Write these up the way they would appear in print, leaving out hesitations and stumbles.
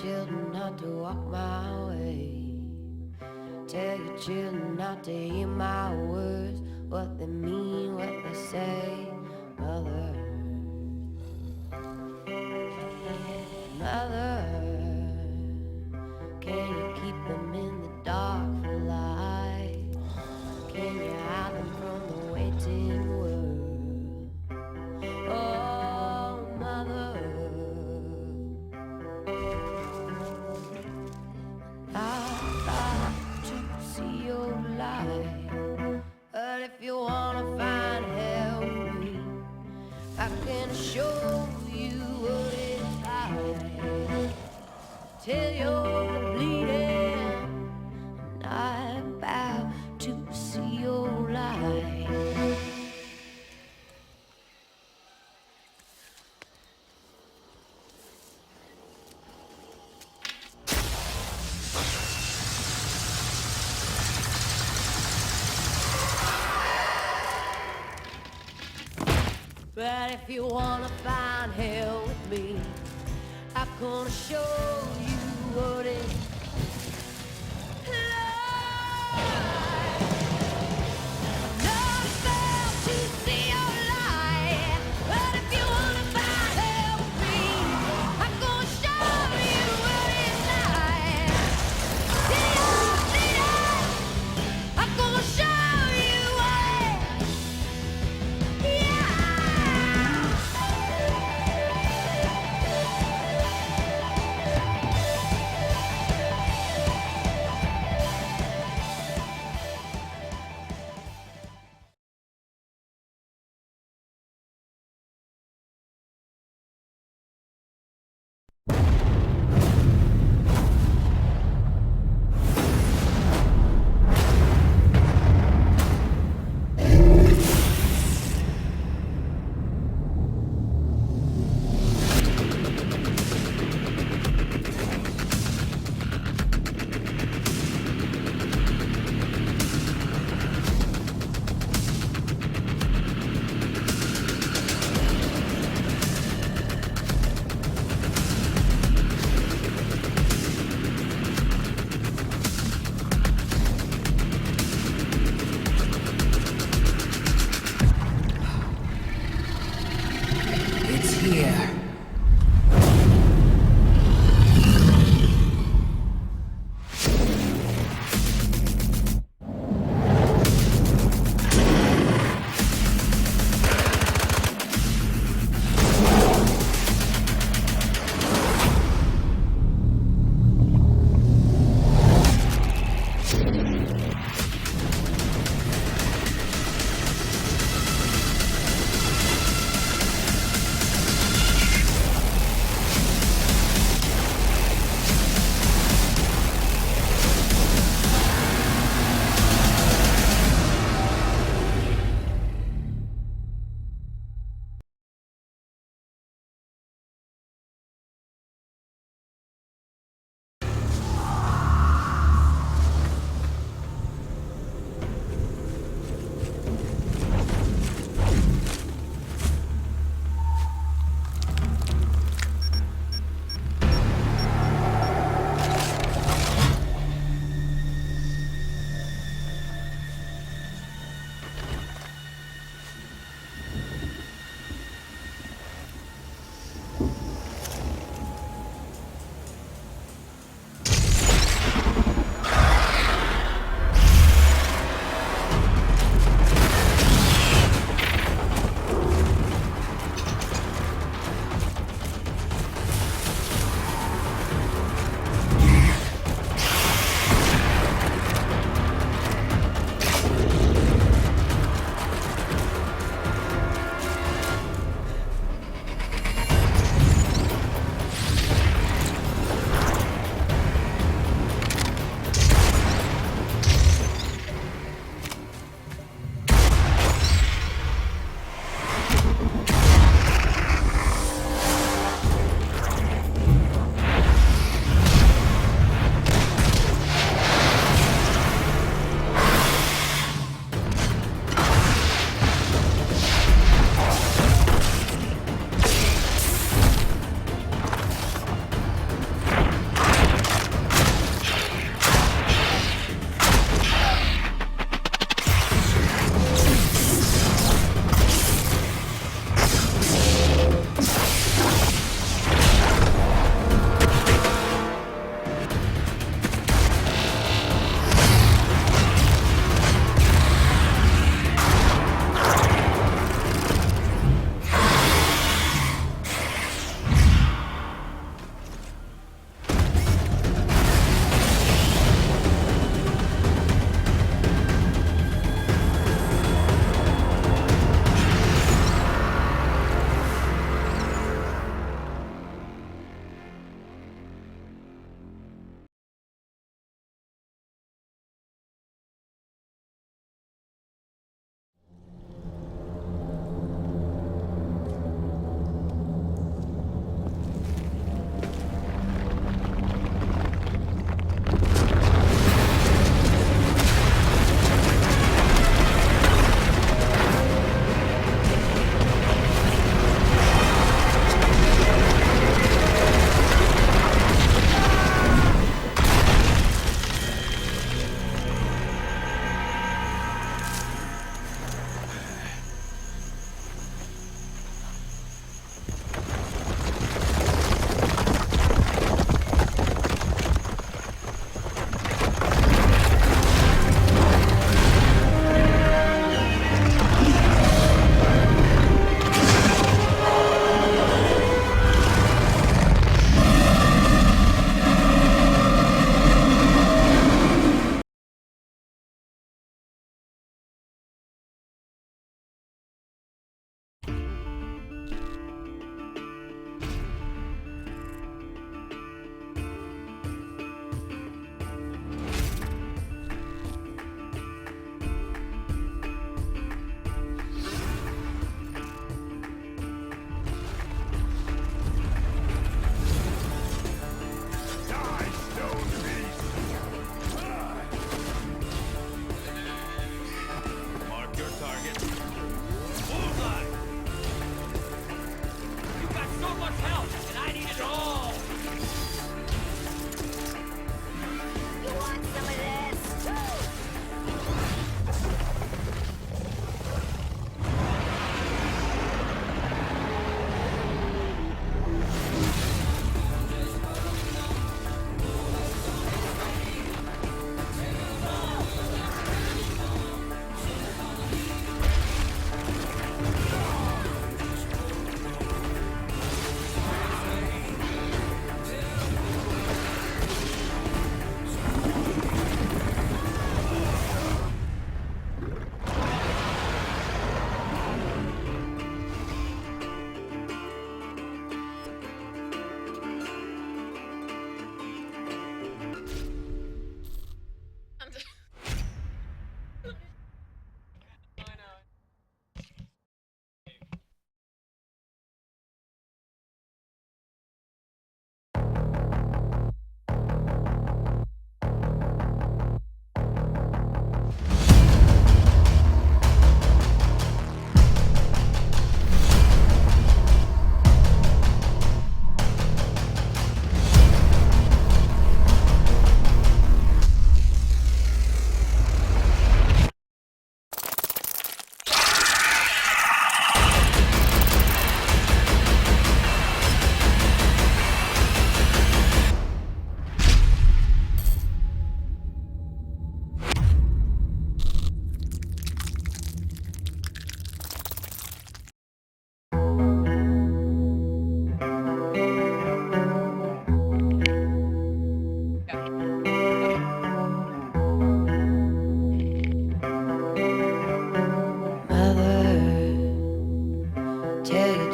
children not to walk my way. Tell your children not to hear my words, what they mean, what they say. Mother, mother, can you keep them in the dark for life? Can you hide them from the waiting world? Oh, mother, I'd like to see your light, but if you wanna find hell with me, I can show you what it's like till you're bleeding, and I bow to see your light. But if you wanna find hell with me, I'm gonna show you what it's like. Not about to see your light, but if you wanna find hell with me, I'm gonna show you what it's like. I'm gonna show you what. Yeah.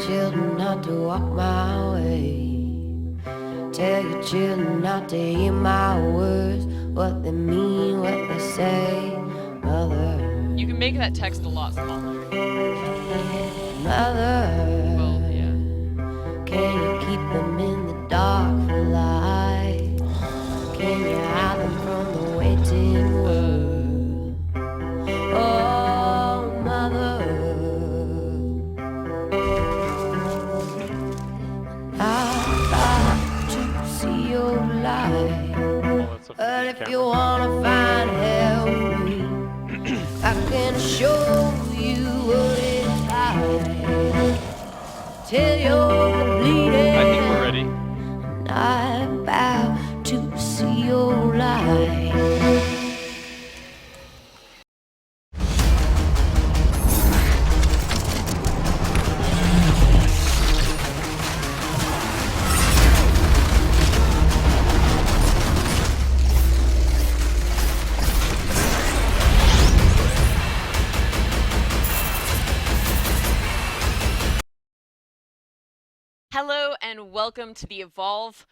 children not to walk my way. Tell your children not to hear my words, what they mean, what they say. Mother. You can make that text a lot smaller. Mother. Well, yeah. Can you keep them in the dark for light? Can you hide them from the waiting world? Oh, mother, I'd like to see your light. But if you wanna find hell with me, I can show you what it's like. Till you're bleeding. I think we're ready. And I bow to see your light. Hello and welcome to the Evolve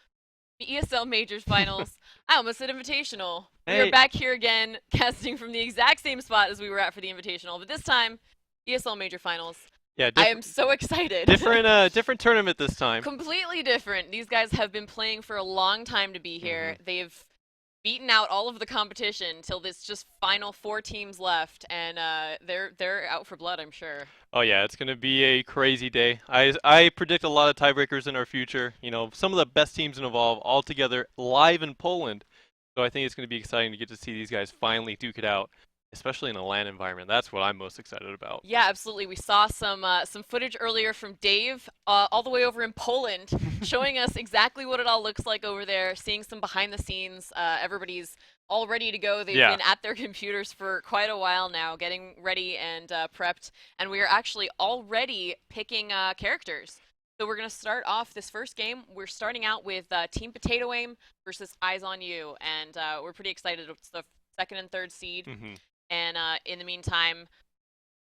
ESL Majors Finals. I almost said Invitational. We are back here again, casting from the exact same spot as we were at for the Invitational, but this time, ESL Major Finals. Yeah, I am so excited. Different tournament this time. Completely different. These guys have been playing for a long time to be here. They've beaten out all of the competition till this just final 4 teams left, and they're out for blood, I'm sure. Oh yeah, it's gonna be a crazy day. I predict a lot of tiebreakers in our future. You know, some of the best teams in Evolve all together live in Poland. So I think it's gonna be exciting to get to see these guys finally duke it out, especially in a LAN environment. That's what I'm most excited about. Yeah, absolutely. We saw some footage earlier from Dave, all the way over in Poland, showing us exactly what it all looks like over there. Seeing some behind the scenes. Everybody's all ready to go. They've been at their computers for quite a while now, getting ready and prepped. And we are actually already picking characters. So we're going to start off this first game. We're starting out with Team Potato Aim versus Eyes on You. And we're pretty excited. It's the 2nd and 3rd seed. And in the meantime,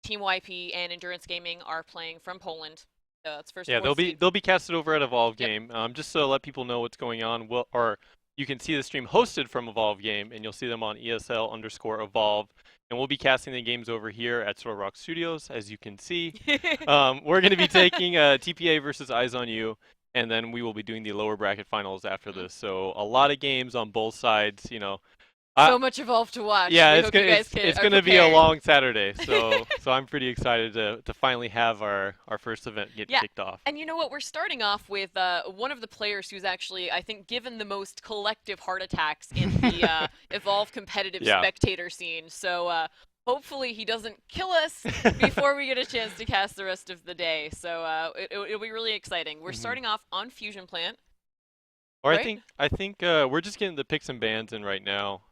Team YP and Endurance Gaming are playing from Poland. So that's first. Yeah, they'll be casted over at Evolve Game. Just to let people know what's going on. Or you can see the stream hosted from Evolve Game, and you'll see them on ESL_Evolve. And we'll be casting the games over here at Sword Rock Studios, as you can see. We're going to be taking TPA versus Eyes on You, and then we will be doing the lower bracket finals after this. So a lot of games on both sides, you know. So much Evolve to watch. Yeah, it's going to be a long Saturday, so I'm pretty excited to finally have our first event get kicked off. And you know what? We're starting off with one of the players who's actually, I think, given the most collective heart attacks in the Evolve competitive spectator scene. So hopefully he doesn't kill us before we get a chance to cast the rest of the day. So it'll be really exciting. We're starting off on Fusion Plant. Or right? I think we're just getting the picks and bans in right now.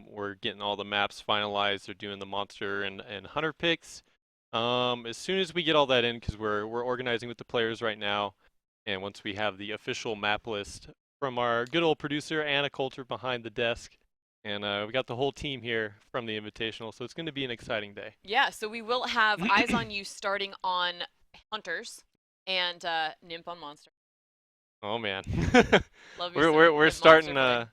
We're getting all the maps finalized. They're doing the monster and hunter picks. As soon as we get all that in, because we're organizing with the players right now, and once we have the official map list from our good old producer Anna Coulter behind the desk, and we got the whole team here from the Invitational, so it's going to be an exciting day. Yeah, so we will have Eyes on You starting on hunters and Nymph on monster. Oh man, we're starting to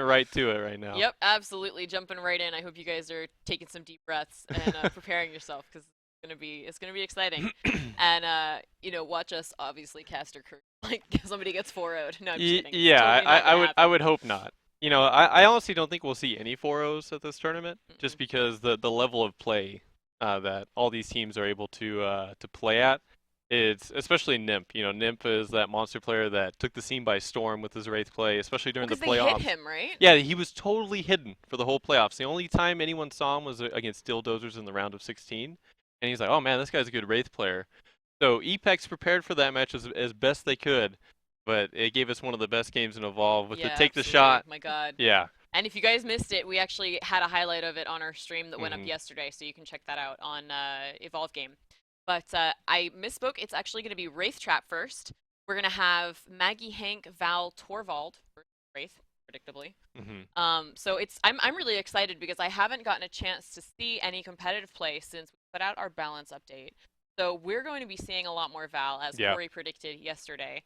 write to it right now. Yep, absolutely, jumping right in. I hope you guys are taking some deep breaths and preparing yourself, because it's gonna be exciting. And you know, watch us obviously cast our curse like somebody gets 4-0'd. No, I'm just kidding. Yeah, totally I would hope not. You know, I honestly don't think we'll see any 4-0s at this tournament, just because the level of play that all these teams are able to play at. It's especially Nymph. You know, Nymph is that monster player that took the scene by storm with his Wraith play, especially during the playoffs. They hit him, right? Yeah, he was totally hidden for the whole playoffs. The only time anyone saw him was against Dilldozers in the round of 16. And he's like, oh man, this guy's a good Wraith player. So EPEX prepared for that match as best they could, but it gave us one of the best games in Evolve with the take the shot. My God. Yeah. And if you guys missed it, we actually had a highlight of it on our stream that went up yesterday, so you can check that out on Evolve Game. But I misspoke. It's actually going to be Wraith Trap first. We're going to have Maggie, Hank, Val, Torvald for Wraith, predictably. So I'm really excited because I haven't gotten a chance to see any competitive play since we put out our balance update. So we're going to be seeing a lot more Val, as Yeah. Corey predicted yesterday.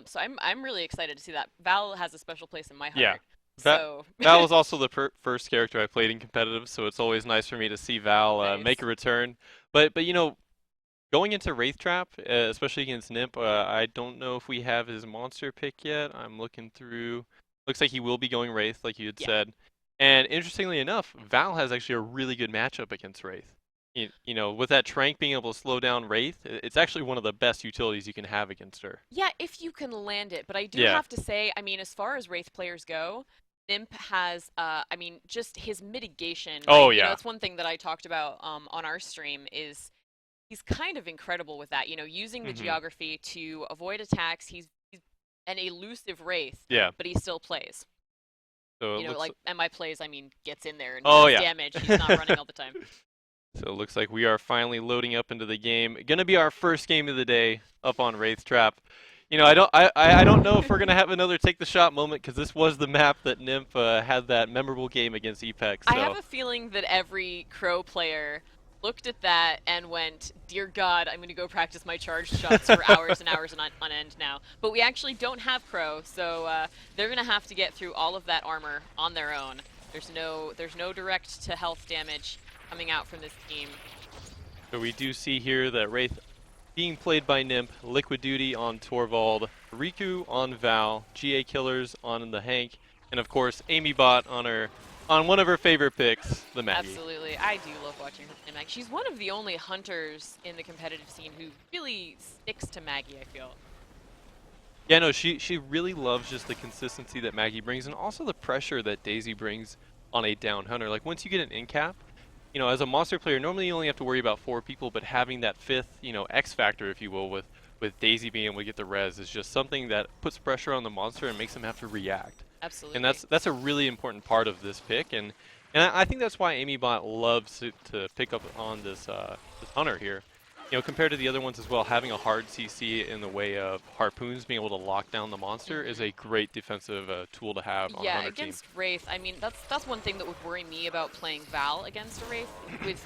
So I'm really excited to see that. Val has a special place in my heart. Yeah. So Val was also the first character I played in competitive, so it's always nice for me to see Val Nice. make a return. But you know, going into Wraith Trap, especially against Nimp, I don't know if we have his monster pick yet. I'm looking through. Looks like he will be going Wraith, like you had said. And interestingly enough, Val has actually a really good matchup against Wraith. You know, with that Trank being able to slow down Wraith, it's actually one of the best utilities you can have against her. yeah, if you can land it. But I do Yeah. have to say, I mean, as far as Wraith players go, Imp has, I mean, just his mitigation. Oh, like, You know, yeah. it's one thing that I talked about on our stream is he's kind of incredible with that. You know, using the Mhm. geography to avoid attacks. He's an elusive Wraith, Yeah. but he still plays. So it You know, looks like, and by plays, I mean gets in there and Oh, does yeah. damage. He's not running all the time. So it looks like we are finally loading up into the game. Gonna be our first game of the day up on Wraith Trap. You know, I don't know if we're gonna have another take the shot moment because this was the map that Nymph had that memorable game against Epex. So. I have a feeling that every Crow player looked at that and went, "Dear God, I'm going to go practice my charged shots for hours and hours on end now." But we actually don't have Crow, so they're going to have to get through all of that armor on their own. There's no direct to health damage coming out from this team. So we do see here that Wraith being played by Nymph, Liquid Duty on Torvald, Riku on Val, GA Killers on the Hank, and of course Amy Bot on one of her favorite picks, the Maggie. Absolutely. I do love watching her play Maggie. She's one of the only hunters in the competitive scene who really sticks to Maggie, I feel. Yeah, no, she really loves just the consistency that Maggie brings and also the pressure that Daisy brings on a down hunter. Like once you get an in cap, you know, as a monster player, normally you only have to worry about 4 people, but having that 5th, you know, X factor, if you will, with Daisy being able to get the res is just something that puts pressure on the monster and makes them have to react. Absolutely. And that's a really important part of this pick, and I think that's why Amy Bot loves to pick up on this hunter here. You know, compared to the other ones as well, having a hard CC in the way of harpoons, being able to lock down the monster is a great defensive tool to have on a hunter team. Against Wraith, I mean, that's one thing that would worry me about playing Val against a Wraith,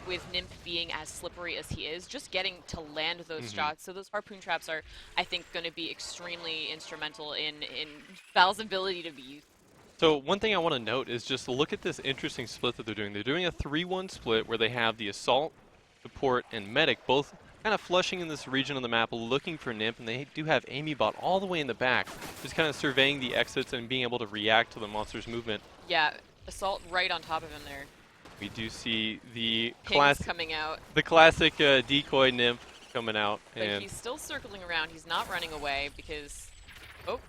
with Nymph being as slippery as he is, just getting to land those shots. So those harpoon traps are, I think, going to be extremely instrumental in Val's ability to be used. So one thing I want to note is just look at this interesting split that they're doing. They're doing a 3-1 split where they have the assault, support, and medic both kind of flushing in this region of the map looking for Nymph, and they do have Amy Bot all the way in the back, just kind of surveying the exits and being able to react to the monster's movement. Yeah, assault right on top of him there. We do see the Pings coming out. the classic decoy Nymph coming out, But and he's still circling around. He's not running away because, oh,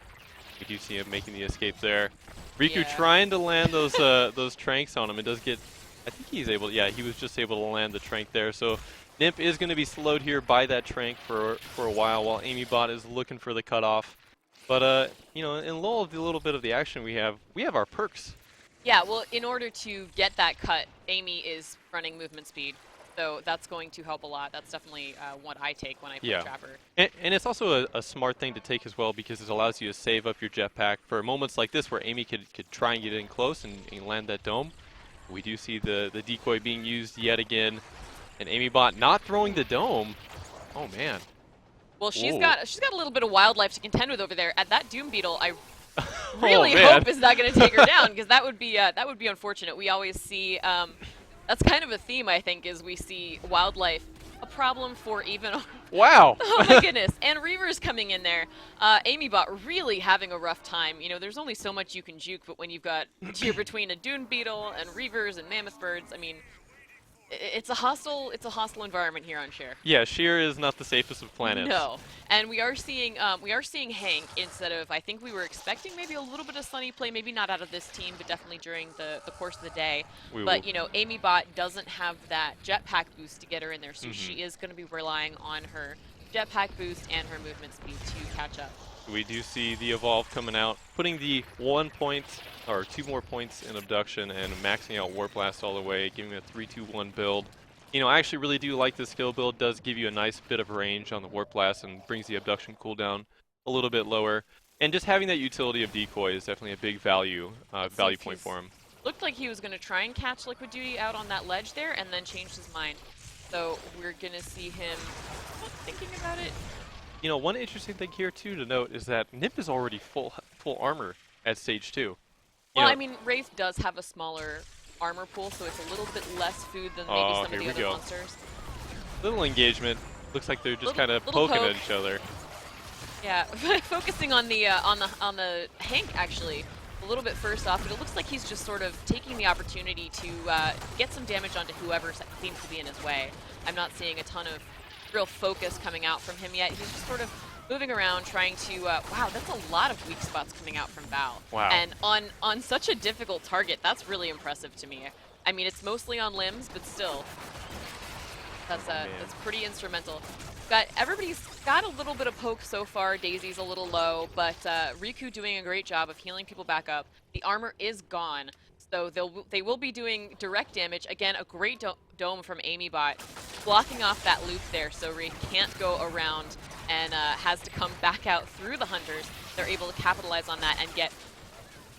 we do see him making the escape there. Riku Yeah. trying to land those tranks on him. It does get, I think he's able, yeah, he was just able to land the trank there. So Nymph is going to be slowed here by that trank for a while Amy Bot is looking for the cutoff. But you know, in lieu of a little bit of the action we have our perks. yeah. Well, in order to get that cut, Amy is running movement speed, so that's going to help a lot. That's definitely what I take when I play Trapper. And it's also a smart thing to take as well because it allows you to save up your jetpack for moments like this where Amy could try and get in close and land that dome. We do see the decoy being used yet again, and Amy Bot not throwing the dome. Oh man. Well, she's Ooh. got a little bit of wildlife to contend with over there. At that Doom Beetle, I really man. hope is not going to take her down because that would be unfortunate. We always see that's kind of a theme, I think, is we see wildlife a problem for even. Wow. Oh my goodness! And Reaver's coming in there. Amy Bot really having a rough time. You know, there's only so much you can juke, but when you've got you're between a Dune Beetle and Reavers and Mammoth Birds, I mean, it's a hostile environment here on Share. Yeah, Sheer is not the safest of planets. No, and we are seeing Hank instead of, I think we were expecting maybe a little bit of Sunny play, maybe not out of this team, but definitely during the course of the day. But you know, Amy Bot doesn't have that jetpack boost to get her in there, so she is going to be relying on her jetpack boost and her movement speed to catch up. We do see the Evolve coming out, putting the 1 point or 2 more points in abduction and maxing out Warp Blast all the way, giving a 3-2-1 build. You know, I actually really do like this skill build. It does give you a nice bit of range on the Warp Blast and brings the abduction cooldown a little bit lower. And just having that utility of decoy is definitely a big value point for him. Looked like he was going to try and catch Liquid Duty out on that ledge there and then changed his mind. So we're going to see him thinking about it. You know, one interesting thing here too to note is that Nimp is already full armor at stage 2. Well, I mean, Wraith does have a smaller armor pool, so it's a little bit less food than maybe some of the other monsters. Little engagement. Looks like they're just kind of poking at each other. Yeah, focusing on the Hank actually a little bit first off, but it looks like he's just sort of taking the opportunity to get some damage onto whoever seems to be in his way. I'm not seeing a ton of real focus coming out from him yet. He's just sort of moving around, trying to. Wow, that's a lot of weak spots coming out from Val. Wow. And on such a difficult target, that's really impressive to me. I mean, it's mostly on limbs, but still, that's pretty instrumental. Everybody's got a little bit of poke so far. Daisy's a little low, but Riku doing a great job of healing people back up. The armor is gone, so they will be doing direct damage. Again, a great dome from AmyBot, blocking off that loop there, so Wraith can't go around and has to come back out through the Hunters. They're able to capitalize on that and get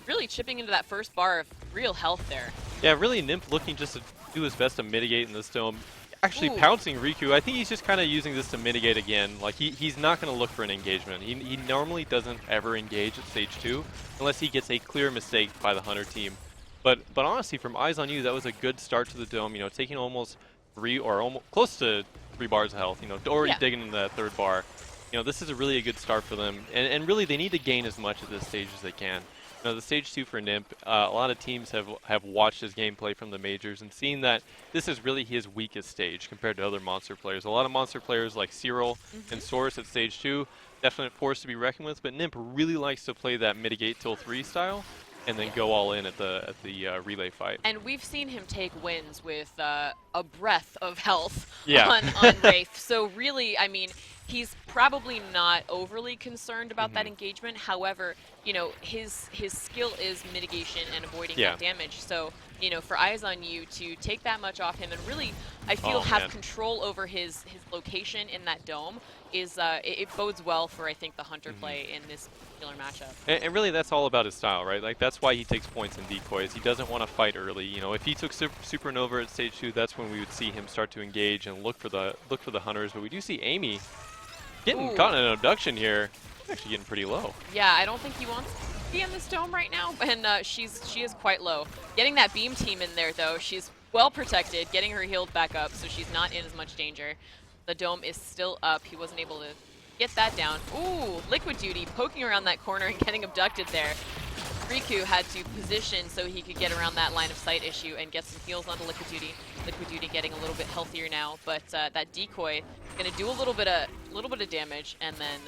really chipping into that first bar of real health there. Yeah, really Nymph looking just to do his best to mitigate in this dome. Actually pouncing Riku. I think he's just kind of using this to mitigate again. Like he's not going to look for an engagement. He normally doesn't ever engage at stage 2 unless he gets a clear mistake by the Hunter team. But honestly, from Eyes on You, that was a good start to the dome. You know, taking almost 3 or almost close to 3 bars of health. You know, already digging into that 3rd bar. You know, this is a really good start for them. And really, they need to gain as much at this stage as they can. You know, the stage 2 for Nimp, a lot of teams have watched his gameplay from the majors and seen that this is really his weakest stage compared to other monster players. A lot of monster players like Cyril and Source at stage 2, definite force to be reckoned with, but Nimp really likes to play that mitigate till 3 style and then go all in at the relay fight. And we've seen him take wins with a breath of health on Wraith. So really, I mean, he's probably not overly concerned about that engagement. However, you know, his skill is mitigation and avoiding that damage. So, you know, for Eyes on You to take that much off him and really, I feel, have control over his location in that dome is it bodes well for, I think, the Hunter play in this particular matchup. And really, that's all about his style, right? Like that's why he takes points in decoys. He doesn't want to fight early. You know, if he took Supernova at stage 2, that's when we would see him start to engage and look for the Hunters. But we do see Amy getting caught in an abduction here. Actually getting pretty low. Yeah, I don't think he wants to be in this dome right now, and she is quite low. Getting that beam team in there, though, she's well protected, getting her healed back up, so she's not in as much danger. The dome is still up. He wasn't able to get that down. Ooh, Liquid Duty poking around that corner and getting abducted there. Riku had to position so he could get around that line of sight issue and get some heals onto Liquid Duty. Liquid Duty getting a little bit healthier now, but that decoy is going to do a little bit of damage and then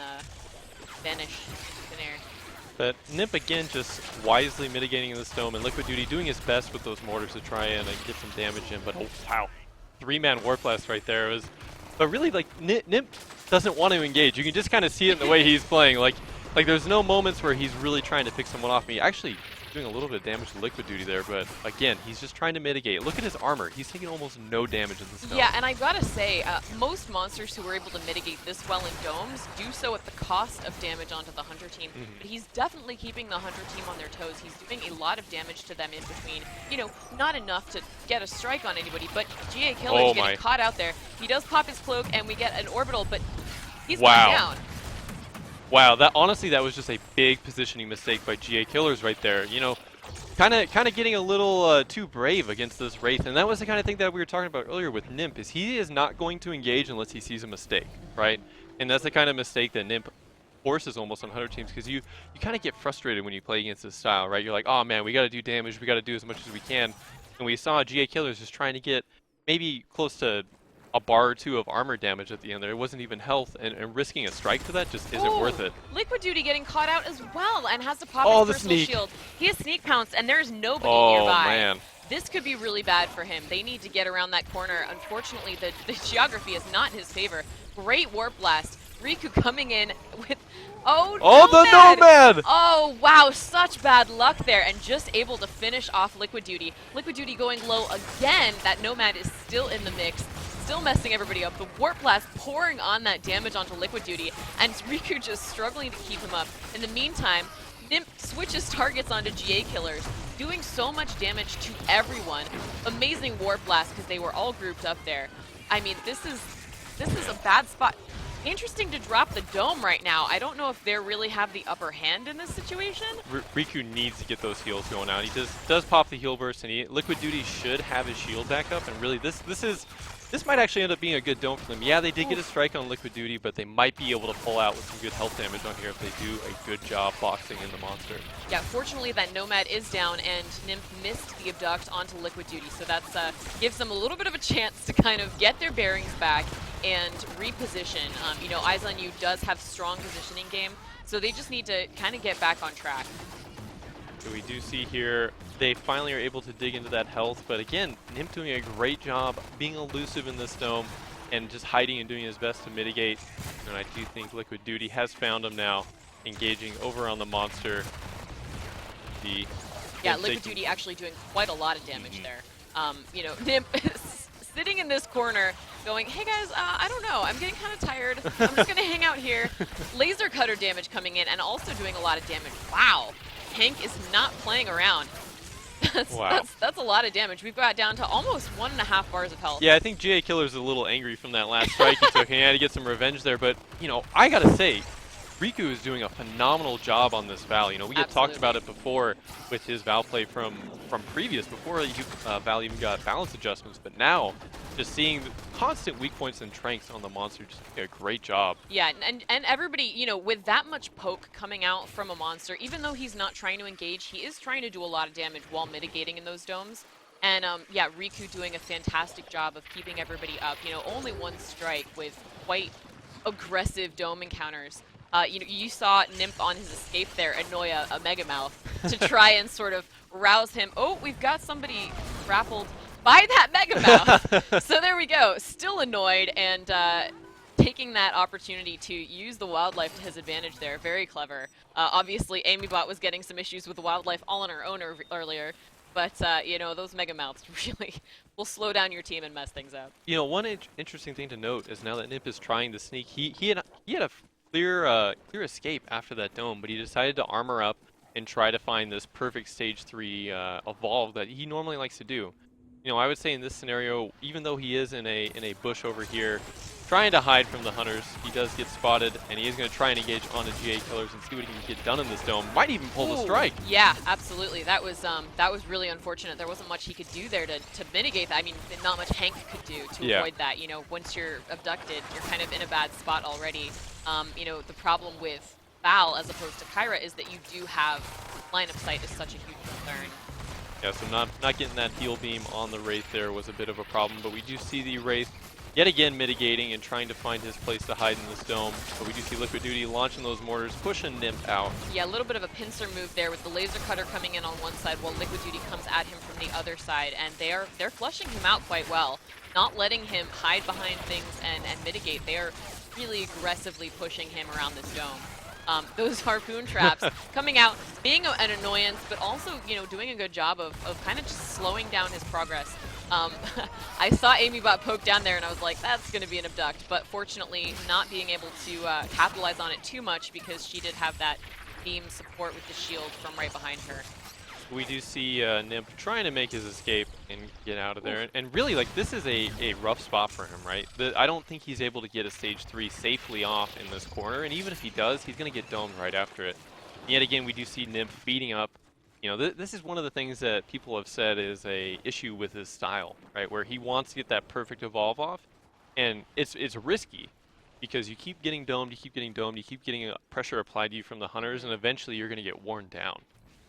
vanish in air. But Nimp again just wisely mitigating this dome, and Liquid Duty doing his best with those mortars to try and get some damage in. But oh wow, 3-man Warp Blast right there but really, like Nimp doesn't want to engage. You can just kind of see it in the way he's playing. Like there's no moments where he's really trying to pick someone off me. Actually doing a little bit of damage to Liquid Duty there, but again, he's just trying to mitigate. Look at his armor. He's taking almost no damage in this dome. Yeah, and I gotta say, most monsters who are able to mitigate this well in domes do so at the cost of damage onto the Hunter team. But he's definitely keeping the Hunter team on their toes. He's doing a lot of damage to them in between. You know, not enough to get a strike on anybody, but GA Killer's getting caught out there. He does pop his cloak, and we get an orbital, but he's going down. Wow, honestly, that was just a big positioning mistake by GA Killers right there. You know, kind of getting a little too brave against this Wraith, and that was the kind of thing that we were talking about earlier with Nimp, is he is not going to engage unless he sees a mistake, right? And that's the kind of mistake that Nimp forces almost on Hunter teams, because you kind of get frustrated when you play against this style, right? You're like, oh man, we got to do damage, we got to do as much as we can, and we saw GA Killers just trying to get maybe close to a bar or 2 of armor damage at the end there. It wasn't even health, and risking a strike to that just isn't worth it. Liquid Duty getting caught out as well and has to pop his personal shield. He has sneak pounce and there's nobody nearby. Man. This could be really bad for him. They need to get around that corner. Unfortunately, the geography is not in his favor. Great Warp Blast. Riku coming in with the Nomad! Oh, wow, such bad luck there, and just able to finish off Liquid Duty. Liquid Duty going low again. That Nomad is still in the mix, still messing everybody up. The Warp Blast pouring on that damage onto Liquid Duty, and Riku just struggling to keep him up. In the meantime, Nimp switches targets onto GA Killers, doing so much damage to everyone. Amazing Warp Blast because they were all grouped up there. I mean, this is a bad spot. Interesting to drop the dome right now. I don't know if they really have the upper hand in this situation. Riku needs to get those heals going out. He does pop the heal burst, and Liquid Duty should have his shield back up. And really, this might actually end up being a good dome for them. Yeah, they did get a strike on Liquid Duty, but they might be able to pull out with some good health damage on here if they do a good job boxing in the monster. Yeah, fortunately that Nomad is down, and Nymph missed the abduct onto Liquid Duty, so that's gives them a little bit of a chance to kind of get their bearings back and reposition. You know, Eyes on You does have strong positioning game, so they just need to kind of get back on track. So we do see here, they finally are able to dig into that health, but again, Nymph doing a great job being elusive in this dome and just hiding and doing his best to mitigate. And I do think Liquid Duty has found him now, engaging over on the monster. Yeah, Liquid Duty actually doing quite a lot of damage there. You know, Nymph is sitting in this corner going, hey guys, I don't know, I'm getting kind of tired. I'm just going to hang out here. Laser cutter damage coming in and also doing a lot of damage. Wow. Hank is not playing around. That's a lot of damage. We've got down to almost 1.5 bars of health. Yeah, I think GA Killer's a little angry from that last strike he took, and he had to get some revenge there. But, you know, I gotta say, Riku is doing a phenomenal job on this Val. You know, we had talked about it before with his Val play from previous, before Val even got balance adjustments. But now, just seeing the constant weak points and tranks on the monster, just doing a great job. Yeah, and everybody, you know, with that much poke coming out from a monster, even though he's not trying to engage, he is trying to do a lot of damage while mitigating in those domes. And yeah, Riku doing a fantastic job of keeping everybody up. You know, only one strike with quite aggressive dome encounters. You know, you saw Nymph on his escape there annoy a Mega Mouth to try and sort of rouse him. Oh, we've got somebody grappled by that Mega Mouth. So there we go. Still annoyed and taking that opportunity to use the wildlife to his advantage there. Very clever. Obviously, AmyBot was getting some issues with the wildlife all on her own earlier. But, you know, those Mega Mouths really will slow down your team and mess things up. You know, one interesting thing to note is now that Nymph is trying to sneak, he had a clear escape after that dome, but he decided to armor up and try to find this perfect stage 3 evolve that he normally likes to do. You know, I would say in this scenario, even though he is in a bush over here, trying to hide from the hunters, he does get spotted, and he is going to try and engage on the GA Killers and see what he can get done in this dome. Might even pull the strike. Yeah, absolutely. That was really unfortunate. There wasn't much he could do there to mitigate that. I mean, not much Hank could do to avoid that. You know, once you're abducted, you're kind of in a bad spot already. You know, the problem with Val as opposed to Kyra is that you do have line of sight is such a huge concern. Yeah, so not getting that heal beam on the Wraith there was a bit of a problem, but we do see the Wraith yet again mitigating and trying to find his place to hide in this dome. But we do see Liquid Duty launching those mortars, pushing Nymph out. Yeah, a little bit of a pincer move there with the laser cutter coming in on one side while Liquid Duty comes at him from the other side, and they're flushing him out quite well, not letting him hide behind things and mitigate. They are really aggressively pushing him around this dome. Those harpoon traps coming out, being an annoyance, but also, you know, doing a good job of kind of just slowing down his progress. I saw AmyBot poke down there and I was like, that's going to be an abduct, but fortunately not being able to capitalize on it too much because she did have that beam support with the shield from right behind her. We do see Nymph trying to make his escape and get out of there. And really, like, this is a rough spot for him, right? I don't think he's able to get a stage 3 safely off in this corner. And even if he does, he's going to get domed right after it. And yet again, we do see Nymph feeding up. You know, this is one of the things that people have said is a issue with his style, right? Where he wants to get that perfect evolve off. And it's risky because you keep getting domed, you keep getting domed, you keep getting pressure applied to you from the hunters, and eventually you're going to get worn down.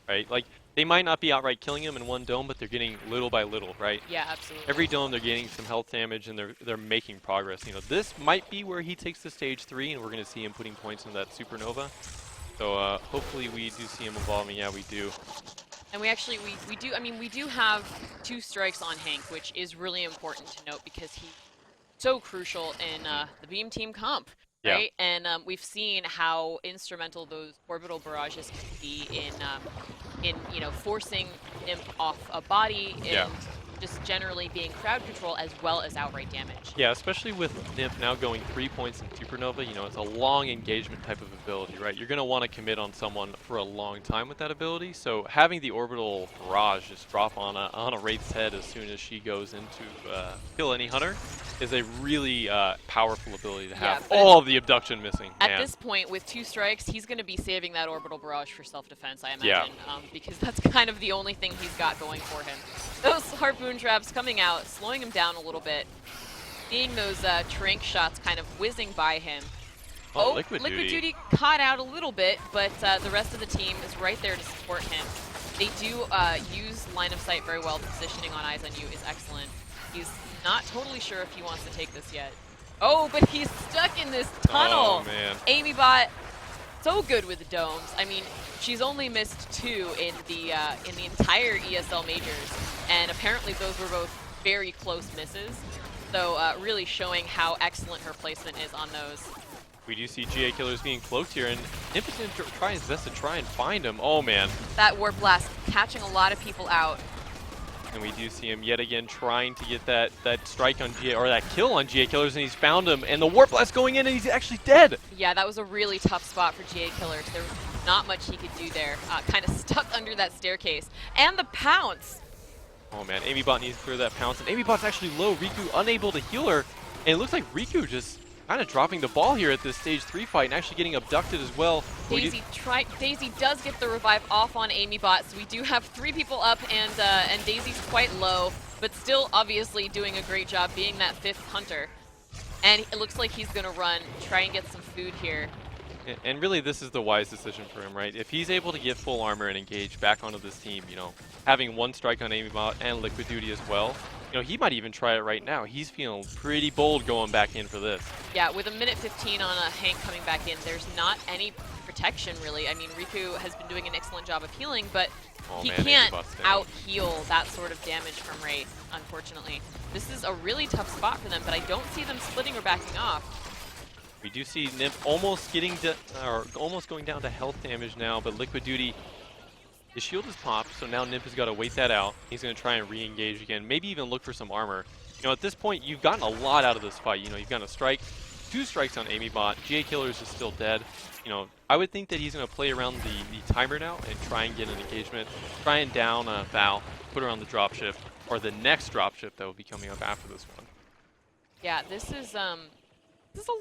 Right? Like, they might not be outright killing him in one dome, but they're getting little by little, right? Yeah, absolutely. Every dome they're getting some health damage and they're making progress. You know, this might be where he takes the stage 3 and we're going to see him putting points in that supernova. So hopefully we do see him evolving. Yeah, we do. And we actually, we do, I mean, we do have 2 strikes on Hank, which is really important to note because he's so crucial in the Beam Team comp. Right, yeah. And we've seen how instrumental those orbital barrages can be in you know, forcing Nymph off a body and just generally being crowd control as well as outright damage. Yeah, especially with Nymph now going 3 points in Supernova. You know, it's a long engagement type of ability, right? You're going to want to commit on someone for a long time with that ability. So having the orbital barrage just drop on a Wraith's head as soon as she goes into kill any hunter is a really powerful ability to have. Yeah, all of the abduction missing. At this point, with 2 strikes, he's going to be saving that orbital barrage for self-defense, I imagine, because that's kind of the only thing he's got going for him. Those harpoon traps coming out, slowing him down a little bit. Seeing those trank shots kind of whizzing by him. Oh, Liquid Duty caught out a little bit, but the rest of the team is right there to support him. They do use line of sight very well. The positioning on Eyes on You is excellent. He's not totally sure if he wants to take this yet. Oh, but he's stuck in this tunnel. Oh, man. Amybot, so good with the domes. I mean, she's only missed 2 in the entire ESL majors, and apparently those were both very close misses. So really showing how excellent her placement is on those. We do see GA Killers being cloaked here, and Nimp is going to try his best to try and find him. Oh, man. That Warp Blast catching a lot of people out. And we do see him yet again trying to get that strike on GA, or that kill on GA Killers, and he's found him, and the Warp Blast going in, and he's actually dead. Yeah, that was a really tough spot for GA Killers. There was not much he could do there. Kind of stuck under that staircase. And the pounce. Oh, man. Amybot needs to clear that pounce, and Amybot's actually low. Riku unable to heal her, and it looks like Riku just kind of dropping the ball here at this stage 3 fight and actually getting abducted as well. Daisy does get the revive off on Amybot, so we do have 3 people up, and Daisy's quite low, but still obviously doing a great job being that 5th hunter. And it looks like he's going to run, try and get some food here. And really, this is the wise decision for him, right? If he's able to get full armor and engage back onto this team, you know, having 1 strike on Amybot and Liquid Duty as well, you know, he might even try it right now. He's feeling pretty bold going back in for this. Yeah, with 1:15 on a Hank coming back in, there's not any protection, really. I mean, Riku has been doing an excellent job of healing, but he can't out-heal that sort of damage from Wraith, unfortunately. This is a really tough spot for them, but I don't see them splitting or backing off. We do see Nimp almost getting almost going down to health damage now, but Liquid Duty, his shield is popped, so now Nimp has got to wait that out. He's going to try and re-engage again, maybe even look for some armor. You know, at this point, you've gotten a lot out of this fight. You know, you've gotten a strike, 2 strikes on Amybot. GA Killers is still dead. You know, I would think that he's going to play around the timer now and try and get an engagement, try and down Val, put her on the dropship, or the next dropship that will be coming up after this one. Yeah, this is a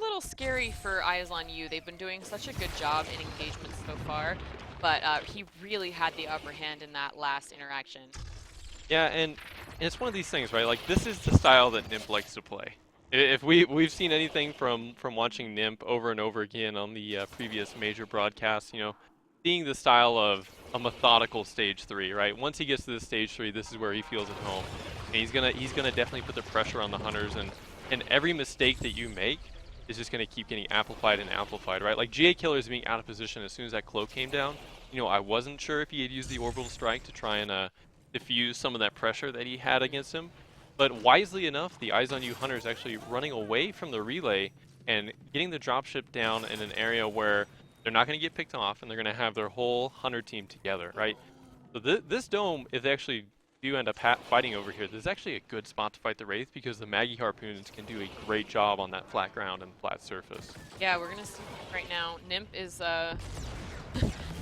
little scary for Eyes on You. They've been doing such a good job in engagement so far, but he really had the upper hand in that last interaction. Yeah, and it's one of these things, right? Like, this is the style that Nimp likes to play. If we've seen anything from watching Nimp over and over again on the previous major broadcasts, you know, seeing the style of a methodical stage 3, right? Once he gets to this stage 3, this is where he feels at home, and he's gonna definitely put the pressure on the hunters, and every mistake that you make is just going to keep getting amplified and amplified, right? Like, GA Killers being out of position as soon as that cloak came down. You know, I wasn't sure if he had used the orbital strike to try and diffuse some of that pressure that he had against him. But wisely enough, the Eyes on You hunter is actually running away from the relay and getting the dropship down in an area where they're not going to get picked off, and they're going to have their whole hunter team together, right? So this dome, if they actually do end up fighting over here, this is actually a good spot to fight the Wraith because the Maggie Harpoons can do a great job on that flat ground and flat surface. Yeah, we're going to see right now. Nimp is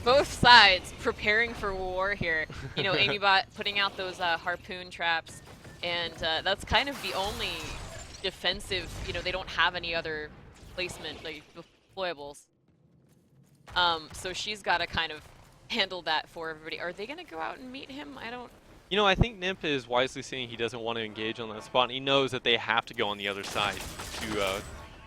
both sides preparing for war here. You know, Amybot putting out those harpoon traps, and that's kind of the only defensive, you know, they don't have any other placement, like deployables. So she's got to kind of handle that for everybody. Are they going to go out and meet him? I don't... You know, I think Nimp is wisely saying he doesn't want to engage on that spot, and he knows that they have to go on the other side to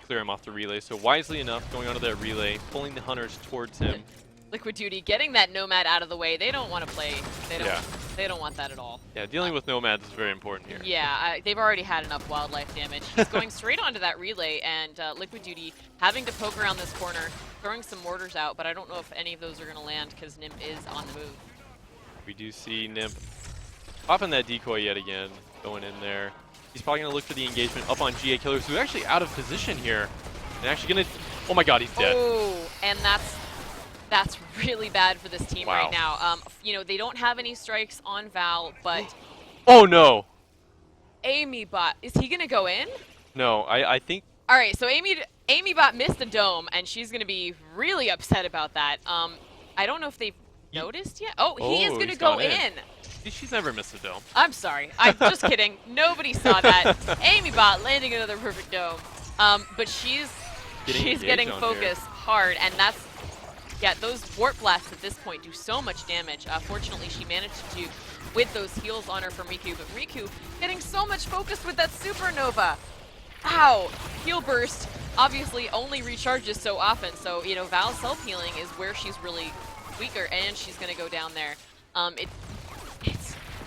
clear him off the relay. So wisely enough, going onto that relay, pulling the hunters towards him. Liquid Duty getting that Nomad out of the way. They don't want to play. They don't want that at all. Yeah, dealing with Nomads is very important here. Yeah, they've already had enough wildlife damage. He's going straight onto that relay, and Liquid Duty having to poke around this corner, throwing some mortars out, but I don't know if any of those are going to land because Nimp is on the move. We do see Nimp popping that decoy yet again, going in there. He's probably going to look for the engagement up on GA Killers, who's actually out of position here. And actually going to... Oh my god, he's dead. Oh, and that's really bad for this team right now. You know, they don't have any strikes on Val, but... Oh no! Amybot, is he going to go in? No, I think... All right, so Amy Bot missed the dome, and she's going to be really upset about that. I don't know if they've noticed yet. Oh, he is going to go in. She's never missed a dome. I'm sorry. I'm just kidding. Nobody saw that. Amy Bot landing another perfect dome. But she's getting focused hard, and that's, yeah, those warp blasts at this point do so much damage. Fortunately, she managed to do with those heals on her from Riku, but Riku getting so much focus with that supernova. Ow! Heal burst obviously only recharges so often, so, you know, Val's self-healing is where she's really weaker, and she's going to go down there.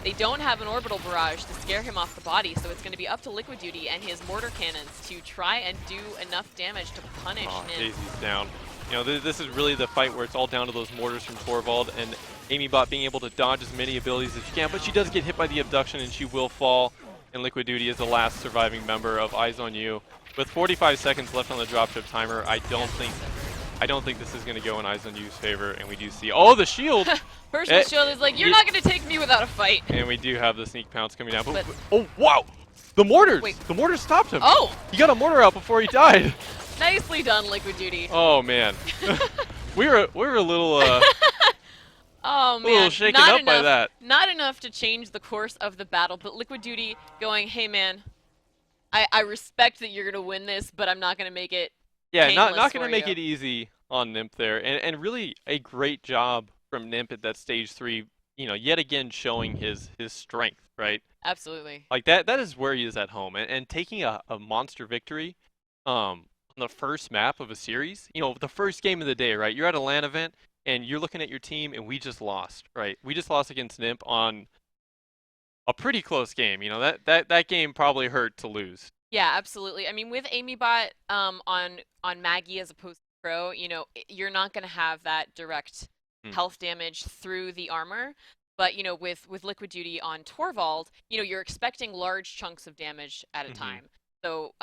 They don't have an orbital barrage to scare him off the body, so it's going to be up to Liquid Duty and his mortar cannons to try and do enough damage to punish Nim. Daisy's down. You know, this is really the fight where it's all down to those mortars from Torvald, and Amy Bot being able to dodge as many abilities as she can, but she does get hit by the abduction and she will fall. And Liquid Duty is the last surviving member of Eyes on You. With 45 seconds left on the dropship timer, I don't think this is going to go in Eyes on You's favor, and we do see, oh, the shield! Personal shield is like, you're not going to take me without a fight. And we do have the sneak pounce coming down. But oh, wow! The mortars! Wait. The mortars stopped him! Oh! He got a mortar out before he died! Nicely done, Liquid Duty. Oh, man. we were a little, oh, man. A little shaken up by that. Not enough to change the course of the battle, but Liquid Duty going, hey, man, I respect that you're going to win this, but I'm not going to make it not going to make it easy on Nymph there. And really a great job from Nymph at that stage 3, you know, yet again showing his strength, right? Absolutely. Like that is where he is at home. And taking a monster victory on the first map of a series, you know, the first game of the day, right? You're at a LAN event and you're looking at your team and we just lost, right? We just lost against Nymph on a pretty close game. You know, that game probably hurt to lose. Yeah, absolutely. I mean, with Amy Bot on Maggie as opposed to Pro, you know, you're not going to have that direct health damage through the armor. But, you know, with Liquid Duty on Torvald, you know, you're expecting large chunks of damage at a time. So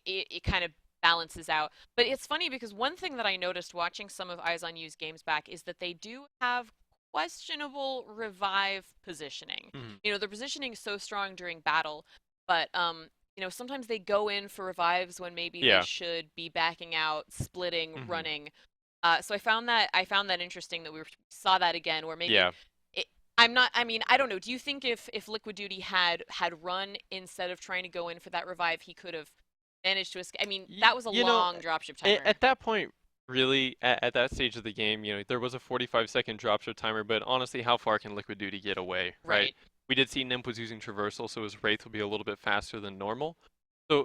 it kind of balances out. But it's funny because one thing that I noticed watching some of Eyes on You's games back is that they do have questionable revive positioning. You know, their positioning is so strong during battle, but you know, sometimes they go in for revives when maybe they should be backing out, splitting, running. So I found that interesting that we saw that again, where maybe I mean, I don't know. Do you think if Liquid Duty had run instead of trying to go in for that revive, he could have managed to escape? I mean, that was a long dropship timer. At that point, really, at that stage of the game, you know, there was a 45-second dropship timer, but honestly, how far can Liquid Duty get away, right? We did see Nymph was using traversal, so his Wraith will be a little bit faster than normal.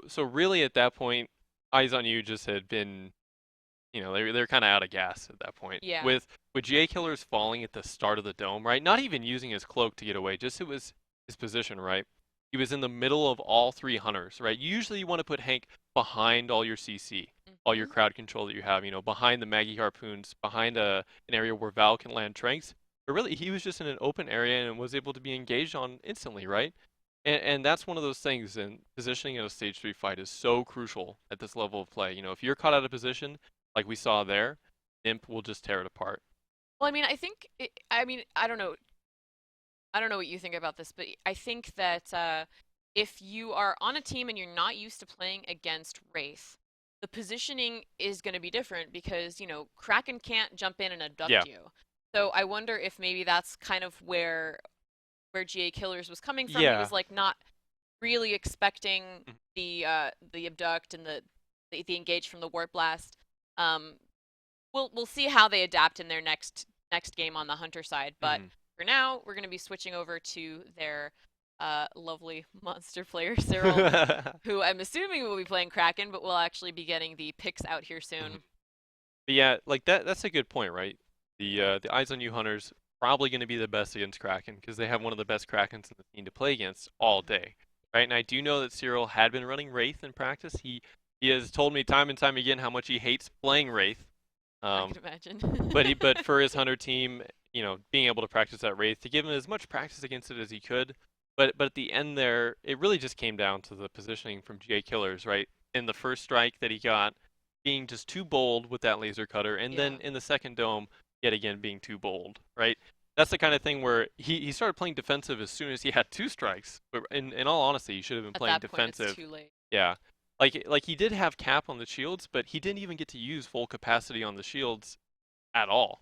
So really, at that point, Eyes on You just had been, you know, they're kind of out of gas at that point. Yeah. With GA Killers falling at the start of the dome, right? Not even using his cloak to get away, just it was his position, right? He was in the middle of all 3 hunters, right? Usually you want to put Hank behind all your CC, all your crowd control that you have, you know, behind the Maggie harpoons, behind an area where Val can land tranks. But really, he was just in an open area and was able to be engaged on instantly, right? And that's one of those things, and positioning in a stage 3 fight is so crucial at this level of play. You know, if you're caught out of position, like we saw there, Imp will just tear it apart. Well, I mean, I don't know. I don't know what you think about this, but I think that if you are on a team and you're not used to playing against Wraith, the positioning is going to be different because, you know, Kraken can't jump in and abduct you. So I wonder if maybe that's kind of where GA Killers was coming from. He was like not really expecting the abduct and the engage from the warp blast. We'll see how they adapt in their next game on the hunter side, but for now we're going to be switching over to their lovely monster player Cyril, who I'm assuming will be playing Kraken, but we'll actually be getting the picks out here soon. But yeah, like that's a good point, right? The Eyes on You hunters probably going to be the best against Kraken because they have one of the best Krakens in the scene to play against all day, right? And I do know that Cyril had been running Wraith in practice. He has told me time and time again how much he hates playing Wraith. I can imagine. but for his hunter team, you know, being able to practice that Wraith, to give him as much practice against it as he could. But at the end there, it really just came down to the positioning from GA Killers, right? In the first strike that he got, being just too bold with that laser cutter, and then in the second dome, yet again being too bold, right? That's the kind of thing where he started playing defensive as soon as he had 2 strikes. But in all honesty, he should have been playing defensive. It's too late. Yeah. like he did have cap on the shields, but he didn't even get to use full capacity on the shields at all,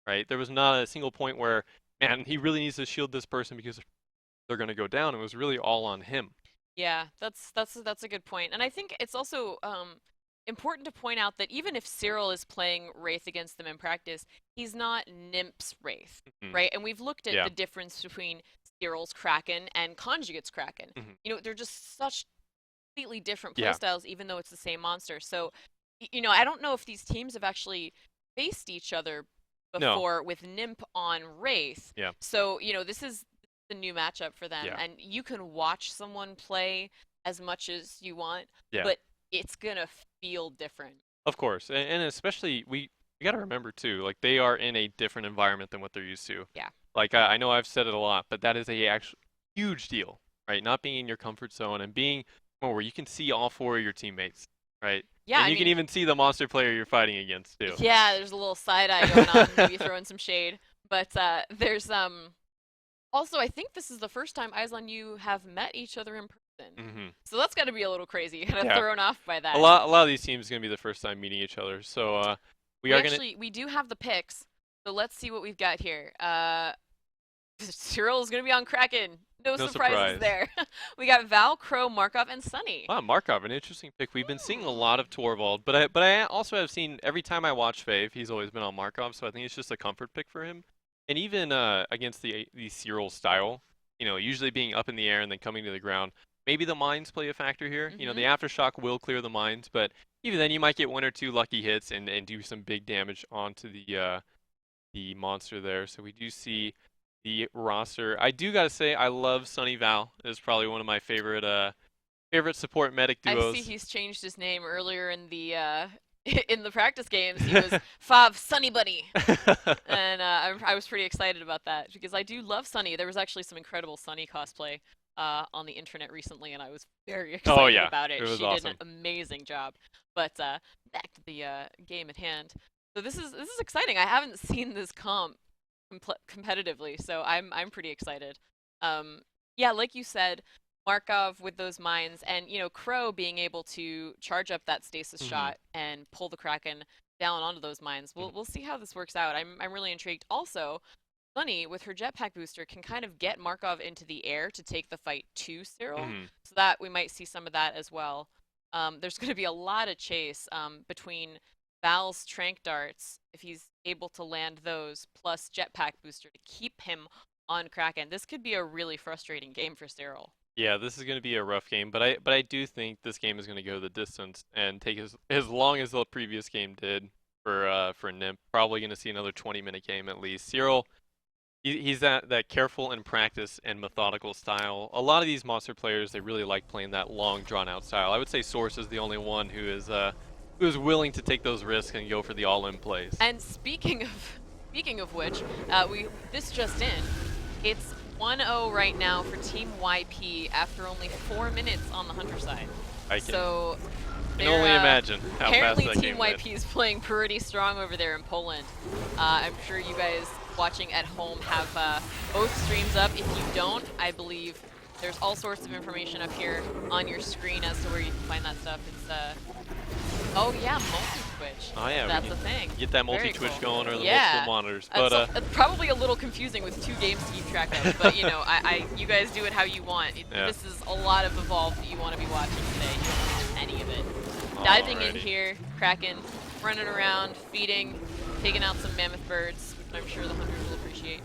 right? There was not a single point where, man, he really needs to shield this person because they're going to go down. It was really all on him. Yeah, that's a good point. And I think it's also important to point out that even if Cyril is playing Wraith against them in practice, he's not Nymph's Wraith, right? And we've looked at the difference between Cyril's Kraken and Conjugate's Kraken. You know, they're just such completely different playstyles, even though it's the same monster. So, you know, I don't know if these teams have actually faced each other before with Nymph on Wraith. Yeah. So, you know, this is the new matchup for them, and you can watch someone play as much as you want, but it's gonna feel different. Of course, and especially we got to remember too, like they are in a different environment than what they're used to. Yeah. Like I know I've said it a lot, but that is a actual huge deal, right? Not being in your comfort zone and being where you can see all 4 of your teammates, right? Yeah. And you can even see the monster player you're fighting against too. Yeah, there's a little side eye going on, maybe throwing some shade, but there's also, I think this is the first time Eyes on You have met each other in person. So that's got to be a little crazy, kind of thrown off by that. A lot of these teams are going to be the first time meeting each other. So we do have the picks. So let's see what we've got here. Cyril is going to be on Kraken. No surprises there. We got Val, Crow, Markov, and Sunny. Wow, Markov, an interesting pick. We've been seeing a lot of Torvald, but I also have seen, every time I watch Fave, he's always been on Markov, so I think it's just a comfort pick for him. And even against the Cyril style, you know, usually being up in the air and then coming to the ground, maybe the mines play a factor here. You know, the Aftershock will clear the mines, but even then you might get 1 or 2 lucky hits and do some big damage onto the monster there. So we do see the roster. I do gotta say, I love Sunny Val. It's probably one of my favorite support medic duos. I see he's changed his name earlier in the practice games. He was Fav Sunny Bunny, and I was pretty excited about that because I do love Sunny. There was actually some incredible Sunny cosplay on the internet recently, and I was very excited about it. She did an amazing job. But back to the game at hand. So this is exciting. I haven't seen this comp competitively, so I'm pretty excited. Yeah, like you said, Markov with those mines, and you know, Crow being able to charge up that stasis shot and pull the Kraken down onto those mines. We'll see how this works out. I'm really intrigued. Also, Sunny with her jetpack booster can kind of get Markov into the air to take the fight to Cyril, so that we might see some of that as well. There's going to be a lot of chase between Val's trank darts, if he's able to land those, plus jetpack booster to keep him on Kraken. This could be a really frustrating game for Cyril. Yeah, this is going to be a rough game, but I do think this game is going to go the distance and take as long as the previous game did for Nymph. Probably going to see another 20-minute game at least. Cyril, he's that careful and practice and methodical style. A lot of these monster players, they really like playing that long, drawn-out style. I would say Source is the only one who is willing to take those risks and go for the all-in plays. And speaking of which, this just in, it's 1-0 right now for Team YP after only 4 minutes on the Hunter side. I can only imagine how fast that Team game YP is playing pretty strong over there in Poland. I'm sure you guys watching at home have both streams up. If you don't, I believe there's all sorts of information up here on your screen as to where you can find that stuff. It's oh yeah, multi-twitch. Oh yeah, that's the thing. Get that multi-twitch going, or the multiple monitors. But it's probably a little confusing with 2 games to keep track of. But you know, you guys do it how you want. This is a lot of Evolve that you want to be watching today. You don't want to miss any of it. Diving in here, Kraken, running around, feeding, taking out some mammoth birds, which I'm sure the hunters will appreciate.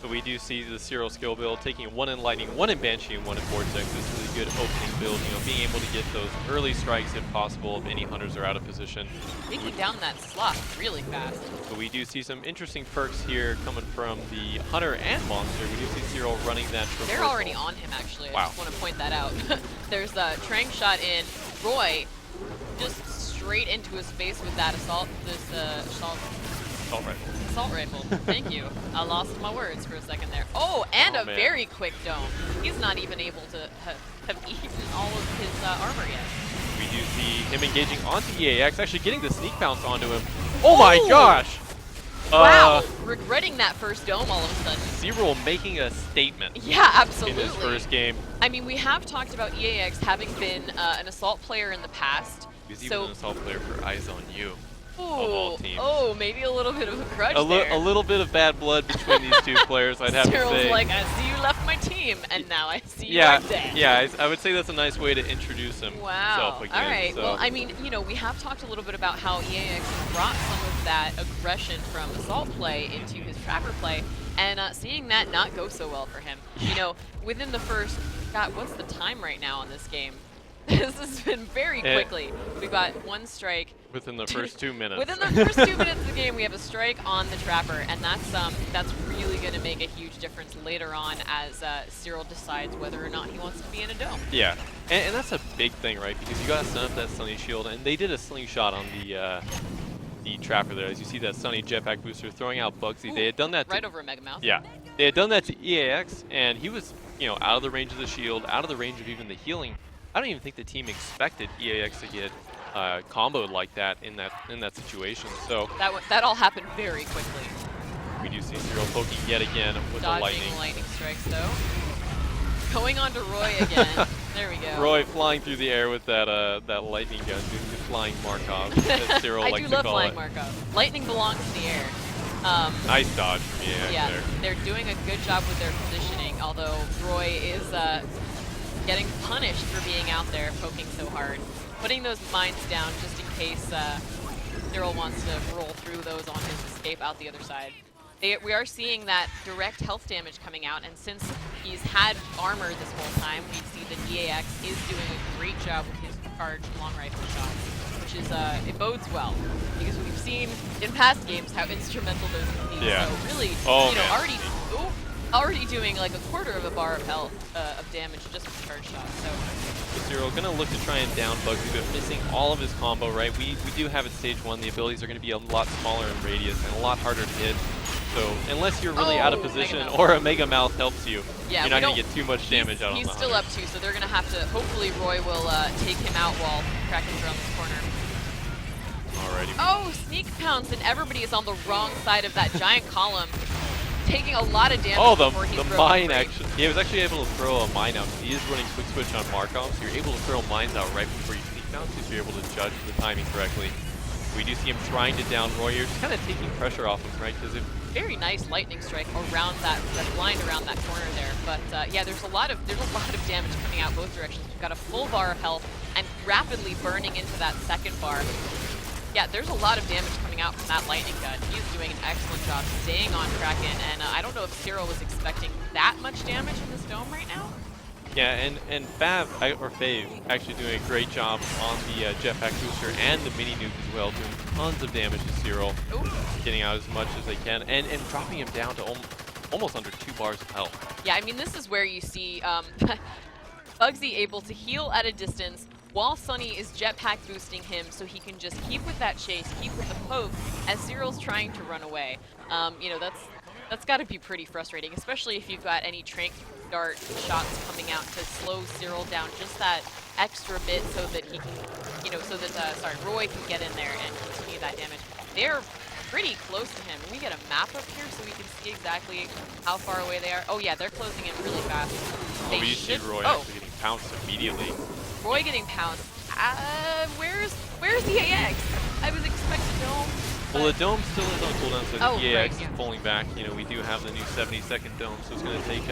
So we do see the Cyril skill build taking 1 in Lightning, 1 in Banshee, and 1 in Vortex. This is a good opening build, you know, being able to get those early strikes if possible, if any hunters are out of position. Taking down that slot really fast. So we do see some interesting perks here coming from the Hunter and Monster. We do see Cyril running that traversal. They're already on him, actually. Wow. I just want to point that out. There's a Trang shot in. Roy just straight into his face with that assault rifle. Assault rifle. Thank you. I lost my words for a second there. Oh, and a very quick dome. He's not even able to have eaten all of his armor yet. We do see him engaging onto EAX, actually getting the sneak bounce onto him. Oh my gosh! Wow, regretting that first dome all of a sudden. Zero making a statement. Yeah, absolutely. In his first game. I mean, we have talked about EAX having been an Assault player in the past. He's even an Assault player for Eyes on You. Ooh, of all teams. oh, maybe a little bit of a grudge there. A little bit of bad blood between these two players, I'd have to Cyril's say. like, I see you left my team, and now I see you are dead. Yeah, I would say that's a nice way to introduce himself Wow. again. All right. So. Well, I mean, you know, we have talked a little bit about how EAX brought some of that aggression from Assault play into his Trapper play, and seeing that not go so well for him. You know, within the first, God, what's the time right now on this game? This has been very quickly. We've got one strike. Within the first 2 minutes. Within the first 2 minutes of the game, we have a strike on the Trapper, and that's really going to make a huge difference later on as Cyril decides whether or not he wants to be in a dome. Yeah, and that's a big thing, right? Because you got to set up that Sunny shield, and they did a slingshot on the Trapper there. As you see that Sunny jetpack booster throwing out Bugsy. Ooh, they had done that right over a Mega Mouth. Yeah, they had done that to EAX, and he was, you know, out of the range of the shield, out of the range of even the healing. I don't even think the team expected EAX to get comboed like that in that situation. So that all happened very quickly. We do see Cyril poking yet again with the lightning. Dodging lightning strikes though. Going on to Roy again. There we go. Roy flying through the air with that that lightning gun, doing the flying Markov, as Cyril likes to call it. I do love flying Markov. Lightning belongs in the air. Nice dodge from EAX there. They're doing a good job with their positioning, although Roy is getting punished for being out there poking so hard. Putting those mines down just in case Cyril wants to roll through those on his escape out the other side. We are seeing that direct health damage coming out, and since he's had armor this whole time, we see that EAX is doing a great job with his charged long rifle shots, which is, it bodes well, because we've seen in past games how instrumental those can be. Yeah. So really, oh, you know, man. already doing like a quarter of a bar of health of damage just with charge shots. So Cyril gonna look to try and down Bugsy, but missing all of his combo, right? We do have at stage 1, the abilities are gonna be a lot smaller in radius and a lot harder to hit. So unless you're really out of position or a Mega Mouth helps you, you're not gonna get too much damage out on the He's still up 2, so they're gonna have to, hopefully Roy will take him out while Kraken's around this corner. Alrighty. Oh, sneak pounce, and everybody is on the wrong side of that giant column. Taking a lot of damage before he's the mine action. He was actually able to throw a mine out. He is running quick switch on Markov, so you're able to throw mines out right before you sneak bounce if you're able to judge the timing correctly. We do see him trying to down Roy here, just kind of taking pressure off him, right? Because if very nice lightning strike around that blind around that corner there, but yeah, there's a lot of damage coming out both directions. We've got a full bar of health and rapidly burning into that second bar. Yeah, there's a lot of damage coming out from that lightning gun. He's doing an excellent job staying on Kraken, and I don't know if Cyril was expecting that much damage in this dome right now. Yeah, and Fave actually doing a great job on the jetpack booster and the mini nuke as well, doing tons of damage to Cyril, getting out as much as they can, and dropping him down to almost under 2 bars of health. Yeah, I mean, this is where you see Bugsy able to heal at a distance, while Sunny is jetpack boosting him so he can just keep with that chase, keep with the poke, as Cyril's trying to run away. You know, that's got to be pretty frustrating, especially if you've got any trank dart shots coming out to slow Cyril down just that extra bit so that he can, you know, so that, Roy can get in there and continue that damage. They're pretty close to him. Can we get a map up here so we can see exactly how far away they are? Oh yeah, they're closing in really fast. Oh, we see Roy actually getting pounced immediately. Roy getting pounced. Where's the AX? I was expecting dome. Well, the dome still is on cooldown, so the EAX is yeah. pulling back. You know, we do have the new 70-second dome, so it's going to take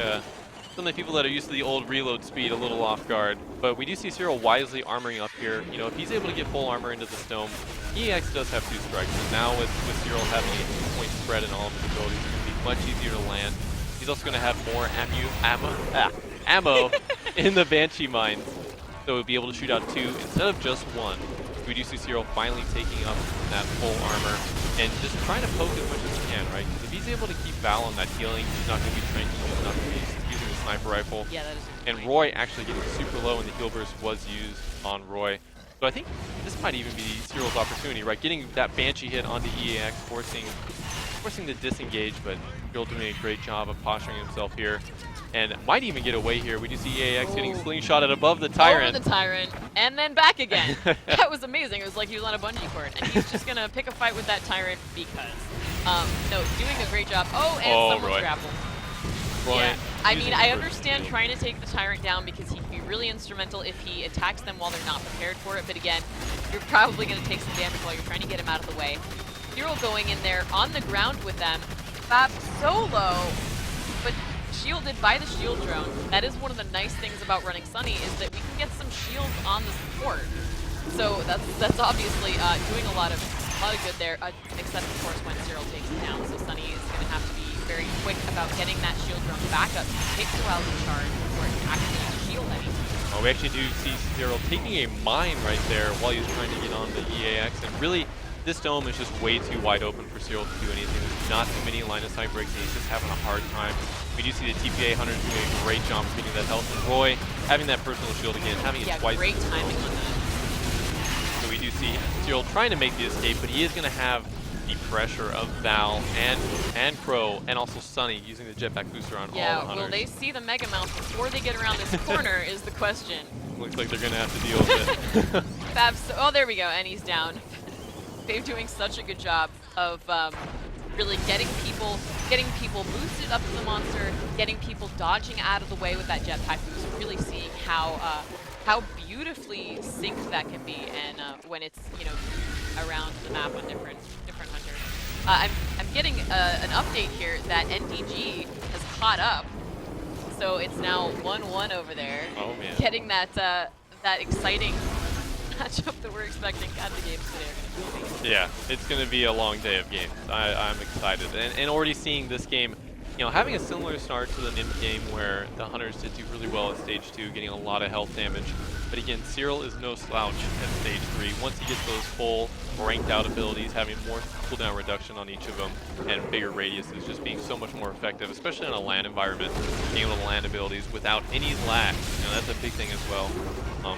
some of the people that are used to the old reload speed a little off guard. But we do see Cyril wisely armoring up here. You know, if he's able to get full armor into this dome, EAX does have 2 strikes. And now with Cyril having a 2-point spread in all of his abilities, it's going to be much easier to land. He's also going to have more ammo in the Banshee mines. So we'll be able to shoot out 2 instead of just 1. We do see Cyril finally taking up that full armor and just trying to poke as much as he can, right? Because if he's able to keep Val on that healing, he's not going to be tranking, he's not going to be using the sniper rifle. Yeah, that is. And Roy actually getting super low, and the heal burst was used on Roy. So I think this might even be Cyril's opportunity, right? Getting that Banshee hit onto EAX, forcing the disengage, but Cyril doing a great job of posturing himself here. and might even get away here. We do see EAX getting slingshotted above the Tyrant. Over the Tyrant, and then back again. That was amazing. It was like he was on a bungee cord, and he's just gonna pick a fight with that Tyrant because. No, doing a great job. Oh, and someone's grappled. Yeah, I mean, I understand trying to take the Tyrant down because he can be really instrumental if he attacks them while they're not prepared for it, but again, you're probably going to take some damage while you're trying to get him out of the way. Cyril going in there on the ground with them. Fab so low, but shielded by the shield drone. That is one of the nice things about running Sunny is that we can get some shields on the support. So that's obviously doing a lot of good there, except of course when Cyril takes it down. So Sunny is going to have to be very quick about getting that shield drone back up. It takes a while to charge before it can actually shield anything. Oh, we actually do see Cyril taking a mine right there while he's trying to get on the EAX, and really this dome is just way too wide open for Cyril to do anything. There's not too many line of sight breaks, and he's just having a hard time. We do see the TPA hunters doing a great job of getting that health, and Roy having that personal shield again, having it twice. Great timing on that. So we do see Cyril trying to make the escape, but he is going to have the pressure of Val and Crow and also Sunny using the jetpack booster on all the hunters. Will they see the Mega Mouth before they get around this corner is the question. Looks like they're going to have to deal with it. Fab's, oh, there we go, and he's down. They're doing such a good job of really getting people boosted up to the monster, getting people dodging out of the way with that jetpack boost, really seeing how beautifully synced that can be, and when it's around the map on different hunters. I'm getting an update here that NDG has caught up, so it's now 1-1 over there. Oh man! Getting that that exciting matchup that we're expecting. God, the games today are going to be. Yeah, it's going to be a long day of games. I'm excited, and already seeing this game. Having a similar start to the NIMP game where the Hunters did do really well at Stage 2, getting a lot of health damage. But again, Cyril is no slouch at Stage 3. Once he gets those full ranked out abilities, having more cooldown reduction on each of them, and bigger radiuses, just being so much more effective, especially in a LAN environment, being able to land abilities without any lag. That's a big thing as well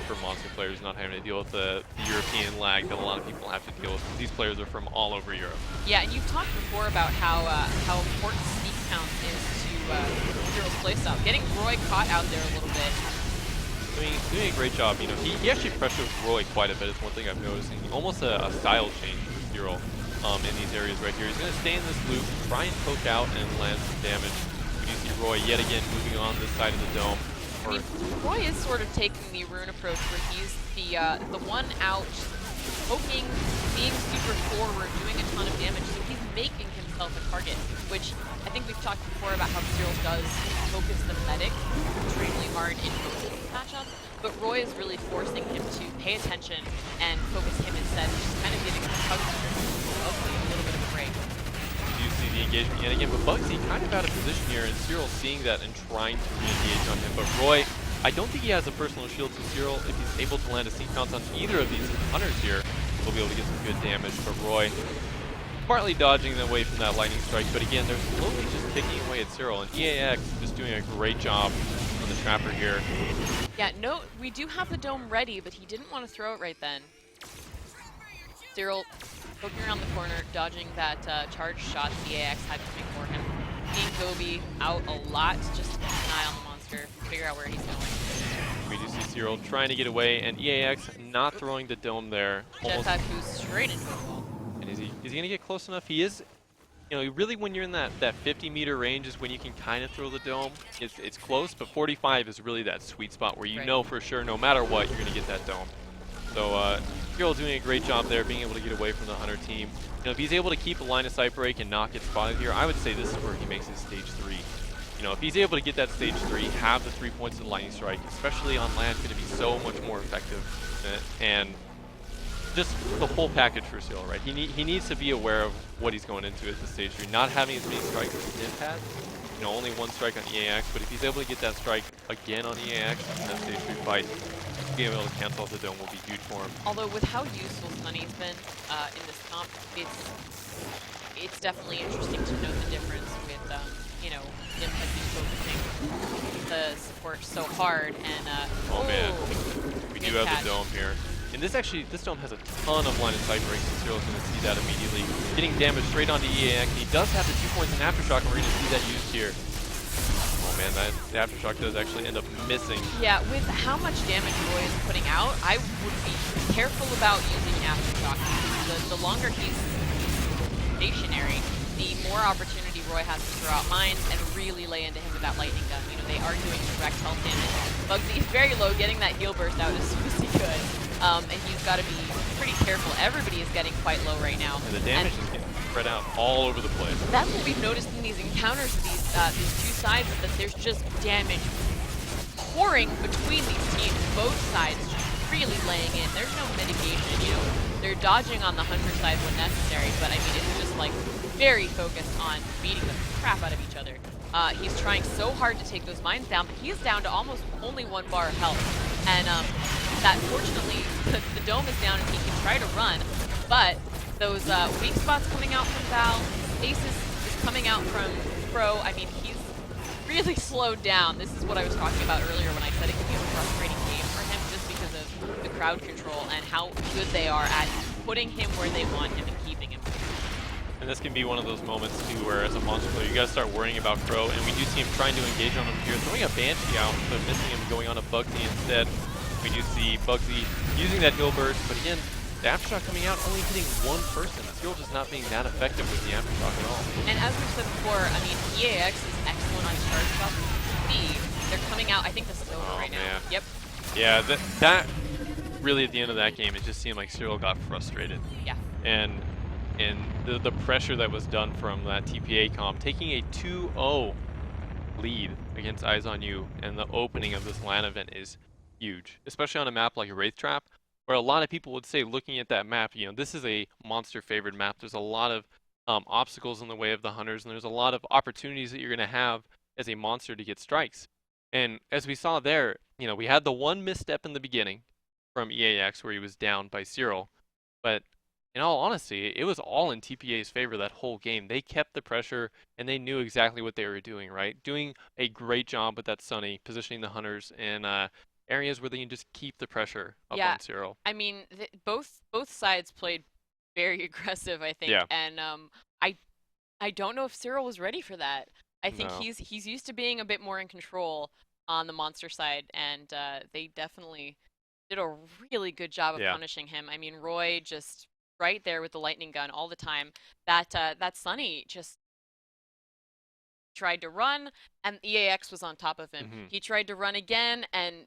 for Monster players, not having to deal with the European lag that a lot of people have to deal with. These players are from all over Europe. Yeah, and you've talked before about how important sneak count is to Cyril's playstyle. Getting Roy caught out there a little bit. Doing a great job. He actually pressures Roy quite a bit. It's one thing I've noticed. And almost a style change for Cyril in these areas right here. He's going to stay in this loop, try and poke out and land some damage. We do see Roy yet again moving on this side of the dome. I mean, Roy is sort of taking the Rune approach where he's the one out, poking, being super forward, doing a ton of damage. So he's making himself a target, which I think we've talked before about how Cyril does focus the medic extremely hard in most of these matchups, but Roy is really forcing him to pay attention and focus him instead, which is kind of giving Bugsy a little bit of a break. You see the engagement yet again, but Bugsy kind of out of position here, and Cyril seeing that and trying to re-engage on him. But Roy, I don't think he has a personal shield, so Cyril, if he's able to land a sync bounce on either of these hunters here, will be able to get some good damage. But Roy, smartly dodging away from that lightning strike, but again, they're slowly just kicking away at Cyril, and EAX just doing a great job on the trapper here. Yeah, no, we do have the dome ready, but he didn't want to throw it right then. Cyril poking around the corner, dodging that charge shot the EAX had coming for him. Seeing Gobi out a lot, just keep an eye on the monster, figure out where he's going. We do see Cyril trying to get away, and EAX not throwing the dome there. Jetpack who's straight into the wall. And is he going to get close enough? He is. Really when you're in that 50-meter range is when you can kind of throw the dome. It's close, but 45 is really that sweet spot where you know for sure, no matter what, you're going to get that dome. So Cyril doing a great job there, being able to get away from the Hunter team. If he's able to keep a line of sight break and not get spotted here, I would say this is where he makes his stage 3. If he's able to get that stage 3, have the 3 points of the lightning strike, especially on land, it's going to be so much more effective. And just the whole package for Cyril, right? He needs to be aware of what he's going into at the stage 3, not having as many strikes as he did have. Only one strike on EAX, but if he's able to get that strike again on EAX in that stage 3 fight, being able to cancel off the dome will be huge for him. Although with how useful Sunny's been in this comp, it's definitely interesting to note the difference with Nim has been focusing the support so hard, and oh man, we do have the dome here. And this dome has a ton of line of sight breaks, and Cyril's going to see that immediately. Getting damage straight onto EAX. He does have the 2 points in Aftershock, and we're going to see that used here. Oh man. The Aftershock does actually end up missing. Yeah, with how much damage Roy is putting out, I would be careful about using Aftershock. The longer he's stationary, the more opportunity Roy has to throw out mines and really lay into him with that lightning gun. You know, they are doing direct health damage. Bugsy is very low, getting that heal burst out as soon as he could. And he's got to be pretty careful. Everybody is getting quite low right now. And the damage is getting spread out all over the place. That's what we've noticed in these encounters of these two sides, is that there's just damage pouring between these teams. Both sides just really laying in. There's no mitigation, you know. They're dodging on the Hunter side when necessary, but I mean, it's just like very focused on beating the crap out of each other. He's trying so hard to take those mines down, but he's down to almost only 1 bar of health. And that fortunately, the dome is down and he can try to run, but those weak spots coming out from Val, Aces is coming out from Pro. I mean, he's really slowed down. This is what I was talking about earlier when I said it can be a frustrating game for him just because of the crowd control and how good they are at putting him where they want him and keeping him. And this can be one of those moments too where as a monster player you gotta start worrying about Crow, and we do see him trying to engage on him here, throwing a Banshee out, but missing him, going on a Bugsy instead. We do see Bugsy using that heal burst, but again, the Aftershock coming out only hitting 1 person. Zero just not being that effective with the Aftershock at all. And as we've said before, I mean, EAX is excellent on charge shot. They're coming out, I think this is over right now. Man. Yep. Yeah, that really at the end of that game, it just seemed like Cyril got frustrated. Yeah. And the pressure that was done from that TPA comp, taking a 2-0 lead against Eyes on You, and the opening of this LAN event is huge, especially on a map like Wraith Trap, where a lot of people would say, looking at that map, you know, this is a monster favored map. There's a lot of obstacles in the way of the Hunters, and there's a lot of opportunities that you're going to have as a monster to get strikes. And as we saw there, you know, we had the one misstep in the beginning from EAX where he was down by Cyril, but in all honesty, it was all in TPA's favor that whole game. They kept the pressure, and they knew exactly what they were doing, right? Doing a great job with that Sunny, positioning the Hunters in areas where they can just keep the pressure up on Cyril. I mean, both sides played very aggressive, I think. Yeah. And I don't know if Cyril was ready for that. I think he's used to being a bit more in control on the monster side, and they definitely did a really good job of punishing him. I mean, Roy just right there with the lightning gun all the time. That Sunny just tried to run, and EAX was on top of him. He tried to run again, and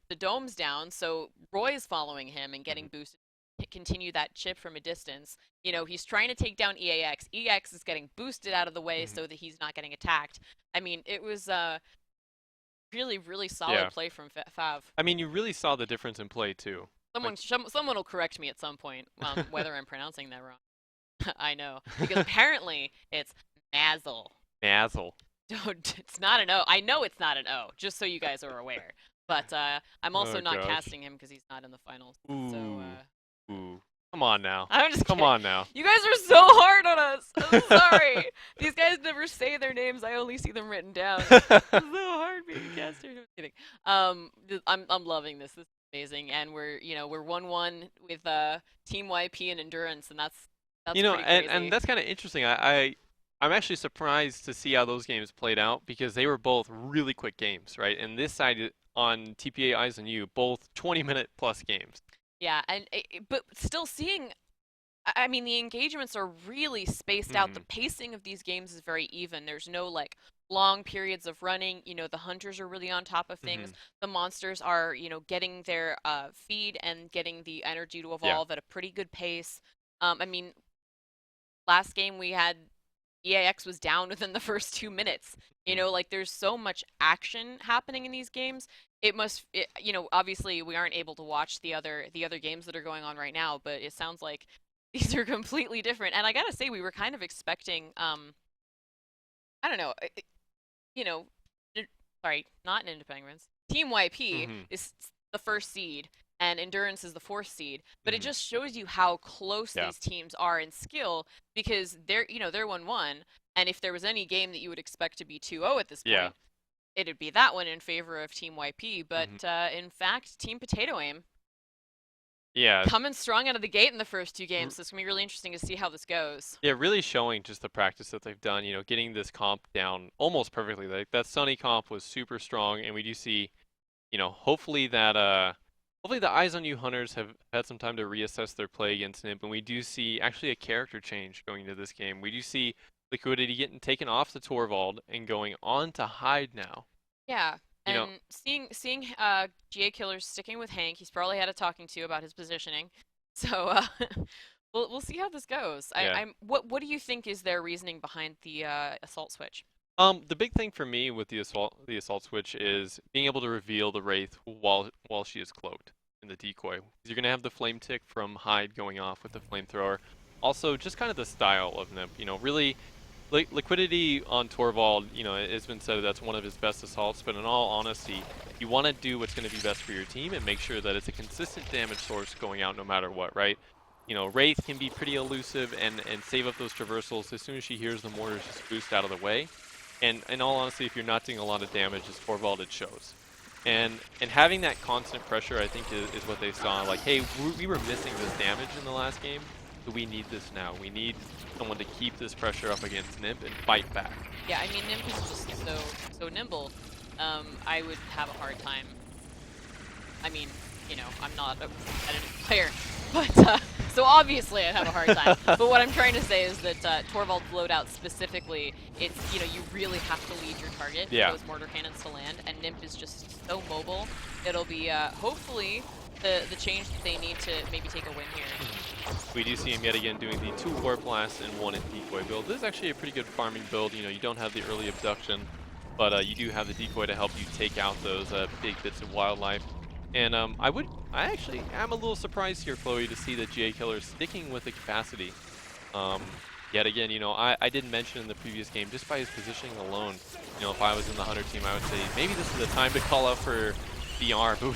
the dome's down, so Roy's following him and getting boosted to continue that chip from a distance. You know, he's trying to take down EAX. EAX is getting boosted out of the way so that he's not getting attacked. I mean, it was really, really solid play from Fav. I mean, you really saw the difference in play, too. Someone will correct me at some point whether I'm pronouncing that wrong. I know, because apparently it's Mazel. Mazel. It's not an O. I know it's not an O, just so you guys are aware. But I'm also not casting him because he's not in the finals. Ooh. So, Ooh. Come on now. I'm just Come kidding. on now. You guys are so hard on us. I'm sorry. These guys never say their names. I only see them written down. It's so hard being a caster. No, I'm kidding. I'm loving this. This is amazing, and we're 1-1 with Team YP and Endurance, and that's you know, pretty crazy. and that's kind of interesting. I'm actually surprised to see how those games played out because they were both really quick games, right? And this side on TPA Eyes on You, both 20-minute plus games. Yeah, but still seeing, I mean, the engagements are really spaced out. The pacing of these games is very even. There's no like long periods of running. You know, the Hunters are really on top of things. The monsters are, you know, getting their feed and getting the energy to evolve at a pretty good pace. I mean, last game we had EAX was down within the first 2 minutes. You know, like there's so much action happening in these games. You know, obviously we aren't able to watch the other games that are going on right now, but it sounds like these are completely different. And I gotta say, we were kind of expecting, I don't know, you know, sorry, not Ninja Penguins. Team YP is the first seed, and Endurance is the 4th seed. But it just shows you how close these teams are in skill, because they're 1-1. And if there was any game that you would expect to be 2-0 at this point, it'd be that one in favor of Team YP. But in fact, Team Potato Aim Yeah. coming strong out of the gate in the first 2 games. So it's going to be really interesting to see how this goes. Yeah, really showing just the practice that they've done, getting this comp down almost perfectly. Like that Sunny comp was super strong, and we do see, hopefully hopefully the Eyes on You Hunters have had some time to reassess their play against NIMP, and we do see actually a character change going into this game. We do see Liquidity getting taken off the Torvald and going on to Hyde now. Yeah. You know- And seeing GA Killers sticking with Hank, he's probably had a talking to about his positioning. So we'll see how this goes. Yeah. What do you think is their reasoning behind the assault switch? The big thing for me with the assault switch is being able to reveal the Wraith while she is cloaked in the decoy. You're gonna have the flame tick from Hyde going off with the flamethrower. Also, just kind of the style of NIMP. Really, Liquidity on Torvald. It's been said that's one of his best assaults. But in all honesty, you want to do what's going to be best for your team and make sure that it's a consistent damage source going out no matter what, right? Wraith can be pretty elusive and save up those traversals as soon as she hears the mortars just boost out of the way. And in all honesty, if you're not doing a lot of damage as Torvald, it shows. And having that constant pressure, I think, is what they saw. Like, hey, we were missing this damage in the last game, so we need this now. We need someone to keep this pressure up against NIMP and fight back. Yeah, I mean, NIMP is just so nimble. I would have a hard time. I mean, I'm not a competitive player, but so obviously I'd have a hard time. But what I'm trying to say is that Torvald's loadout specifically, it's you really have to lead your target for those mortar cannons to land, and NIMP is just so mobile. It'll be hopefully the change that they need to maybe take a win here. We do see him yet again doing the 2 Warp Blasts and 1 Decoy build. This is actually a pretty good farming build. You don't have the early abduction, but you do have the decoy to help you take out those big bits of wildlife. And I actually am a little surprised here, Chloe, to see the GA Killer sticking with the capacity. Yet again, I did mention in the previous game, just by his positioning alone, if I was in the Hunter team, I would say maybe this is the time to call out for VR. But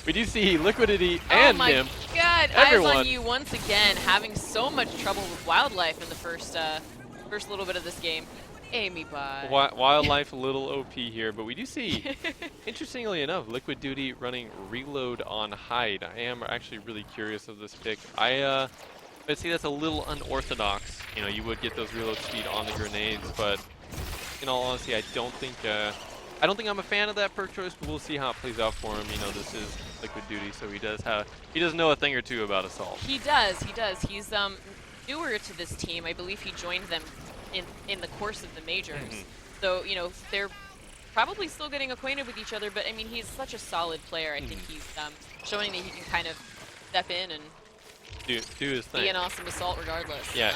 we do see Liquidity and NIMP. Oh my god, everyone. Eyes on You once again, having so much trouble with wildlife in the first little bit of this game. Amy bye. Wildlife a little OP here, but we do see, interestingly enough, Liquid Duty running reload on Hyde. I am actually really curious of this pick. I'd say that's a little unorthodox. You would get those reload speed on the grenades, but in all honesty, I don't think I'm a fan of that perk choice, but we'll see how it plays out for him. This is Liquid Duty, so he does know a thing or two about assault. He does. He's newer to this team. I believe he joined them in the course of the majors. So, they're probably still getting acquainted with each other, but I mean, he's such a solid player. I think he's showing that he can kind of step in and do his thing. Be an awesome assault regardless. Yeah.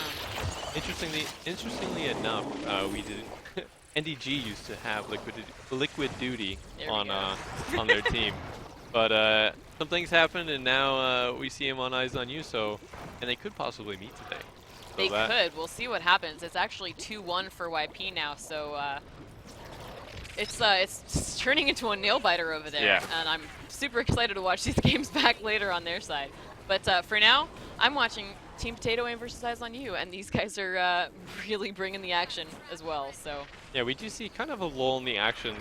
Interestingly enough, we did NDG used to have Liquid Duty on their team, but some things happened, and now we see him on Eyes on You. And they could possibly meet today. They could. We'll see what happens. It's actually 2-1 for YP now, so it's turning into a nail biter over there. Yeah. And I'm super excited to watch these games back later on their side. But for now, I'm watching Team Potato Aim versus Eyes on You, and these guys are really bringing the action as well. So yeah, we do see kind of a lull in the action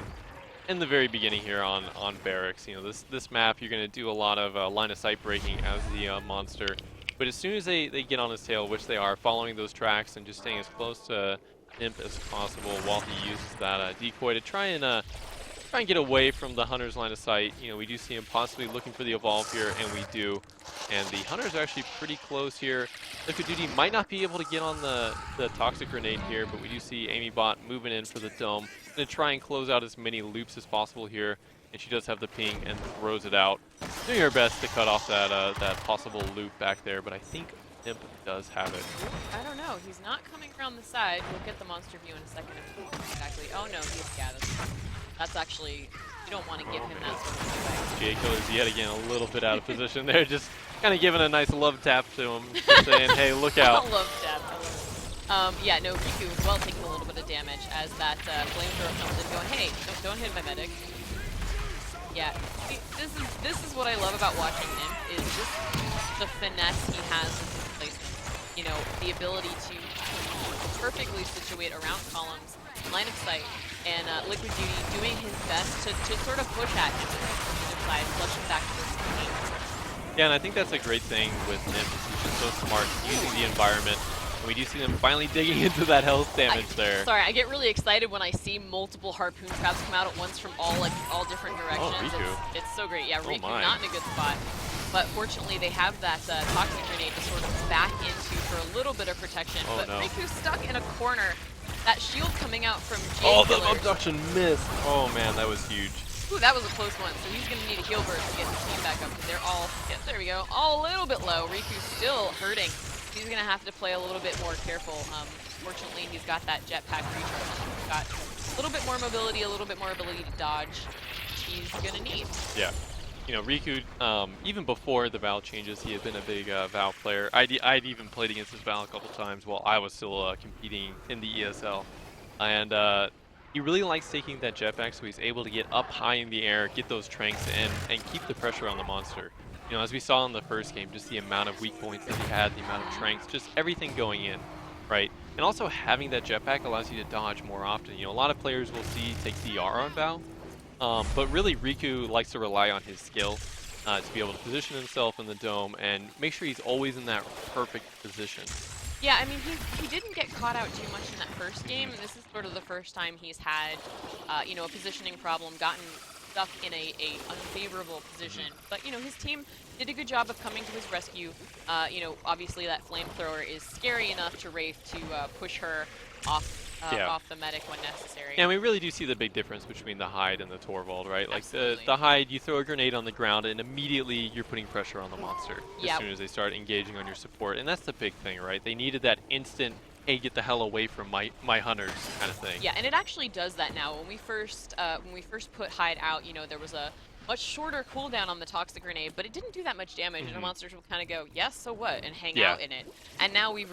in the very beginning here on Barracks. This map, you're going to do a lot of line of sight breaking as the monster. But as soon as they get on his tail, which they are, following those tracks and just staying as close to NIMP as possible while he uses that decoy to try and get away from the Hunter's line of sight. We do see him possibly looking for the evolve here, and we do. And the Hunters are actually pretty close here. Liquid Duty might not be able to get on the toxic grenade here, but we do see AmyBot moving in for the dome. Going to try and close out as many loops as possible here. And she does have the ping and throws it out. Doing her best to cut off that possible loop back there, but I think NIMP does have it. I don't know. He's not coming around the side. We'll get the monster view in a second. Exactly. Oh no, he's scattered. That's actually, you don't want to give him that sort of GA Killer's yet again a little bit out of position there, just kind of giving a nice love tap to him, just saying, hey, look out. Love tap. Yeah, no, Riku as well taking a little bit of damage as that flamethrower comes in going, hey, don't hit my medic. Yeah, see, this is what I love about watching NIMP, is just the finesse he has with his placement. The ability to perfectly situate around columns, line of sight, and Liquid Duty doing his best to sort of push at him to the side, flush him back to his team. Yeah, and I think that's a great thing with Nymph. He's just so smart using the environment. And we do see them finally digging into that health damage there. Sorry, I get really excited when I see multiple harpoon traps come out at once from all different directions. Riku. It's so great. Yeah, Riku my. not in a good spot. But fortunately, they have that toxic grenade to sort of back into for a little bit of protection. Oh, but no. Riku's stuck in a corner. That shield coming out from Jade Oh, the Killers. abduction missed. Oh man, that was huge. Ooh, that was a close one. So he's going to need a heal burst to get his team back up. Because they're all, yeah, there we go, all a little bit low. Riku's still hurting. He's going to have to play a little bit more careful. Fortunately, he's got that jetpack recharge. He's got a little bit more mobility, a little bit more ability to dodge. He's going to need. Yeah. You know, Riku, even before the Val changes, he had been a big Val player. I'd even played against his Val a couple times while I was still competing in the ESL. And he really likes taking that jetpack, so he's able to get up high in the air, get those tranks in, and keep the pressure on the monster. You know, as we saw in the first game, just the amount of weak points that he had, the amount of tranks, just everything going in, right? And also having that jetpack allows you to dodge more often. You know, a lot of players will see take DR on Val. But really, Riku likes to rely on his skill to be able to position himself in the dome and make sure he's always in that perfect position. Yeah, I mean, he didn't get caught out too much in that first game, and this is sort of the first time he's had, you know, a positioning problem, gotten stuck in a unfavorable position. But, you know, his team did a good job of coming to his rescue. You know, obviously that flamethrower is scary enough to Wraith to push her off the medic when necessary. Yeah, we really do see the big difference between the Hyde and the Torvald, right? Like Absolutely. the Hyde, you throw a grenade on the ground and immediately you're putting pressure on the monster as Yep. soon as they start engaging on your support. And that's the big thing, right? They needed that instant, hey, get the hell away from my hunters kind of thing. Yeah, and it actually does that now. When we first put Hyde out, you know, there was a much shorter cooldown on the toxic grenade, but it didn't do that much damage, and the monsters will kind of go, yes, so what, and hang out in it. And now we've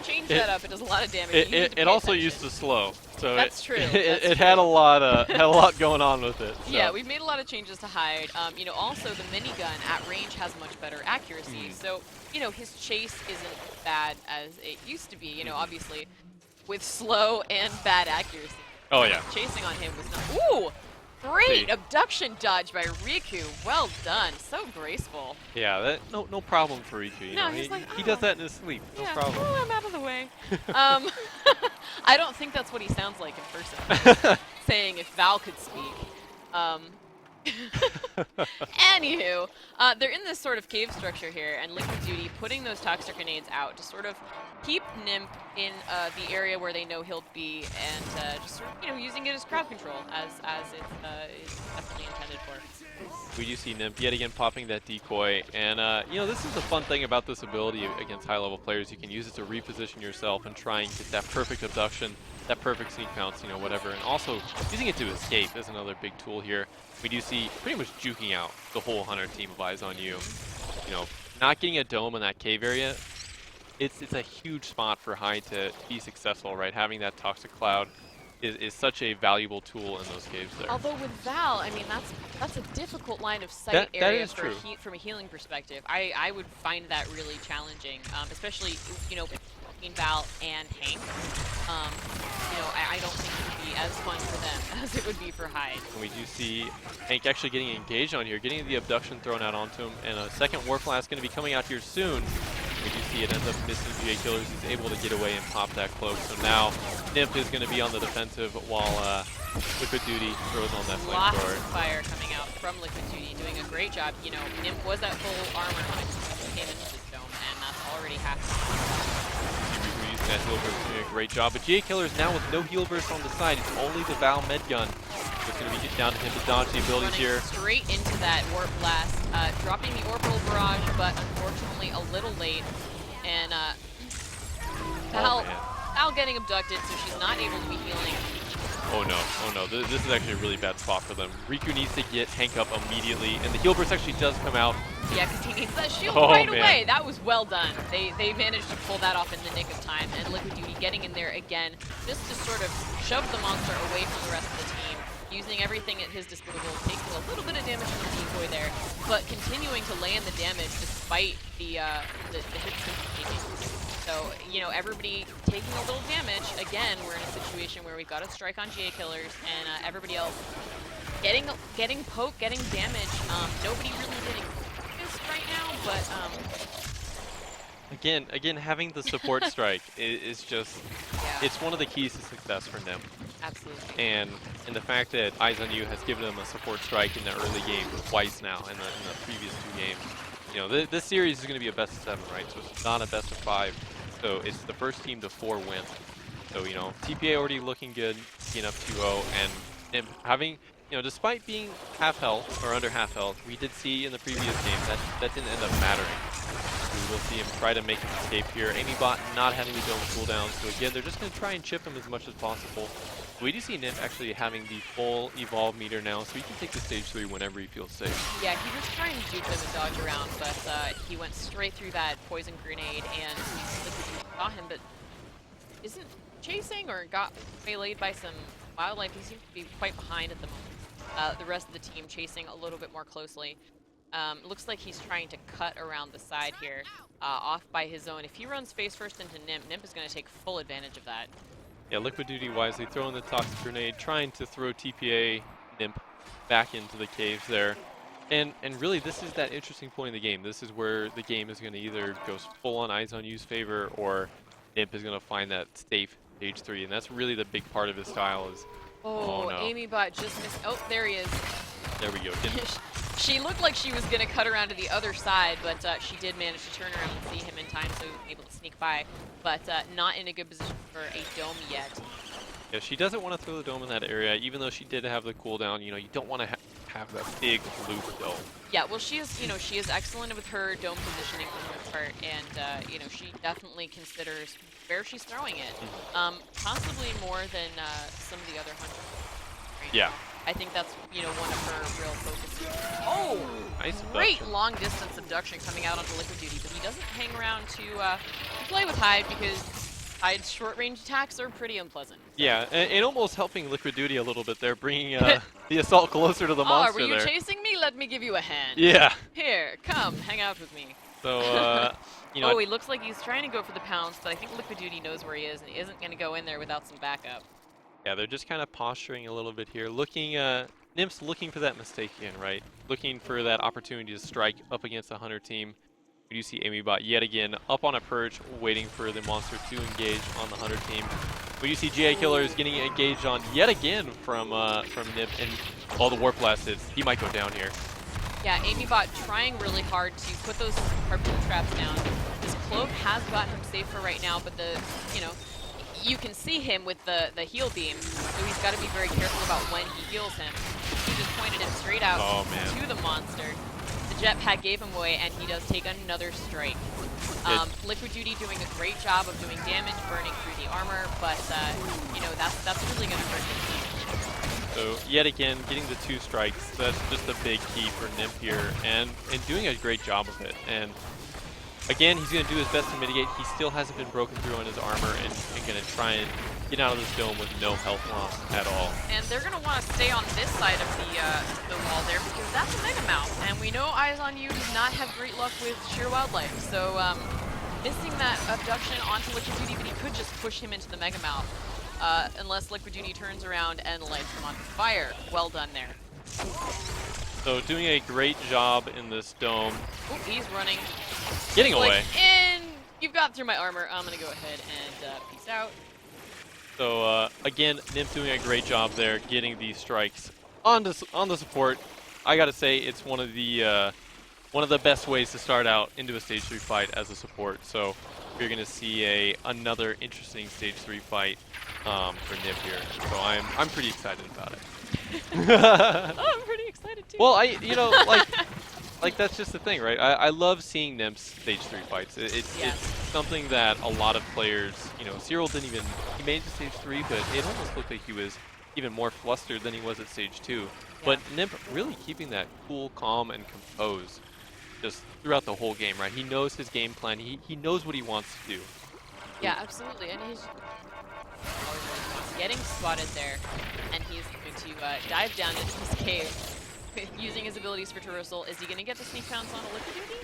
changed that up. It does a lot of damage. It also used to slow, so That's true. It had a lot going on with it. So. Yeah, we've made a lot of changes to Hyde. You know, also the minigun at range has much better accuracy, so you know his chase isn't bad as it used to be. You know, obviously with slow and bad accuracy. Oh yeah. Chasing on him was not. Ooh. Great abduction dodge by Riku. Well done. So graceful. Yeah, that no problem for Riku. You know, he's like, he does that in his sleep. No problem. Oh, I'm out of the way. I don't think that's what he sounds like in person. Saying if Val could speak. Anywho, they're in this sort of cave structure here, and Liquid Duty putting those toxic grenades out to sort of keep Nymph in the area where they know he'll be, and just sort of, you know, using it as crowd control as it is definitely intended for. We do see Nymph yet again popping that decoy, and you know, this is the fun thing about this ability against high-level players. You can use it to reposition yourself and try and get that perfect abduction, that perfect sneak bounce, you know, whatever. And also using it to escape is another big tool here. We do see pretty much juking out the whole Hunter team of Eyes on You. You know, not getting a dome in that cave area, it's a huge spot for Hyde to be successful, right? Having that toxic cloud is such a valuable tool in those caves there. Although with Val, I mean, that's a difficult line of sight area that is true. From a healing perspective. I would find that really challenging, especially, you know, between Val and Hank. You know, I don't think it would be as fun for them as it would be for Hyde. And we do see Hank actually getting engaged on here, getting the abduction thrown out onto him, and a second War Flask going to be coming out here soon. We do see it ends up missing GA Killers. He's able to get away and pop that cloak. So now Nymph is going to be on the defensive while Liquid Duty throws on that Lots flamethrower. of fire coming out from Liquid Duty, doing a great job. You know, Nymph was at full armor when he came into this dome, and that's already happened. Using that heal burst, doing a great job. But GA Killers now with no heal burst on the side. It's only the Val med gun. It's going to be down to him to dodge the abilities here. Straight into that warp blast, dropping the orbital barrage, but unfortunately a little late. And Val getting abducted, so she's not able to be healing. Oh no, this is actually a really bad spot for them. Riku needs to get Hank up immediately, and the heal burst actually does come out. Yeah, because he needs that shield man. away. That was well done. They managed to pull that off in the nick of time, and Liquid Duty getting in there again, just to sort of shove the monster away from the rest of the team, using everything at his disposal, taking a little bit of damage from the decoy there, but continuing to land the damage despite the hits he's taking. So, you know, everybody taking a little damage. Again, we're in a situation where we've got a strike on GA Killers, and everybody else getting poked, getting damage. Nobody really getting focused right now, but Again, having the support strike is just, it's one of the keys to success for NIM. Absolutely. And the fact that Eyes on You has given them a support strike in the early game twice now in the previous 2 games. You know, this series is going to be a best of 7, right? So it's not a best of 5. So it's the first team to 4 win. So, you know, TPA already looking good, being up 2-0, and NIM having, you know, despite being half health or under half health, we did see in the previous game that didn't end up mattering. We will see him try to make an escape here. Amybot not having the dome cooldown, so again, they're just going to try and chip him as much as possible. We do see NIM actually having the full evolve meter now, so he can take the stage 3 whenever he feels safe. Yeah, he was trying to juke them and dodge around, but he went straight through that poison grenade, and Liquid saw him, but isn't chasing or got waylaid by some wildlife. He seems to be quite behind at the moment. The rest of the team chasing a little bit more closely. Looks like he's trying to cut around the side here, off by his own. If he runs face first into Nimp, Nimp is going to take full advantage of that. Yeah, Liquid Duty wisely throwing the toxic grenade, trying to throw TPA Nimp back into the caves there. And really, this is that interesting point in the game. This is where the game is going to either go full on Eyes on You's favor, or Nimp is going to find that safe stage 3, and that's really the big part of his style is. Oh, no. Amybot just missed. Oh, there he is. There we go. She looked like she was going to cut around to the other side, but she did manage to turn around and see him in time, so he was able to sneak by, but not in a good position for a dome yet. Yeah, she doesn't want to throw the dome in that area, even though she did have the cooldown. You know, you don't want to have that big loop dome. Yeah, well, she is, you know, she is excellent with her dome positioning for the most part, and you know, she definitely considers where she's throwing it, possibly more than some of the other hunters. Right Yeah. now. I think that's, you know, one of her real focuses. Oh, nice great abduction. long distance abduction coming out onto Liquid Duty, but he doesn't hang around to play with Hyde because Hyde's short range attacks are pretty unpleasant. So. Yeah, and almost helping Liquid Duty a little bit there, bringing the assault closer to the Oh, monster were you there. chasing me? Let me give you a hand. Yeah. Here, come, hang out with me. So, you know. Oh, he looks like he's trying to go for the pounce, but I think Liquid Duty knows where he is, and he isn't going to go in there without some backup. Yeah, they're just kind of posturing a little bit here, looking. Nimp's looking for that mistake again, right? Looking for that opportunity to strike up against the Hunter team. We do see Amybot yet again up on a perch, waiting for the monster to engage on the Hunter team. We do see GA Killers getting engaged on yet again from Nimp, and all the Warp Blast hits. He might go down here. Yeah, Amybot trying really hard to put those harpoon traps down. His cloak has got him safe for right now, but you can see him with the heal beam, so he's got to be very careful about when he heals him. He just pointed him straight out to the monster. The jetpack gave him away, and he does take another strike. Liquid Duty doing a great job of doing damage, burning through the armor, but you know, that's really going to hurt his team. So yet again, getting the 2 strikes, that's just a big key for Nimp here, and doing a great job of it. And again, he's going to do his best to mitigate. He still hasn't been broken through on his armor, and going to try and get out of this dome with no health loss at all. And they're going to want to stay on this side of the wall there, because that's a Mega Mouth, and we know Eyes on You does not have great luck with sheer wildlife, so missing that abduction onto Liquid Duty, but he could just push him into the Mega Mouth, unless Liquid Duty turns around and lights him on fire. Well done there. So doing a great job in this dome. Oh, he's running. Getting away. And you've got through my armor. I'm going to go ahead and peace out. So again, Nimp doing a great job there, getting these strikes on the support. I gotta say, it's one of the best ways to start out into a stage 3 fight as a support. So we're gonna see another interesting stage 3 fight for Nimp here. So I'm pretty excited about it. Oh, I'm pretty excited too. Well, like that's just the thing, right? I love seeing Nimp's stage 3 fights. It's something that a lot of players, you know, Cyril he made it to stage 3, but it almost looked like he was even more flustered than he was at stage 2. Yeah. But Nimp really keeping that cool, calm, and composed just throughout the whole game, right? He knows his game plan. He knows what he wants to do. Yeah, absolutely. And he's getting spotted there, and he's going to dive down into this cave. Using his abilities for traversal. Is he going to get the sneak pounce on a Liquid Duty?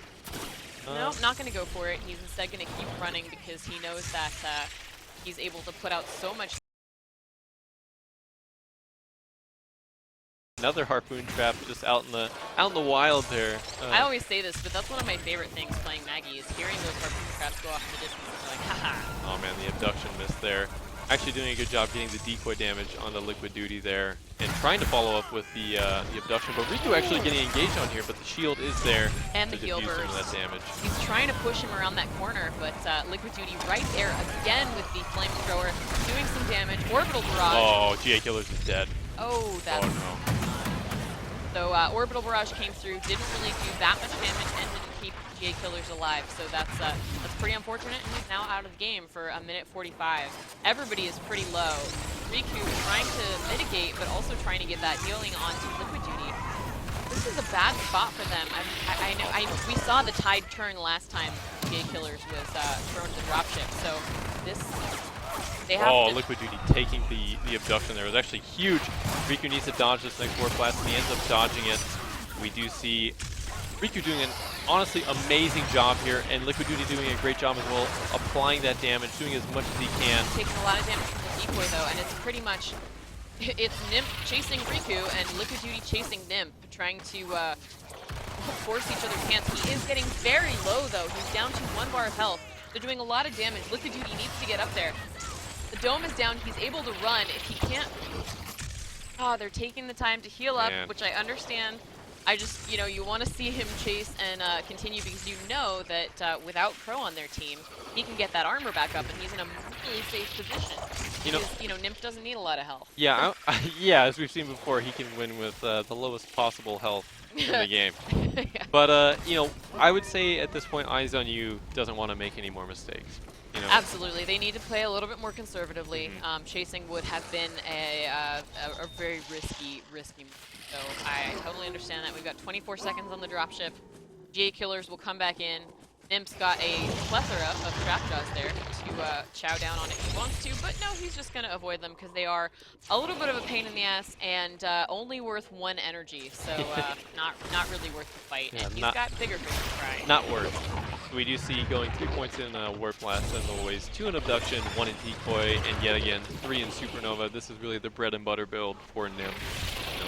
No, not going to go for it. He's instead going to keep running because he knows that he's able to put out so much Another harpoon trap just out in the wild there. I always say this, but that's one of my favorite things playing Maggie is hearing those harpoon traps go off in the distance and going, haha. Oh man, the abduction missed there. Actually doing a good job getting the decoy damage on the Liquid Duty there and trying to follow up with the abduction. But Riku actually getting engaged on here, but the shield is there and to the heal defuse some of burst. that damage. He's trying to push him around that corner, but Liquid Duty right there again with the flamethrower, doing some damage. Orbital barrage. Oh, GA Killers is dead. Oh, that's... Oh no. So Orbital Barrage came through, didn't really do that much damage, and didn't keep GA Killers alive. So that's pretty unfortunate, and he's now out of the game for a minute 45. Everybody is pretty low. Riku trying to mitigate, but also trying to get that healing onto Liquid Duty. This is a bad spot for them. I know we saw the tide turn last time GA Killers was thrown to the dropship. So this. They have to Liquid Duty taking the abduction there. It was actually huge. Riku needs to dodge this next warp blast, and he ends up dodging it. We do see Riku doing an honestly amazing job here, and Liquid Duty doing a great job as well, applying that damage, doing as much as he can. Taking a lot of damage from the decoy though, and it's pretty much, it's Nymph chasing Riku and Liquid Duty chasing Nymph, trying to force each other's hands. He is getting very low though. He's down to 1 bar of health. They're doing a lot of damage. Liquid Duty needs to get up there. The dome is down. He's able to run. If he can't... Oh, they're taking the time to heal up, which I understand. I just, you want to see him chase and continue because you know that without Crow on their team, he can get that armor back up and he's in a really safe position. Because, Nymph doesn't need a lot of health. Yeah, yeah, as we've seen before, he can win with the lowest possible health in the game. Yeah. But, I would say at this point, Eyes on You doesn't want to make any more mistakes. Absolutely. They need to play a little bit more conservatively. Chasing would have been a very risky move. So I totally understand that. We've got 24 seconds on the dropship. GA Killers will come back in. Nymph's got a plethora of trapjaws there to chow down on if he wants to, but no, he's just going to avoid them because they are a little bit of a pain in the ass and only worth 1 energy, so not really worth the fight. Yeah, and he's got bigger fish to fry. Not worth. We do see going 3 points in Warp Blast as always, 2 in Abduction, 1 in Decoy, and yet again 3 in Supernova. This is really the bread and butter build for Nymph.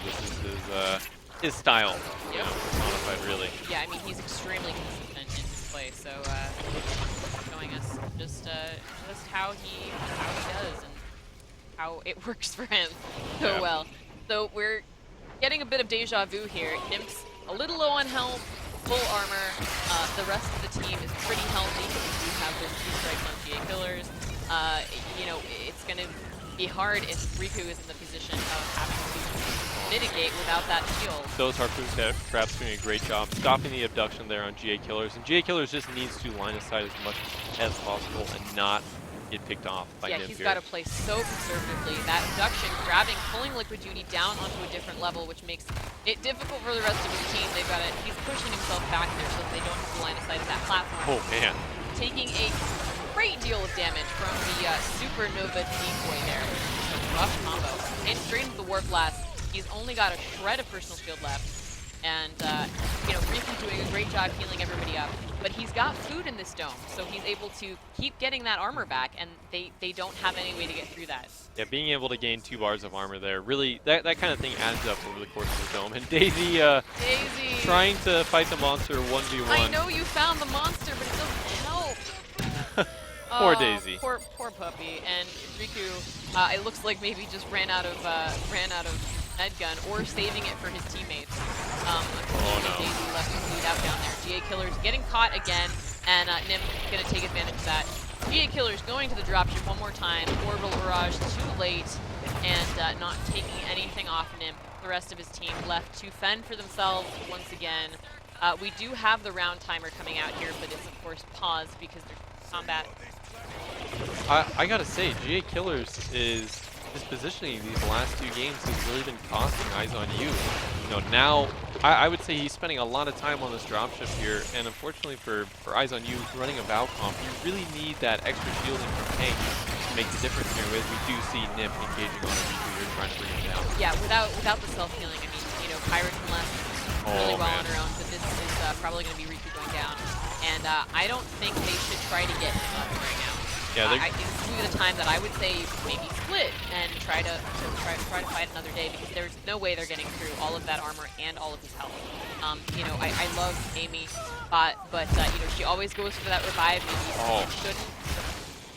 This is his style, personified really. Yeah, I mean he's extremely consistent in his play, so showing us just how he does and how it works for him so well. So we're getting a bit of deja vu here. Nymph's a little low on health, full armor. The rest of the team is pretty healthy. We do have those 2 strikes on GA Killers. It's going to be hard if Riku is in the position of having to mitigate without that shield. Those harpoon traps doing a great job stopping the abduction there on GA Killers, and GA Killers just needs to line of sight as much as possible and not get picked off by Nymph. Yeah, he's got to play so conservatively. That abduction, pulling Liquid Duty down onto a different level, which makes it difficult for the rest of his team. He's pushing himself back there so that they don't have the line of sight of that platform. Oh man. Taking a great deal of damage from the Supernova decoy there. It's a rough combo. And straight into the Warp Blast. He's only got a shred of personal shield left. And, Riku doing a great job healing everybody up. But he's got food in this dome, so he's able to keep getting that armor back, and they don't have any way to get through that. Yeah, being able to gain 2 bars of armor there, really, that kind of thing adds up over the course of the dome. And Daisy, trying to fight the monster 1v1. I know you found the monster, but it doesn't help. Poor Daisy. Poor puppy. And Riku, it looks like maybe just ran out of med gun or saving it for his teammates. Daisy left his lead out down there. GA Killers getting caught again, and Nymph gonna take advantage of that. GA Killers going to the dropship one more time. Orbital Barrage too late, and not taking anything off Nymph. The rest of his team left to fend for themselves once again. We do have the round timer coming out here, but it's of course paused because there's combat. I gotta say, GA Killers his positioning these last 2 games has really been costing Eyes on You. Now I would say he's spending a lot of time on this dropship here, and unfortunately for Eyes on You running a Val comp, you really need that extra shielding from tank to make the difference here. As we do see Nymph engaging on a Riku here, trying to bring him down. Yeah, without the self healing, I mean, Pirate can last really well on her own, but this is probably going to be Riku going down, and I don't think they should try to get him up right now. Yeah, this would be the time that I would say maybe split and try to fight another day, because there's no way they're getting through all of that armor and all of his health. You know, I love Amy, but you know, she always goes for that revive. Maybe she shouldn't.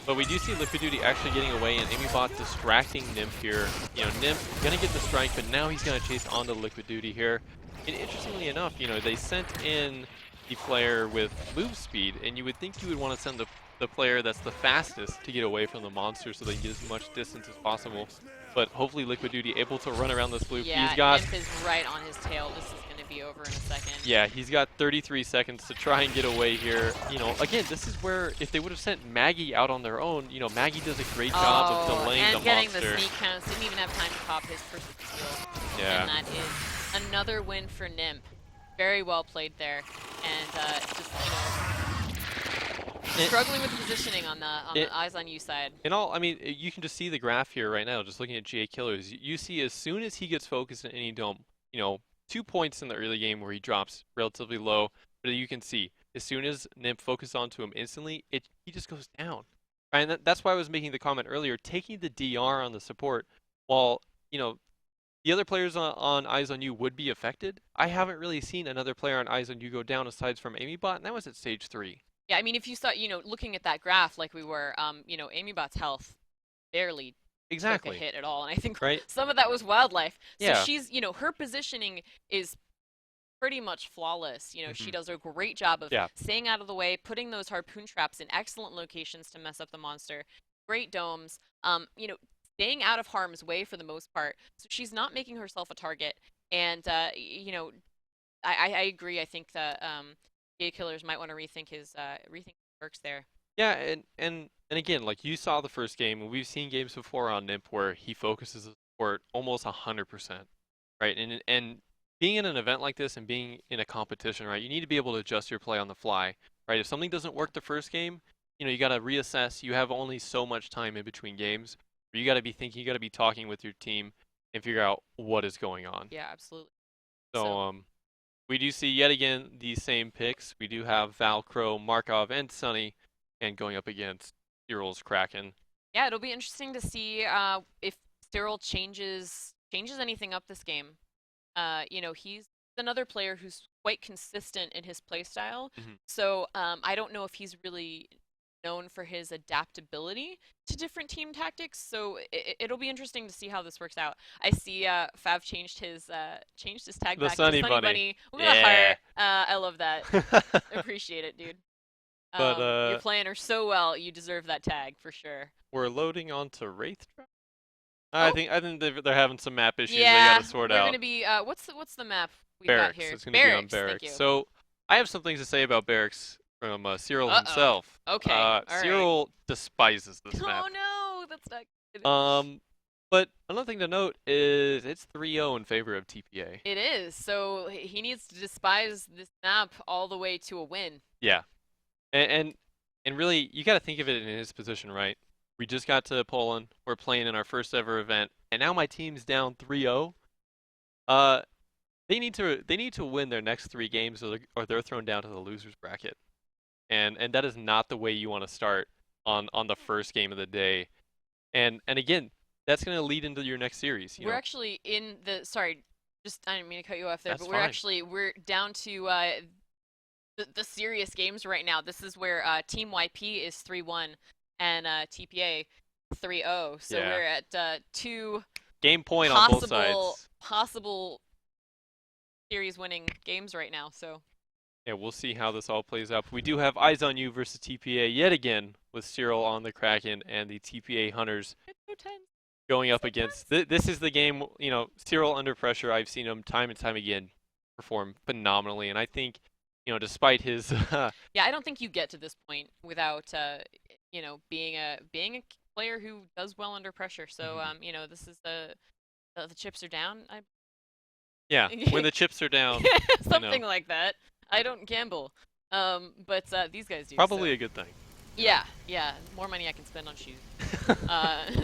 But we do see Liquid Duty actually getting away, and Amybot distracting Nymph here. You know, Nymph gonna get the strike, but now he's gonna chase onto Liquid Duty here. And interestingly enough, you know, they sent in the player with move speed, and you would think you would want to send the player that's the fastest to get away from the monster so they can get as much distance as possible. But hopefully Liquid Duty able to run around this loop. Yeah, He's got Nymph is right on his tail. This is going to be over in a second. Yeah, he's got 33 seconds to try and get away here. You know, again, this is where if they would have sent Maggie out on their own, you know, Maggie does a great job of delaying the monster. And getting the sneak counts. Didn't even have time to pop his first skill. Yeah. And that is another win for Nymph. Very well played there. And just, you know, struggling with positioning on the Eyes on You side. And all, I mean, you can just see the graph here right now, just looking at GA Killers. You see as soon as he gets focused in any dome, you know, 2 points in the early game where he drops relatively low, but you can see as soon as Nymph focuses onto him instantly, he just goes down. Right? And that's why I was making the comment earlier, taking the DR on the support while, you know, the other players on Eyes on You would be affected. I haven't really seen another player on Eyes on You go down aside from Amybot, and that was at stage 3. Yeah, I mean, if you saw, you know, looking at that graph like we were, you know, Amybot's health barely took a hit at all. And I think some of that was wildlife. So she's, you know, her positioning is pretty much flawless. You know, she does a great job of staying out of the way, putting those harpoon traps in excellent locations to mess up the monster. Great domes. You know, staying out of harm's way for the most part. So she's not making herself a target. And, you know, I agree. I think that Killers might want to rethink his works there. Yeah, and again, like you saw the first game, and we've seen games before on Nymph where he focuses the support almost 100%, right? And being in an event like this and being in a competition, right, you need to be able to adjust your play on the fly, right? If something doesn't work the first game, you know, you got to reassess. You have only so much time in between games. You got to be thinking, you got to be talking with your team and figure out what is going on. Yeah, absolutely. So we do see yet again these same picks. We do have Valcro, Markov, and Sunny, and going up against Cyril's Kraken. Yeah, it'll be interesting to see if Cyril changes anything up this game. You know, he's another player who's quite consistent in his playstyle. So I don't know if he's really known for his adaptability to different team tactics, so it'll be interesting to see how this works out. I see Fav changed his tag back to Sunny Bunny with a heart. I love that. Appreciate it, dude. But you're playing her so well. You deserve that tag for sure. We're loading onto Wraith. I think they're having some map issues they yeah, gotta sort out. We're gonna be what's the map we Barracks. got here? It's gonna be on Barracks. So I have some things to say about Barracks from Cyril himself. Okay. Cyril despises this map. Oh no, that's not good. But another thing to note is it's 3-0 in favor of TPA. It is. So he needs to despise this map all the way to a win. Yeah. And really, you got to think of it in his position, right? We just got to Poland. We're playing in our first ever event, and now my team's down 3-0. They need to win their next 3 games, or they're thrown down to the losers bracket. And that is not the way you want to start on the first game of the day. And again, that's going to lead into your next series. We're actually in the I didn't mean to cut you off there, That's but we're down to the serious games right now. This is where Team YP is 3-1 and TPA 3-0. So we're at 2 game point on both sides. Possible series winning games right now. So yeah, we'll see how this all plays out. But we do have Eyes on You versus TPA yet again, with Cyril on the Kraken and the TPA Hunters going up against. This is the game, you know, Cyril under pressure. I've seen him time and time again perform phenomenally, and I think, you know, despite his yeah, I don't think you get to this point without you know, being a player who does well under pressure. So you know, this is the chips are down. Yeah, when the chips are down. Something like that. I don't gamble. But these guys do. Probably a good thing. Yeah, more money I can spend on shoes.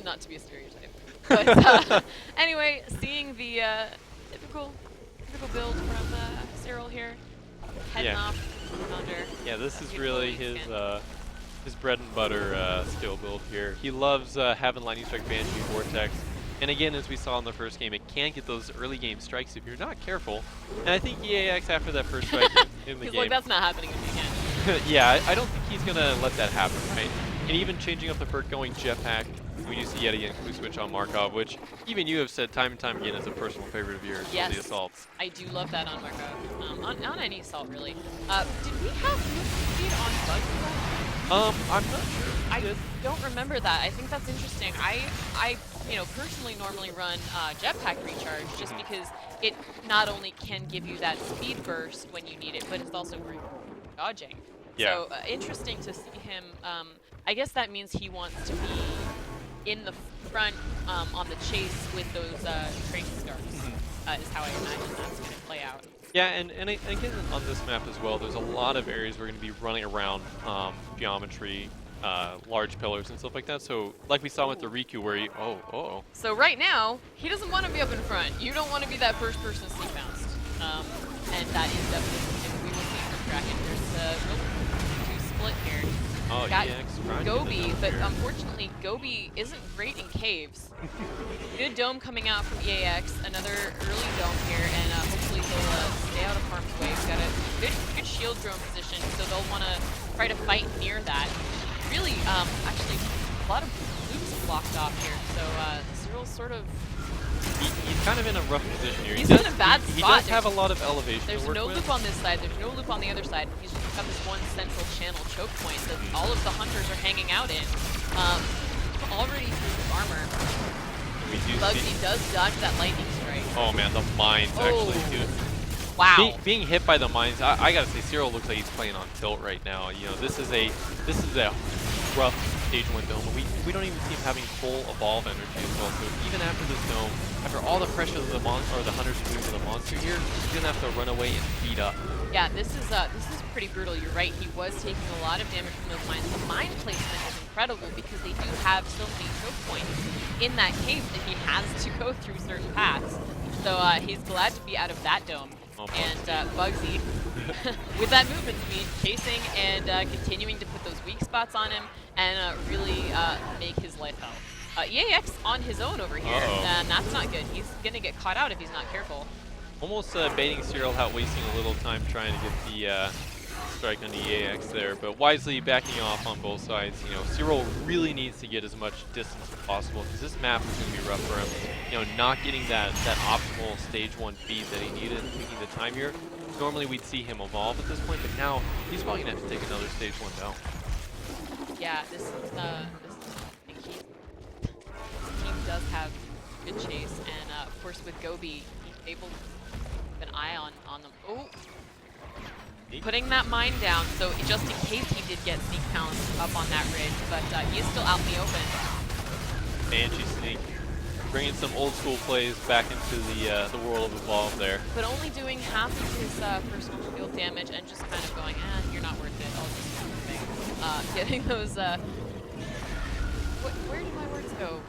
Not to be a stereotype. But anyway, seeing the typical build from Cyril here. Heading off under. Yeah, this is really his his bread and butter skill build here. He loves having Lightning Strike, Banshee, Vortex. And again, as we saw in the first game, it can get those early game strikes if you're not careful. And I think EAX after that first strike in the He's game. like, that's not happening if you can. Yeah, I don't think he's going to let that happen, right? And even changing up the perk, going Jetpack, we do see yet again Clue Switch on Markov, which even you have said time and time again is a personal favorite of yours, Yes, the assaults. I do love that on Markov. On any assault, really. Did we have movement speed on Bugs? I'm not sure. I don't remember that. I think that's interesting. I personally normally run Jetpack Recharge just because it not only can give you that speed burst when you need it, but it's also great for dodging. Yeah. So interesting to see him. I guess that means he wants to be in the front on the chase with those trade stars. Is how I imagine that's going to play out. Yeah, and again on this map as well, there's a lot of areas we're going to be running around geometry, large pillars and stuff like that. So like we saw with the Riku where he, So right now, he doesn't want to be up in front. You don't want to be that first person to sneak bounced. And that is definitely something we will see from Kraken. There's a real 2 split here. Oh, Got EX trying to Gobi, get the but here. unfortunately Gobi isn't great in caves. Good dome coming out from EAX, another early dome here, and hopefully he'll stay out of harm's way. He's got a good shield drone position, so they'll want to try to fight near that. Really, actually, a lot of loops blocked off here, so Cyril's sort of... He's kind of in a rough position here. He's in a bad He spot. does have a lot of elevation There's to work no with. loop on this side, there's no loop on the other side. He's just got this one central channel choke point that all of the hunters are hanging out in. Already through armor. We do Bugsy see, does dodge that lightning strike. oh man, the mines actually do. Wow. Being hit by the mines, I gotta say, Cyril looks like he's playing on tilt right now. You know, this is a rough stage 1 dome. We don't even see him having full evolve energy as well. So even after this dome, after all the pressure of the hunters doing to the monster here, he's gonna have to run away and feed up. Yeah, this is pretty brutal. You're right. He was taking a lot of damage from those mines. The mine placement is incredible because they do have so many choke points in that cave that he has to go through certain paths. So he's glad to be out of that dome. Oh, And Bugsy, with that movement speed, chasing and continuing to put those weak spots on him and really make his life hell. EAX on his own over here, and that's not good. He's going to get caught out if he's not careful. Almost baiting Cyril out, wasting a little time trying to get the strike on the EAX there, but wisely backing off on both sides. You know, Cyril really needs to get as much distance as possible because this map is going to be rough for him. You know, not getting that optimal stage 1 feed that he needed and taking the time here. Normally we'd see him evolve at this point, but now he's probably going to have to take another stage 1 down. Yeah, this is I think this team does have good chase, and of course with Gobi, he's able to keep an eye on them. Oh, putting that mine down, so just in case he did get sneak pounced up on that ridge, but he is still out in the open. Banshee sneak, bringing some old school plays back into the world of Evolve there. But only doing half of his personal shield damage and just kind of going, you're not worth it, I'll just do the thing. Getting those, where did my words go?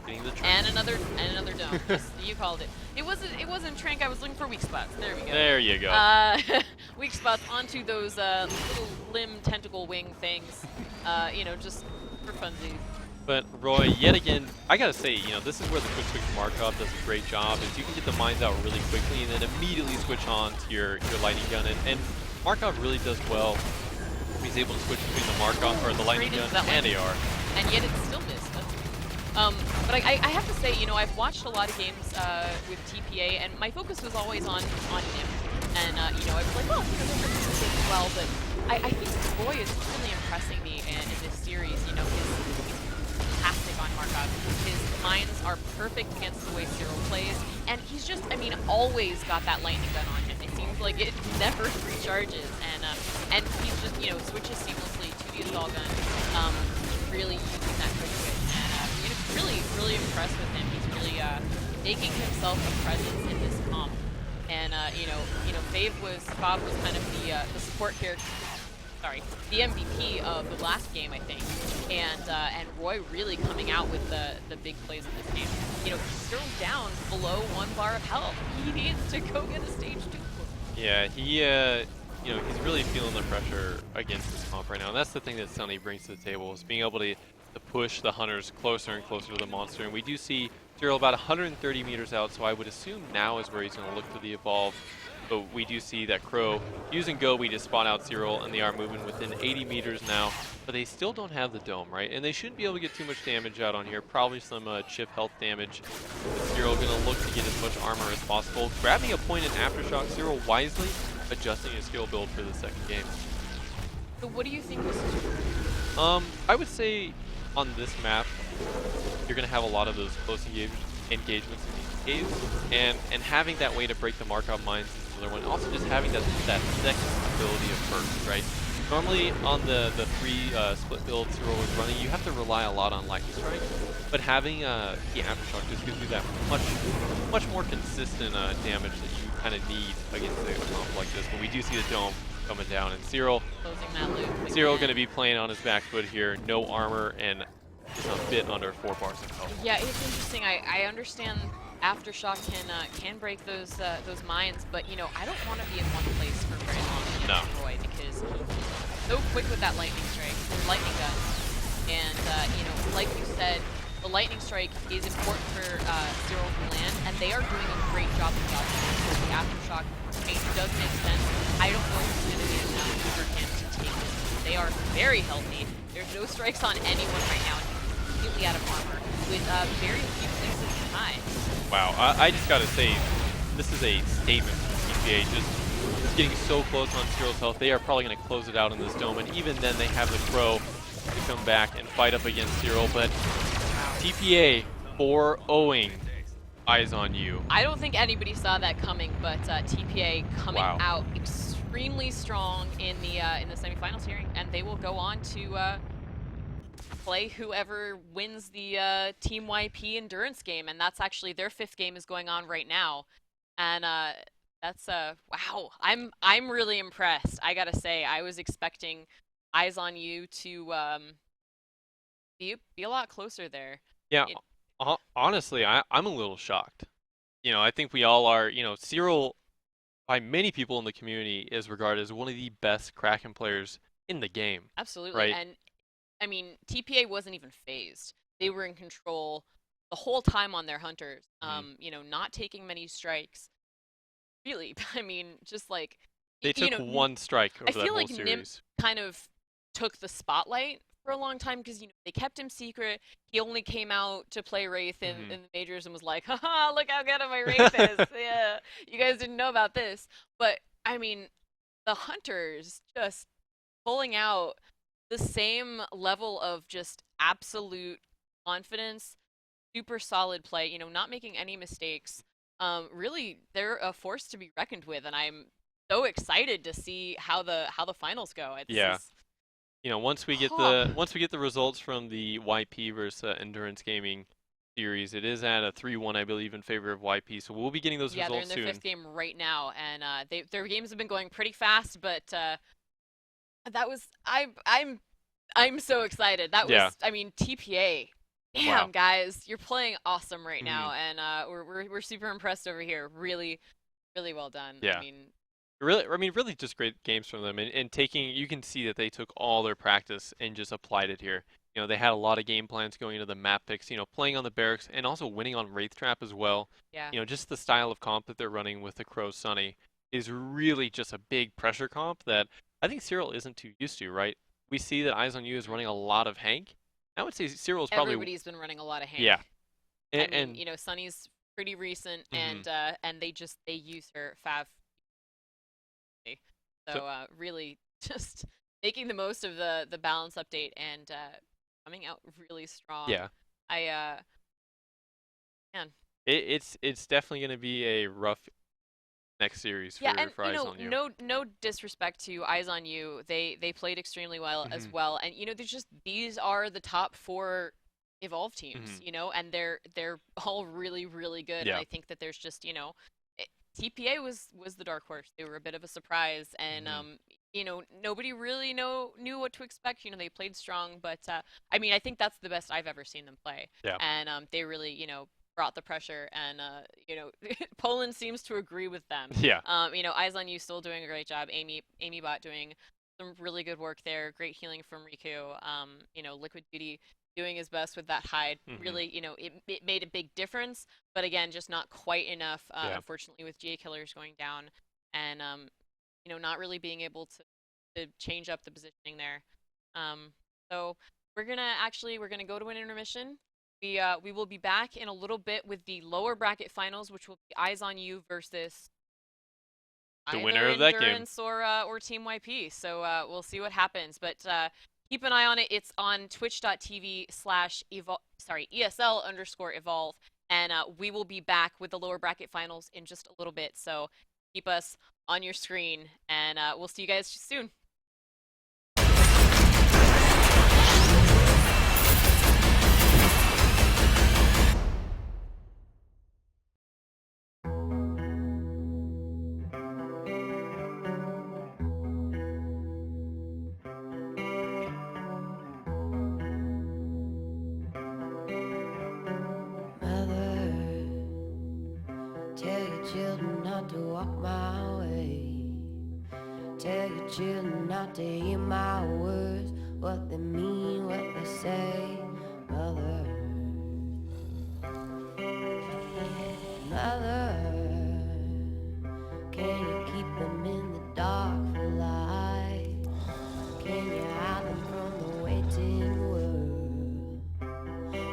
Getting the And another dome. Just, you called it. It wasn't Trank, I was looking for weak spots. There we go. There you go. Weak spots onto those little limb tentacle wing things. Just for funsies. But Roy, yet again, I gotta say, you know, this is where the quick switch Markov does a great job, is you can get the mines out really quickly and then immediately switch on to your lightning gun. And Markov really does well. He's able to switch between the Markov or the lightning gun and AR. And yet it's still missed. But I have to say, I've watched a lot of games with TPA, and my focus was always on him. And I was like, well, they're doing as well. But I think Roy is really impressing me in this series. He's fantastic on Markov. His mines are perfect against the way Cyril plays, and he's just, always got that lightning gun on him. It seems like it never recharges, and he's just, switches seamlessly to the assault gun, really using that quick switch, and really impressed with him. He's really making himself a presence in this comp, and Bob was kind of the support character. Sorry, the MVP of the last game, I think, and Roy really coming out with the big plays in this game. He's still down below 1 bar of health. He needs to go get a stage 2. Yeah, he's really feeling the pressure against this comp right now. And that's the thing that Sunny brings to the table, is being able to push the hunters closer and closer to the monster. And we do see Cyril about 130 meters out, so I would assume now is where he's going to look for the evolve. But we do see that Crow using Gobi to spawn out Cyril, and they are moving within 80 meters now. But they still don't have the dome, right? And they shouldn't be able to get too much damage out on here. Probably some chip health damage. But Cyril going to look to get as much armor as possible. Grabbing a point in Aftershock, Cyril wisely adjusting his skill build for the second game. So what do you think this is? I would say on this map, you're going to have a lot of those close engagements in these caves, and having that way to break the Markov mines is another one. Also just having that second ability of burst, right? Normally on the three split build Cyril was running, you have to rely a lot on Lightning Strike, but having the Aftershock just gives you that much more consistent damage that you kind of need against a comp like this. But we do see the dome coming down, and Cyril going to be playing on his back foot here, no armor, and just a bit under 4 bars of health. Yeah, it's interesting. I understand Aftershock can break those mines, but I don't want to be in one place for very long against Roy, because he's so quick with that lightning strike, or lightning gun, and like you said, the lightning strike is important for Cyril to land, and they are doing a great job of dodging it. The Aftershock does make sense. I don't know if it's going to be enough for him to take this. They are very healthy. There's no strikes on anyone right now. He's completely out of armor with very few places to hide. Wow, I just got to say, this is a statement from TPA. Just getting so close on Cyril's health. They are probably going to close it out in this dome, and even then they have the Crow to come back and fight up against Cyril. But TPA 4-0ing Eyes on You. I don't think anybody saw that coming, but TPA coming out extremely strong in the semifinals here, and they will go on to play whoever wins the Team YP endurance game, and that's actually their 5th game is going on right now, and that's wow. I'm really impressed. I gotta say, I was expecting Eyes on You to be a lot closer there. Yeah. Honestly, I'm a little shocked. I think we all are. Cyril, by many people in the community, is regarded as one of the best Kraken players in the game. Absolutely, right? And I mean, TPA wasn't even phased. They were in control the whole time on their hunters. Not taking many strikes. Really, I mean, just like they took one strike over that whole series. Nim kind of took the spotlight for a long time, because they kept him secret. He only came out to play Wraith in the majors and was like, haha, look how good my Wraith is. Yeah, you guys didn't know about this. But I mean, the hunters just pulling out the same level of just absolute confidence, super solid play, not making any mistakes. Really, they're a force to be reckoned with, and I'm so excited to see how the finals go. Once we get the results from the YP versus Endurance Gaming series, it is at a 3-1, I believe, in favor of YP. So we'll be getting those results soon. Yeah, they're in their 5th game right now, and their games have been going pretty fast. But I'm so excited. I mean, TPA. Damn, guys, you're playing awesome right now, and we're super impressed over here. Really, really well done. Yeah. Really just great games from them, and you can see that they took all their practice and just applied it here. They had a lot of game plans going into the map picks, playing on the barracks and also winning on Wraith Trap as well. Yeah. Just the style of comp that they're running with the Crow Sunny is really just a big pressure comp that I think Cyril isn't too used to, right? We see that Eyes on You is running a lot of Hank. I would say Cyril's probably... Everybody's been running a lot of Hank. Yeah. And Sunny's pretty recent, and they use her Fav. So really just making the most of the balance update and coming out really strong. Yeah. Man. It's definitely going to be a rough next series for Eyes on You. No disrespect to Eyes on You. They played extremely well as well. And these are the top 4 Evolve teams, and they're all really, really good. Yeah. And I think that there's just, TPA was the dark horse. They were a bit of a surprise, and nobody really knew what to expect. They played strong, but I mean, I think that's the best I've ever seen them play. Yeah. And they really, brought the pressure, and you know, Poland seems to agree with them. Yeah. You know, Eyes on You still doing a great job. Amy Bot doing some really good work there. Great healing from Riku. You know, Liquid Beauty doing his best with that hide. Really, you know, it made a big difference, but again, just not quite enough. Unfortunately, with GA Killers going down, and you know, not really being able to change up the positioning there. So we're gonna go to an intermission. We will be back in a little bit with the lower bracket finals, which will be Eyes on You versus the winner of that game, Endurance or Team YP. So we'll see what happens, but keep an eye on it. It's on twitch.tv/ESL_evolve, and we will be back with the lower bracket finals in just a little bit. So keep us on your screen, and we'll see you guys soon. Children not to walk my way. Tell your children not to hear my words, what they mean, what they say. Mother, can you keep them in the dark for life? Can you hide them from the waiting world?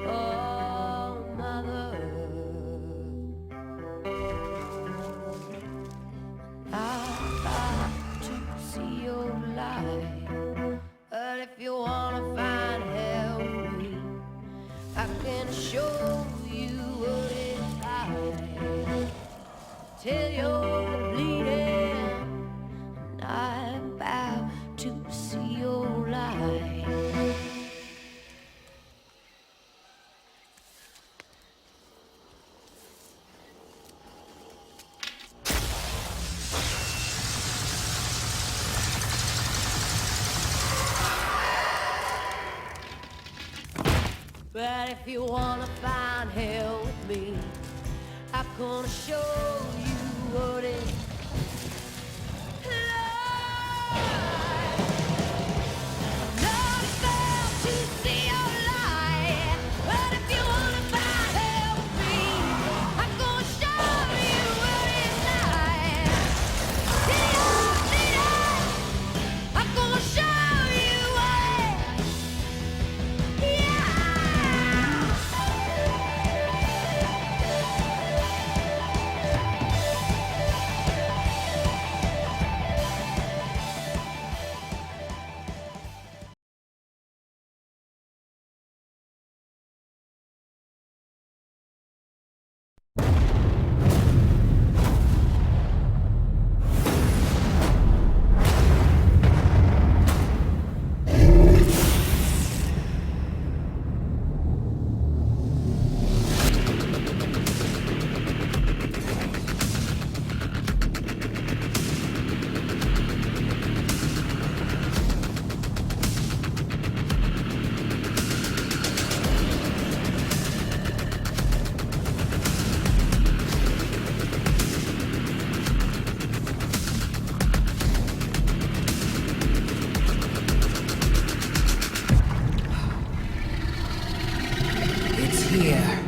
Oh, mother, I'd like to see your light, but if you wanna find hell with me, I can show you what it's like till you're bleeding, and I bow to see your light. But if you wanna find hell with me, I'm gonna show you what it's like. Not about to see your light. But if you wanna find hell with me, I'm gonna show you what it's like. Till you're bleeding, I'm gonna show you what. Yeah. It's here.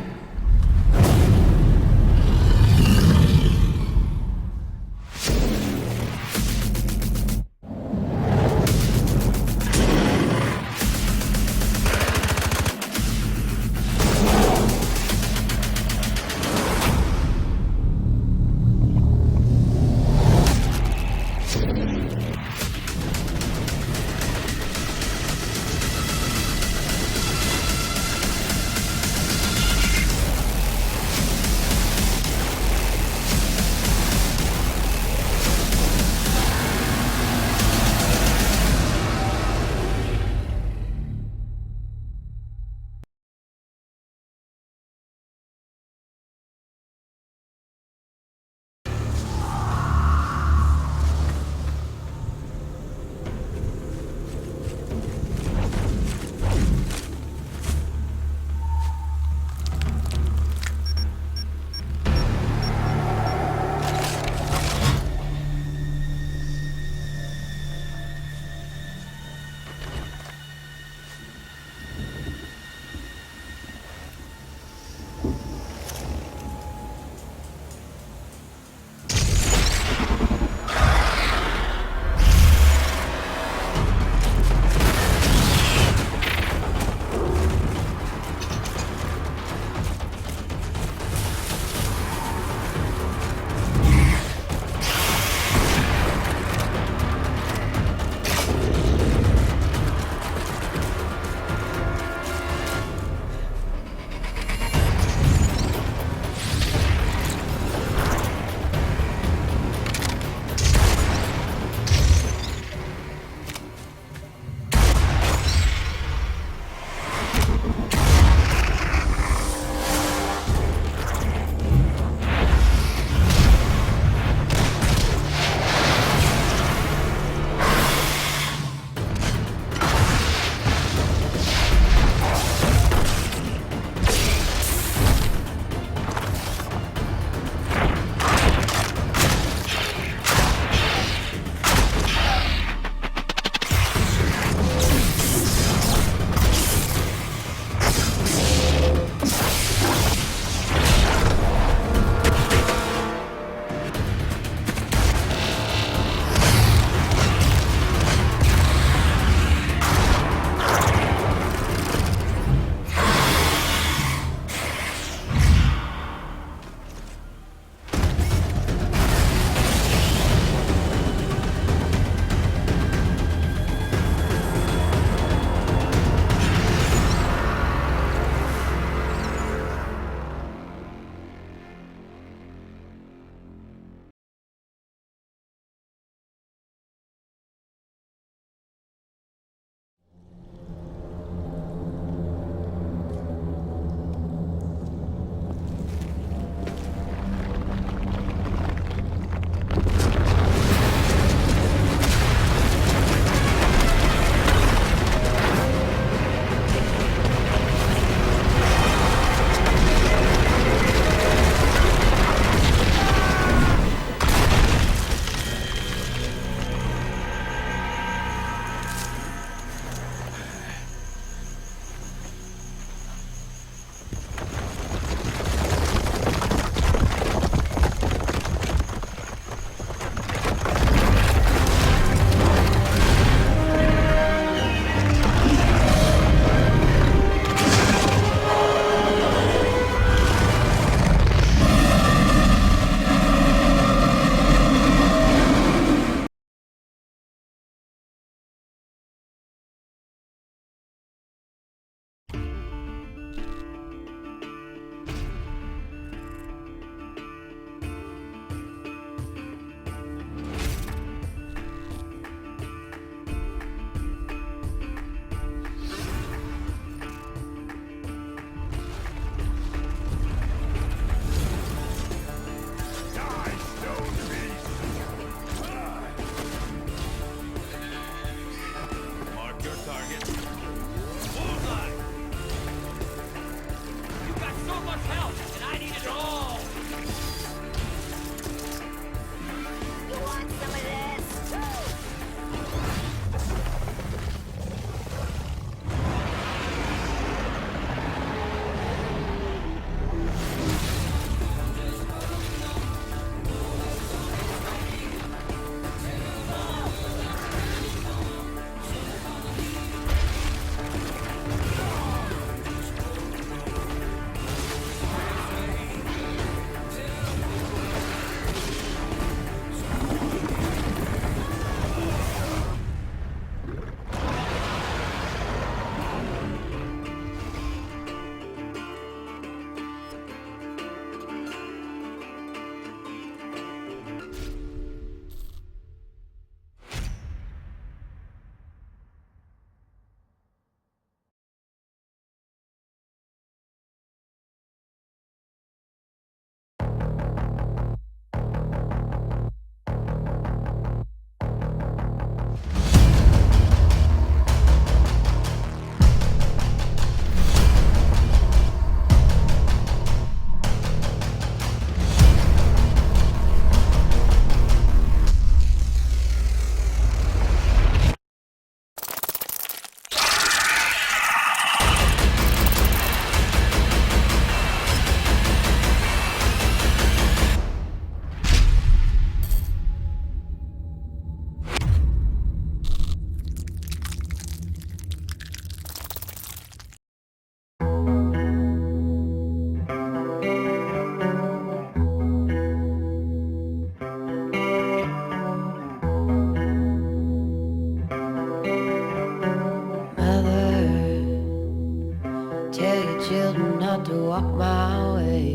children not to walk my way.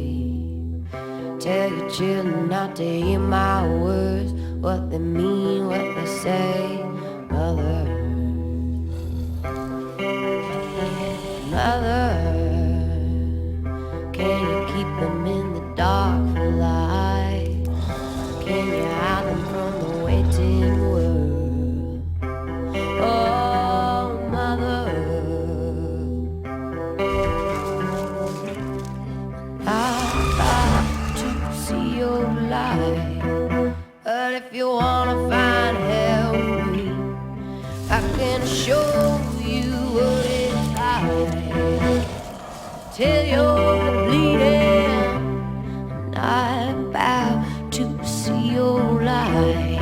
Tell your children not to hear my words, what they mean, what they say. Mother, mother, can you keep them in the dark for light? Can you hide them from the waiting world? Oh, mother, I'd like to see your light, but if you wanna find hell with me, I can show you what it's like till you're bleeding. And I'm about to see your light.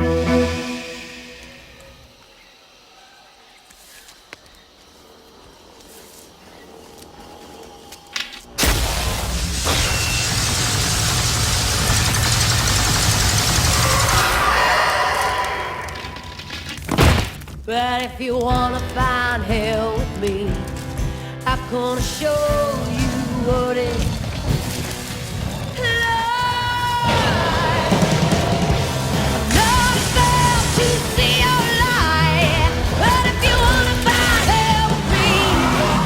But if you wanna find hell with me, I'm gonna show you what it's like. I'm not about to see your light, but if you wanna find hell with me,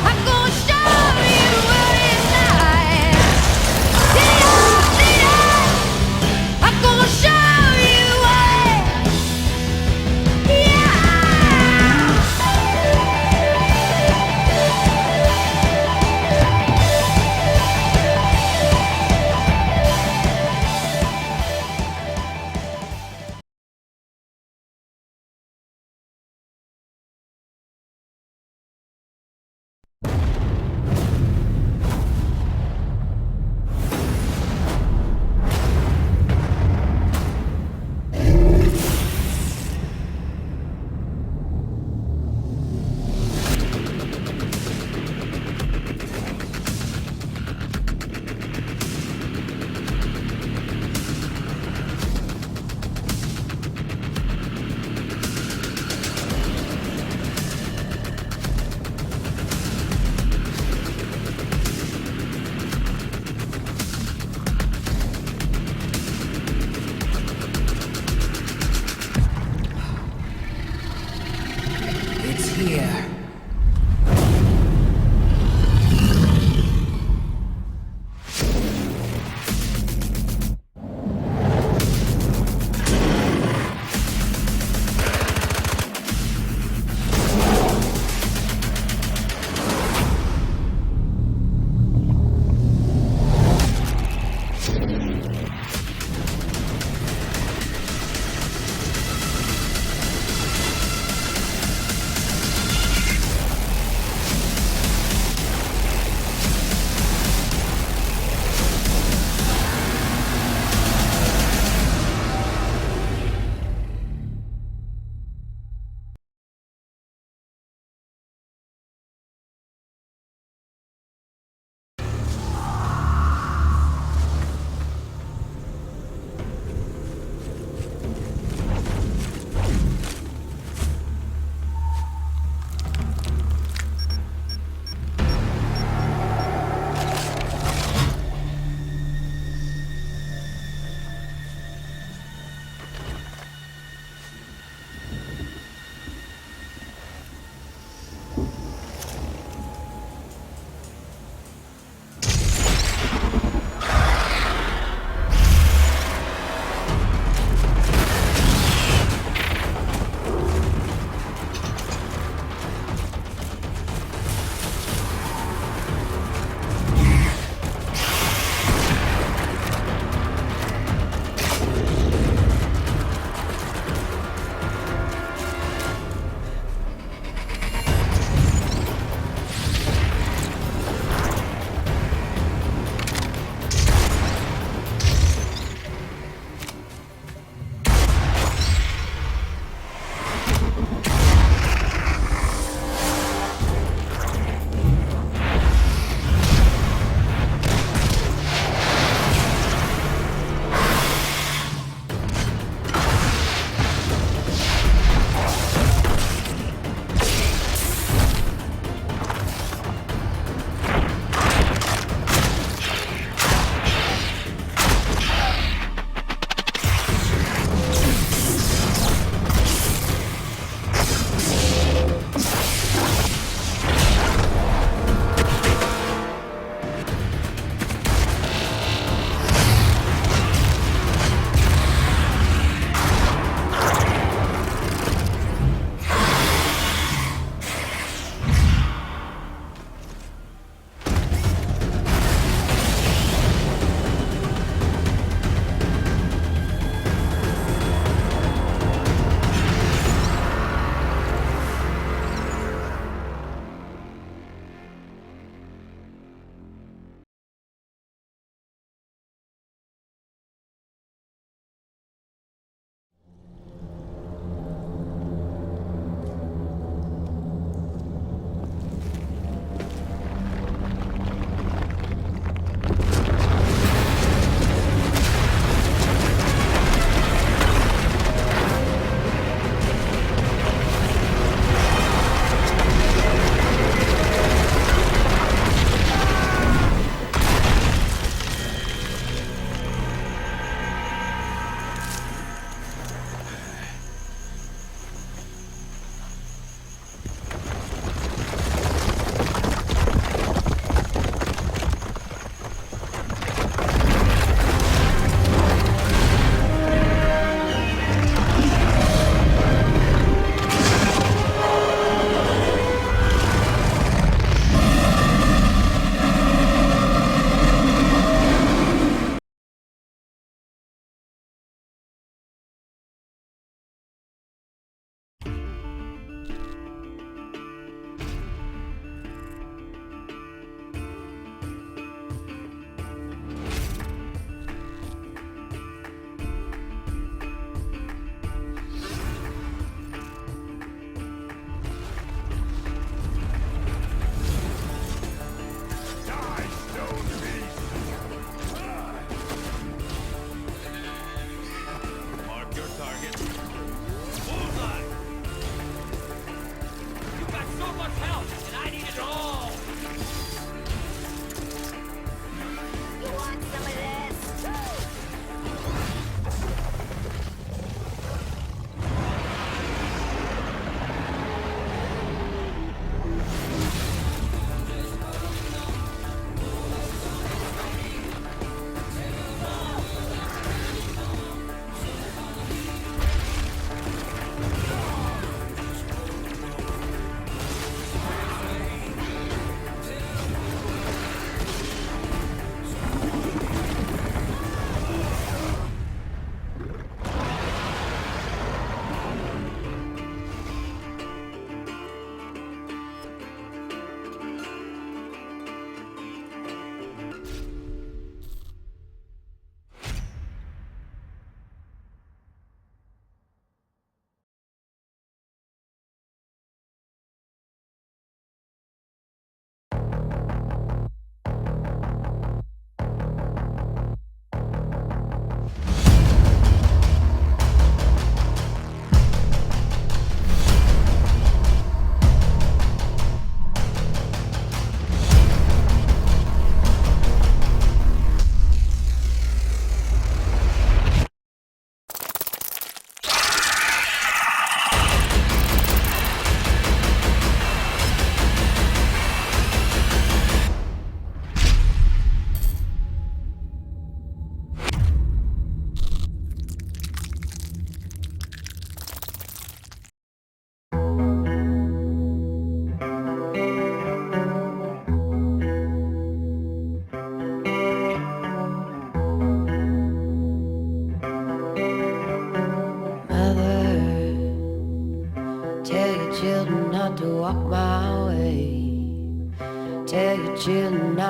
I'm gonna show you what it's like. I'm gonna show you what. Yeah.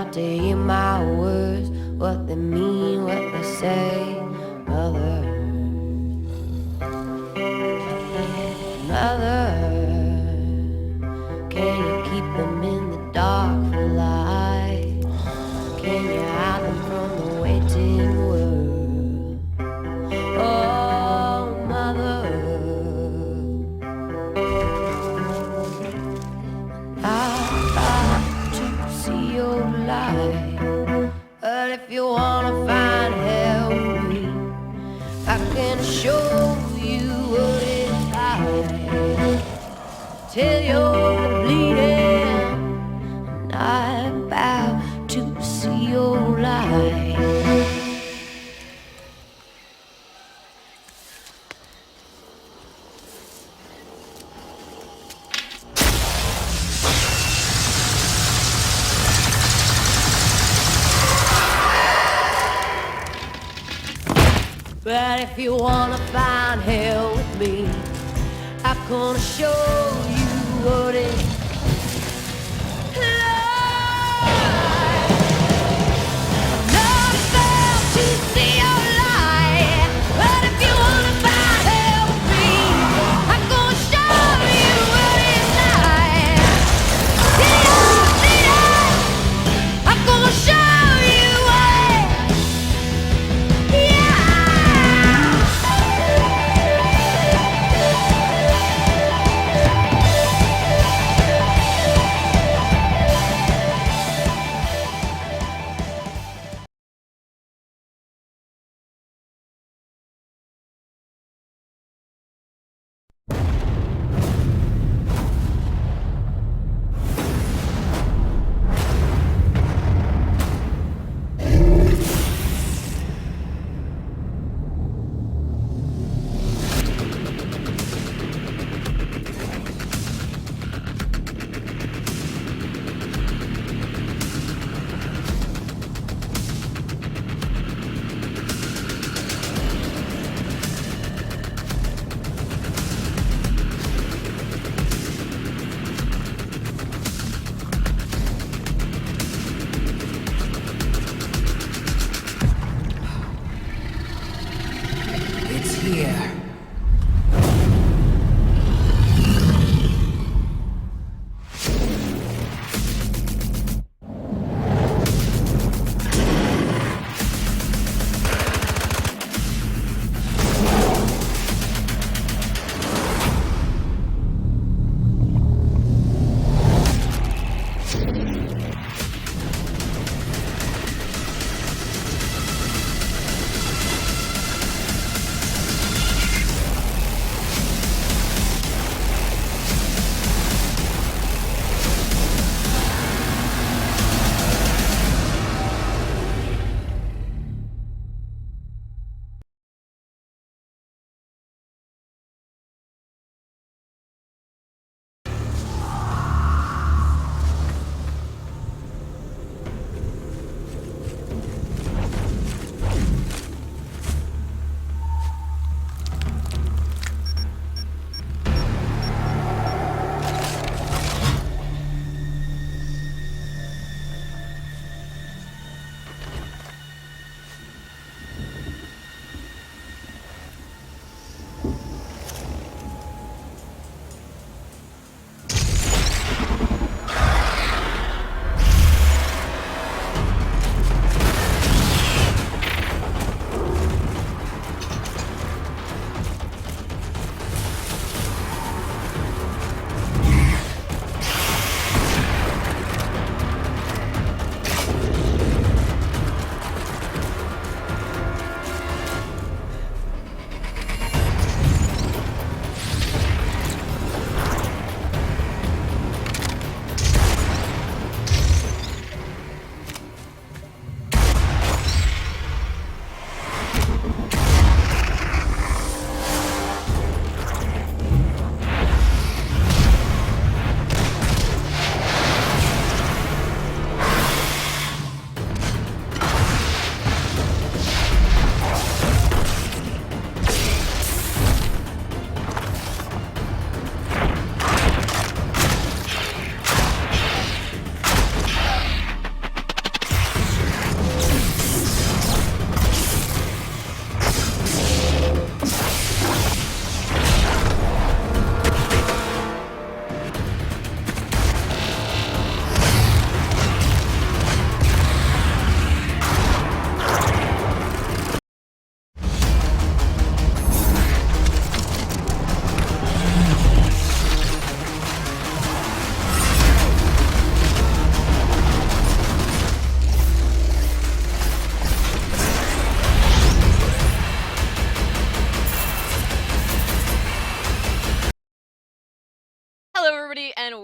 not to hear my words, what they mean, what they say. Mother, mother, can you keep them in the dark for life? Can you hide them from the waiting world? Oh, mother, I'd like to see your light, but if you wanna find hell with me, I can show you what it's like till you're bleeding. And I bow to see your light. But if you wanna find hell with me, I'm gonna show you what it's like. Not about to see your light. But if you wanna find hell with me, I'm gonna show you what it's like. I'm gonna show you what. Yeah.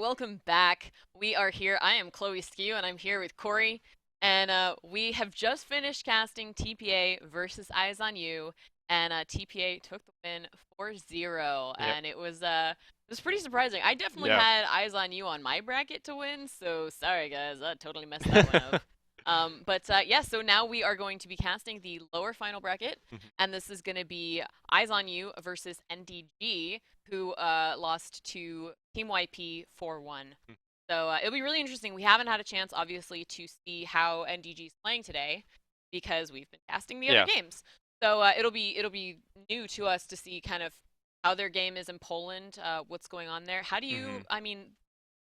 welcome back. We are here. I am Chloe Skew, and I'm here with Corey. And we have just finished casting TPA versus Eyes on You, and TPA took the win 4-0, and it was pretty surprising. I definitely had Eyes on You on my bracket to win, so sorry guys, I totally messed that one up. Yeah, so now we are going to be casting the lower final bracket, and this is going to be Eyes on You versus NDG, who lost to Team YP 4-1. So it'll be really interesting. We haven't had a chance, obviously, to see how NDG is playing today because we've been casting the other games. So it'll be new to us to see kind of how their game is in Poland, what's going on there. How do you? I mean,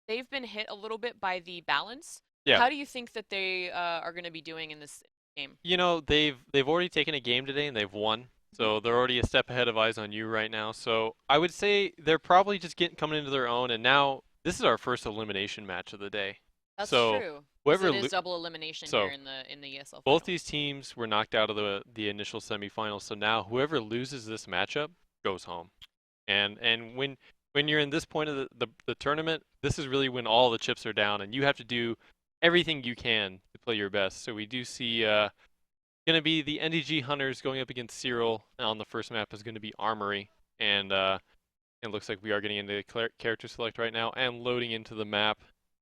they've been hit a little bit by the balance. Yeah. How do you think that they are going to be doing in this game? You know, they've already taken a game today and they've won. So they're already a step ahead of Eyes on You right now. So I would say they're probably just coming into their own, and now this is our first elimination match of the day. That's so true. Whoever it is double elimination here in the ESL. Both these teams were knocked out of the initial semifinals. So now whoever loses this matchup goes home. And when you're in this point of the tournament, this is really when all the chips are down, and you have to do everything you can to play your best. So we do see going to be the NDG Hunters going up against Cyril. On the first map is going to be Armory, and it looks like we are getting into character select right now and loading into the map.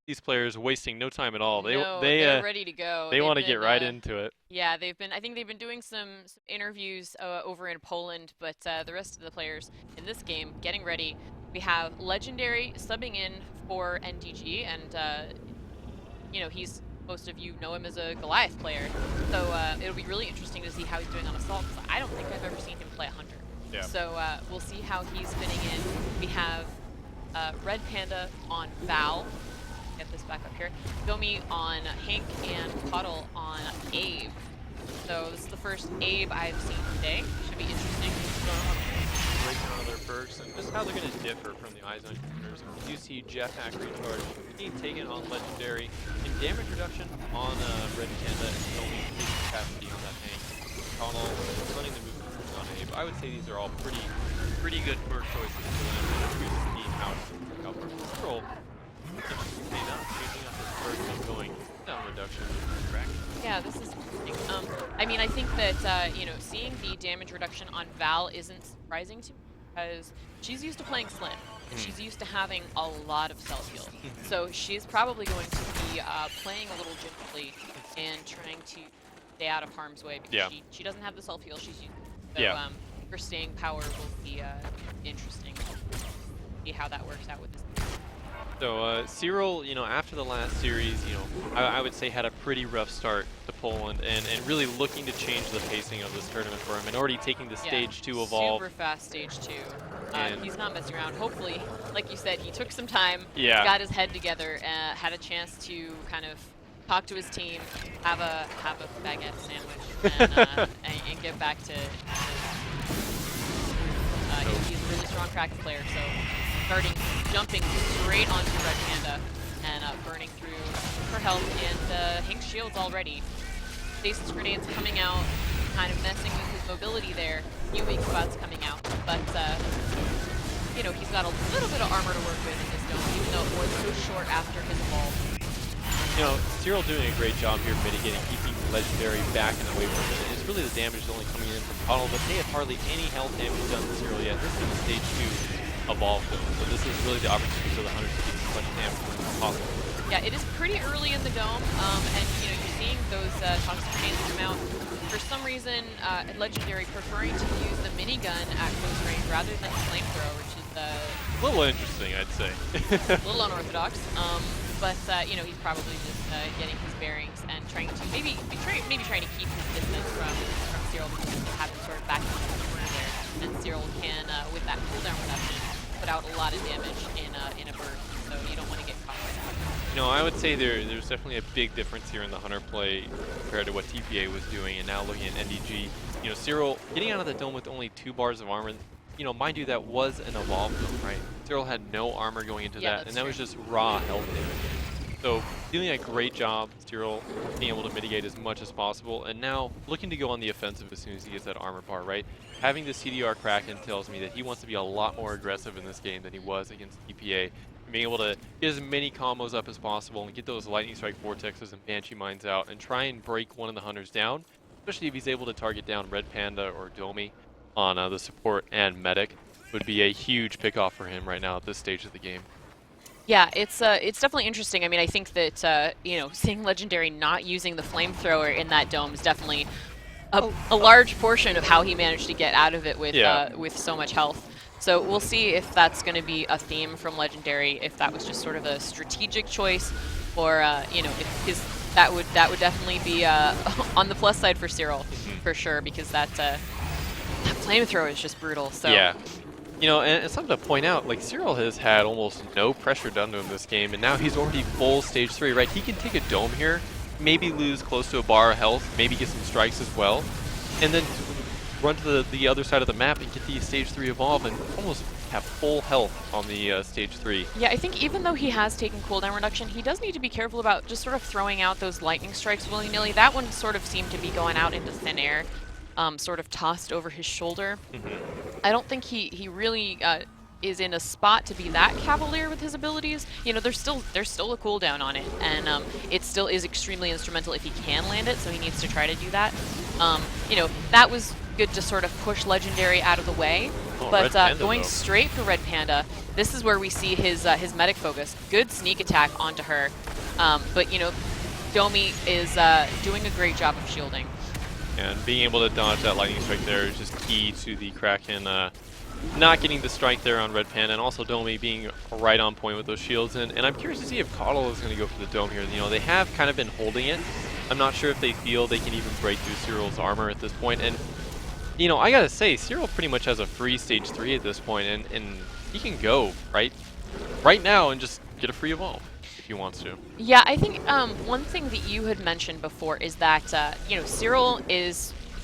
These players wasting no time at all. They're ready to go. They want to get right into it. Yeah, I think they've been doing some interviews over in Poland, but the rest of the players in this game getting ready. We have Legendary subbing in for NDG, and you know, most of you know him as a Goliath player, so it'll be really interesting to see how he's doing on Assault, because I don't think I've ever seen him play a Hunter. Yeah. So we'll see how he's fitting in. We have Red Panda on Val. Get this back up here. Gomi on Hank, and Puddle on Abe. So this is the first Abe I've seen today. Should be interesting. Breaking down their perks and just how they're going to differ from the Eyes on You Hunters. You see Jeff Hack recharge being taken on Legendary, and damage reduction on Red Panda, and Gomi capacity on that Hank. Connell running the movement on Abe. I would say these are all pretty good perk choices for them. It's good to see how to work out for control. Changing up his perk and going down reduction. Yeah, this is interesting. I mean, I think that you know, seeing the damage reduction on Val isn't surprising to me because she's used to playing Slim. She's used to having a lot of self-heal. So she's probably going to be playing a little gingerly and trying to stay out of harm's way because she doesn't have the self-heal she's used to. So her staying power will be interesting to see how that works out with this. So Cyril, you know, after the last series, you know, I would say had a pretty rough start to Poland, and really looking to change the pacing of this tournament for him, and already taking the stage 2 evolve. Super fast stage 2. He's not messing around. Hopefully, like you said, he took some time, got his head together, had a chance to kind of talk to his team, have a baguette sandwich, and get back to he's a really strong practice player, so jumping straight onto Red Panda and burning through her health, and Hank's shield's already. Stasis grenades coming out, kind of messing with his mobility there. New weak spots coming out, but you know, he's got a little bit of armor to work with in this dome, even though it was so short after his evolve. You know, Cyril doing a great job here mitigating, keeping Legendary back and away from it. It's really the damage is only coming in from Puddle, but they have hardly any health damage done to Cyril yet. This is stage 2 evolve though, so this is really the opportunity for the Hunters to get as much damage as possible. Yeah, it is pretty early in the dome, and you know, you're seeing those toxic grenades come out. For some reason, Legendary preferring to use the minigun at close range rather than flamethrower, which is a little interesting, I'd say. A little unorthodox. But you know, he's probably just getting his bearings and trying to maybe trying to keep his distance from Cyril, because he'll have him sort of back into the corner there, and Cyril can, with that cooldown reduction, put out a lot of damage in a burst. So you don't want to get caught by that. You know, I would say there's definitely a big difference here in the Hunter play compared to what TPA was doing, and now looking at NDG. You know, Cyril getting out of the dome with only 2 bars of armor. You know, mind you, that was an evolve dome, right? Cyril had no armor going into that, and that was just raw health damage. So doing a great job, Cyril, being able to mitigate as much as possible, and now looking to go on the offensive as soon as he gets that armor bar, right? Having the CDR Kraken tells me that he wants to be a lot more aggressive in this game than he was against TPA. being able to get as many combos up as possible and get those lightning strike vortexes and banshee mines out and try and break one of the hunters down, especially if he's able to target down Red Panda or Domi on the support and medic, would be a huge pickoff for him right now at this stage of the game. Yeah, it's definitely interesting. I mean, I think that seeing Legendary not using the flamethrower in that dome is definitely a large portion of how he managed to get out of it with so much health. So we'll see if that's going to be a theme from Legendary, if that was just sort of a strategic choice, or if that would definitely be on the plus side for Cyril, for sure, because that flamethrower is just brutal. So yeah. And it's something to point out, like, Cyril has had almost no pressure done to him this game, and now he's already full stage 3, right? He can take a dome here, maybe lose close to a bar of health, maybe get some strikes as well, and then run to the other side of the map and get the stage 3 evolve and almost have full health on the stage 3. Yeah, I think even though he has taken cooldown reduction, he does need to be careful about just sort of throwing out those lightning strikes willy-nilly. That one sort of seemed to be going out into thin air, sort of tossed over his shoulder. I don't think he really is in a spot to be that cavalier with his abilities. There's still a cooldown on it, and it still is extremely instrumental if he can land it, so he needs to try to do that. That was good to sort of push Legendary out of the way, but going straight for Red Panda, this is where we see his medic focus. Good sneak attack onto her, but Domi is doing a great job of shielding. And being able to dodge that lightning strike there is just key to the Kraken not getting the strike there on Red Panda, and also Domi being right on point with those shields. And I'm curious to see if Coddle is going to go for the dome here. They have kind of been holding it. I'm not sure if they feel they can even break through Cyril's armor at this point. And, I got to say, Cyril pretty much has a free stage 3 at this point, and he can go right now and just get a free evolve if he wants to. Yeah, I think one thing that you had mentioned before is that Cyril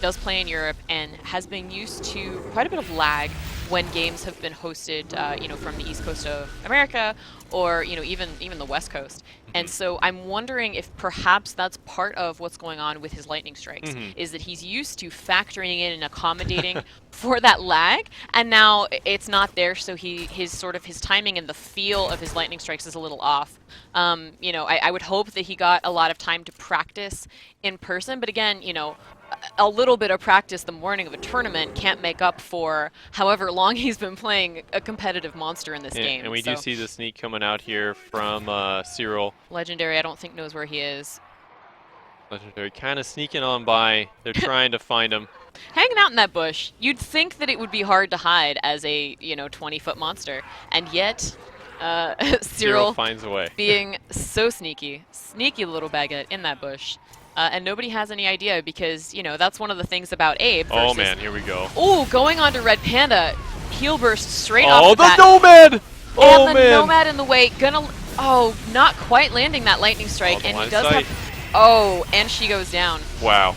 does play in Europe and has been used to quite a bit of lag when games have been hosted from the East Coast of America or even the West Coast. And so I'm wondering if perhaps that's part of what's going on with his lightning strikes, is that he's used to factoring in and accommodating for that lag, and now it's not there, so his timing and the feel of his lightning strikes is a little off. I would hope that he got a lot of time to practice in person, but again, a little bit of practice the morning of a tournament can't make up for however long he's been playing a competitive monster in this game. And we do see the sneak coming out here from Cyril. Legendary, I don't think, knows where he is. Legendary kind of sneaking on by. They're trying to find him. Hanging out in that bush. You'd think that it would be hard to hide as a 20-foot monster, and yet Cyril finds a way. Being so sneaky little baguette in that bush. And nobody has any idea because, that's one of the things about Abe. Oh man, here we go. Oh, going on to Red Panda. Heal burst straight off the bat. Nomad! Oh, and the Nomad in the way. Not quite landing that lightning strike. And he does have... and she goes down. Wow.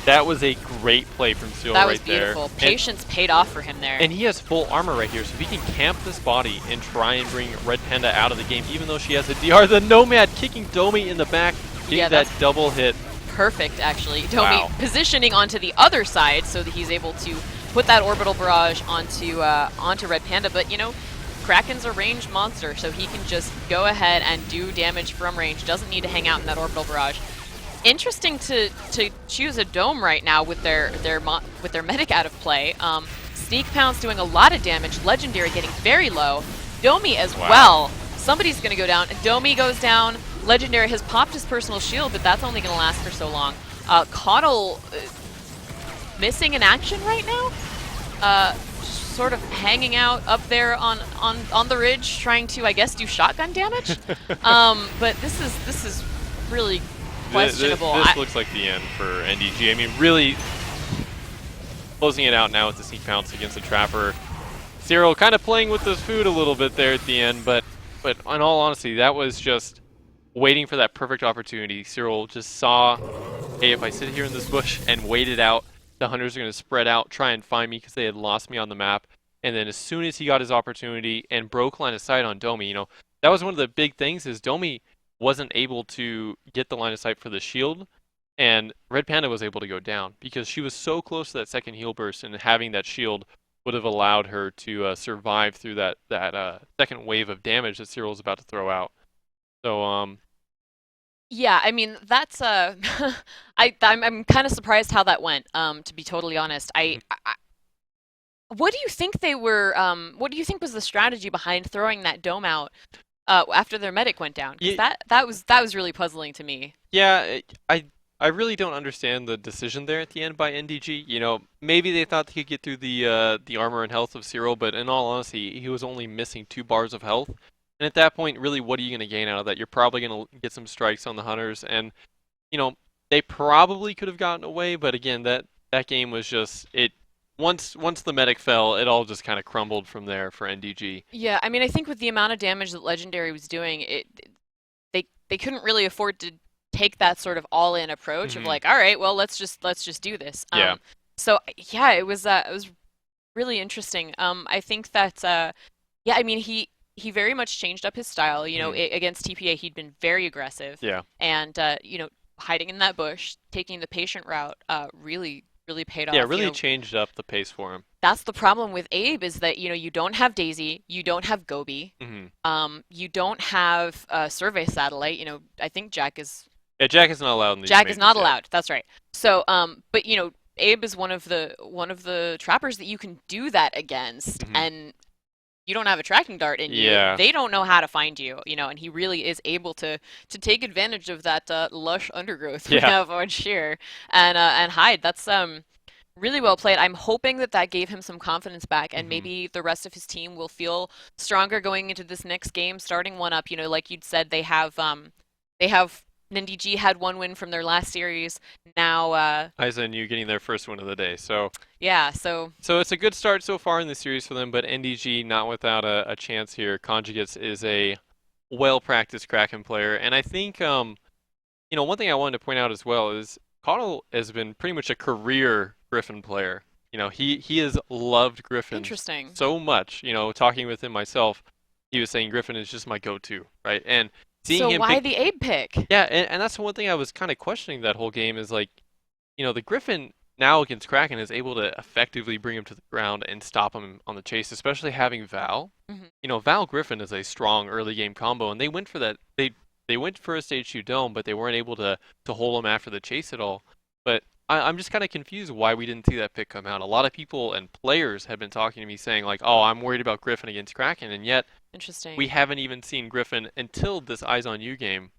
That was a great play from Cyril right there. That was beautiful. Patience paid off for him there. And he has full armor right here, so he can camp this body and try and bring Red Panda out of the game, even though she has a DR. The Nomad kicking Domi in the back, getting that double hit. Perfect, actually. Domi positioning onto the other side so that he's able to put that orbital barrage onto Red Panda. But, Kraken's a ranged monster, so he can just go ahead and do damage from range. Doesn't need to hang out in that orbital barrage. Interesting to choose a dome right now with their medic out of play. Sneak Pound's doing a lot of damage. Legendary getting very low. Domi as well. Somebody's going to go down. Domi goes down. Legendary has popped his personal shield, but that's only going to last for so long. Coddle missing in action right now. Sort of hanging out up there on the ridge, trying to, I guess, do shotgun damage. But this is really questionable. This looks like the end for NDG. I mean, really closing it out now with the sneak pounce against the Trapper. Cyril kind of playing with this food a little bit there at the end, but in all honesty, that was just waiting for that perfect opportunity. Cyril just saw, hey, if I sit here in this bush and wait it out, the hunters are going to spread out, try and find me because they had lost me on the map. And then as soon as he got his opportunity and broke line of sight on Domi, that was one of the big things is Domi wasn't able to get the line of sight for the shield, and Red Panda was able to go down because she was so close to that second heal burst and having that shield would have allowed her to survive through that second wave of damage that Cyril was about to throw out. So Yeah, I mean that's I'm kind of surprised how that went. To be totally honest, what do you think they were? What do you think was the strategy behind throwing that dome out after their medic went down? Because Yeah. that was really puzzling to me. Yeah, I really don't understand the decision there at the end by NDG. You know, maybe they thought they could get through the armor and health of Cyril, but in all honesty, he was only missing 2 bars of health. And at that point, really, what are you going to gain out of that? You're probably going to get some strikes on the hunters, and you know, they probably could have gotten away, but again, that game was just it. Once the medic fell, it all just kind of crumbled from there for NDG. Yeah, I mean I think with the amount of damage that Legendary was doing, they couldn't really afford to take that sort of all-in approach of Mhm. like, all right, well let's just do this. Yeah. So yeah, it was really interesting. I think that yeah, I mean he very much changed up his style. You know, Mhm. against TPA he'd been very aggressive, Yeah. and you know, hiding in that bush, taking the patient route, really paid Yeah, off. You really know, changed up the pace for him. that's the problem with Abe is that you know you don't have Daisy, you don't have Gobi, Mhm. you don't have Survey Satellite. You know, I think Yeah, Jack is not allowed in these Jack is majors not yet. allowed. That's right. So, but you know, Abe is one of the trappers that you can do that against, Mhm. and you don't have a tracking dart in you. Yeah. They don't know how to find you, you know, and he really is able to take advantage of that lush undergrowth we Yeah. have on Sheer and hide. That's really well played. I'm hoping that that gave him some confidence back, and Mhm. maybe the rest of his team will feel stronger going into this next game, starting one up. You know, like you'd said, they have NDG had one win from their last series. Now, Isa and you getting their first win of the day. So yeah, so it's a good start so far in the series for them, but NDG not without a chance here. Conjugates is a well-practiced Kraken player, and I think you know, one thing I wanted to point out as well is Caudle has been pretty much a career Griffin player. You know, he has loved Griffins interesting. so much. You know, talking with him myself, he was saying Griffin is just my go-to, right? And seeing So him why pick, the Abe pick? yeah, and that's the one thing I was kind of questioning that whole game is like, you know, the Griffin now against Kraken is able to effectively bring him to the ground and stop him on the chase, especially having Val. Mhm. You know, Val Griffin is a strong early game combo, and they went for that. They went for a stage 2 dome, but they weren't able to hold him after the chase at all. But I'm just kind of confused why we didn't see that pick come out. A lot of people and players have been talking to me saying like, "Oh, I'm worried about Griffin against Kraken," and yet Interesting. we haven't even seen Griffin until this Eyes on You game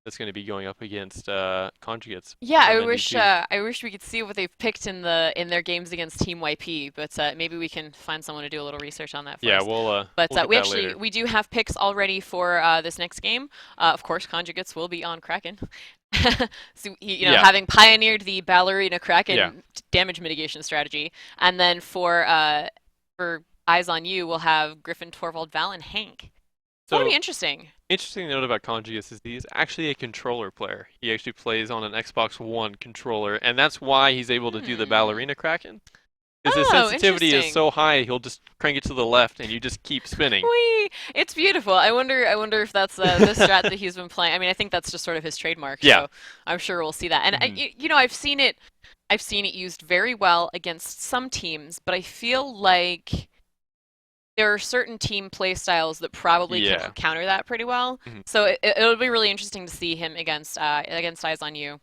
that's going to be going up against Conjugates. Yeah, from NDG. I wish we could see what they've picked in their games against Team YP, but maybe we can find someone to do a little research on that for Yeah, us. we'll But get we that actually later. we do have picks already for this next game. Of course, Conjugates will be on Kraken. So you know, Yeah. having pioneered the Ballerina Kraken Yeah. damage mitigation strategy, and then for Eyes on You, we'll have Griffin, Torvald, Val, and Hank. That'll So be interesting. interesting note about Conjugates is he's actually a controller player. He actually plays on an Xbox One controller, and that's why he's able to do the Hmm. ballerina Kraken. Because his Oh, sensitivity is interesting. so high, he'll just crank it to the left, and you just keep spinning. Whee! It's beautiful. I wonder if that's the strat that he's been playing. I mean, I think that's just sort of his trademark. Yeah. So I'm sure we'll see that. And Mhm. you know, I've seen it used very well against some teams, but I feel like there are certain team play styles that probably Yeah. can counter that pretty well. Mhm. So it'll be really interesting to see him against Eyes on You.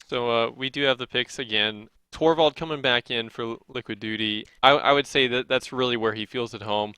So we do have the picks again. Torvald coming back in for Liquid Duty. I would say that that's really where he feels at home.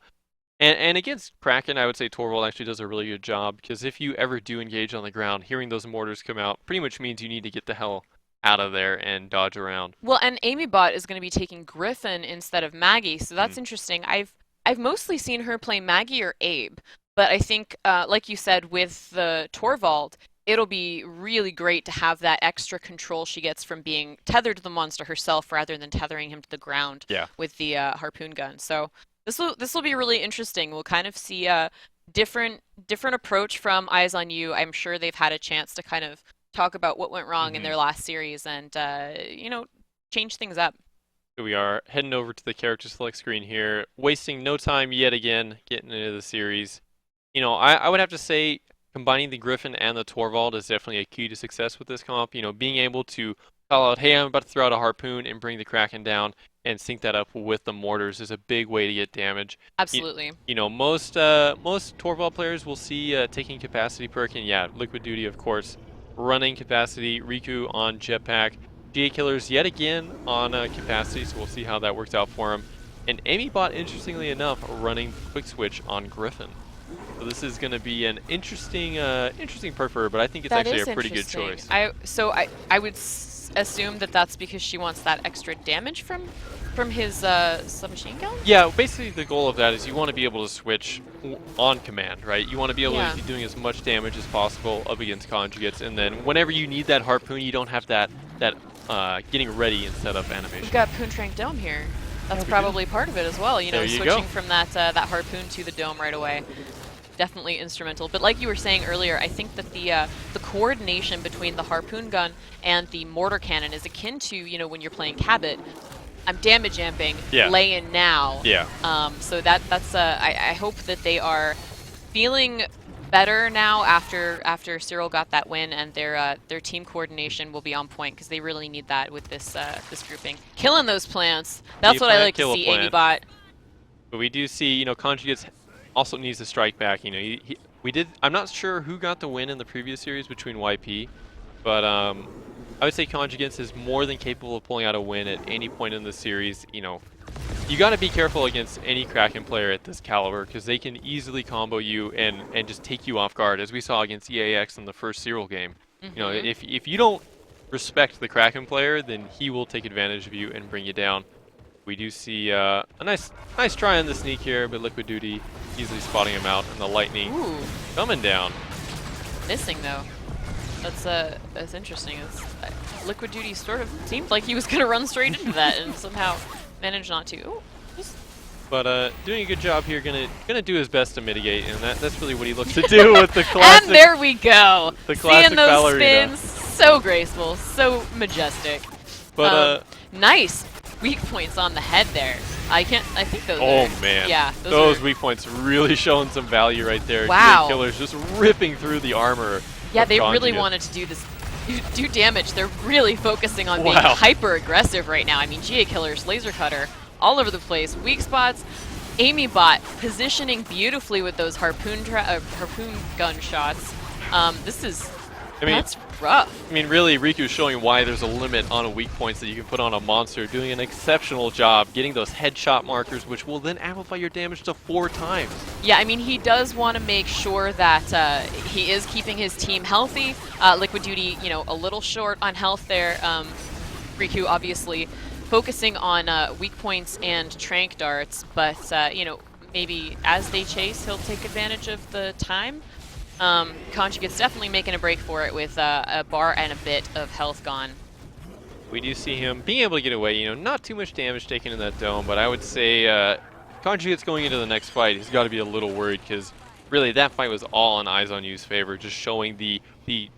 And against Kraken, I would say Torvald actually does a really good job because if you ever do engage on the ground, hearing those mortars come out pretty much means you need to get the hell out of there and dodge around. Well, and AmyBot is going to be taking Griffin instead of Maggie, so that's Mhm. interesting. I've mostly seen her play Maggie or Abe, but I think, like you said, with the Torvald, it'll be really great to have that extra control she gets from being tethered to the monster herself rather than tethering him to the ground Yeah. with the harpoon gun. So this will be really interesting. We'll kind of see a different approach from Eyes on You. I'm sure they've had a chance to kind of talk about what went wrong in Mhm. their last series and you know, change things up. Here we are heading over to the character select screen here, wasting no time yet again getting into the series. You know, I would have to say combining the Griffin and the Torvald is definitely a key to success with this comp. You know, being able to call out, hey, I'm about to throw out a harpoon and bring the Kraken down and sync that up with the mortars is a big way to get damage. Absolutely. You know, most Torvald players will see taking capacity perk, and yeah, Liquid Duty, of course, running capacity, Riku on jetpack, GA Killers yet again on capacity, so we'll see how that works out for him. And Amybot, interestingly enough, running quick switch on Griffin. So this is going to be an interesting perk for her, but I think it's actually a pretty good choice. I would assume that that's because she wants that extra damage from his submachine gun? Yeah, basically the goal of that is you want to be able to switch on command, right? You want to be able to be doing as much damage as possible up against conjugates, and then whenever you need that harpoon, you don't have that getting ready and set up animation. We've got Poon-Trank Dome here. That's probably part of it as well, you know, switching from that harpoon to the dome right away. Definitely instrumental. But like you were saying earlier, I think that the coordination between the harpoon gun and the mortar cannon is akin to, you know, when you're playing Cabot. I'm damage amping, lay in now. Yeah. So that's I hope that they are feeling better now after Cyril got that win, and their team coordination will be on point because they really need that with this grouping. Killing those plants. That's what I like to see, Amybot. But we do see, you know, conjugates also needs to strike back. You know, we did. I'm not sure who got the win in the previous series between YP, but I would say conjugates is more than capable of pulling out a win at any point in the series. You know, you got to be careful against any Kraken player at this caliber because they can easily combo you and just take you off guard, as we saw against EAX in the first Cyril game. You know, if you don't respect the Kraken player, then he will take advantage of you and bring you down. We do see a nice try on the sneak here, but Liquid Duty easily spotting him out, and the lightning coming down. Missing though. That's interesting. Liquid Duty sort of seemed like he was gonna run straight into that, and somehow managed not to. Ooh, but doing a good job here, gonna do his best to mitigate, and that's really what he looks to do with the classic. And there we go. The classic Seeing those ballerina. spins, so graceful, so majestic. But nice weak points on the head there. I think those. Oh man. Yeah. Those weak points really showing some value right there. Wow. GA Killers just ripping through the armor. Yeah, they really wanted to do damage. They're really focusing on being hyper aggressive right now. I mean, GA Killers, Laser Cutter, all over the place. Weak spots. Amybot positioning beautifully with those harpoon gun shots. That's rough. I mean, really, Riku's showing why there's a limit on weak points that you can put on a monster, doing an exceptional job getting those headshot markers, which will then amplify your damage to 4 times. Yeah, I mean, he does want to make sure that he is keeping his team healthy. Liquid Duty, you know, a little short on health there. Riku, obviously, focusing on weak points and trank darts, but, you know, maybe as they chase, he'll take advantage of the time. Conjugate's definitely making a break for it with a bar and a bit of health gone. We do see him being able to get away, you know, not too much damage taken in that dome, but I would say Conjugate's going into the next fight. He's got to be a little worried because really that fight was all in Eyes on You's favor, just showing the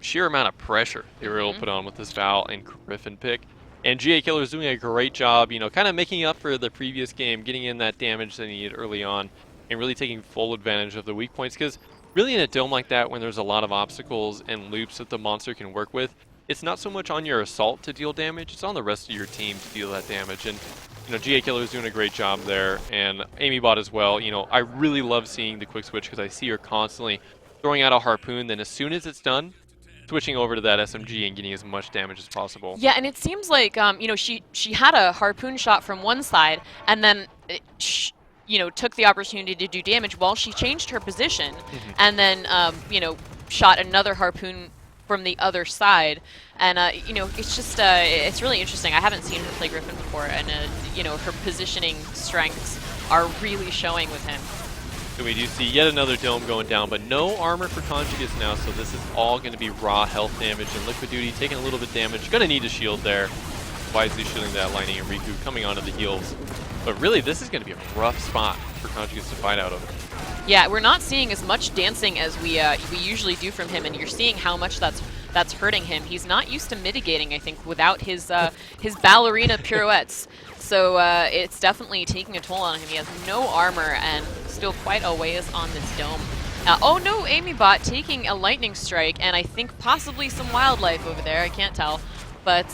sheer amount of pressure they were able to put on with this Val and Griffin pick. And GA Killer's doing a great job, you know, kind of making up for the previous game, getting in that damage that he needed early on, and really taking full advantage of the weak points because really in a dome like that, when there's a lot of obstacles and loops that the monster can work with, it's not so much on your assault to deal damage, it's on the rest of your team to deal that damage. And, you know, GA Killer is doing a great job there, and Amybot as well. You know, I really love seeing the quick switch because I see her constantly throwing out a harpoon, then as soon as it's done, switching over to that SMG and getting as much damage as possible. Yeah, and it seems like, you know, she had a harpoon shot from one side, and then you know, took the opportunity to do damage while she changed her position, and then, you know, shot another harpoon from the other side. And, you know, it's just, it's really interesting. I haven't seen her play Griffin before, and, you know, her positioning strengths are really showing with him. So we do see yet another dome going down, but no armor for conjugates now, so this is all going to be raw health damage, and Liquid Duty taking a little bit of damage. Going to need a shield there. Wisely shielding that Lightning, and Riku coming onto the heels. But really, this is going to be a rough spot for conjugates to fight out of. Yeah, we're not seeing as much dancing as we usually do from him, and you're seeing how much that's hurting him. He's not used to mitigating, I think, without his ballerina pirouettes. So it's definitely taking a toll on him. He has no armor and still quite a ways on this dome. Oh no, Amybot taking a lightning strike, and I think possibly some wildlife over there. I can't tell. but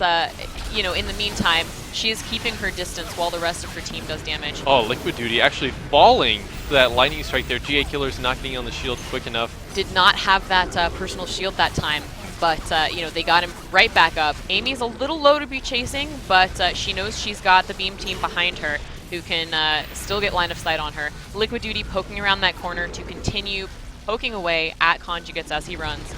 you know, in the meantime, she is keeping her distance while the rest of her team does damage. Oh, Liquid Duty actually falling for that lightning strike there. GA Killer's not getting on the shield quick enough. Did not have that personal shield that time, but you know, they got him right back up. Amy's a little low to be chasing, but she knows she's got the beam team behind her who can still get line of sight on her. Liquid Duty poking around that corner to continue poking away at Conjugates as he runs.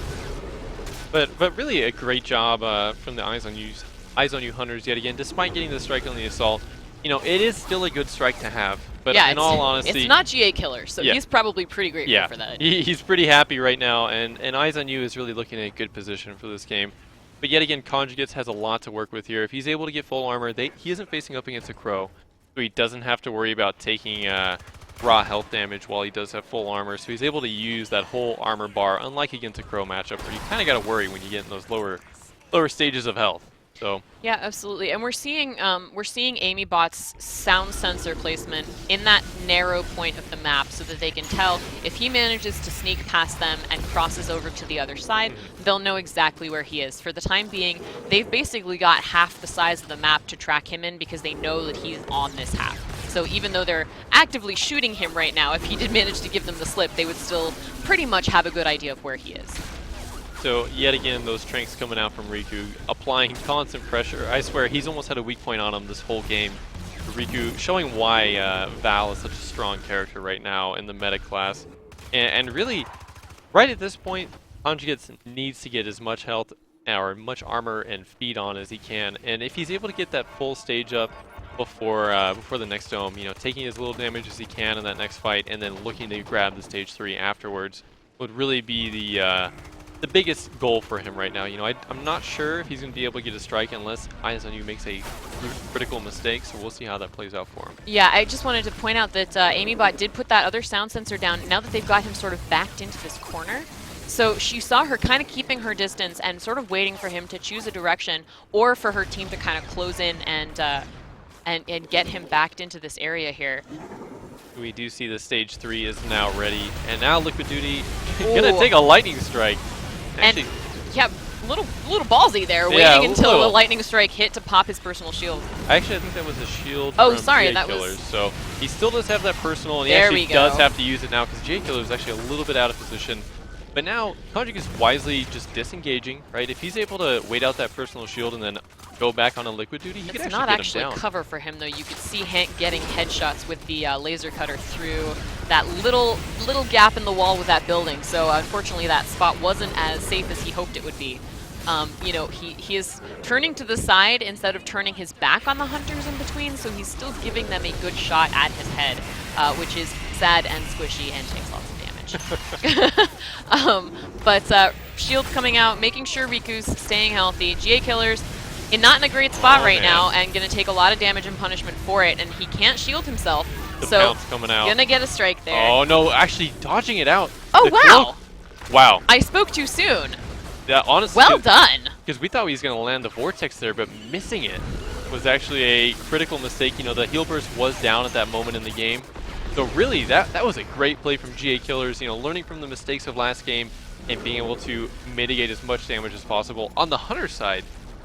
But really a great job from the Eyes on You Hunters yet again, despite getting the strike on the assault. You know, it is still a good strike to have. But yeah, in all honesty, it's not GA Killer, so yeah. he's probably pretty grateful for that. He's pretty happy right now, and Eyes on You is really looking at a good position for this game. But yet again, Conjugates has a lot to work with here. If he's able to get full armor, he isn't facing up against a Crow, so he doesn't have to worry about taking raw health damage while he does have full armor. So he's able to use that whole armor bar, unlike against a Crow matchup, where you kind of got to worry when you get in those lower stages of health. So yeah, absolutely, and we're seeing Amy Bot's sound sensor placement in that narrow point of the map so that they can tell if he manages to sneak past them and crosses over to the other side, they'll know exactly where he is. For the time being, they've basically got half the size of the map to track him in because they know that he's on this half. So even though they're actively shooting him right now, if he did manage to give them the slip, they would still pretty much have a good idea of where he is. So yet again, those tranks coming out from Riku, applying constant pressure. I swear, he's almost had a weak point on him this whole game. Riku showing why Val is such a strong character right now in the meta class. And really, right at this point, Conjugates needs to get as much health or much armor and feed on as he can. And if he's able to get that full stage up before the next dome, you know, taking as little damage as he can in that next fight, and then looking to grab the stage 3 afterwards, would really be the biggest goal for him right now. You know, I'm not sure if he's going to be able to get a strike unless Eyes on You makes a critical mistake, so we'll see how that plays out for him. Yeah, I just wanted to point out that AmyBot did put that other sound sensor down now that they've got him sort of backed into this corner. So she saw her kind of keeping her distance and sort of waiting for him to choose a direction or for her team to kind of close in and get him backed into this area here. We do see the stage 3 is now ready, and now Liquid Duty gonna take a lightning strike. Actually, and yeah, little ballsy there, waiting until the lightning strike hit to pop his personal shield. Actually, I think that was a shield from GA that Killers. was... So he still does have that personal, and he there actually does have to use it now because GA Killer is actually a little bit out of position. But now Conjugates is wisely just disengaging, right? If he's able to wait out that personal shield and then go back on a Liquid Duty, he can actually get him down. It's not actually cover for him, though. You could see Hank getting headshots with the laser cutter through that little gap in the wall with that building. So unfortunately, that spot wasn't as safe as he hoped it would be. You know, he is turning to the side instead of turning his back on the hunters in between, so he's still giving them a good shot at his head, which is sad and squishy and takes lots of damage. But shield coming out, making sure Riku's staying healthy. GA Killers not in a great spot right now, and gonna take a lot of damage and punishment for it, and he can't shield himself. The so pounce coming out. Gonna get a strike there. Oh no, actually dodging it out. Oh wow! Wow. I spoke too soon. Yeah, honestly. Well done. Because we thought he was gonna land the vortex there, but missing it was actually a critical mistake. You know, the heal burst was down at that moment in the game. So really, that was a great play from GA Killers, you know, learning from the mistakes of last game and being able to mitigate as much damage as possible on the Hunter side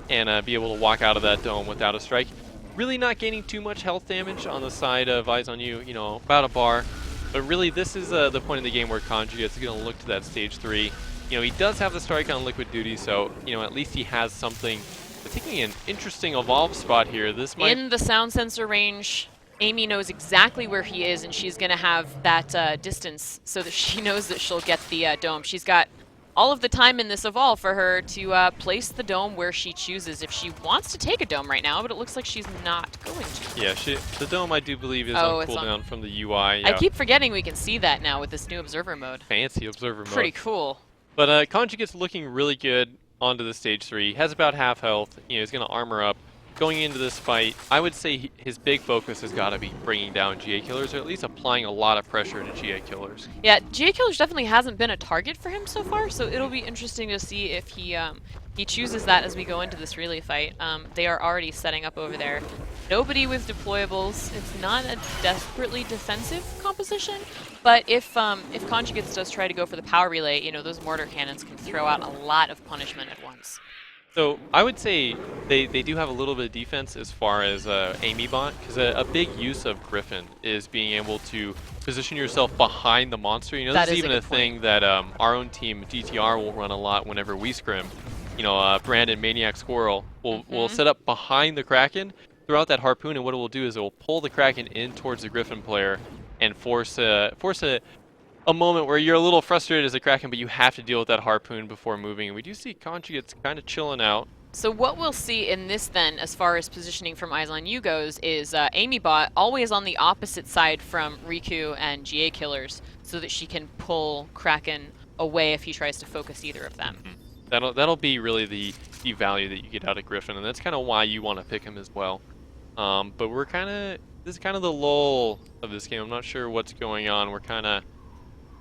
and be able to walk out of that dome without a strike. Really not gaining too much health damage on the side of Eyes on You, you know, about a bar. But really, this is the point in the game where Conjugates is going to look to that stage 3. You know, he does have the strike on Liquid Duty, so, you know, at least he has something. But taking an interesting evolve spot here, this might... In the sound sensor range, Amy knows exactly where he is, and she's going to have that distance so that she knows that she'll get the dome. She's got all of the time in this evolve for her to place the dome where she chooses if she wants to take a dome right now, but it looks like she's not going to. Yeah, the dome, I do believe, is on cooldown from the UI. Yeah. I keep forgetting we can see that now with this new observer mode. Fancy observer mode. Pretty cool. But Conjugate's looking really good onto the stage 3. He has about half health. You know, he's going to armor up. Going into this fight, I would say his big focus has got to be bringing down GA Killers, or at least applying a lot of pressure to GA Killers. Yeah, GA Killers definitely hasn't been a target for him so far, so it'll be interesting to see if he chooses that as we go into this relay fight. They are already setting up over there. Nobody with deployables. It's not a desperately defensive composition, but if Conjugates does try to go for the power relay, you know, those mortar cannons can throw out a lot of punishment at once. So I would say they do have a little bit of defense as far as Amy bot, because a big use of Griffin is being able to position yourself behind the monster. You know, That this is is a even a good point. thing that our own team, GTR, will run a lot whenever we scrim. You know, Brandon, Maniac Squirrel, will set up behind the Kraken, throw out that harpoon, and what it will do is it will pull the Kraken in towards the Griffin player and force a moment where you're a little frustrated as a Kraken, but you have to deal with that harpoon before moving. And we do see Conjugates kind of chilling out. So what we'll see in this then, as far as positioning from Eyes on You goes, is Amy Bot always on the opposite side from Riku and GA Killers, so that she can pull Kraken away if he tries to focus either of them. That'll be really the value that you get out of Griffin, and that's kind of why you want to pick him as well. But this is kind of the lull of this game. I'm not sure what's going on. We're kind of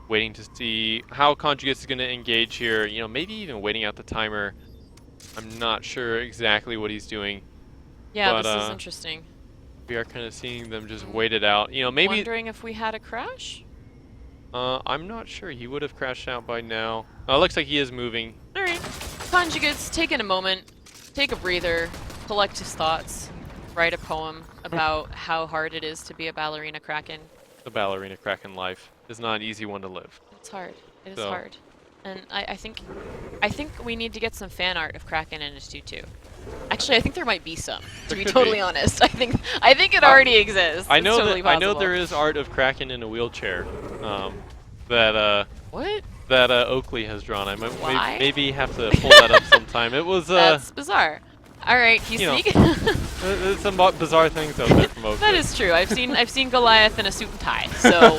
waiting to see how Conjugates is going to engage here. You know, maybe even waiting out the timer. I'm not sure exactly what he's doing. Yeah, but, this is interesting. We are kind of seeing them just wait it out. You know, maybe. Wondering if we had a crash? I'm not sure. He would have crashed out by now. Looks like he is moving. All right. Conjugates, taking a moment, take a breather, collect his thoughts, write a poem about how hard it is to be a ballerina Kraken. The ballerina Kraken life is not an easy one to live. It's hard. It is So. hard. And I think we need to get some fan art of Kraken in his tutu. Actually, I think there might be some. To be could totally be. honest, I think it already exists. I It's know totally that I know possible. there is art of Kraken in a wheelchair. That What? Oakley has drawn. I might Why? maybe have to pull that up sometime. It was That's bizarre. All right, he's you know, sneaking. there's some bizarre things out there from Oakley. That is true. I've seen Goliath in a suit and tie. So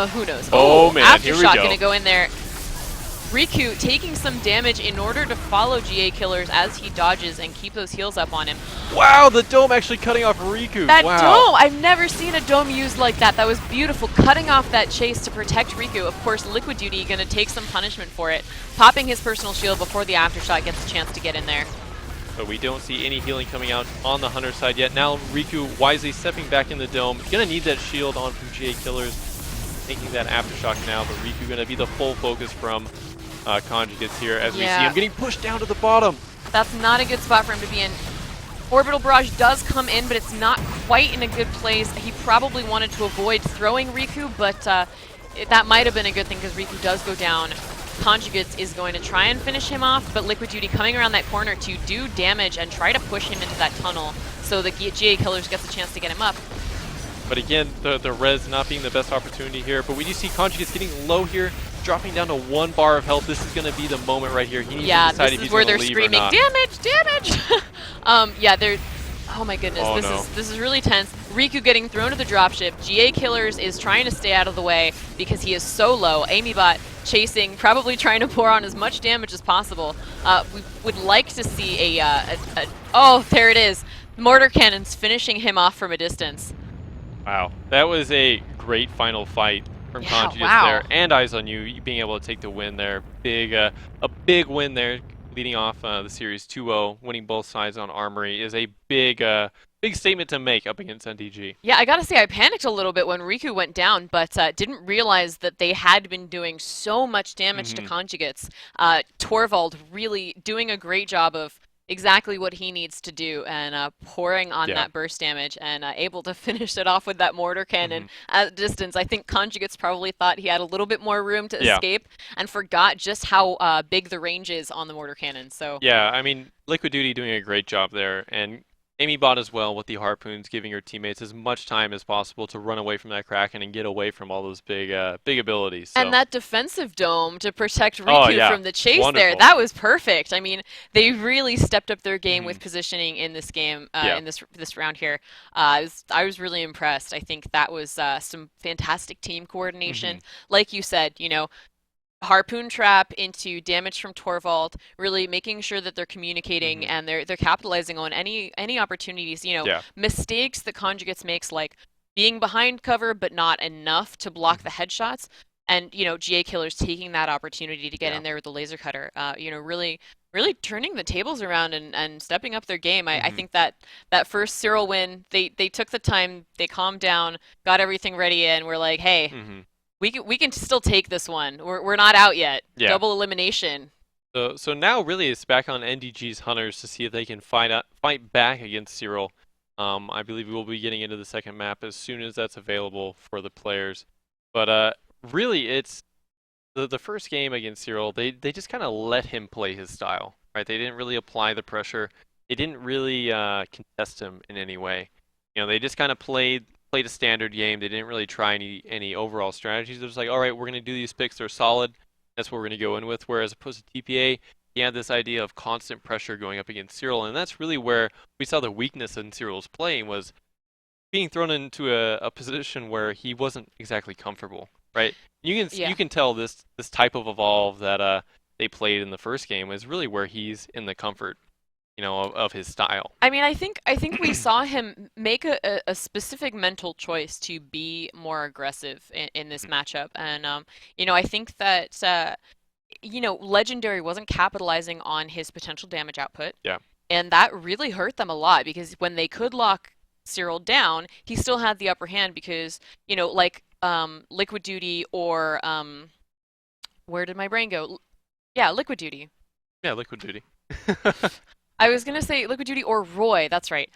who knows? Oh, man, here we Aftershock go. gonna go in there. Riku taking some damage in order to follow GA Killers as he dodges and keep those heals up on him. Wow, the dome actually cutting off Riku. That wow. dome! I've never seen a dome used like that. That was beautiful. Cutting off that chase to protect Riku. Of course, Liquid Duty gonna take some punishment for it. Popping his personal shield before the Aftershock gets a chance to get in there. But we don't see any healing coming out on the Hunter side yet. Now Riku wisely stepping back in the dome. Gonna need that shield on from GA Killers. Taking that Aftershock now, but Riku gonna be the full focus from Conjugates here as we see him getting pushed down to the bottom. That's not a good spot for him to be in. Orbital Barrage does come in, but it's not quite in a good place. He probably wanted to avoid throwing Riku, but that might have been a good thing because Riku does go down. Conjugates is going to try and finish him off, but Liquid Duty coming around that corner to do damage and try to push him into that tunnel so the GA Killers gets a chance to get him up. But again, the res not being the best opportunity here. But we do see Conjugates getting low here, dropping down to 1 bar of health. This is going to be the moment right here. He needs to decide this if is he's where gonna they're leave or screaming, not. damage, damage! Yeah, they're... Oh my goodness, Oh, this is really tense. Riku getting thrown to the dropship. GA Killers is trying to stay out of the way because he is so low. Amybot chasing, probably trying to pour on as much damage as possible. We would like to see oh, there it is. Mortar cannons finishing him off from a distance. Wow, that was a great final fight from Yeah, Conjugates wow. there. And Eyes on You being able to take the win there. A big win there, leading off the series 2-0, winning both sides on Armory is a big statement to make up against NDG. Yeah, I gotta say, I panicked a little bit when Riku went down, but didn't realize that they had been doing so much damage to Conjugates. Torvald really doing a great job of exactly what he needs to do and pouring on that burst damage and able to finish it off with that mortar cannon at distance. I think Conjugates probably thought he had a little bit more room to escape and forgot just how big the range is on the mortar cannon. So Yeah, I mean, Liquid Duty doing a great job there, and Amybot as well with the harpoons, giving her teammates as much time as possible to run away from that Kraken and get away from all those big abilities. So. And that defensive dome to protect Riku from the chase there, Wonderful. that was perfect. I mean, they really stepped up their game with positioning in this game, in this round here. I was really impressed. I think that was some fantastic team coordination. Like you said, you know, harpoon trap into damage from Torvald, really making sure that they're communicating and they're capitalizing on any opportunities, you know, mistakes that Conjugates makes, like being behind cover but not enough to block the headshots, and you know, GA Killers taking that opportunity to get in there with the laser cutter, you know, really turning the tables around and stepping up their game. I think that first Cyril win, they took the time, they calmed down, got everything ready, and we're like, hey, we can still take this one. We're not out yet. Yeah. Double elimination. So now really it's back on NDG's Hunters to see if they can fight back against Cyril. I believe we will be getting into the second map as soon as that's available for the players. But really it's the first game against Cyril, they just kind of let him play his style, right? They didn't really apply the pressure. They didn't really contest him in any way. You know, they just kind of played a standard game. They didn't really try any overall strategies. They're just like, all right, we're going to do these picks. They're solid. That's what we're going to go in with. Whereas opposed to TPA, he had this idea of constant pressure going up against Cyril, and that's really where we saw the weakness in Cyril's playing was being thrown into a position where he wasn't exactly comfortable, right? You can tell this type of evolve that they played in the first game is really where he's in the comfort, you know, of his style. I mean, I think we saw him make a specific mental choice to be more aggressive in this matchup, and you know, I think that you know, Legendary wasn't capitalizing on his potential damage output. Yeah. And that really hurt them a lot because when they could lock Cyril down, he still had the upper hand because, you know, like Liquid Duty or where did my brain go? Yeah, Liquid Duty. Yeah, Liquid Duty. I was going to say Liquid Duty or Roy, that's right.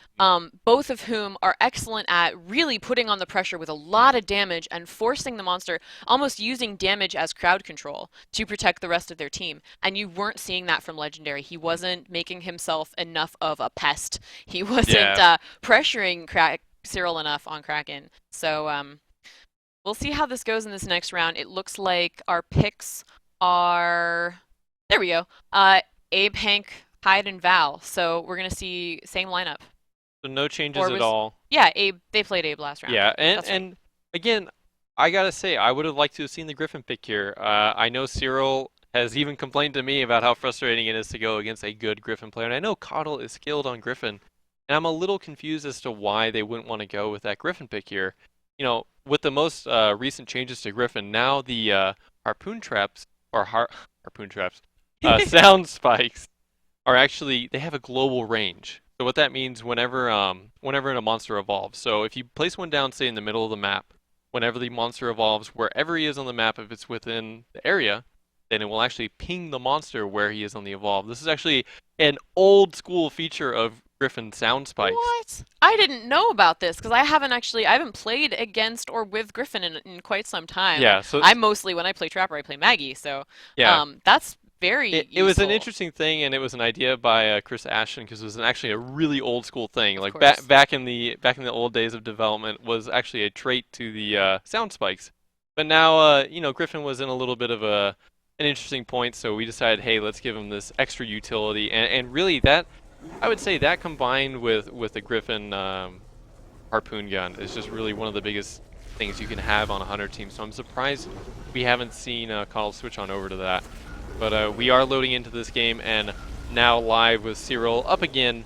Both of whom are excellent at really putting on the pressure with a lot of damage and forcing the monster, almost using damage as crowd control to protect the rest of their team. And you weren't seeing that from Legendary. He wasn't making himself enough of a pest. He wasn't pressuring Cyril enough on Kraken. So we'll see how this goes in this next round. It looks like our picks are... There we go. Abe, Hank, Hyde, and Val. So we're going to see same lineup. So no changes at all. Yeah, Abe. They played Abe last round. Yeah, and again, I got to say, I would have liked to have seen the Griffin pick here. I know Cyril has even complained to me about how frustrating it is to go against a good Griffin player. And I know Coddle is skilled on Griffin. And I'm a little confused as to why they wouldn't want to go with that Griffin pick here. You know, with the most recent changes to Griffin, now the harpoon traps, or harpoon traps, sound spikes are actually, they have a global range. So what that means whenever a monster evolves. So if you place one down, say in the middle of the map, whenever the monster evolves, wherever he is on the map, if it's within the area, then it will actually ping the monster where he is on the evolve. This is actually an old school feature of Griffin sound spikes. What? I didn't know about this because I haven't played against or with Griffin in quite some time. Yeah, so I mostly, when I play Trapper, I play Maggie. So yeah. That's very it was an interesting thing, and it was an idea by Chris Ashton because it was actually a really old school thing. Like back in the old days of development, was actually a trait to the sound spikes. But now, you know, Griffin was in a little bit of an interesting point, so we decided, hey, let's give him this extra utility, and really that, I would say that combined with the Griffin harpoon gun is just really one of the biggest things you can have on a hunter team. So I'm surprised we haven't seen Coddle switch on over to that. But we are loading into this game, and now live with Cyril up again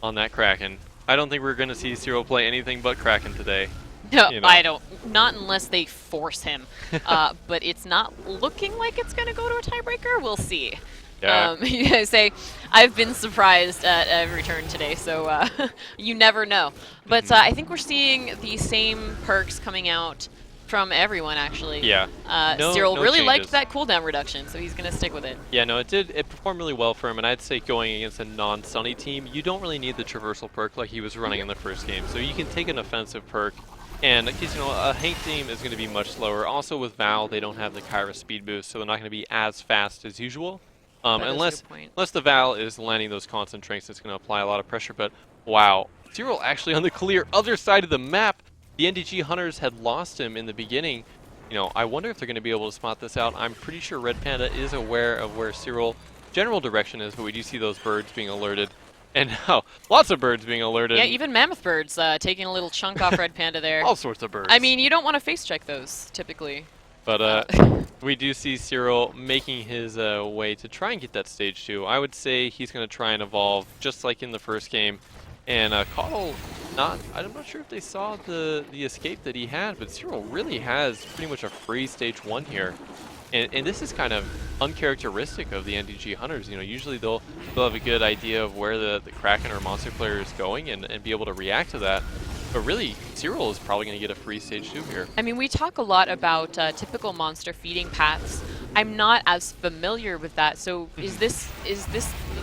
on that Kraken. I don't think we're going to see Cyril play anything but Kraken today. No, you know. I don't. Not unless they force him. But it's not looking like it's going to go to a tiebreaker. We'll see. Yeah. You guys say, I've been surprised at every turn today, so you never know. But I think we're seeing the same perks coming out from everyone, actually. Yeah. Cyril really changes. liked that cooldown reduction, so he's going to stick with it. Yeah, no, it performed really well for him, and I'd say going against a non-Sunny team, you don't really need the traversal perk like he was running in the first game. So you can take an offensive perk, and because, you know, a Hank team is going to be much slower. Also with Val, they don't have the Kyra speed boost, so they're not going to be as fast as usual. Unless the Val is landing those constant tranks, it's going to apply a lot of pressure. But wow, Cyril actually on the clear other side of the map. The NDG Hunters had lost him in the beginning. You know, I wonder if they're going to be able to spot this out. I'm pretty sure Red Panda is aware of where Cyril general direction is, but we do see those birds being alerted. And now, lots of birds being alerted. Yeah, even mammoth birds taking a little chunk off Red Panda there. All sorts of birds. I mean, you don't want to face check those, typically. But we do see Cyril making his way to try and get that stage 2. I would say he's going to try and evolve just like in the first game. And Coddle, I'm not sure if they saw the escape that he had, but Cyril really has pretty much a free stage 1 here. And this is kind of uncharacteristic of the NDG Hunters. You know, usually they'll have a good idea of where the Kraken or monster player is going and be able to react to that. But really, Cyril is probably going to get a free stage 2 here. I mean, we talk a lot about typical monster feeding paths I'm not as familiar with that. So is this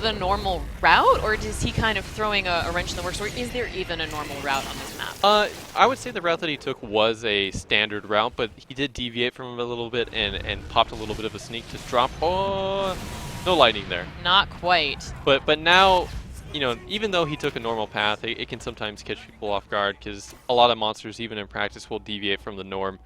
the normal route, or is he kind of throwing a wrench in the works, or is there even a normal route on this map? I would say the route that he took was a standard route, but he did deviate from it a little bit and popped a little bit of a sneak to drop. Oh, no lightning there. Not quite. But now, you know, even though he took a normal path, it can sometimes catch people off guard because a lot of monsters, even in practice, will deviate from the norm.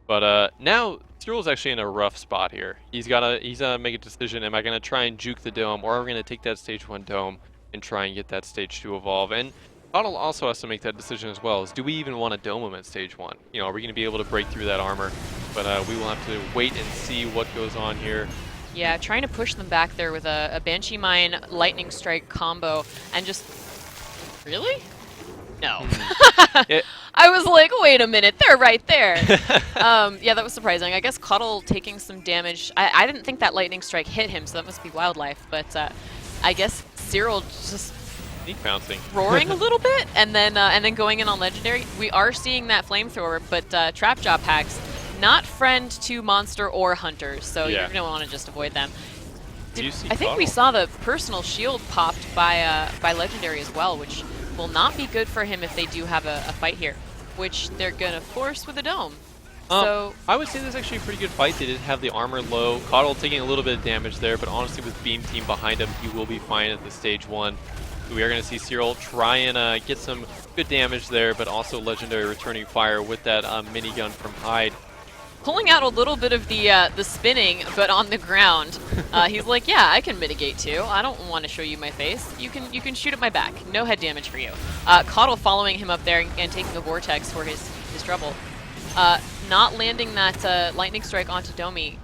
But now Cyril's actually in a rough spot here. He's gotta make a decision. Am I gonna try and juke the dome, or are we gonna take that stage 1 dome and try and get that stage 2 evolve? And Bottle also has to make that decision as well. Is do we even want to dome him at stage 1? You know, are we gonna be able to break through that armor? But we will have to wait and see what goes on here. Yeah, trying to push them back there with a Banshee Mine Lightning Strike combo, and just really. No. I was like, wait a minute, they're right there. Yeah, that was surprising. I guess Cuddle taking some damage. I didn't think that Lightning Strike hit him, so that must be Wildlife. But I guess Cyril just sneak bouncing, roaring a little bit, and then going in on Legendary. We are seeing that Flamethrower, but Trap Jaw packs, not friend to Monster or Hunters, so you're going to want to just avoid them. I think we saw the personal shield popped by Legendary as well, which will not be good for him if they do have a fight here, which they're going to force with a dome. So I would say this is actually a pretty good fight. They did have the armor low. Coddle taking a little bit of damage there, but honestly with Beam Team behind him, he will be fine at the stage 1. So we are going to see Cyril try and get some good damage there, but also Legendary returning fire with that minigun from Hyde. Pulling out a little bit of the spinning, but on the ground. He's like, yeah, I can mitigate too. I don't want to show you my face. You can shoot at my back. No head damage for you. Coddle following him up there and taking a Vortex for his trouble. Not landing that Lightning Strike onto Domi.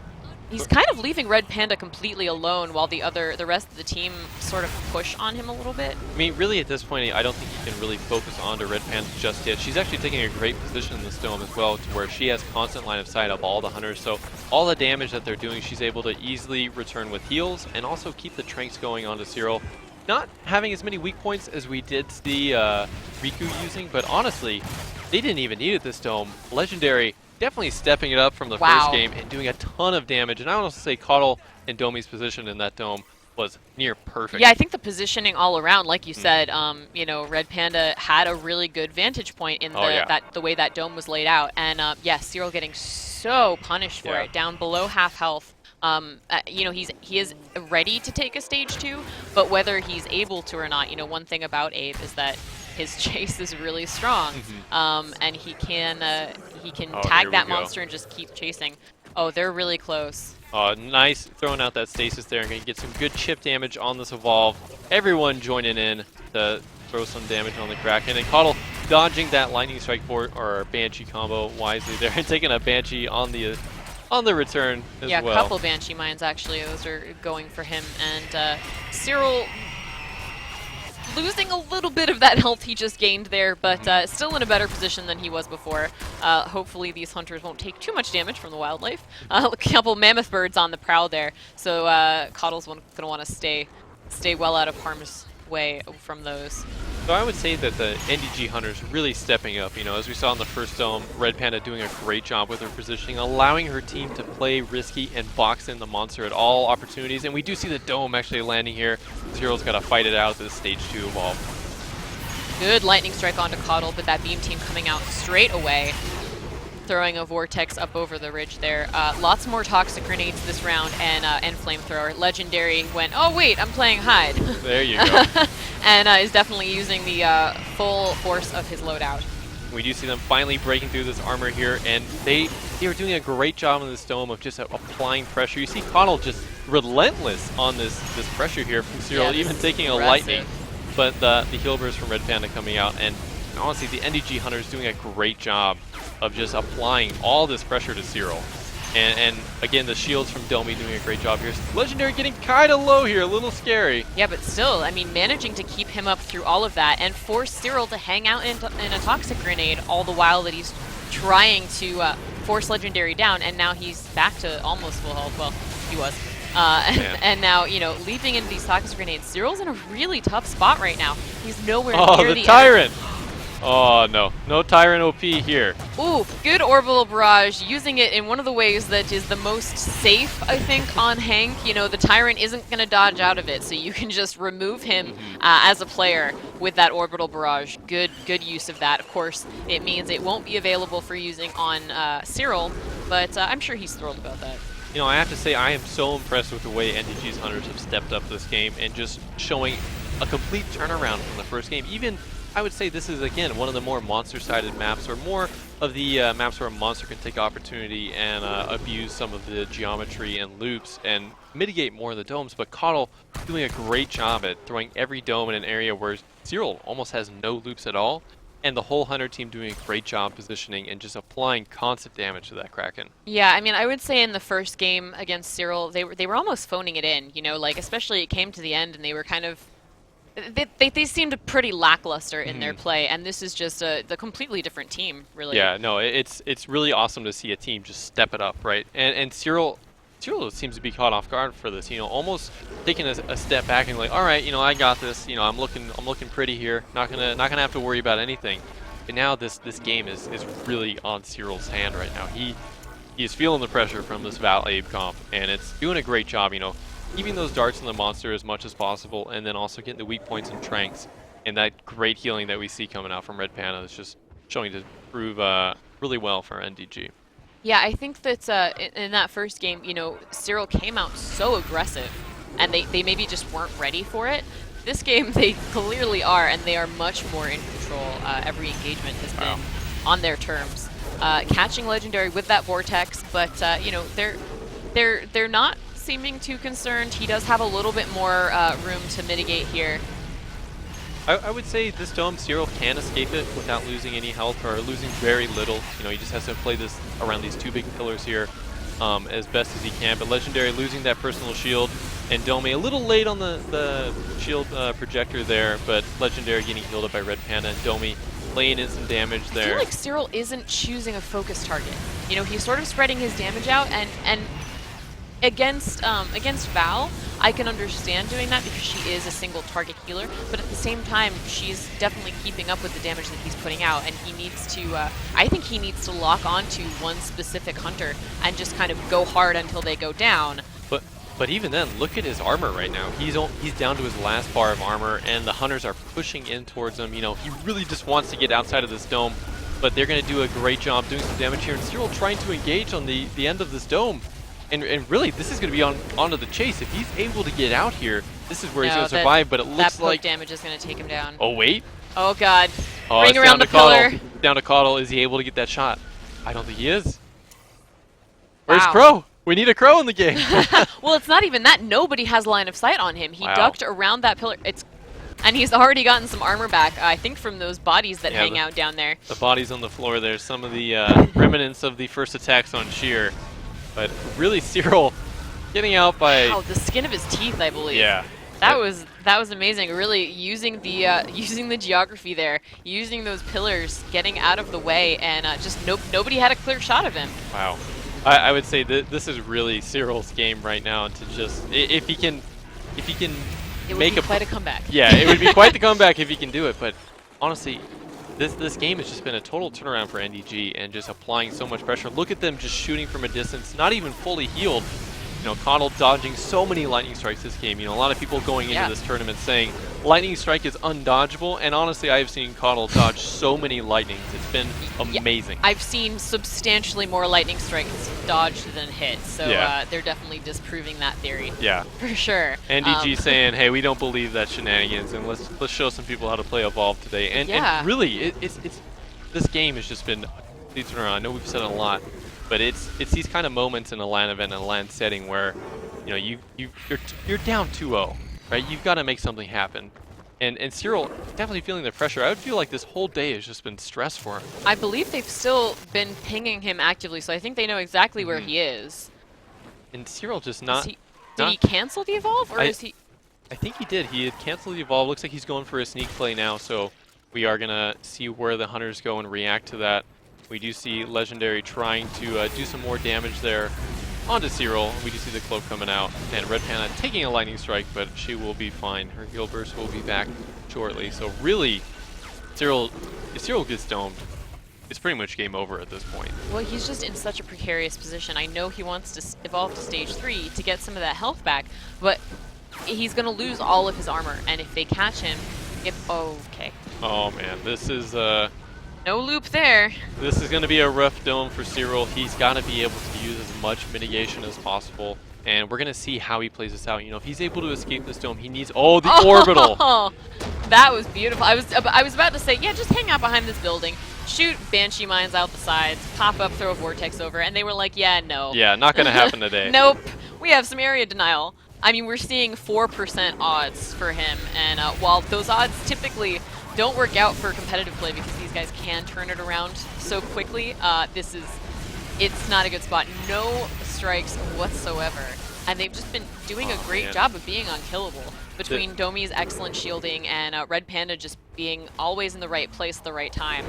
He's kind of leaving Red Panda completely alone while the rest of the team sort of push on him a little bit. I mean, really at this point, I don't think he can really focus onto Red Panda just yet. She's actually taking a great position in this dome as well, to where she has constant line of sight of all the hunters. So all the damage that they're doing, she's able to easily return with heals and also keep the tranks going onto Cyril. Not having as many weak points as we did see Riku using, but honestly, they didn't even need it this dome. Legendary definitely stepping it up from the first game and doing a ton of damage. And I would also say Coddle and Domi's position in that dome was near perfect. Yeah, I think the positioning all around, like you said, you know, Red Panda had a really good vantage point in the way that dome was laid out. And yeah, Cyril getting so punished for it, down below half health. You know, he is ready to take a stage 2, but whether he's able to or not, you know, one thing about Abe is that his chase is really strong, and he can tag that monster and just keep chasing. Oh, they're really close. Nice throwing out that stasis there and going to get some good chip damage on this evolve. Everyone joining in to throw some damage on the Kraken, and Coddle dodging that Lightning Strike or Banshee combo wisely there and taking a Banshee on the return as well. Yeah, a couple Banshee mines actually. Those are going for him, and Cyril losing a little bit of that health he just gained there, but still in a better position than he was before. Hopefully these hunters won't take too much damage from the wildlife. A couple mammoth birds on the prowl there, so Coddle's going to want to stay well out of harm's way from those. So I would say that the NDG hunters really stepping up. You know, as we saw in the first dome, Red Panda doing a great job with her positioning, allowing her team to play risky and box in the monster at all opportunities. And we do see the dome actually landing here. Cyril's got to fight it out to stage 2 evolve. Good Lightning Strike onto Coddle, but that Beam Team coming out straight away, throwing a Vortex up over the ridge there. Lots more Toxic Grenades this round, and Flamethrower. Legendary went, oh wait, I'm playing Hyde. There you go. And is definitely using the full force of his loadout. We do see them finally breaking through this armor here, and they are doing a great job in this dome of just applying pressure. You see Coddle just relentless on this pressure here from Cyril, even taking a lightning. But the heal burst from Red Panda coming out, and honestly, the NDG Hunter's doing a great job of just applying all this pressure to Cyril. And again, the shields from Domi doing a great job here. Legendary getting kind of low here, a little scary. Yeah, but still, I mean, managing to keep him up through all of that and force Cyril to hang out in a Toxic Grenade all the while that he's trying to force Legendary down, and now he's back to almost full health. Well, he was. And now, you know, leaping into these Toxic Grenades, Cyril's in a really tough spot right now. He's nowhere near the Tyrant! Oh, no. No Tyrant OP here. Ooh, good orbital barrage, using it in one of the ways that is the most safe, I think, on Hank. You know, the Tyrant isn't going to dodge out of it, so you can just remove him as a player with that orbital barrage. Good use of that. Of course, it means it won't be available for using on Cyril, but I'm sure he's thrilled about that. You know, I have to say, I am so impressed with the way NDG's Hunters have stepped up this game and just showing a complete turnaround from the first game. Even, I would say this is, again, one of the more monster-sided maps, or more of the maps where a monster can take opportunity and abuse some of the geometry and loops and mitigate more of the domes. But Coddle doing a great job at throwing every dome in an area where Cyril almost has no loops at all. And the whole Hunter team doing a great job positioning and just applying constant damage to that Kraken. Yeah, I mean, I would say in the first game against Cyril, they were almost phoning it in, you know, like, especially it came to the end and they were kind of, they seemed pretty lackluster in their play, and this is just the completely different team, really. Yeah, no, it's really awesome to see a team just step it up, right? And Cyril seems to be caught off guard for this, you know, almost taking a step back and like, all right, you know, I got this, you know, I'm looking pretty here, not gonna have to worry about anything. And now this game is really on Cyril's hand right now. He is feeling the pressure from this Val Abe comp, and it's doing a great job, you know, keeping those darts in the monster as much as possible, and then also getting the weak points and tranks, and that great healing that we see coming out from Red Panda is just showing to prove really well for NDG. Yeah, I think that in that first game, you know, Cyril came out so aggressive, and they maybe just weren't ready for it. This game, they clearly are, and they are much more in control. Every engagement has been on their terms. Catching Legendary with that Vortex, but you know, they're not seeming too concerned. He does have a little bit more room to mitigate here. I would say this dome, Cyril can escape it without losing any health or losing very little. You know, he just has to play this around these two big pillars here as best as he can. But Legendary losing that personal shield, and Domi a little late on the shield projector there, but Legendary getting healed up by Red Panda, and Domi laying in some damage there. I feel like Cyril isn't choosing a focus target. You know, he's sort of spreading his damage out, and against Val, I can understand doing that because she is a single target healer, but at the same time, she's definitely keeping up with the damage that he's putting out, and he needs to, I think he needs to lock onto one specific hunter and just kind of go hard until they go down. But even then, look at his armor right now. He's down to his last bar of armor, and the hunters are pushing in towards him. You know, he really just wants to get outside of this dome, but they're going to do a great job doing some damage here, and Cyril trying to engage on the end of this dome. And really, this is going to be onto the chase. If he's able to get out here, this is where he's going to survive, but it looks like damage is going to take him down. Oh, wait. Oh, God. Oh, Ring around the pillar. Down to Coddle. Is he able to get that shot? I don't think he is. Where's Wow. Crow? We need a Crow in the game. Well, it's not even that. Nobody has line of sight on him. He Wow. ducked around that pillar. And he's already gotten some armor back, I think, from those bodies that hang out down there. The bodies on the floor there. Some of the remnants of the first attacks on Sheer. But really, Cyril getting out by... Wow, the skin of his teeth, I believe. Yeah. That was amazing. Really using the geography there, using those pillars, getting out of the way, and just nobody had a clear shot of him. Wow. I would say that this is really Cyril's game right now to just if he can It would make be quite a comeback. Yeah, it would be quite the comeback if he can do it. But honestly, this game has just been a total turnaround for NDG and just applying so much pressure. Look at them just shooting from a distance, not even fully healed. You know, Coddle dodging so many lightning strikes this game. You know, a lot of people going into this tournament saying lightning strike is undodgeable, and honestly, I've seen Coddle dodge so many lightnings. It's been amazing. I've seen substantially more lightning strikes dodged than hit, so they're definitely disproving that theory. Yeah, for sure. NDG saying, "Hey, we don't believe that shenanigans, and let's show some people how to play Evolve today." And really, it's this game has just been a complete turnaround. I know we've said it a lot. But it's these kind of moments in a LAN event, in a LAN setting where, you know, you're down 2-0, right? You've got to make something happen. And Cyril definitely feeling the pressure. I would feel like this whole day has just been stress for him. I believe they've still been pinging him actively, so I think they know exactly where he is. And Cyril just not... Did he cancel the Evolve, or is he... I think he did. He had canceled the Evolve. Looks like he's going for a sneak play now, so we are going to see where the Hunters go and react to that. We do see Legendary trying to do some more damage there onto Cyril. We do see the cloak coming out, and Red Panda taking a lightning strike, but she will be fine. Her heal burst will be back shortly. So really, Cyril if Cyril gets domed, it's pretty much game over at this point. Well, he's just in such a precarious position. I know he wants to evolve to stage 3 to get some of that health back, but he's going to lose all of his armor, and if they catch him, okay. Oh man, this is no loop there. This is going to be a rough dome for Cyril. He's got to be able to use as much mitigation as possible, and we're going to see how he plays this out. You know, if he's able to escape this dome, he needs the orbital. That was beautiful. I was about to say, yeah, just hang out behind this building, shoot Banshee mines out the sides, pop up, throw a vortex over, and they were like, yeah, no. Yeah, not going to happen today. Nope. We have some area denial. I mean, we're seeing 4% odds for him, and while those odds typically don't work out for competitive play because these guys can turn it around so quickly, it's not a good spot. No strikes whatsoever. And they've just been doing a great job of being unkillable between Domi's excellent shielding and Red Panda just being always in the right place at the right time.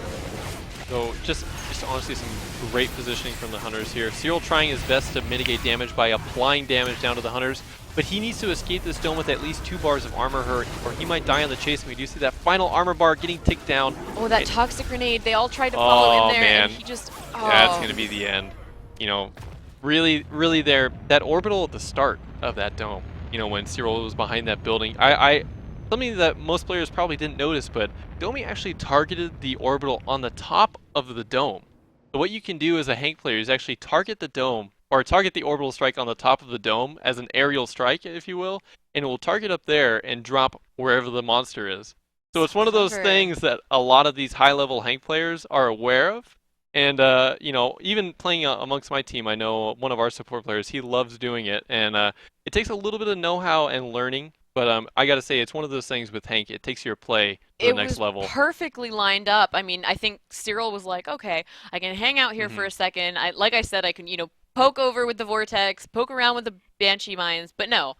So just honestly some great positioning from the Hunters here. Cyril trying his best to mitigate damage by applying damage down to the Hunters, but he needs to escape this dome with at least 2 bars of armor hurt, or he might die on the chase, and we do see that final armor bar getting ticked down. Oh, that toxic grenade. They all tried to follow in there, and he just... That's going to be the end. You know, really there, that orbital at the start of that dome, you know, when Cyril was behind that building, something that most players probably didn't notice, but Domi actually targeted the orbital on the top of the dome. So what you can do as a Hank player is actually target the dome, or target the orbital strike on the top of the dome as an aerial strike, if you will, and it will target up there and drop wherever the monster is. So it's one of those things that a lot of these high-level Hank players are aware of. And, you know, even playing amongst my team, I know one of our support players, he loves doing it. And it takes a little bit of know-how and learning. But I got to say, it's one of those things with Hank. It takes your play to the next level. It was perfectly lined up. I mean, I think Cyril was like, okay, I can hang out here for a second. Like I said, I can, you know, poke over with the Vortex, poke around with the Banshee mines. But no,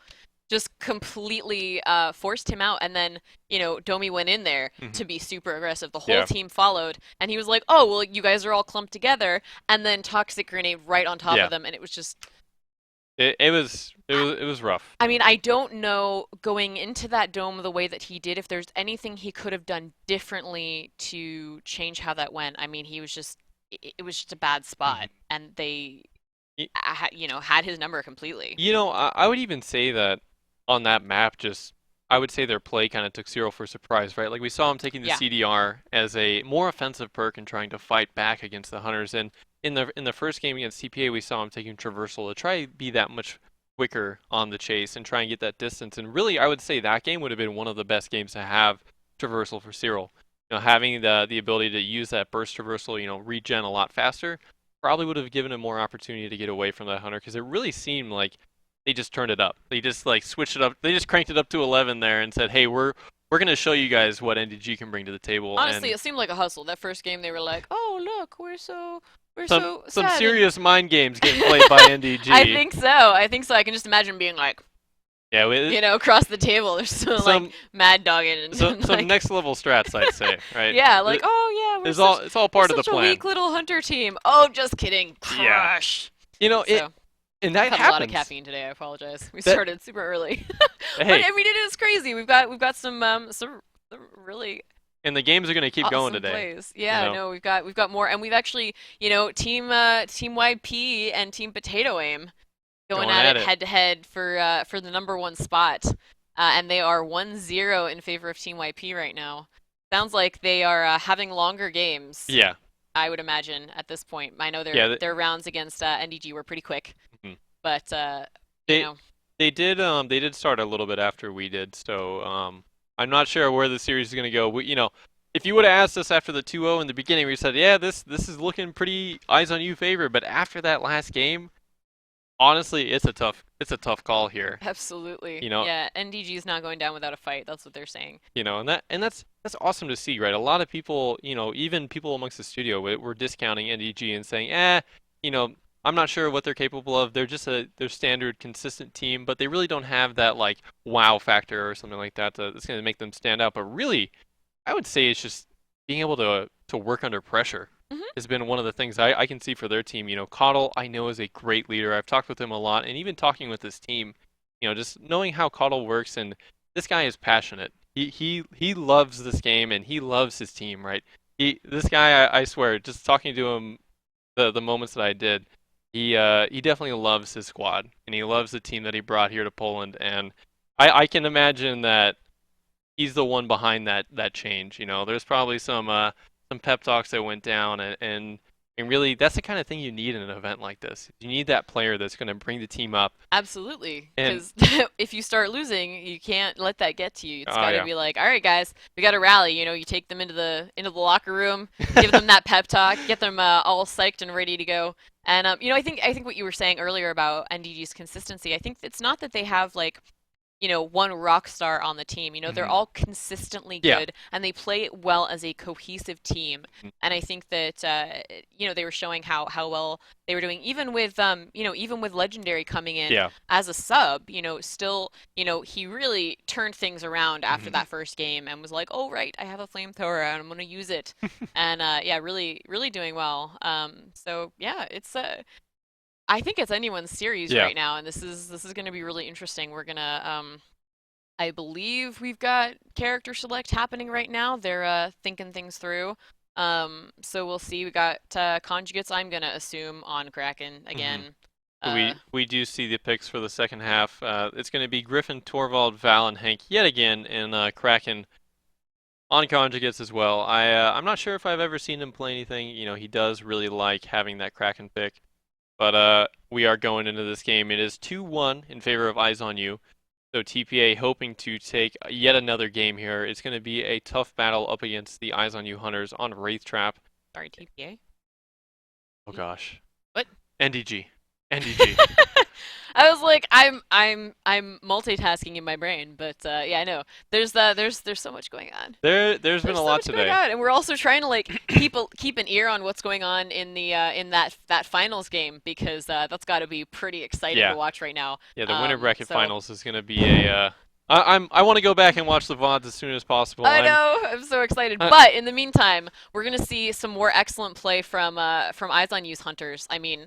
just completely forced him out. And then, you know, Domi went in there to be super aggressive. The whole team followed. And he was like, oh, well, you guys are all clumped together. And then toxic grenade right on top of them. And it was just... It was rough. I mean, I don't know going into that dome the way that he did if there's anything he could have done differently to change how that went. I mean, it was just a bad spot, and they, you know, had his number completely. You know, I would even say that on that map, I would say their play kind of took Cyril for surprise, right? Like we saw him taking the CDR as a more offensive perk and trying to fight back against the Hunters, and in the first game against CPA, we saw him taking Traversal to try to be that much quicker on the chase and try and get that distance. And really, I would say that game would have been one of the best games to have Traversal for Cyril. You know, having the ability to use that burst Traversal, you know, regen a lot faster, probably would have given him more opportunity to get away from that Hunter, because it really seemed like they just turned it up. They just like switched it up. They just cranked it up to 11 there and said, hey, we're going to show you guys what NDG can bring to the table. Honestly, it seemed like a hustle. That first game, they were like, oh, look, we're so some sad. serious mind games getting played by NDG. I think so. I can just imagine being like, yeah, you know, across the table, there's some like mad dogging and some like, next level strats, I'd say, right? Yeah, like it's all part of the plan. Such a weak little Hunter team. Oh, just kidding. Crush. Yeah. You know and that happens. Had a lot of caffeine today. I apologize. We started super early. But I mean, it is crazy. We've got some really. And the games are going to keep going today. Plays. Yeah, you know? No, we've got more, and we've actually, you know, team YP and Team Potato Aim going at it head to head for the #1 spot, and they are 1-0 in favor of Team YP right now. Sounds like they are having longer games. Yeah. I would imagine at this point. I know their rounds against NDG were pretty quick, but you know. They did start a little bit after we did, so I'm not sure where the series is going to go. You know, if you would have asked us after the 2-0 in the beginning, we said, yeah, this is looking pretty eyes on you favor. But after that last game, honestly, it's a tough call here. Absolutely. You know, yeah, NDG is not going down without a fight. That's what they're saying. You know, and that's awesome to see, right? A lot of people, you know, even people amongst the studio, were discounting NDG and saying, you know, I'm not sure what they're capable of. They're just their standard consistent team, but they really don't have that like wow factor or something like that that's going to make them stand out. But really, I would say it's just being able to work under pressure has been one of the things I can see for their team. You know, Caudle, I know, is a great leader. I've talked with him a lot, and even talking with his team, you know, just knowing how Caudle works, and this guy is passionate. He loves this game, and he loves his team, right? This guy, I swear, just talking to him, the moments that I did, he definitely loves his squad, and he loves the team that he brought here to Poland, and I can imagine that he's the one behind that change. You know, there's probably some pep talks that went down, and really that's the kind of thing you need in an event like this. You need that player that's going to bring the team up. Absolutely, And because if you start losing, you can't let that get to you. It's oh got to yeah, be like, all right, guys, we got to rally. You know, you take them into the locker room, give them that pep talk, get them all psyched and ready to go. And you know, I think what you were saying earlier about NDG's consistency, I think it's not that they have like, you know, one rock star on the team. You know, they're all consistently Yeah. good and they play well as a cohesive team. Mhm. And I think that you know, they were showing how well they were doing, even with you know, even with Legendary coming in Yeah. as a sub. You know, still, you know, he really turned things around after Mhm. that first game and was like, oh right, I have a flamethrower and I'm gonna use it. And yeah, really doing well. So yeah, it's I think it's anyone's series Yeah. right now, and this is going to be really interesting. We're gonna, I believe we've got character select happening right now. They're thinking things through. So we'll see. We got conjugates. I'm gonna assume on Kraken again. We do see the picks for the second half. It's going to be Griffin, Torvald, Val, and Hank yet again, and Kraken on conjugates as well. I'm not sure if I've ever seen him play anything. You know, he does really like having that Kraken pick. But we are going into this game. It is 2-1 in favor of Eyes on You. So TPA hoping to take yet another game here. It's going to be a tough battle up against the Eyes on You Hunters on Wraith Trap. Sorry, TPA. Oh gosh. What? NDG. NDG. I was like, I'm multitasking in my brain, but yeah, I know. There's so much going on. There's There's been a so lot much today. going on, and we're also trying to like keep an ear on what's going on in the in that finals game because that's got to be pretty exciting Yeah. to watch right now. Yeah, the winner bracket so- finals is going to be a. I want to go back and watch the VODs as soon as possible. I know, I'm so excited. Uh, But in the meantime, we're gonna see some more excellent play from Eyes on You's Hunters. I mean,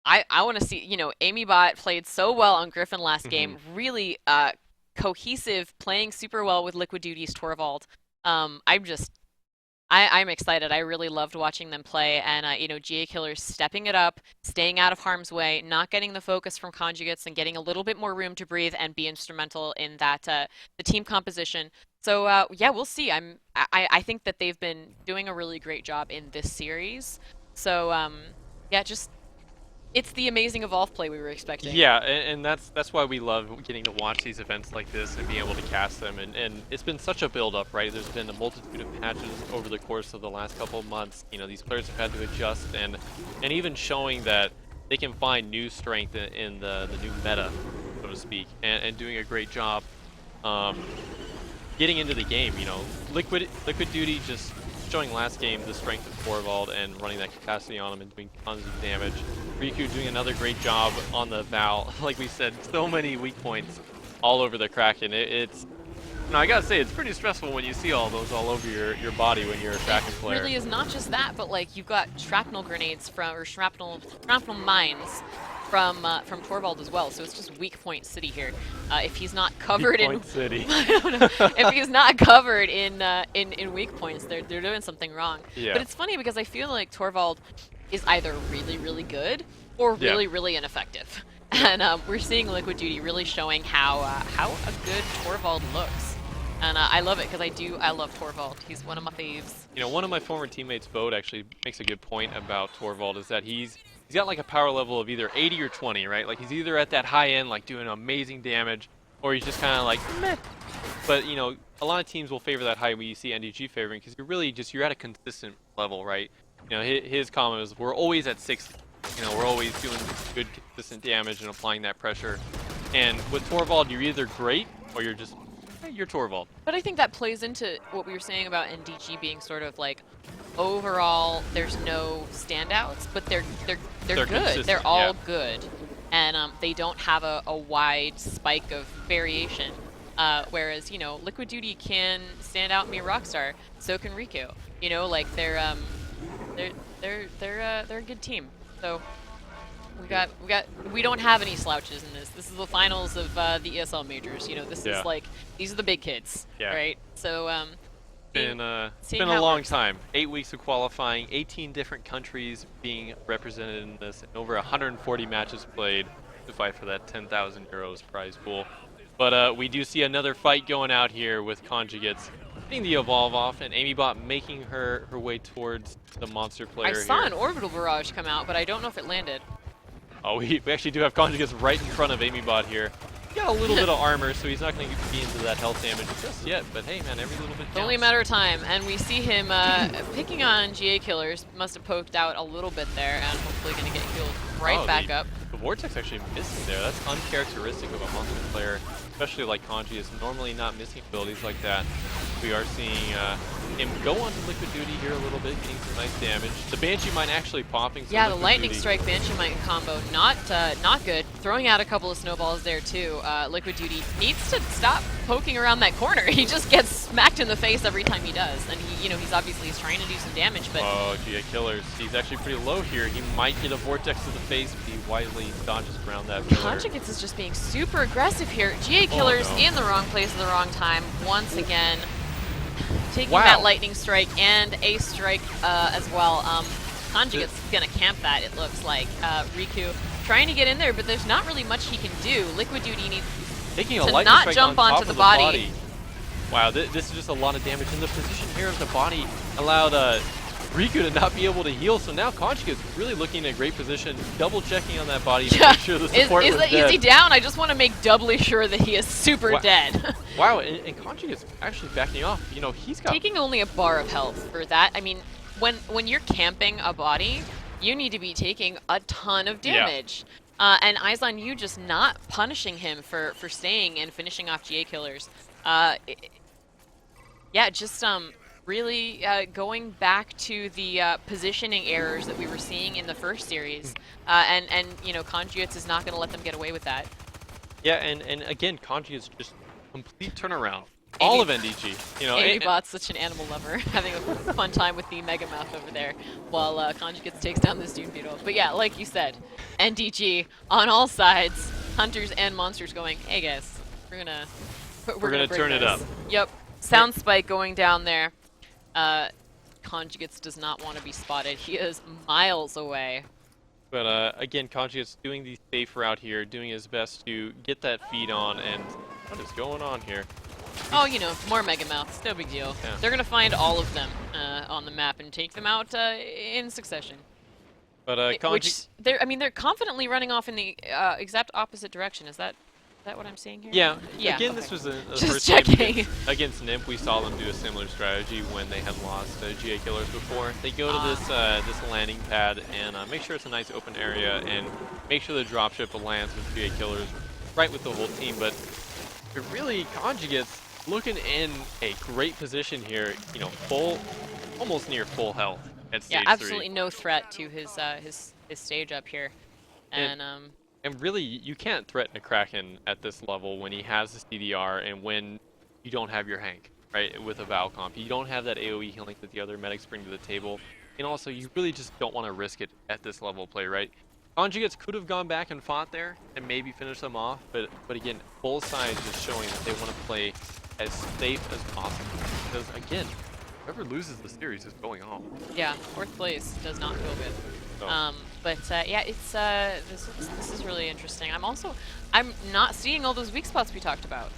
I want to see, you know, Amy Bot played so well on Griffin last game, really cohesive, playing super well with Liquid Duty's Torvald. I'm excited. I really loved watching them play, and you know, GA Killers stepping it up, staying out of harm's way, not getting the focus from conjugates, and getting a little bit more room to breathe and be instrumental in that the team composition. So yeah, we'll see. I think that they've been doing a really great job in this series. So yeah, just it's the amazing Evolve play we were expecting. Yeah, and that's why we love getting to watch these events like this and being able to cast them. And it's been such a build-up, right? There's been a multitude of patches over the course of the last couple of months. You know, these players have had to adjust, and even showing that they can find new strength in the new meta, so to speak, and doing a great job getting into the game. You know, Liquid Duty just showing last game the strength of Torvald and running that capacity on him and doing tons of damage. Riku doing another great job on the Val. Like we said, so many weak points all over the Kraken. It's, no, I gotta say, it's pretty stressful when you see all those all over your body when you're a Kraken player. It really is not just that, but like you've got shrapnel grenades or shrapnel mines from Torvald as well. So it's just weak point city here. If he's not covered Weak in point city. I don't know. If he's not covered in weak points, they're doing something wrong. Yeah. But it's funny because I feel like Torvald is either really good or really ineffective. And we're seeing Liquid Duty really showing how a good Torvald looks. And I love it because I love Torvald. He's one of my faves. You know, one of my former teammates, Bode, actually makes a good point about Torvald, is that he's got like a power level of either 80 or 20, right? Like he's either at that high end, like doing amazing damage, or he's just kind of like meh. But you know, a lot of teams will favor that high when you see NDG favoring, because you're at a consistent level, right? You know, his comment is, we're always at 60. You know, we're always doing good consistent damage and applying that pressure. And with Torvald, you're either great or you're just, you're Torvald. But I think that plays into what we were saying about NDG being sort of like, overall, there's no standouts, but they're good. They're all good, and they don't have a wide spike of variation. Whereas, you know, Liquid Duty can stand out and be a rockstar. So can Riku. You know, like they're a good team. So we don't have any slouches in this. This is the finals of the ESL majors. You know, this is like, these are the big kids, right? So been a long time. 8 weeks of qualifying, 18 different countries being represented in this, and over 140 matches played to fight for that 10,000 euros prize pool. But we do see another fight going out here with Conjugates getting the evolve off, and AmyBot making her way towards the monster player here. I saw an orbital barrage come out, but I don't know if it landed. Oh, we actually do have Conjugates right in front of AmyBot here. He got a little bit of armor, so he's not going to be into that health damage just yet. But hey, man, every little bit counts. It's only a matter of time, and we see him picking on GA killers. Must have poked out a little bit there, and hopefully going to get healed right back up. The Vortex actually missing there. That's uncharacteristic of a monster player, especially like Kanji is normally not missing abilities like that. We are seeing him go onto Liquid Duty here a little bit, getting some nice damage. The Banshee Mine actually popping some Yeah, the Liquid Lightning Duty. Strike Banshee Mine combo, not good. Throwing out a couple of snowballs there too. Liquid Duty needs to stop poking around that corner. He just gets smacked in the face every time he does, and he's obviously trying to do some damage, but oh, GA Killers, he's actually pretty low here. He might get a Vortex to the face, but he wisely dodges around that pillar. Conjugates is just being super aggressive here. GA Killers in the wrong place at the wrong time once again. Taking that Lightning Strike and Ace Strike as well. Conjugate's gonna camp that, it looks like. Riku trying to get in there, but there's not really much he can do. Liquid Duty needs to not jump onto the body. Wow, this is just a lot of damage. And the position here of the body allowed Riku to not be able to heal, so now Conjugate's really looking in a great position, double checking on that body to make sure the support was dead. Is he down? I just want to make doubly sure that he is super dead. Wow, and Conjugate's actually backing off. He's got... Taking only a bar of health for that. I mean, when you're camping a body, you need to be taking a ton of damage. Yeah. And Eyes on You just not punishing him for staying and finishing off GA killers. Yeah, just really going back to the positioning errors that we were seeing in the first series. And Conjugates is not going to let them get away with that. Yeah, and again, Conjugates just complete turnaround. All of NDG. AmyBot's such an animal lover, having a fun time with the Mega Mouth over there, while Conjugates takes down this Dune Beetle. But yeah, like you said, NDG on all sides, hunters and monsters going, hey guys, we're gonna turn it up. Yep. Sound Spike going down there. Conjugates does not want to be spotted. He is miles away. But again, Conjugate's doing the safe route here, doing his best to get that feed on, and what is going on here? Oh, more Mega Mouths, no big deal. Yeah. They're gonna find all of them on the map and take them out in succession. But they're confidently running off in the exact opposite direction. Is that what I'm seeing here? Yeah. Again, this was the first checking. Game against NIMP. We saw them do a similar strategy when they had lost GA Killers before. They go to this landing pad and make sure it's a nice open area and make sure the dropship lands with GA Killers right with the whole team. But really, Conjugates looking in a great position here. Almost near full health at stage 3. Absolutely no threat to his stage up here, And really, you can't threaten a Kraken at this level when he has the CDR and when you don't have your Hank, right, with a Val comp. You don't have that AoE healing that the other medics bring to the table. And also, you really just don't want to risk it at this level of play, right? Conjugates could have gone back and fought there and maybe finished them off, but again, both sides just showing that they want to play as safe as possible. Because again, whoever loses the series is going home. Yeah, 4th place does not feel good. So. Yeah, it's this is really interesting. I'm not seeing all those weak spots we talked about.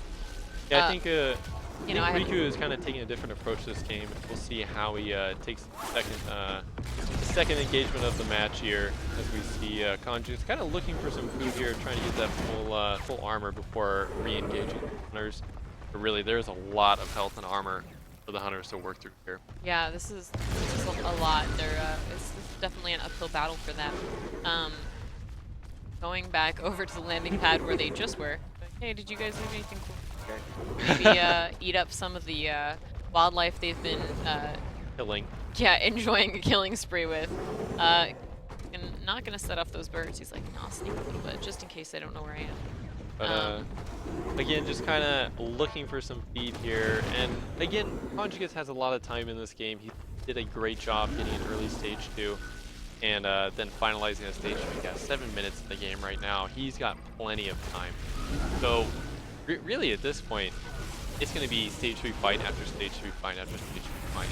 Yeah, I think Riku is kind of taking a different approach this game. We'll see how he takes the second engagement of the match here, as we see Conjugate's kind of looking for some food here, trying to get that full armor before re-engaging the hunters. But really, there's a lot of health and armor for the hunters to work through here. Yeah, this is a lot. It's definitely an uphill battle for them. Going back over to the landing pad where they just were. Hey, did you guys do anything cool? Maybe eat up some of the wildlife they've been killing. Yeah, enjoying a killing spree with. And not gonna set off those birds. He's like, no, I'll sneak a little bit just in case they don't know where I am. But again, just kind of looking for some feed here. And again, Conjugates has a lot of time in this game. He did a great job getting an early stage 2 and then finalizing a stage 3. He's got 7 minutes in the game right now. He's got plenty of time. So really at this point, it's going to be stage 3 fight after stage 3 fight after stage 3 fight.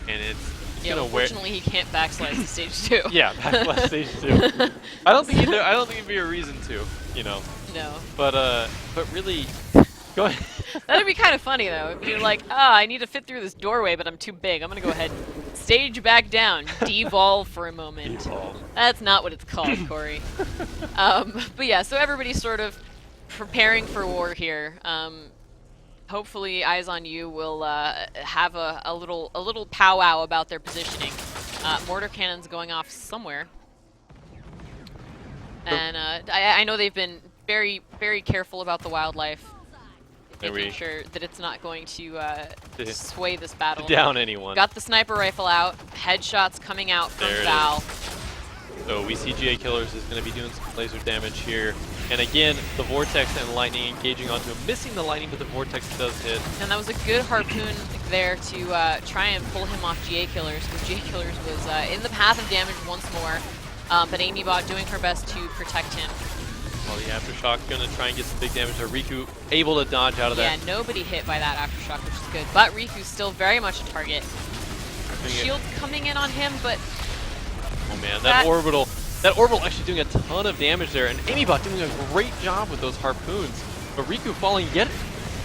And it's Yeah, going to wear... unfortunately he can't backslide to stage 2. Yeah, backslash stage 2. I don't think it'd be a reason to, you know. No. But really, go ahead. That'd be kind of funny though. If you're like, I need to fit through this doorway, but I'm too big. I'm gonna go ahead and stage back down, devolve for a moment. Devolve. That's not what it's called, Corey. But yeah, so everybody's sort of preparing for war here. Hopefully, Eyes on You will have a little powwow about their positioning. Mortar cannons going off somewhere, and I know they've been very, very careful about the wildlife, making sure that it's not going to sway this battle. Down anyone. Got the sniper rifle out. Headshots coming out from Val. So we see GA Killers is going to be doing some laser damage here. And again, the Vortex and Lightning engaging onto him. Missing the Lightning, but the Vortex does hit. And that was a good harpoon there to try and pull him off GA Killers, because GA Killers was in the path of damage once more. But AmyBot doing her best to protect him. Well, the Aftershock going to try and get some big damage. Riku able to dodge out of that. Yeah, nobody hit by that Aftershock, which is good. But Riku's still very much a target. Shield's coming in on him, but... Oh man, that orbital actually doing a ton of damage there, and AmyBot doing a great job with those harpoons. But Riku falling yet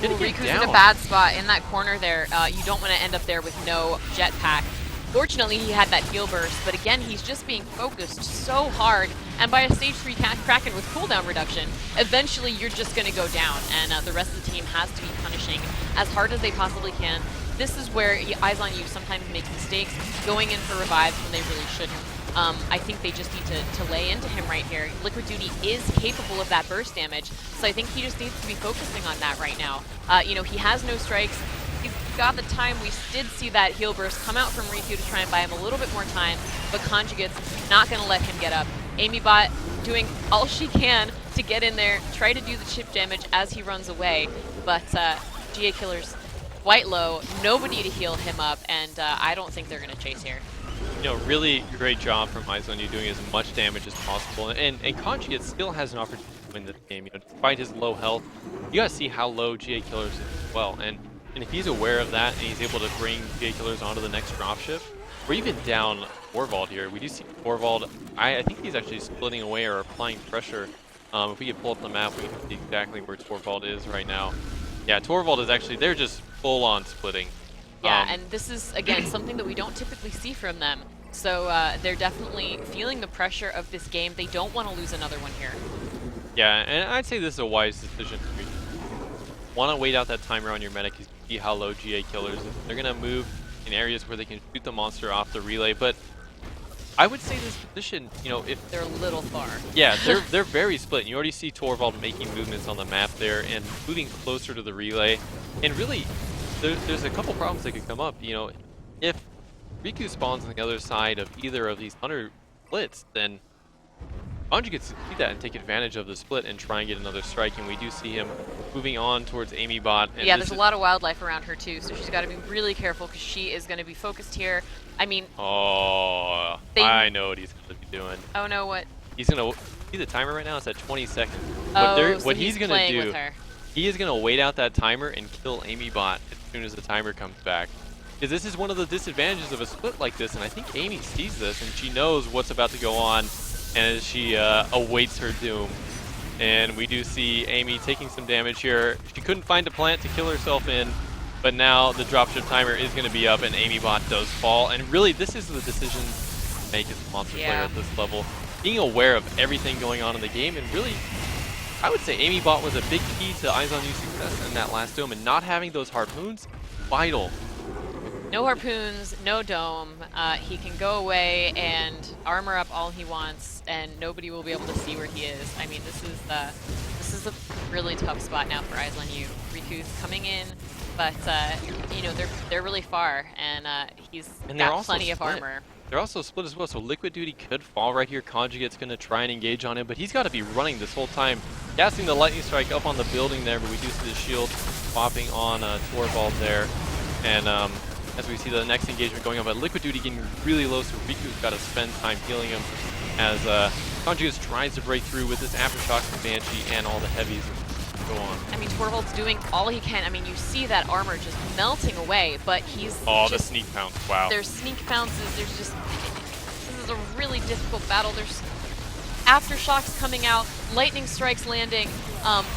Riku's in a bad spot in that corner there. You don't want to end up there with no jetpack. Fortunately, he had that heal burst, but again, he's just being focused so hard. And by a stage 3 Kraken with cooldown reduction, eventually you're just going to go down, and the rest of the team has to be punishing as hard as they possibly can. This is where Eyes on You sometimes makes mistakes, going in for revives when they really shouldn't. I think they just need to lay into him right here. Liquid Duty is capable of that burst damage, so I think he just needs to be focusing on that right now. You know, he has no strikes. He's got the time. We did see that heal burst come out from Riku to try and buy him a little bit more time, but Conjugate's not going to let him get up. AmyBot doing all she can to get in there, try to do the chip damage as he runs away, but GA Killer's quite low, nobody to heal him up, and I don't think they're going to chase here. You know, really great job from Eyes on You doing as much damage as possible, and Conjugate still has an opportunity to win this game. You know, despite his low health, you gotta see how low GA Killers is as well, and if he's aware of that and he's able to bring GA Killers onto the next dropship, we're even down Torvald here. We do see Torvald, I think he's actually splitting away or applying pressure. If we could pull up the map, we can see exactly where Torvald is right now. Yeah, Torvald is actually, they're just full on splitting. Yeah, and this is, again, something that we don't typically see from them. So they're definitely feeling the pressure of this game. They don't want to lose another one here. Yeah, and I'd say this is a wise decision. Want to wait out that timer on your medic to see how low GA Killers is. They're going to move in areas where they can shoot the monster off the relay, but I would say this position, you know, if... They're a little far. Yeah, they're very split. You already see Torvald making movements on the map there and moving closer to the relay. And really, there's a couple problems that could come up. You know, if Riku spawns on the other side of either of these Hunter splits, then Conjugates see that and take advantage of the split and try and get another strike. And we do see him moving on towards AmyBot. And yeah, there's a lot of wildlife around her too, so she's got to be really careful because she is going to be focused here. I mean... Oh, I know what he's going to be doing. Oh no, what? He's going to... See the timer right now? It's at 20 seconds. What he's going to do, he is going to wait out that timer and kill AmyBot as soon as the timer comes back. Because this is one of the disadvantages of a split like this, and I think Amy sees this, and she knows what's about to go on, and as she awaits her doom. And we do see Amy taking some damage here. She couldn't find a plant to kill herself in, but now the dropship timer is going to be up, and AmyBot does fall. And really, this is the decision to make as a monster player at this level. Being aware of everything going on in the game, and really, I would say AmyBot was a big key to Eyes on You success in that last dome, and not having those harpoons, vital. No harpoons, no dome. He can go away and armor up all he wants, and nobody will be able to see where he is. I mean, this is a really tough spot now for Eyes on You. Riku's coming in, but you know, they're really far, and he's got plenty of armor. They're also split as well, so Liquid Duty could fall right here. Conjugate's going to try and engage on him, but he's got to be running this whole time. Casting the Lightning Strike up on the building there, but we do see the shield popping on Torvald there. And as we see the next engagement going on, but Liquid Duty getting really low, so Riku's got to spend time healing him as Conjugates tries to break through with this Aftershock from Banshee and all the heavies. Go on. I mean, Torvald's doing all he can. I mean, you see that armor just melting away, but he's Oh, just, the sneak pounce. Wow. There's sneak pounces. There's just, this is a really difficult battle. There's aftershocks coming out, lightning strikes landing.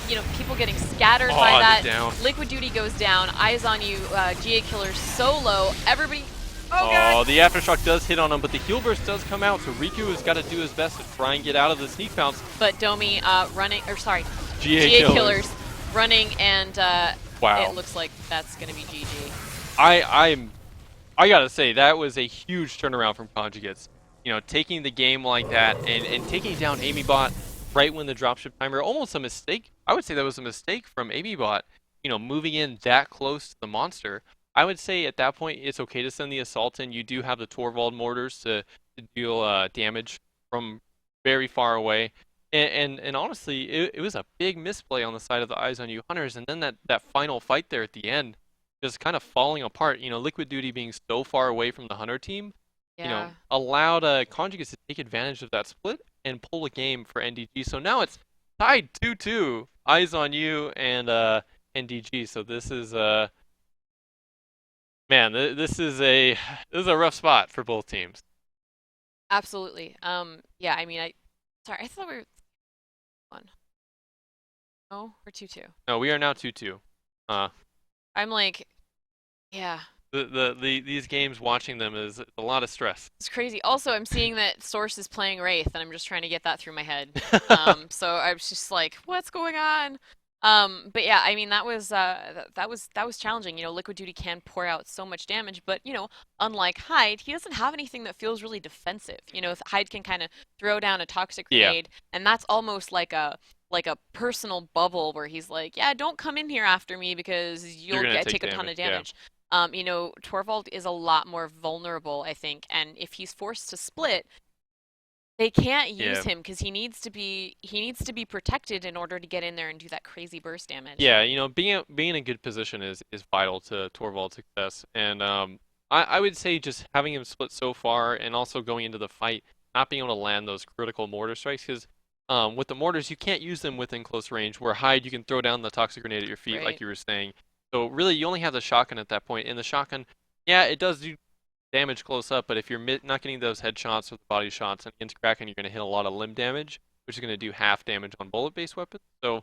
You know, people getting scattered by that. Down. Liquid Duty goes down. Eyes on You. GA Killer's so low. Everybody. Oh, Oh, God. the aftershock does hit on him, but the heal burst does come out, so Riku has got to do his best to try and get out of the sneak pounce. But Domi running, or sorry, GA Killers running, and Wow. it looks like that's going to be GG. I gotta say, that was a huge turnaround from Conjugates. You know, taking the game like that and taking down AmyBot right when the dropship timer, almost a mistake. I would say that was a mistake from AmyBot, you know, moving in that close to the monster. I would say at that point it's okay to send the assault in. You do have the Torvald mortars to deal damage from very far away. And honestly, it was a big misplay on the side of the Eyes on You Hunters, and then that final fight there at the end, just kind of falling apart. You know, Liquid Duty being so far away from the Hunter team, Yeah. you know, allowed Conjugates to take advantage of that split and pull a game for NDG. So now it's tied 2-2, Eyes on You and NDG. So this is man, this is a rough spot for both teams. Absolutely. Yeah, I mean, I thought we were 1. No, we're 2-2. No, we are now 2-2. I'm like, yeah. These games, watching them is a lot of stress. It's crazy. Also, I'm seeing that Source is playing Wraith, and I'm just trying to get that through my head. So I was just like, what's going on? But yeah, I mean, that was challenging. You know, Liquid Duty can pour out so much damage, but you know, unlike Hyde, he doesn't have anything that feels really defensive. You know, Hyde can kind of throw down a toxic grenade, and that's almost like a personal bubble where he's like, yeah, don't come in here after me because you'll take a ton of damage. You know, Torvald is a lot more vulnerable, I think, and if he's forced to split, they can't use him because he needs to be protected in order to get in there and do that crazy burst damage. Yeah, you know, being in a good position is vital to Torvald's success, and I would say just having him split so far and also going into the fight, not being able to land those critical mortar strikes, because with the mortars you can't use them within close range. Where Hyde, you can throw down the toxic grenade at your feet, like you were saying. So really, you only have the shotgun at that point. And the shotgun, yeah, it does do damage close up, but if you're not getting those headshots or the body shots and against Kraken, you're going to hit a lot of limb damage, which is going to do half damage on bullet-based weapons. So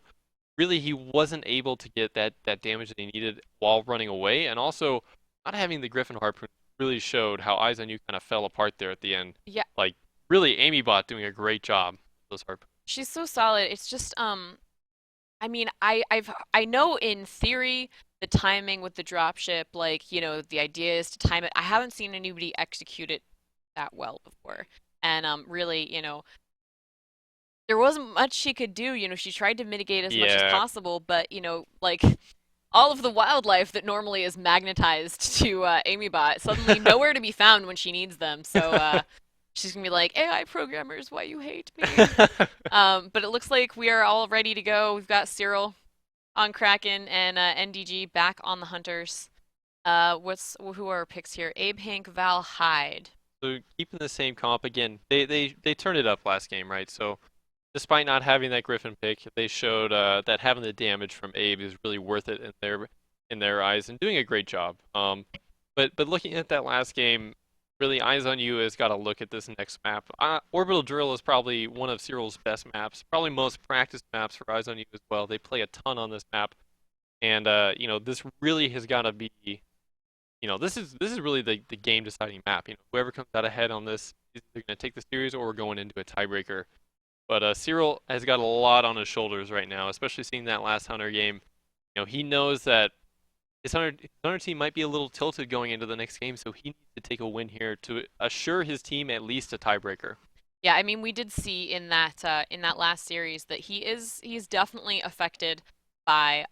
really, he wasn't able to get that damage that he needed while running away, and also not having the Griffin Harpoon really showed how Eyes on You kind of fell apart there at the end. Yeah. Like, really, AmyBot doing a great job with those harpoons. She's so solid. It's just, I mean, I know in theory the timing with the dropship, like, you know, the idea is to time it. I haven't seen anybody execute it that well before. And really, you know, there wasn't much she could do. You know, she tried to mitigate as much as possible, but, you know, like, all of the wildlife that normally is magnetized to AmyBot suddenly nowhere to be found when she needs them. So she's going to be like, AI programmers, why you hate me? But it looks like we are all ready to go. We've got Cyril on Kraken and NDG back on the Hunters. Who are our picks here? Abe, Hank, Val, Hyde. So keeping the same comp again, they turned it up last game, right? So despite not having that Griffin pick, they showed that having the damage from Abe is really worth it in their eyes, and doing a great job. But looking at that last game, really, Eyes on You has got to look at this next map. Orbital Drill is probably one of Cyril's best maps, probably most practiced maps for Eyes on You as well. They play a ton on this map, and you know, this really has got to be, you know, this is really the game deciding map. You know, whoever comes out ahead on this is either going to take the series or we're going into a tiebreaker. But Cyril has got a lot on his shoulders right now, especially seeing that last Hunter game. You know, he knows that his Hunter team might be a little tilted going into the next game, so he needs to take a win here to assure his team at least a tiebreaker. Yeah, I mean, we did see in that last series that he's definitely affected by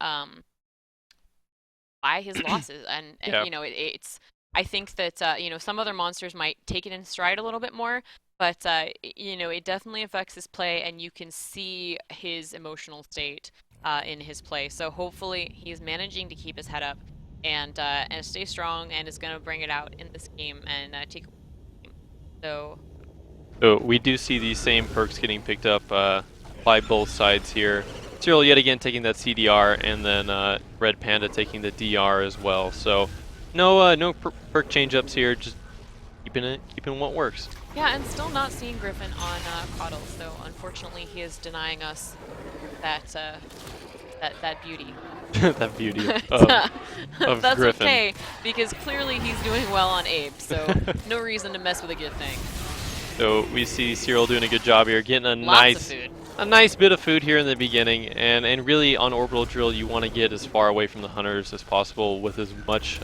his losses, and you know, it's I think that you know, some other monsters might take it in stride a little bit more, but you know, it definitely affects his play, and you can see his emotional state in his play. So hopefully he's managing to keep his head up and stay strong, and is going to bring it out in this game and take. So we do see these same perks getting picked up by both sides here. Cyril yet again taking that CDR, and then Red Panda taking the DR as well. So no perk change-ups here, just keeping what works. Yeah, and still not seeing Griffin on Coddle, so unfortunately he is denying us that that beauty. That beauty of That's Griffin. okay, because clearly he's doing well on Abe, so no reason to mess with a good thing. So we see Cyril doing a good job here, getting a Lots of food. nice bit of food here in the beginning, and really on Orbital Drill you want to get as far away from the hunters as possible with as much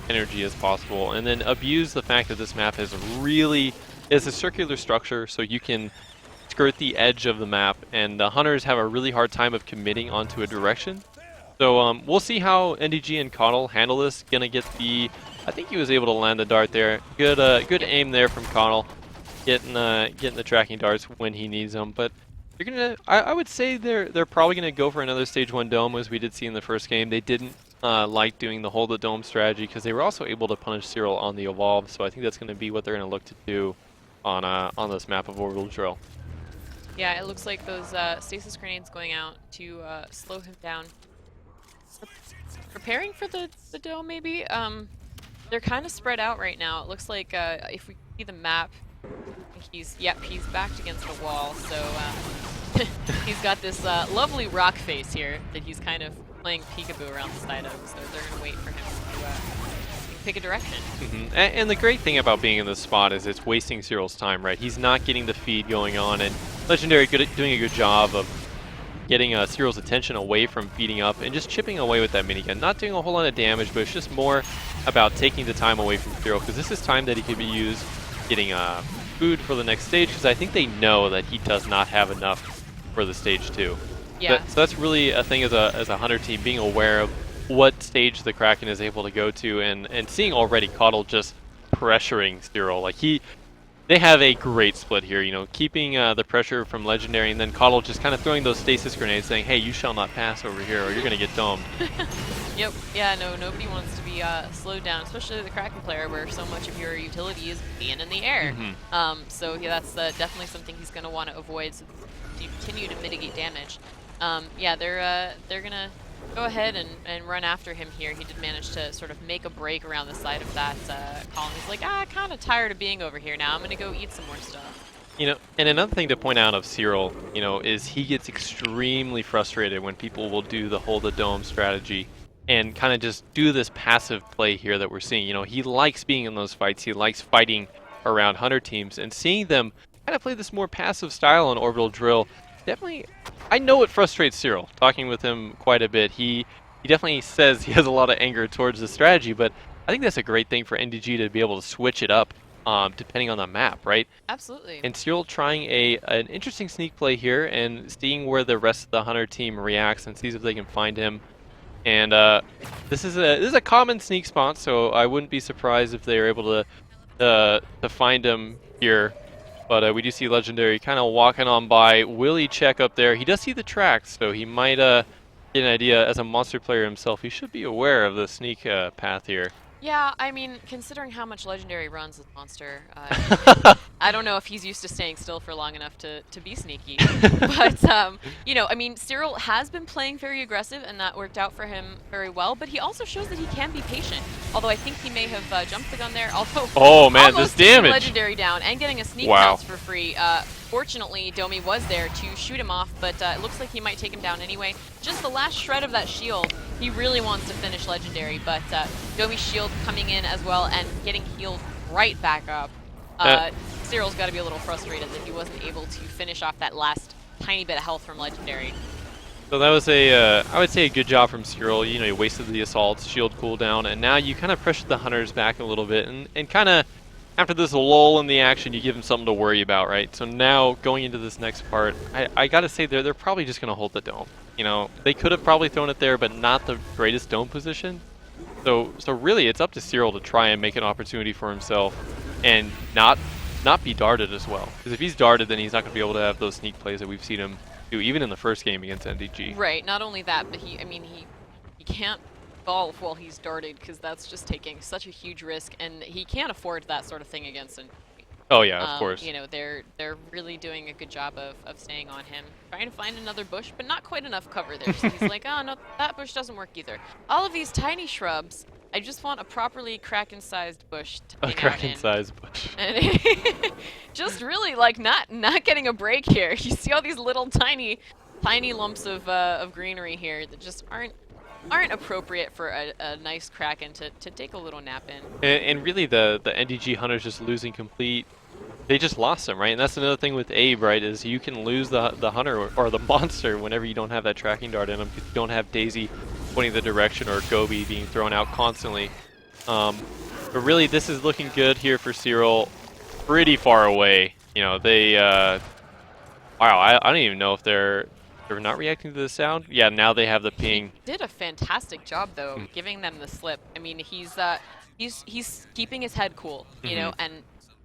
energy as possible, and then abuse the fact that this map is a circular structure, so you can skirt the edge of the map, and the hunters have a really hard time of committing onto a direction. So we'll see how NDG and Coddle handle this. Gonna get I think he was able to land the dart there. Good aim there from Coddle, getting the tracking darts when he needs them. But you're gonna, I would say they're probably gonna go for another stage 1 dome, as we did see in the first game. They didn't like doing the hold the dome strategy because they were also able to punish Cyril on the evolve. So I think that's gonna be what they're gonna look to do on this map of Orbital Drill. Yeah, it looks like those stasis grenades going out to slow him down. Preparing for the dome, maybe? They're kind of spread out right now. It looks like if we see the map, he's backed against a wall, so he's got this lovely rock face here that he's kind of playing peekaboo around the side of, so they're going to wait for him to pick a direction. And the great thing about being in this spot is it's wasting Cyril's time, right? He's not getting the feed going on, and Legendary doing a good job of getting Cyril's attention away from feeding up and just chipping away with that minigun. Not doing a whole lot of damage, but it's just more about taking the time away from Cyril, because this is time that he could be used getting food for the next stage, because I think they know that he does not have enough for the stage 2. Yeah. So that's really a thing as a hunter team, being aware of what stage the Kraken is able to go to, and seeing already Coddle just pressuring Cyril. Like they have a great split here, you know, keeping the pressure from Legendary, and then Coddle just kind of throwing those stasis grenades saying, hey, you shall not pass over here or you're going to get domed. Yep, yeah, no, nobody wants to be slowed down, especially the Kraken player where so much of your utility is being in the air. So yeah, that's definitely something he's going to want to avoid, so to continue to mitigate damage. Yeah, they're going to go ahead and run after him here. He did manage to sort of make a break around the side of that column. He's like, kind of tired of being over here now. I'm going to go eat some more stuff. You know, and another thing to point out of Cyril, you know, is he gets extremely frustrated when people will do the hold the dome strategy and kind of just do this passive play here that we're seeing. You know, he likes being in those fights. He likes fighting around hunter teams, and seeing them kind of play this more passive style on Orbital Drill, definitely, I know it frustrates Cyril. Talking with him quite a bit, he definitely says he has a lot of anger towards the strategy, but I think that's a great thing for NDG to be able to switch it up depending on the map, right? Absolutely. And Cyril trying an interesting sneak play here and seeing where the rest of the hunter team reacts and sees if they can find him. And this is a common sneak spot, so I wouldn't be surprised if they are able to find him here. But we do see Legendary kind of walking on by. Will he check up there? He does see the tracks, so he might get an idea. As a monster player himself, he should be aware of the sneak path here. Yeah, I mean, considering how much Legendary runs with Monster, I don't know if he's used to staying still for long enough to be sneaky. But, you know, I mean, Cyril has been playing very aggressive, and that worked out for him very well, but he also shows that he can be patient. Although I think he may have jumped the gun there, although oh man, this almost taking damage! Legendary down and getting a sneak Wow. bounce for free. Fortunately, Domi was there to shoot him off, but it looks like he might take him down anyway. Just the last shred of that shield, he really wants to finish Legendary, but Domi's shield coming in as well and getting healed right back up. Cyril's got to be a little frustrated that he wasn't able to finish off that last tiny bit of health from Legendary. So that was I would say a good job from Cyril. You know, you wasted the assault's shield cooldown, and now you kind of pressured the hunters back a little bit, and kind of, after this lull in the action, you give them something to worry about, right? So now, going into this next part, I gotta say they're probably just gonna hold the dome. You know, they could have probably thrown it there, but not the greatest dome position. So really, it's up to Cyril to try and make an opportunity for himself, and not be darted as well. Because if he's darted, then he's not gonna be able to have those sneak plays that we've seen him do, even in the first game against NDG. Right. Not only that, but he can't golf while he's darted, because that's just taking such a huge risk, and he can't afford that sort of thing against an. Oh yeah, of course. You know, they're really doing a good job of staying on him, trying to find another bush, but not quite enough cover there. So he's like, oh no, that bush doesn't work either. All of these tiny shrubs. I just want a properly Kraken-sized bush to hang out in. A Kraken-sized bush. And just really like not getting a break here. You see all these little tiny lumps of greenery here that just aren't appropriate for a nice Kraken to take a little nap in. And really the NDG Hunters just losing complete. They just lost them, right? And that's another thing with Abe, right? Is you can lose the hunter or the monster whenever you don't have that tracking dart in them, because you don't have Daisy pointing the direction or Gobi being thrown out constantly. But really, this is looking good here for Cyril. Pretty far away. You know, they. Wow, I don't even know if they're not reacting to the sound. Yeah, now they have the ping. He did a fantastic job though, giving them the slip. I mean, he's keeping his head cool, you know, and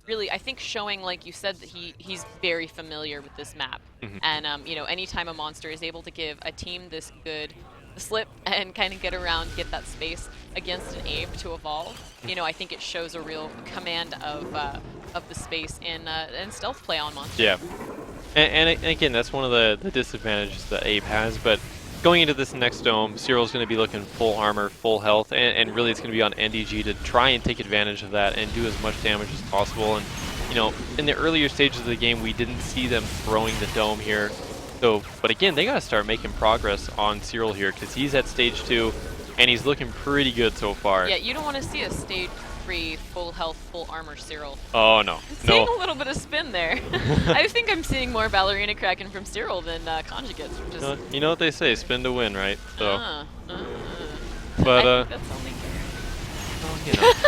really, I think showing, like you said, that he's very familiar with this map. And you know, anytime a monster is able to give a team this good slip and kind of get around, get that space against an Abe to evolve, you know, I think it shows a real command of the space in stealth play on monsters. Yeah. And again, that's one of the disadvantages that Abe has, but going into this next dome, Cyril's going to be looking full armor, full health, and really it's going to be on NDG to try and take advantage of that and do as much damage as possible. And, you know, in the earlier stages of the game, we didn't see them throwing the dome here. So, but again, they got to start making progress on Cyril here, because he's at stage 2, and he's looking pretty good so far. Yeah, you don't want to see a stage 3 full health, full armor Cyril. Oh, no. Seeing a little bit of spin there. I think I'm seeing more Ballerina Kraken from Cyril than Conjugates. Which is you know what they say, spin to win, right? So, but I think that's only fair. Well,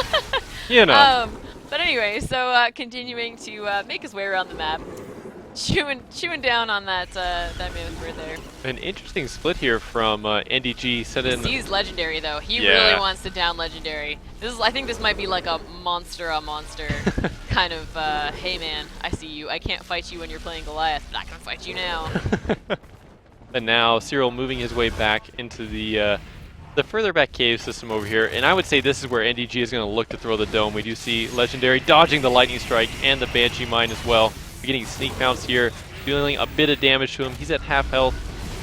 you know. But anyway, so continuing to make his way around the map, chewing down on that mammoth bird there. An interesting split here from NDG. Set in. He's legendary though. He really wants to down legendary. I think this might be like a monster kind of. Hey man, I see you. I can't fight you when you're playing Goliath, but I can fight you now. And now Cyril moving his way back into the further back cave system over here, and I would say this is where NDG is going to look to throw the dome. We do see Legendary dodging the Lightning Strike and the Banshee Mine as well. We're getting sneak mounts here, dealing a bit of damage to him. He's at half health,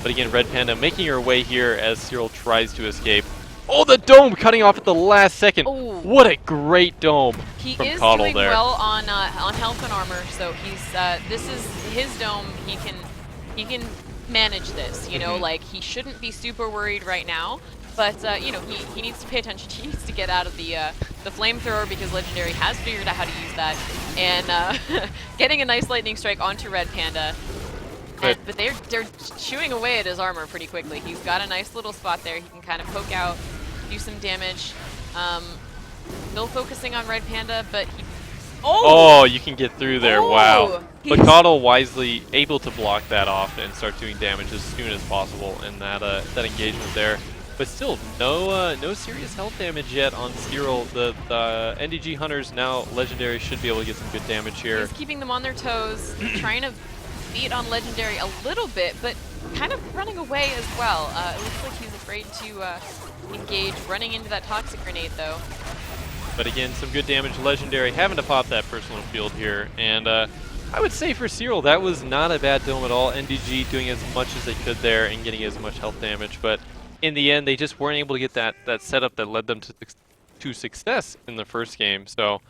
but again, Red Panda making her way here as Cyril tries to escape. Oh, the dome cutting off at the last second. Ooh. What a great dome He from is Coddle doing there. well on health and armor, so he's this is his dome. He can manage this. You know, like he shouldn't be super worried right now. But you know, he needs to pay attention. He needs to get out of the flamethrower, because Legendary has figured out how to use that, and getting a nice lightning strike onto Red Panda. But they're chewing away at his armor pretty quickly. He's got a nice little spot there. He can kind of poke out, do some damage. Still focusing on Red Panda, but he. Oh, you can get through there. Oh, wow. But Coddle wisely able to block that off and start doing damage as soon as possible in that engagement there. But still, no serious health damage yet on Cyril. The NDG Hunters, now Legendary, should be able to get some good damage here. He's keeping them on their toes, trying to beat on Legendary a little bit, but kind of running away as well. It looks like he's afraid to engage, running into that Toxic Grenade though. But again, some good damage. Legendary having to pop that personal field here. And I would say for Cyril, that was not a bad dome at all. NDG doing as much as they could there and getting as much health damage. But in the end, they just weren't able to get that setup that led them to success in the first game. So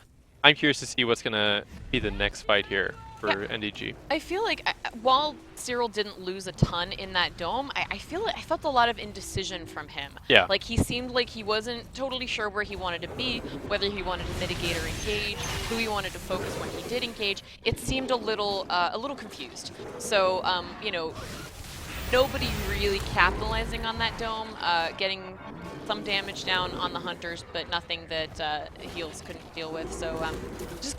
I'm curious to see what's going to be the next fight here for NDG. I feel like while Cyril didn't lose a ton in that dome, I felt a lot of indecision from him. Yeah. Like he seemed like he wasn't totally sure where he wanted to be, whether he wanted to mitigate or engage, who he wanted to focus when he did engage. It seemed a little confused. So you know, nobody really capitalizing on that dome, getting some damage down on the Hunters, but nothing that heals couldn't deal with. So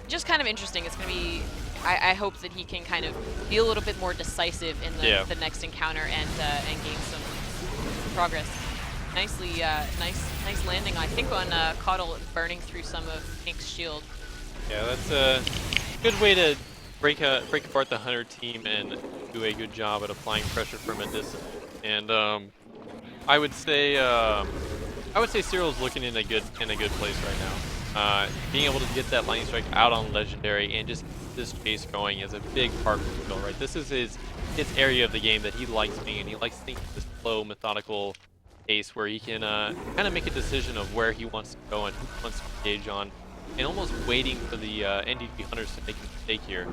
just kind of interesting. It's going to be, I hope that he can kind of be a little bit more decisive in the next encounter and gain some progress. Nice landing, I think, on Coddle, burning through some of Pink's shield. Yeah, that's a good way to break apart the Hunter team and do a good job at applying pressure from a distance. And I would say Cyril's looking in a good place right being able to get that lightning strike out on Legendary and just keep this chase going is a big part of the right? This is his area of the game that he likes being in. He likes thinking this slow, methodical pace where he can kind of make a decision of where he wants to go and who he wants to engage on, and almost waiting for the NDG Hunters to make a mistake here,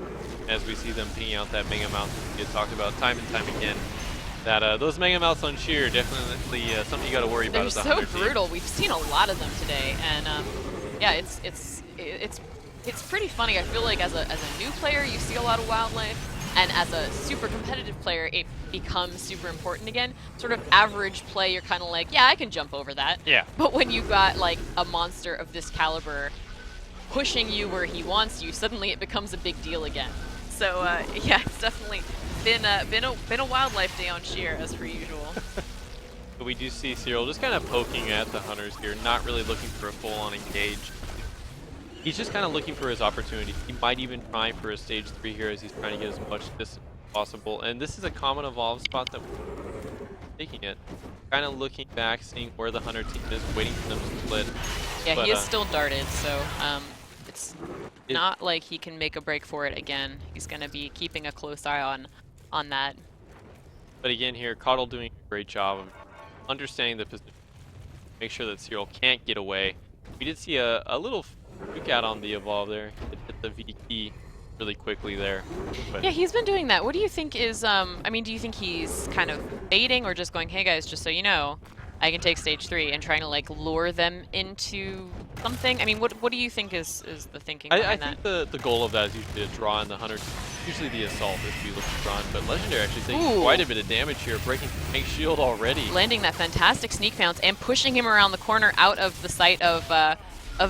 as we see them pinging out that Mega Mouth we had talked about time and time again. That those Mega Mouths on Sheer definitely something you got to worry about. They're so brutal. We've seen a lot of them today, and yeah, it's pretty funny. I feel like as a new player, you see a lot of wildlife. And as a super competitive player, it becomes super important again. Sort of average play, you're kind of like, yeah, I can jump over that. Yeah. But when you got like a monster of this caliber pushing you where he wants you, suddenly it becomes a big deal again. So yeah, it's definitely been a wildlife day on Sheer as per usual. But we do see Cyril just kind of poking at the Hunters here, not really looking for a full-on engage. He's just kind of looking for his opportunity. He might even try for a stage 3 here as he's trying to get as much distance as possible. And this is a common evolve spot that we're taking it. Kind of looking back, seeing where the Hunter team is, waiting for them to split. Yeah, but, he is still darted, so it's not like he can make a break for it again. He's going to be keeping a close eye on that. But again here, Caudle doing a great job of understanding the position. Make sure that Cyril can't get away. We did see a little juke out on the evolve there. It hit the V key really quickly there. But Yeah, he's been doing that. What do you think is, I mean, do you think he's kind of baiting or just going, hey guys, just so you know, I can take stage 3 and trying to like lure them into something? I mean, what do you think is the thinking behind I think the goal of that is usually to draw in the Hunter, usually the Assault if you look to draw in, but Legendary actually taking quite a bit of damage here, breaking the tank shield already. Landing that fantastic sneak bounce and pushing him around the corner out of the sight of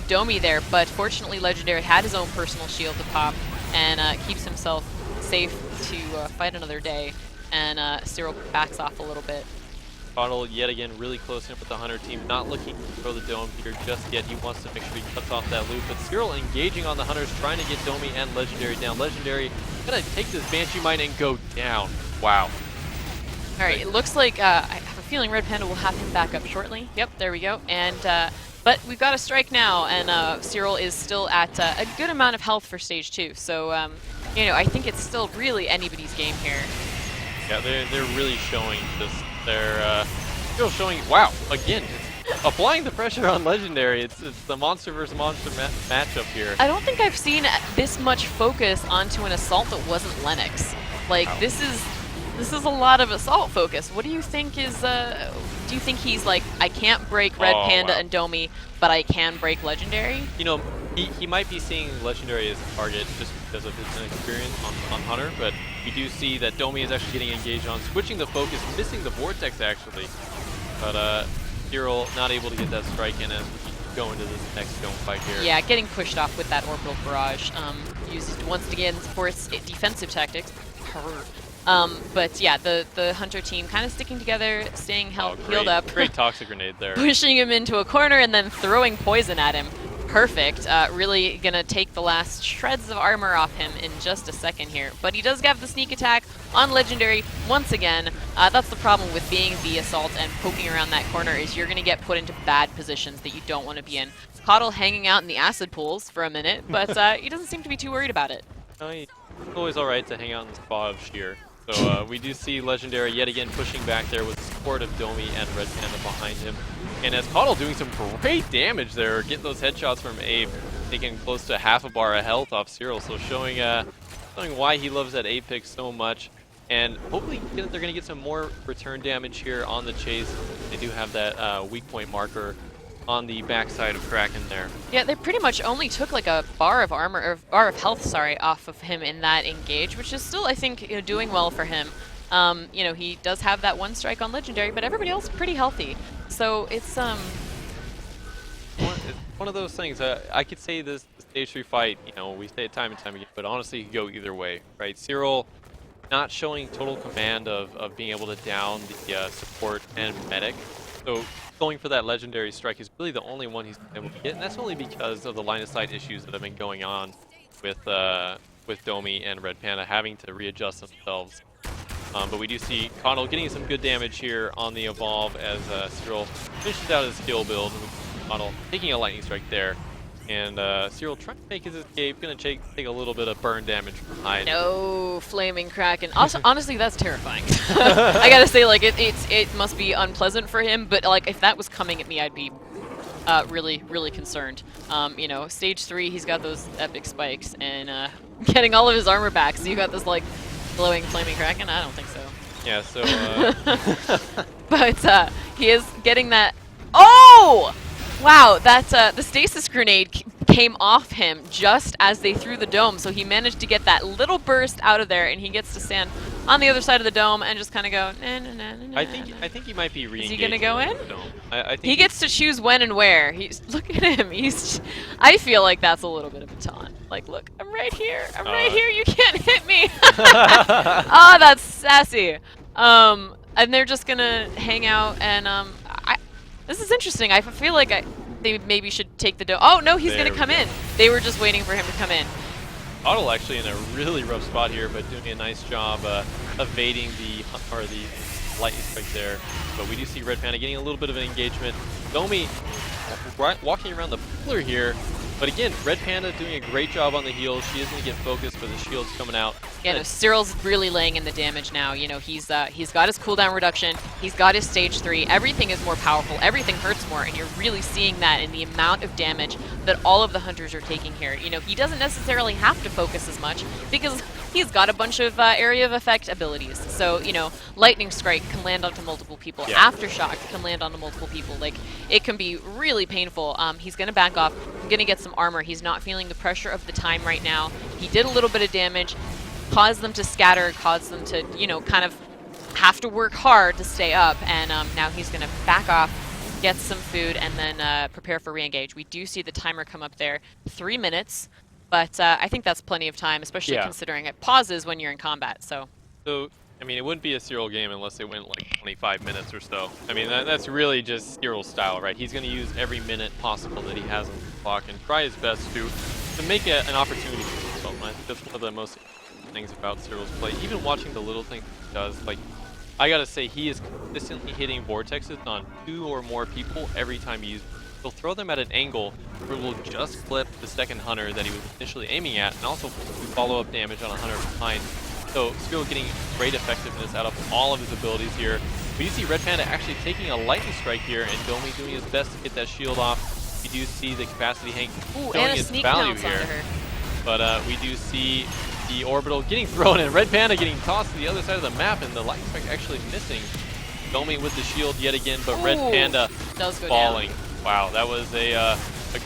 Domi there, but fortunately Legendary had his own personal shield to pop and keeps himself safe to fight another day, and Cyril backs off a little bit. Caudle yet again really close in with the Hunter team, not looking to throw the Dome here just yet. He wants to make sure he cuts off that loop, but Cyril engaging on the Hunters, trying to get Domi and Legendary down. Legendary gonna take this Banshee Mine and go down. Wow. Alright, it looks like, I have a feeling Red Panda will have him back up shortly. Yep, there we go. And but we've got a strike now, and Cyril is still at a good amount of health for stage 2. So, you know, I think it's still really anybody's game here. Yeah, they're really showing this. They're still showing. Wow, again, it's applying the pressure on Legendary. It's the monster versus monster matchup here. I don't think I've seen this much focus onto an Assault that wasn't Lennox. Like, wow. This is a lot of Assault focus. What do you think is, do you think he's like, I can't break Red Panda and Domi, but I can break Legendary? You know, he might be seeing Legendary as a target just because of his inexperience on Hunter, but we do see that Domi is actually getting engaged on, switching the focus, missing the Vortex actually. But Cyril not able to get that strike in as we go into this next dome fight here. Yeah, getting pushed off with that Orbital Barrage, used once again for its defensive tactics. But yeah, the Hunter team kind of sticking together, staying healed up. Great Toxic Grenade there. Pushing him into a corner and then throwing poison at him. Perfect. Really gonna take the last shreds of armor off him in just a second here. But he does have the sneak attack on Legendary once again. That's the problem with being the Assault and poking around that corner, is you're gonna get put into bad positions that you don't want to be in. Caudle hanging out in the acid pools for a minute, but he doesn't seem to be too worried about it. It's always alright to hang out in the spa of Sheer. So we do see Legendary yet again pushing back there with the support of Domi and Red Panda behind him. And as Caudle doing some great damage there, getting those headshots from Abe, taking close to half a bar of health off Cyril, so showing why he loves that Abe pick so much. And hopefully they're going to get some more return damage here on the chase. They do have that weak point marker on the backside of Kraken there. Yeah, they pretty much only took like a bar of armor, or bar of health, sorry, off of him in that engage, which is still, I think, you know, doing well for him. You know, he does have that one strike on Legendary, but everybody else pretty healthy. So it's one of those things. I could say this stage 3 fight, you know, we say it time and time again, but honestly, it could go either way, right? Cyril not showing total command of being able to down the support and medic. So going for that Legendary strike is really the only one he's been able to get, and that's only because of the line of sight issues that have been going on with Domi and Red Panda having to readjust themselves. But we do see Caudle getting some good damage here on the evolve as Cyril finishes out his skill build, with Caudle taking a lightning strike there. And Cyril trying to make his escape, gonna take a little bit of burn damage from Hyde. No, flaming Kraken. Also, honestly, that's terrifying. I gotta say, like, it must be unpleasant for him, but like, if that was coming at me, I'd be really, really concerned. You know, stage 3, he's got those epic spikes, and getting all of his armor back. So you got this like glowing flaming Kraken. I don't think so. Yeah. So. But he is getting that. Oh! Wow, that's the stasis grenade came off him just as they threw the dome, so he managed to get that little burst out of there, and he gets to stand on the other side of the dome and just kind of go. Nah, nah, nah, nah, I think he might be re-engaging. Is he gonna go in? The dome. I think he gets to choose when and where. Look at him. I feel like that's a little bit of a taunt. Like, look, I'm right here. I'm right here. You can't hit me. Oh, that's sassy. And they're just gonna hang out and this is interesting. I feel like they maybe should take the dome. Oh no, he's gonna come in. They were just waiting for him to come in. Otto actually in a really rough spot here, but doing a nice job evading the lightning strike there. But we do see Red Panda getting a little bit of an engagement. Domi walking around the pillar here. But again, Red Panda doing a great job on the heals. She is going to get focused, but the shield's coming out. Yeah, no, Cyril's really laying in the damage now. You know, he's got his cooldown reduction. He's got his stage 3. Everything is more powerful. Everything hurts more, and you're really seeing that in the amount of damage that all of the hunters are taking here. You know, he doesn't necessarily have to focus as much because he's got a bunch of area of effect abilities. So, you know, Lightning Strike can land onto multiple people. Yeah. Aftershock can land onto multiple people. Like, it can be really painful. He's going to back off. He's going to get some armor. He's not feeling the pressure of the time right now. He did a little bit of damage, caused them to scatter, caused them to, you know, kind of have to work hard to stay up. And now he's going to back off, get some food, and then prepare for re-engage. We do see the timer come up there, 3 minutes. But I think that's plenty of time, especially considering it pauses when you're in combat. So, I mean, it wouldn't be a Cyril game unless it went like 25 minutes or so. I mean, that's really just Cyril's style, right? He's going to use every minute possible that he has on the clock and try his best to make an opportunity for himself. And I think that's one of the most things about Cyril's play. Even watching the little things he does, like, I got to say, he is consistently hitting vortexes on 2 or more people every time he uses them. He'll throw them at an angle where we'll just flip the second hunter that he was initially aiming at, and also follow-up damage on a hunter behind. So Cyril getting great effectiveness out of all of his abilities here. But you see Red Panda actually taking a lightning strike here, and Domi doing his best to get that shield off. We do see the capacity Hank showing its value here. But we do see the orbital getting thrown, and Red Panda getting tossed to the other side of the map, and the lightning strike actually missing. Domi with the shield yet again, but Red Panda falling. Wow, that was a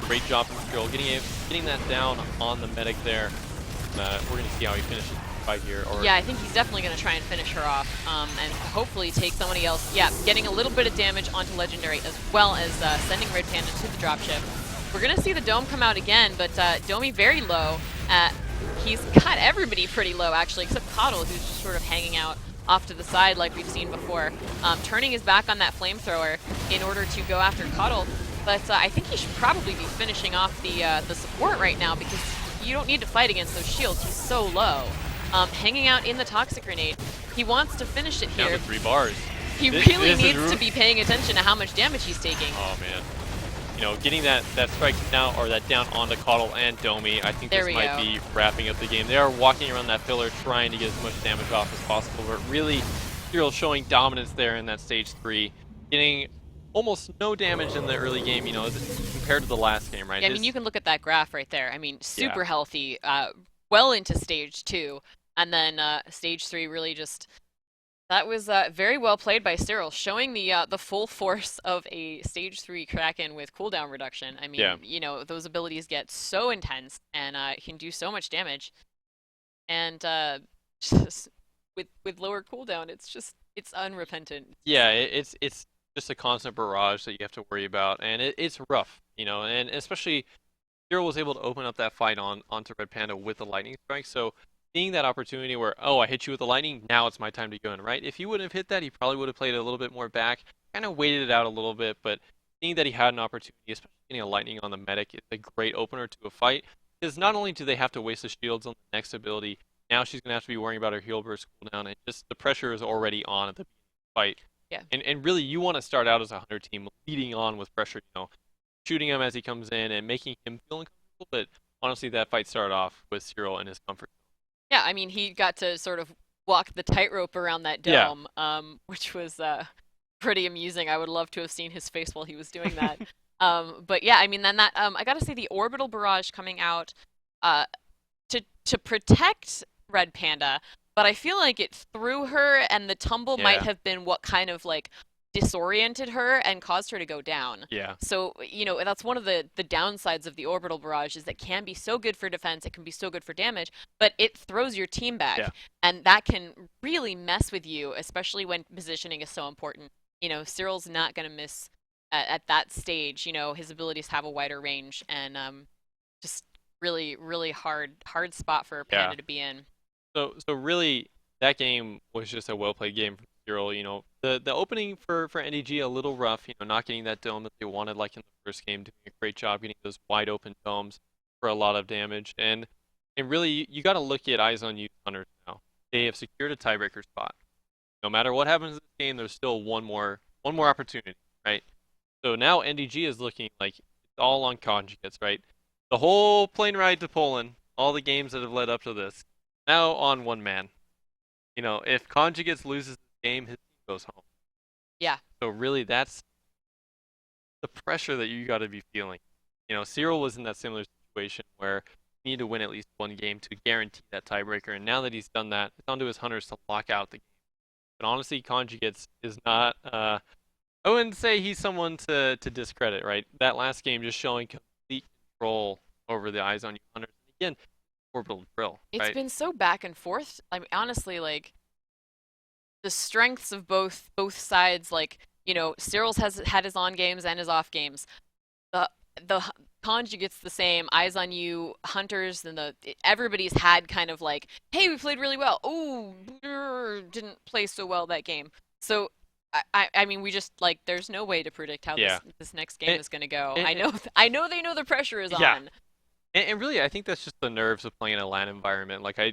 great job from Cyril getting that down on the medic there. We're going to see how he finishes the fight here. Yeah, I think he's definitely going to try and finish her off and hopefully take somebody else. Yeah, getting a little bit of damage onto Legendary as well as sending Red Panda to the dropship. We're going to see the dome come out again, but Domi very low. He's got everybody pretty low, actually, except Coddle, who's just sort of hanging out off to the side like we've seen before. Turning his back on that flamethrower in order to go after Coddle. But I think he should probably be finishing off the support right now because you don't need to fight against those shields. He's so low. Hanging out in the Toxic Grenade. He wants to finish it here. Down to 3 bars. He really needs to be paying attention to how much damage he's taking. Oh, man. You know, getting that strike down, or that down onto Coddle and Domi, I think this might be wrapping up the game. They are walking around that pillar trying to get as much damage off as possible, but really, Cyril showing dominance there in that stage 3. Getting almost no damage in the early game, you know, compared to the last game, right? Yeah, I mean, you can look at that graph right there. I mean, super healthy, well into stage 2, and then stage 3 really just... That was very well played by Cyril, showing the full force of a stage 3 Kraken with cooldown reduction. I mean, you know, those abilities get so intense and can do so much damage, and just with lower cooldown, it's unrepentant. Yeah, it's just a constant barrage that you have to worry about, and it's rough, you know, and especially Cyril was able to open up that fight onto Red Panda with the lightning strike, so seeing that opportunity where, oh, I hit you with the lightning, now it's my time to go in, right? If he wouldn't have hit that, he probably would have played it a little bit more back, kind of waited it out a little bit, but seeing that he had an opportunity, especially getting a lightning on the medic, is a great opener to a fight, because not only do they have to waste the shields on the next ability, now she's going to have to be worrying about her heal burst cooldown, and just the pressure is already on at the fight. Yeah. And really, you want to start out as a hunter team leading on with pressure, you know, shooting him as he comes in and making him feel uncomfortable. But honestly, that fight started off with Cyril in his comfort. Yeah, I mean, he got to sort of walk the tightrope around that dome, which was pretty amusing. I would love to have seen his face while he was doing that. But yeah, I mean, then that I gotta say the orbital barrage coming out to protect Red Panda, but I feel like it threw her, and the tumble might have been what kind of like disoriented her and caused her to go down. Yeah. So, you know, that's one of the downsides of the orbital barrage is that it can be so good for defense, it can be so good for damage, but it throws your team back. Yeah. And that can really mess with you, especially when positioning is so important. You know, Cyril's not going to miss at that stage. You know, his abilities have a wider range, and just really, really hard spot for Panda to be in. So really, that game was just a well-played game from Cyril. You know, the opening for NDG a little rough. You know, not getting that dome that they wanted, like in the first game, doing a great job getting those wide-open domes for a lot of damage. And really, you got to look at Eyes on You Hunters now. They have secured a tiebreaker spot. No matter what happens in this game, there's still one more opportunity, right? So now NDG is looking like it's all on conjugates, right? The whole plane ride to Poland, all the games that have led up to this, now on one man. You know, if conjugates loses the game, his team goes home. Yeah. So really, that's the pressure that you got to be feeling. You know, Cyril was in that similar situation where he needed to win at least one game to guarantee that tiebreaker, and now that he's done that, it's on to his hunters to lock out the game. But honestly, conjugates is not. I wouldn't say he's someone to discredit, right? That last game just showing complete control over the Eyes on You hunters. Again, orbital drill. It's right? been so back and forth. I mean, honestly, like the strengths of both sides. Like, you know, Cyril's has had his on games and his off games. The conjugates the same. Eyes on You hunters, and everybody's had kind of like, hey, we played really well. Oh, didn't play so well that game. So. I mean, we just like there's no way to predict how this next game is going to go. I know they know the pressure is on. And really, I think that's just the nerves of playing a LAN environment. Like I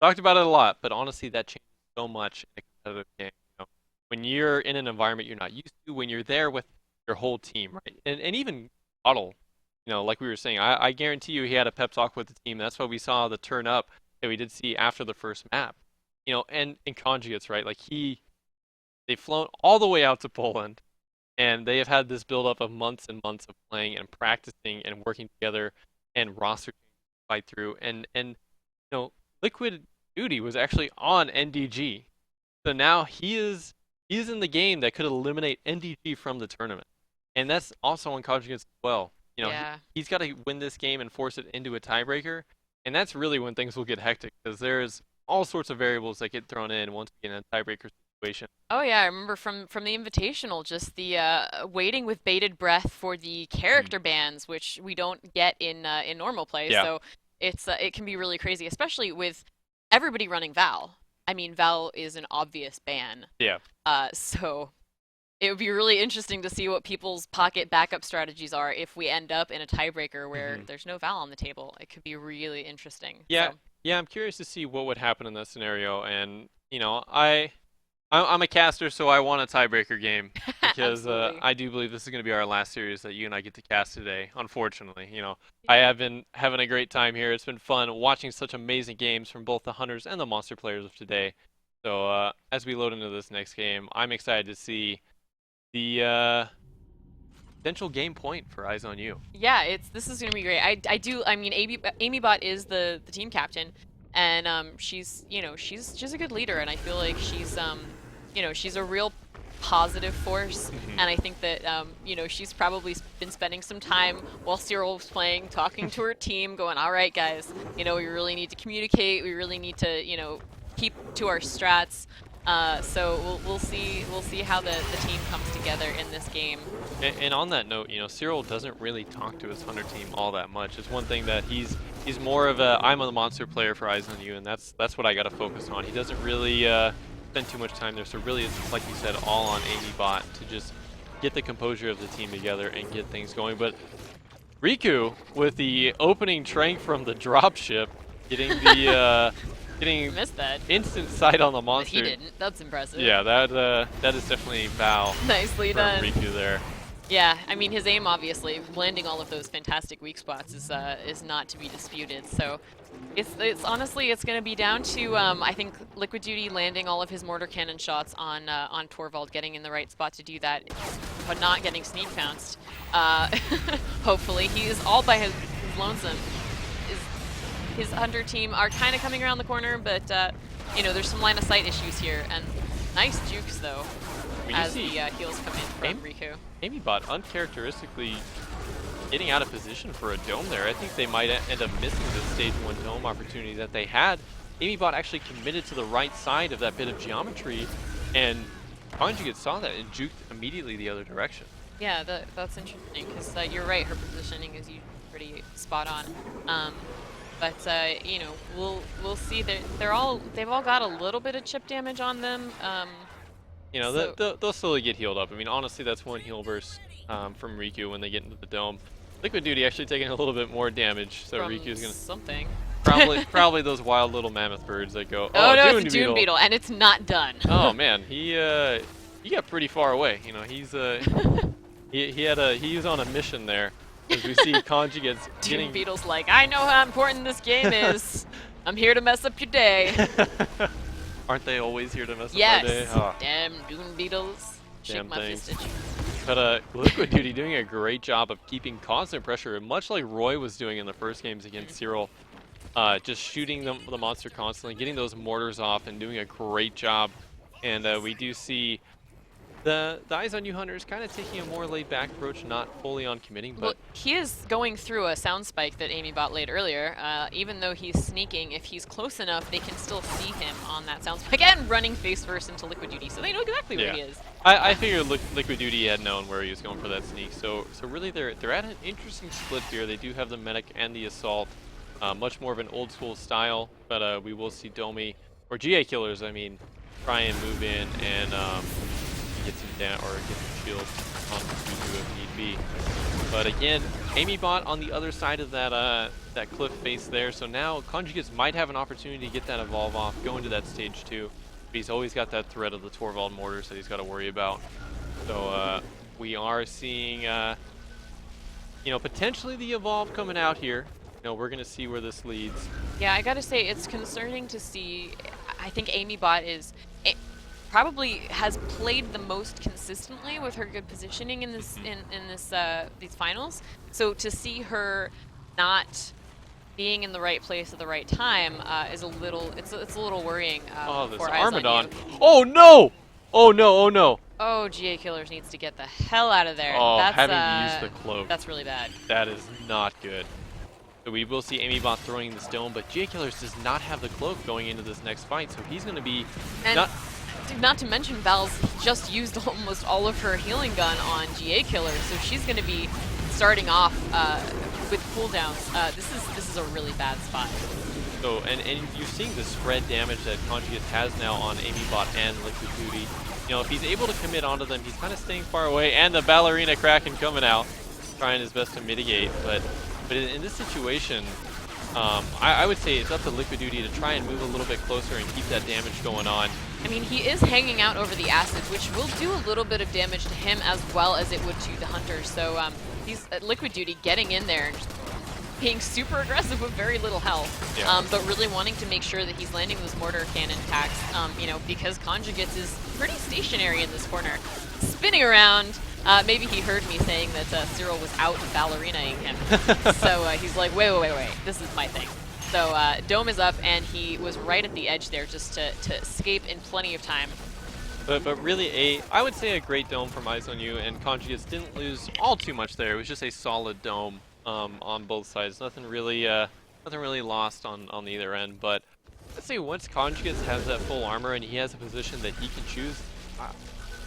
talked about it a lot, but honestly, that changes so much in a competitive game. You know, when you're in an environment you're not used to, when you're there with your whole team, right? And even Otto, you know, like we were saying, I guarantee you he had a pep talk with the team. That's why we saw the turn up that we did see after the first map. You know, and in conjugates, right? Like they've flown all the way out to Poland, and they have had this build-up of months and months of playing and practicing and working together and roster fight through. And you know, Liquid Duty was actually on NDG, so now he is in the game that could eliminate NDG from the tournament, and that's also on conjugates as well. You know, he's got to win this game and force it into a tiebreaker, and that's really when things will get hectic because there's all sorts of variables that get thrown in once we get in a tiebreaker situation. Oh yeah, I remember from the Invitational, just the waiting with bated breath for the character bans, which we don't get in normal play. Yeah. So it can be really crazy, especially with everybody running Val. I mean, Val is an obvious ban. Yeah. So it would be really interesting to see what people's pocket backup strategies are if we end up in a tiebreaker where there's no Val on the table. It could be really interesting. Yeah. So. Yeah, I'm curious to see what would happen in that scenario, and you know, I'm a caster, so I want a tiebreaker game because I do believe this is going to be our last series that you and I get to cast today. Unfortunately, you know, I have been having a great time here. It's been fun watching such amazing games from both the Hunters and the Monster players of today. So as we load into this next game, I'm excited to see the potential game point for Eyes on You. Yeah, this is going to be great. I mean, AmyBot is the team captain. And she's a good leader, and I feel like she's a real positive force. And I think that she's probably been spending some time while Cyril was playing, talking to her team, going, "All right, guys, we really need to communicate. We really need to keep to our strats." So we'll see how the team comes together in this game. And on that note, Cyril doesn't really talk to his Hunter team all that much. It's one thing that he's more of I'm a Monster player for Eyes on You, and that's what I got to focus on. He doesn't really spend too much time there. So really, it's like you said, all on AmyBot to just get the composure of the team together and get things going. But Riku with the opening trank from the dropship, getting the missed that instant sight on the monster. But he didn't. That's impressive. Yeah, that is definitely Val. Nicely from done. Riku there. Yeah, I mean his aim obviously landing all of those fantastic weak spots is not to be disputed. So it's honestly it's going to be down to I think Liquid Duty landing all of his mortar cannon shots on Torvald, getting in the right spot to do that, but not getting sneak pounced. Hopefully he is all by his lonesome. His Hunter team are kind of coming around the corner, but you know there's some line of sight issues here. And nice jukes though. As the heals come in from Riku. Amybot uncharacteristically getting out of position for a dome there. I think they might end up missing the stage 1 dome opportunity that they had. Amybot actually committed to the right side of that bit of geometry, and Conjugate saw that and juked immediately the other direction. Yeah, that's interesting, because you're right, her positioning is usually pretty spot on. But you know, we'll see. They've all got a little bit of chip damage on them. You know, so they'll slowly get healed up. I mean, honestly, that's one heal burst from Riku when they get into the dome. Liquid Duty actually taking a little bit more damage, so Riku's gonna something. Probably those wild little mammoth birds that go. Oh no, it's a Dune Beetle, and it's not done. Oh man, he got pretty far away. You know, he's he was on a mission there. As we see Conjugates Dune Beetle's like, I know how important this game is. I'm here to mess up your day. Aren't they always here to mess up yes. our day? Oh. Damn Dune Beetles. Damn Shake my things. fist at you. But Liquid Duty doing a great job of keeping constant pressure, much like Roy was doing in the first games against Cyril. Just shooting the monster constantly, getting those mortars off, and doing a great job. And we do see the Eyes on You Hunters kind of taking a more laid-back approach, not fully on committing. But well, he is going through a sound spike that Amybot laid earlier. Even though he's sneaking, if he's close enough, they can still see him on that sound spike. Again, running face first into Liquid Duty, so they know exactly where he is. I figured Liquid Duty had known where he was going for that sneak. So really, they're at an interesting split here. They do have the medic and the assault. Much more of an old school style, but we will see Domi, or GA killers, I mean, try and move in and get some down or get some shields on Riku if need be. But again, Amybot on the other side of that that cliff face there, so now Conjugates might have an opportunity to get that evolve off, go into that stage 2. But he's always got that threat of the Torvald mortars that he's got to worry about. So we are seeing, you know, potentially the evolve coming out here. You know, we're going to see where this leads. Yeah, I gotta say, it's concerning to see. I think Amybot probably has played the most consistently with her good positioning in this these finals. So to see her not being in the right place at the right time is a little it's a little worrying. Oh, this for Eyes on Armadon. You. Oh no! Oh no! Oh no! Oh, GA Killers needs to get the hell out of there. Oh, that's, having to use the cloak. That's really bad. That is not good. So we will see Amybot throwing this dome, but GA Killers does not have the cloak going into this next fight, so he's going to be not to mention Val's just used almost all of her healing gun on GA Killers, so she's going to be starting off with cooldowns. This is a really bad spot. So and you're seeing the spread damage that Conjugates has now on Amybot and Liquid Duty. You know, if he's able to commit onto them, he's kind of staying far away, and the Ballerina Kraken coming out, trying his best to mitigate, but in this situation, I would say it's up to Liquid Duty to try and move a little bit closer and keep that damage going on. I mean, he is hanging out over the acid, which will do a little bit of damage to him as well as it would to the hunter. So he's at Liquid Duty getting in there and just being super aggressive with very little health, but really wanting to make sure that he's landing those mortar cannon attacks, you know, because Conjugates is pretty stationary in this corner. Spinning around, maybe he heard me saying that Cyril was out ballerinaing him. So he's like, wait, this is my thing. So Dome is up, and he was right at the edge there just to escape in plenty of time. But really, I would say a great dome from Eyes on You, and Conjugates didn't lose all too much there. It was just a solid dome on both sides. Nothing really lost on either end. But let's say once Conjugates has that full armor and he has a position that he can choose,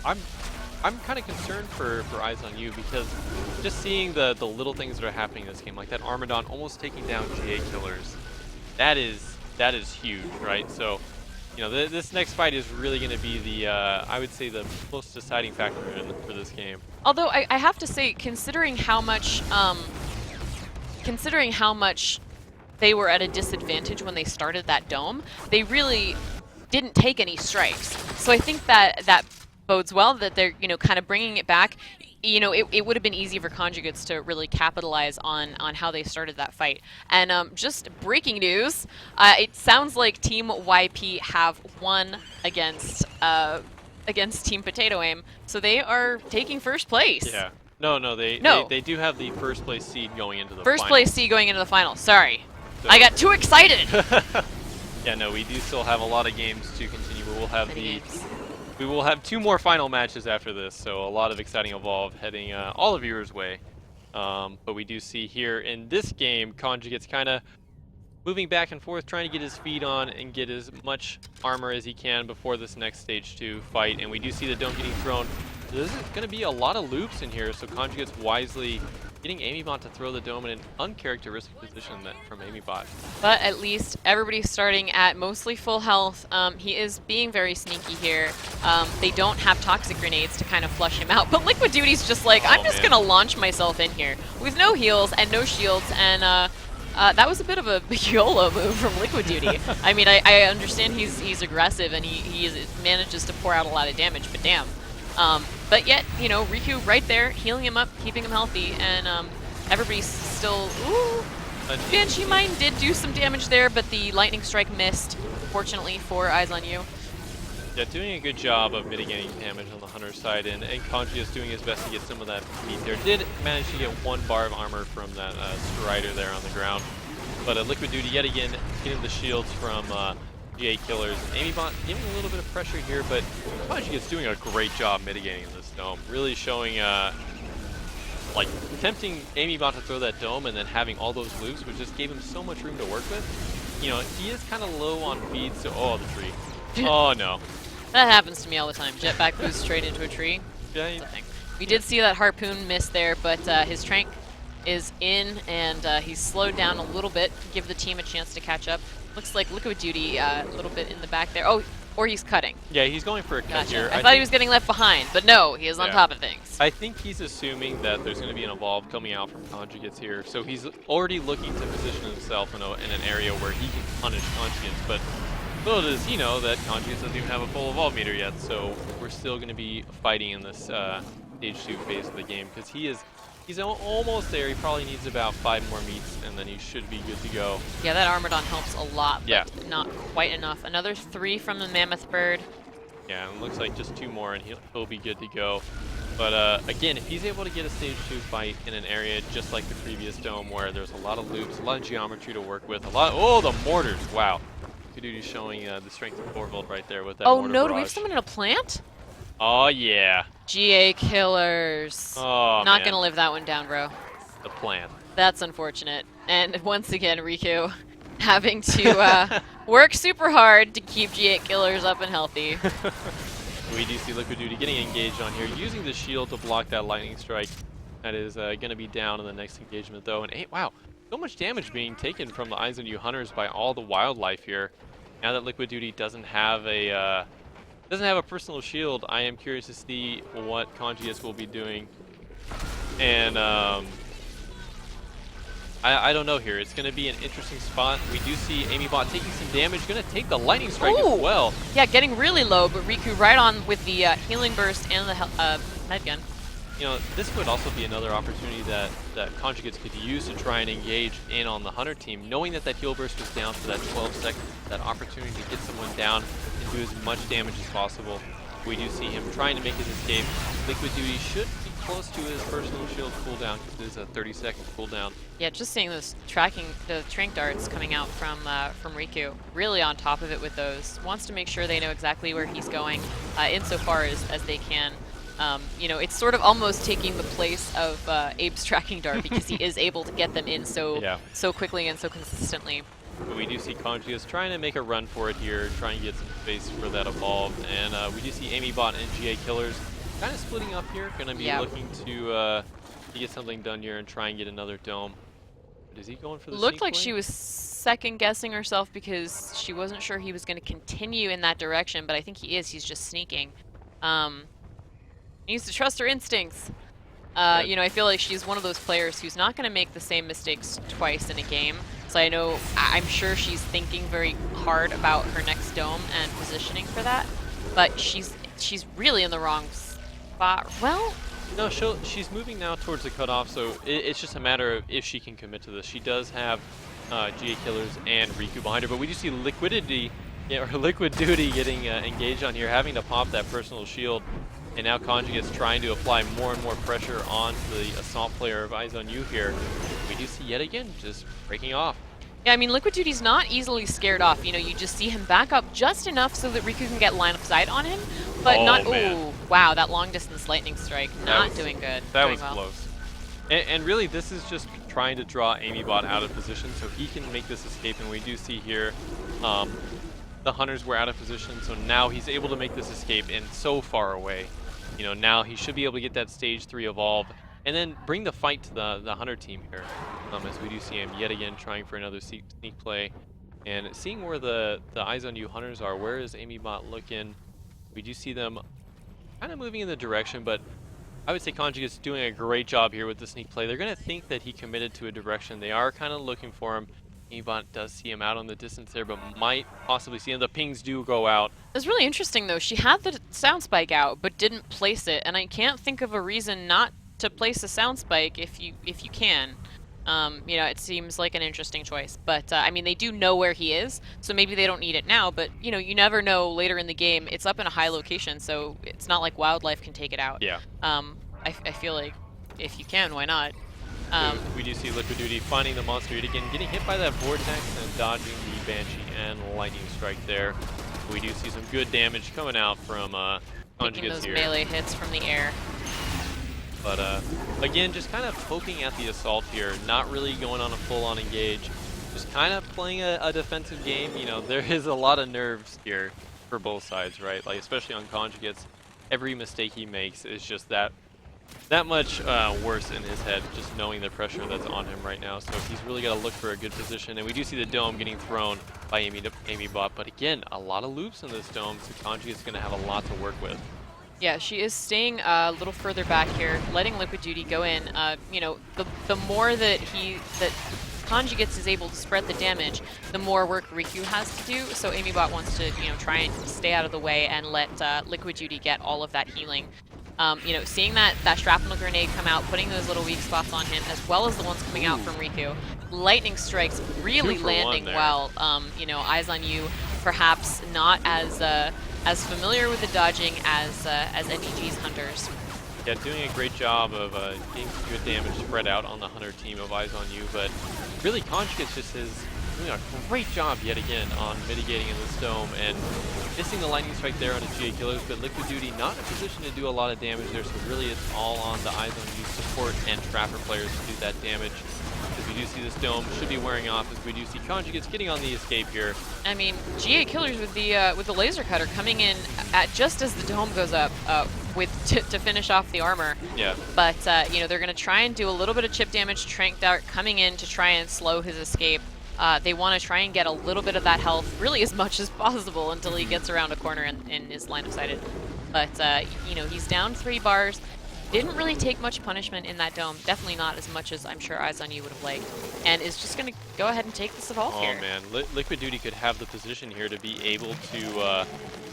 I'm kind of concerned for Eyes on You, because just seeing the little things that are happening in this game, like that Armadon almost taking down GA Killers, that is huge, right? So, you know, this next fight is really going to be the I would say the most deciding factor for this game. Although I have to say, considering how much they were at a disadvantage when they started that dome, they really didn't take any strikes. So I think that bodes well that they're, you know, kind of bringing it back. you know, it would have been easy for Conjugates to really capitalize on how they started that fight. And just breaking news, it sounds like Team YP have won against Team Potato Aim, so they are taking first place. Yeah. No, they do have the first place seed going into the first final. place seed going into the final. Sorry, So I got too excited. yeah, no, we do still have a lot of games to continue. We will have Many games. We will have 2 more final matches after this, so a lot of exciting Evolve heading all of viewers' way. But we do see here in this game, Conjugate's kind of moving back and forth, trying to get his feet on and get as much armor as he can before this next stage 2 fight. And we do see the dome getting thrown. There's going to be a lot of loops in here, so Conjugate's wisely getting AmyBot to throw the dome in an uncharacteristic position from AmyBot. But at least everybody's starting at mostly full health. He is being very sneaky here. They don't have toxic grenades to kind of flush him out. But Liquid Duty's just like, I'm just going to launch myself in here with no heals and no shields. And that was a bit of a YOLO move from Liquid Duty. I mean, I understand he's aggressive and he manages to pour out a lot of damage, but damn. But yet, you know, Riku right there, healing him up, keeping him healthy, and everybody's still... Ooh! Banshee Mine did do some damage there, but the Lightning Strike missed, fortunately, for Eyes on You. Yeah, doing a good job of mitigating damage on the Hunter side, and Conjugate's doing his best to get some of that meat there. Did manage to get 1 bar of armor from that Strider there on the ground. But Liquid Duty, yet again, getting the shields from... GA Killers. AmyBot giving a little bit of pressure here, but Conjugate's doing a great job mitigating this dome. Really showing, like, tempting AmyBot to throw that dome and then having all those loops, which just gave him so much room to work with. You know, he is kind of low on feed, so... Oh, the tree. Oh, no. That happens to me all the time. Jetpack boost straight into a tree. Yeah, We did see that Harpoon miss there, but his Trank is in, and he's slowed down a little bit, give the team a chance to catch up. Looks like Liquid Duty a little bit in the back there. Oh, or he's cutting. Yeah, he's going for a cut here. I thought he was getting left behind, but no, he is on top of things. I think he's assuming that there's going to be an Evolve coming out from Conjugates here, so he's already looking to position himself in an area where he can punish Conjugates, but little does he know that Conjugates doesn't even have a full Evolve meter yet, so we're still going to be fighting in this stage 2 phase of the game, because he's almost there. He probably needs about 5 more meets, and then he should be good to go. Yeah, that Armordon helps a lot, but not quite enough. Another 3 from the Mammoth Bird. Yeah, and it looks like just 2 more, and he'll be good to go. But again, if he's able to get a stage 2 fight in an area just like the previous dome, where there's a lot of loops, a lot of geometry to work with, oh, the mortars! Wow, Kududi's showing the strength of Corvold right there with that mortar no, barrage. do we have someone in a plant? Oh yeah. GA Killers. Oh, Not gonna live that one down, bro. The plant. That's unfortunate. And once again, Riku having to work super hard to keep G8 Killers up and healthy. We do see Liquid Duty getting engaged on here, using the shield to block that lightning strike. That is going to be down in the next engagement, though. And wow, so much damage being taken from the Eyes on You Hunters by all the wildlife here. Now that Liquid Duty doesn't have a personal shield, I am curious to see what Conjugates will be doing. And I don't know here. It's going to be an interesting spot. We do see AmyBot taking some damage. Going to take the lightning strike as well. Yeah, getting really low, but Riku right on with the healing burst and the med gun. You know, this would also be another opportunity that Conjugates could use to try and engage in on the Hunter team, knowing that heal burst was down for that 12 seconds, that opportunity to get someone down and do as much damage as possible. We do see him trying to make his escape. Liquid Duty should be close to his personal shield cooldown, because it is a 30-second cooldown. Yeah, just seeing those the trank darts coming out from Riku, really on top of it with those. Wants to make sure they know exactly where he's going, insofar as they can. You know, it's sort of almost taking the place of Abe's tracking dart, because he is able to get them in so quickly and so consistently. But we do see Conjugates trying to make a run for it here, trying to get some space for that evolve. And we do see AmyBot and GA Killers kind of splitting up here, going to be looking to get something done here and try and get another dome. But is he going for the Looked like point? she was second-guessing herself, because she wasn't sure he was going to continue in that direction, but I think he is. He's just sneaking. Needs to trust her instincts. You know, I feel like she's one of those players who's not going to make the same mistakes twice in a game. So I'm sure she's thinking very hard about her next dome and positioning for that. But she's really in the wrong spot. Well, No, she's moving now towards the cutoff, so it's just a matter of if she can commit to this. She does have GA Killers and Riku behind her, but we do see Liquidity, or Liquid Duty getting engaged on here, having to pop that personal shield, and now Conjugate's trying to apply more and more pressure onto the Assault player of Eyes on You here. We do see yet again just breaking off. Yeah, I mean, Liquid Duty's not easily scared off. You know, you just see him back up just enough so that Riku can get line of sight on him, but not. Ooh, wow, that long distance lightning strike, not doing good. That was well. close. And really, this is just trying to draw Amybot out of position so he can make this escape. And we do see here, the Hunters were out of position, so now he's able to make this escape and so far away. You know, now he should be able to get that stage 3 evolve and then bring the fight to the Hunter team here. As we do see him yet again trying for another sneak play. And seeing where the Eyes on You Hunters are, where is Amybot looking? We do see them kind of moving in the direction, but I would say Conjugate's doing a great job here with the sneak play. They're going to think that he committed to a direction. They are kind of looking for him. Amybot does see him out on the distance there, but might possibly see him. The pings do go out. It's really interesting, though. She had the sound spike out, but didn't place it, and I can't think of a reason not to place a sound spike if you can. You know, it seems like an interesting choice, but I mean, they do know where he is, so maybe they don't need it now, but you know, you never know later in the game. It's up in a high location, so it's not like wildlife can take it out. Yeah. I feel like if you can, why not? We do see Liquid Duty finding the monster yet again, getting hit by that vortex and dodging the Banshee and Lightning Strike there. We do see some good damage coming out from Taking Conjugates those here. melee hits from the air. But again, just kind of poking at the Assault here, not really going on a full-on engage, just kind of playing a defensive game. You know, there is a lot of nerves here for both sides, right? Like, especially on Conjugates, every mistake he makes is just that much worse in his head, just knowing the pressure that's on him right now. So he's really got to look for a good position. And we do see the dome getting thrown by Amybot. But again, a lot of loops in this dome, so Conjugate's going to have a lot to work with. Yeah, she is staying a little further back here, letting Liquid Duty go in. You know, the more that Conjugates is able to spread the damage, the more work Riku has to do. So Amybot wants to, you know, try and stay out of the way and let Liquid Duty get all of that healing. You know, seeing that shrapnel grenade come out, putting those little weak spots on him, as well as the ones coming out from Riku. Lightning strikes really landing well. You know, Eyes on You, perhaps not as familiar with the dodging as NDG's Hunters. Yeah, doing a great job of getting some good damage spread out on the Hunter team of Eyes on You, but really Conjugates just is doing a great job yet again on mitigating in this dome and missing the Lightning Strike there on the GA Killers, but Liquid Duty not in a position to do a lot of damage there, so really it's all on the Eyes on You support and Trapper players to do that damage. As we do see this dome should be wearing off, as we do see Conjugates getting on the escape here. I mean, GA Killers with the laser cutter coming in at just as the dome goes up to finish off the armor. Yeah. But you know, they're gonna try and do a little bit of chip damage. Trank Dart coming in to try and slow his escape. They want to try and get a little bit of that health, really as much as possible, until he gets around a corner and is line of sighted. But you know, he's down 3 bars. Didn't really take much punishment in that dome. Definitely not as much as I'm sure Eyes on You would have liked. And is just going to go ahead and take this evolve here. Oh man, Liquid Duty could have the position here to be able to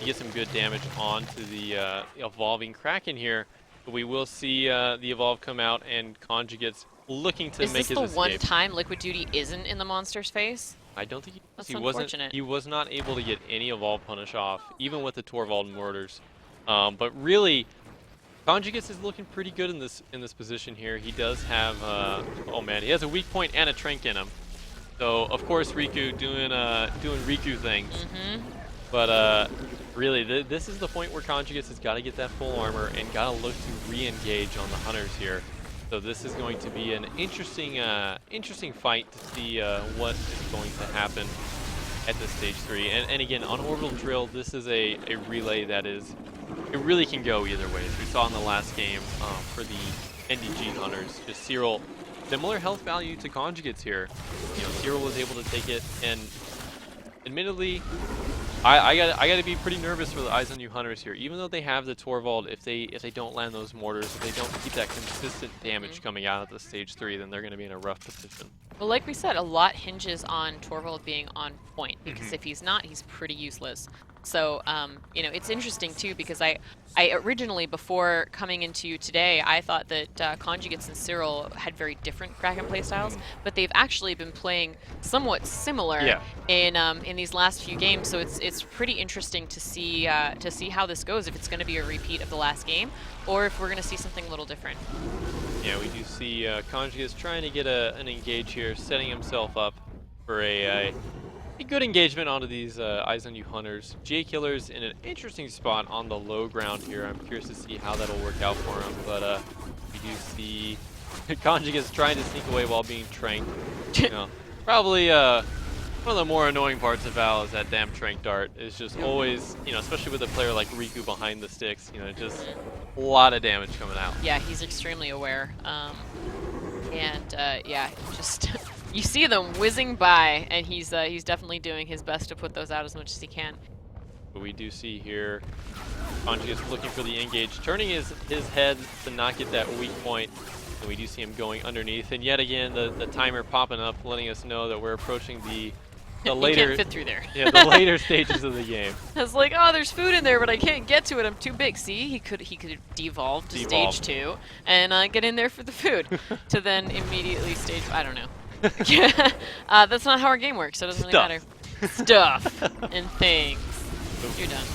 get some good damage onto the evolving Kraken here. But we will see the evolve come out and Conjugates looking to make his escape. Is this the one time Liquid Duty isn't in the monster's face? I don't think That's unfortunate. He was not able to get any evolve punish off, even with the Torvald mortars. But really, Conjugates is looking pretty good in this position here. He does have, oh man, he has a weak point and a Trank in him. So of course Riku doing Riku things. Mm-hmm. But really, this is the point where Conjugates has got to get that full armor and got to look to re-engage on the Hunters here. So this is going to be an interesting fight to see what is going to happen at this stage 3. And again, on Orbital Drill, this is a relay that is, it really can go either way. As we saw in the last game for the NDG Hunters, just Cyril, similar health value to Conjugates here. You know, Cyril was able to take it, and admittedly, I got to be pretty nervous for the Eyes on You Hunters here. Even though they have the Torvald, if they don't land those mortars, if they don't keep that consistent damage coming out of the stage 3, then they're going to be in a rough position. Well, like we said, a lot hinges on Torvald being on point, because if he's not, he's pretty useless. So, you know, it's interesting too because I originally, before coming into today, I thought that Conjugates and Cyril had very different Kraken playstyles, but they've actually been playing somewhat similar in these last few games. So it's pretty interesting to see how this goes. If it's going to be a repeat of the last game, or if we're going to see something a little different. Yeah, we do see Conjugates trying to get an engage here, setting himself up for a good engagement onto these Eyes on You Hunters. J-Killer's in an interesting spot on the low ground here. I'm curious to see how that'll work out for him, but we do see Conjugates trying to sneak away while being tranked. You know, probably one of the more annoying parts of Val is that damn trank dart. It's just always, you know, especially with a player like Riku behind the sticks, you know, just a lot of damage coming out. Yeah, he's extremely aware. Yeah, just you see them whizzing by, and he's definitely doing his best to put those out as much as he can. But we do see here, Conjugate's looking for the engage, turning his head to not get that weak point, and we do see him going underneath. And yet again, the timer popping up, letting us know that we're approaching the later. You can't fit through there. Yeah, the later stages of the game. I was like, oh, there's food in there, but I can't get to it. I'm too big. See, he could devolve to stage 2 and get in there for the food, to then immediately stage. I don't know. That's not how our game works, so it doesn't really matter. Stuff and things. You're done.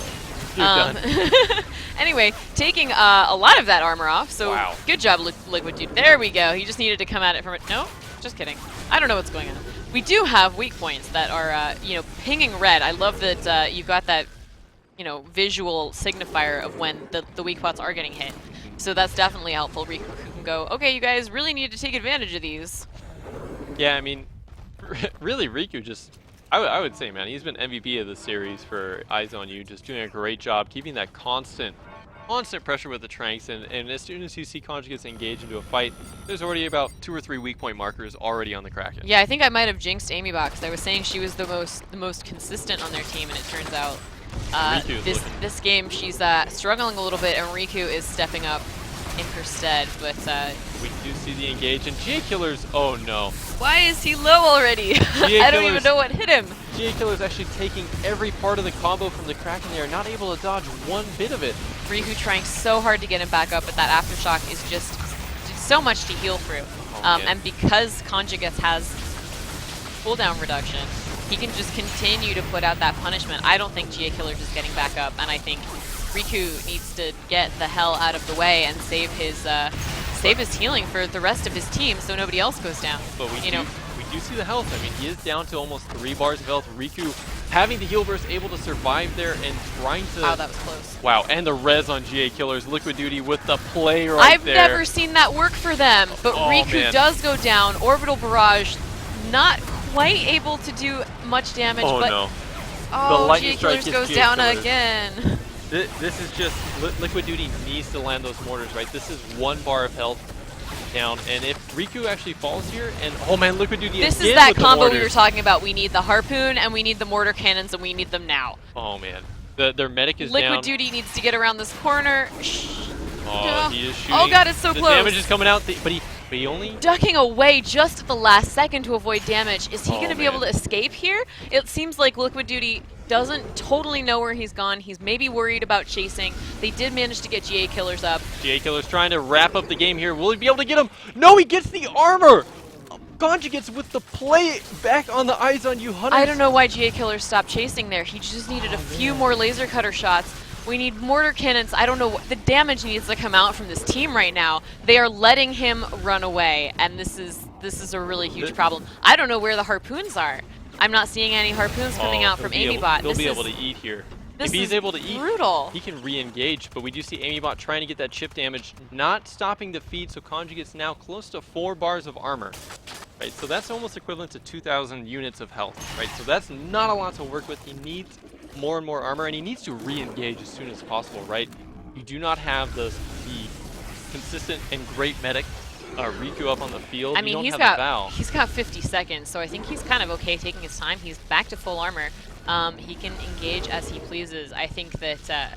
You're done. Anyway, taking a lot of that armor off, so wow. Good job, Liquid Dude. There we go. He just needed to come at it from it. No, just kidding. I don't know what's going on. We do have weak points that are, you know, pinging red. I love that you've got that, you know, visual signifier of when the weak spots are getting hit. So that's definitely helpful. Riku can go, okay, you guys really need to take advantage of these. Yeah, I mean, really, Riku just, I would say, man, he's been MVP of the series for Eyes on You, just doing a great job, keeping that constant pressure with the Tranks, and as soon as you see Conjugates engage into a fight, there's already about 2 or 3 weak point markers already on the Kraken. Yeah, I think I might have jinxed Amy Bot, because I was saying she was the most consistent on their team, and it turns out this game she's struggling a little bit, and Riku is stepping up in her stead, but we do see the engage, and J-Killer's, oh no. Why is he low already? I don't even know what hit him. J-Killer's actually taking every part of the combo from the Kraken there, not able to dodge one bit of it. Riku trying so hard to get him back up, but that aftershock is just so much to heal through. And because Conjugates has cooldown reduction, he can just continue to put out that punishment. I don't think J-Killer's is getting back up, and I think Riku needs to get the hell out of the way and save his healing for the rest of his team so nobody else goes down. But we do see the health. I mean, he is down to almost 3 bars of health. Riku having the heal burst, able to survive there and trying to... Wow, that was close. Wow, and the res on GA-Killer's Liquid Duty with the play there. I've never seen that work for them, but Riku man. does go down. Orbital Barrage, not quite able to do much damage, but... no. Oh, GA-Killers goes down again. This is just, Liquid Duty needs to land those mortars, right? This is 1 bar of health down, and if Riku actually falls here, and oh man, Liquid Duty This again is that with the combo we mortars. were talking about. We need the Harpoon, and we need the Mortar Cannons, and we need them now. Oh man, their medic is Liquid down. Duty needs to get around this corner. Oh, he is shooting. Oh god, it's so the close. Damage is coming out, but he only... Ducking away just at the last second to avoid damage. Is he going to be man. able to escape here? It seems like Liquid Duty doesn't totally know where he's gone. He's maybe worried about chasing. They did manage to get GA-Killers up. GA-Killer's trying to wrap up the game here. Will he be able to get him? No, he gets the armor! Conjugates with the play back on the Eyes on You Hunters. I don't know why GA-Killers stopped chasing there. He just needed a few more laser cutter shots. We need mortar cannons. I don't know what the damage needs to come out from this team right now. They are letting him run away, and this is a really huge problem. I don't know where the harpoons are. I'm not seeing any harpoons coming out from Amybot. He'll be able to eat here. If he's able to eat, brutal. He can re-engage, but we do see Amybot trying to get that chip damage, not stopping the feed, so Conjugate's now close to 4 bars of armor. Right, so that's almost equivalent to 2,000 units of health, right? So that's not a lot to work with. He needs more and more armor, and he needs to re-engage as soon as possible, right? You do not have the consistent and great medic Riku up on the field. I mean, he's got 50 seconds, so I think he's kind of okay taking his time. He's back to full armor. He can engage as he pleases. I think that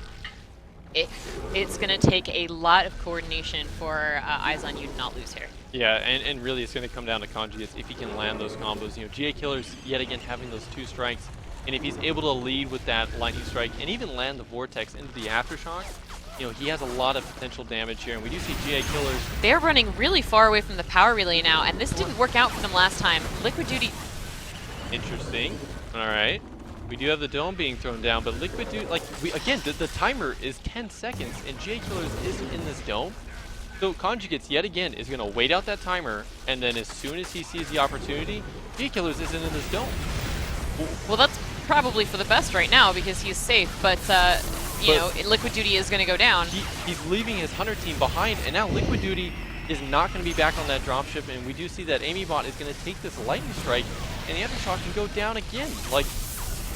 it's going to take a lot of coordination for Eyes on You to not lose here. Yeah, and really it's going to come down to Conjugates if he can land those combos. You know, GA-Killers yet again having those 2 strikes. And if he's able to lead with that lightning strike and even land the vortex into the aftershock, you know, he has a lot of potential damage here. And we do see GA Killers. They're running really far away from the power relay now, and this didn't work out for them last time. Liquid Duty. Interesting. All right. We do have the dome being thrown down, but Liquid Duty, like, again, the timer is 10 seconds, and GA Killers isn't in this dome. So Conjugates, yet again, is going to wait out that timer, and then as soon as he sees the opportunity, GA Killers isn't in this dome. Well, that's probably for the best right now because he's safe, but you know, Liquid Duty is going to go down. He's leaving his Hunter team behind, and now Liquid Duty is not going to be back on that dropship, and we do see that Amybot is going to take this lightning strike, and the aftershock can go down again. Like,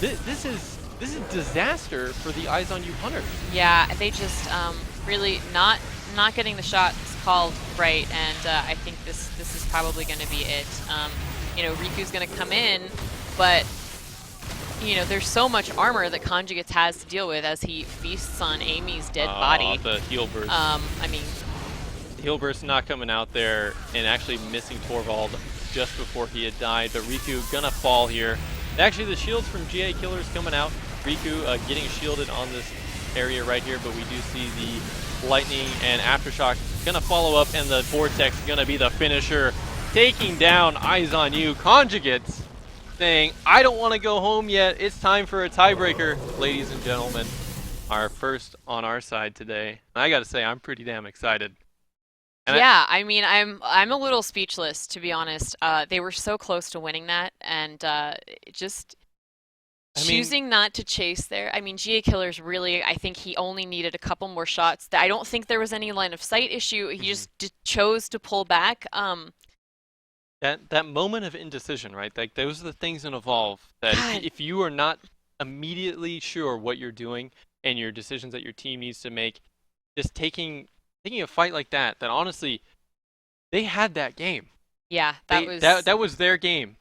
this is disaster for the Eyes on You Hunters. Yeah, they just really not getting the shots called right, and I think this is probably going to be it. You know, Riku's going to come in, but you know, there's so much armor that Conjugates has to deal with as he feasts on Amy's dead body. The heal burst. I mean, Heal burst not coming out there and actually missing Torvald just before he had died, but Riku gonna fall here. Actually, the shields from GA Killers coming out. Riku getting shielded on this area right here, but we do see the lightning and aftershock gonna follow up, and the vortex gonna be the finisher, taking down Eyes on You. Conjugates saying, I don't want to go home yet. It's time for a tiebreaker, ladies and gentlemen. Our first on our side today. And I gotta say, I'm pretty damn excited. And yeah, I mean, I'm a little speechless, to be honest. They were so close to winning that, and just choosing not to chase there. I mean, GA Killers really, I think he only needed a couple more shots. I don't think there was any line of sight issue. He just chose to pull back. That moment of indecision, right? Like, those are the things in Evolve that if you are not immediately sure what you're doing and your decisions that your team needs to make, just taking a fight like that honestly, they had that game. Yeah, that was their game.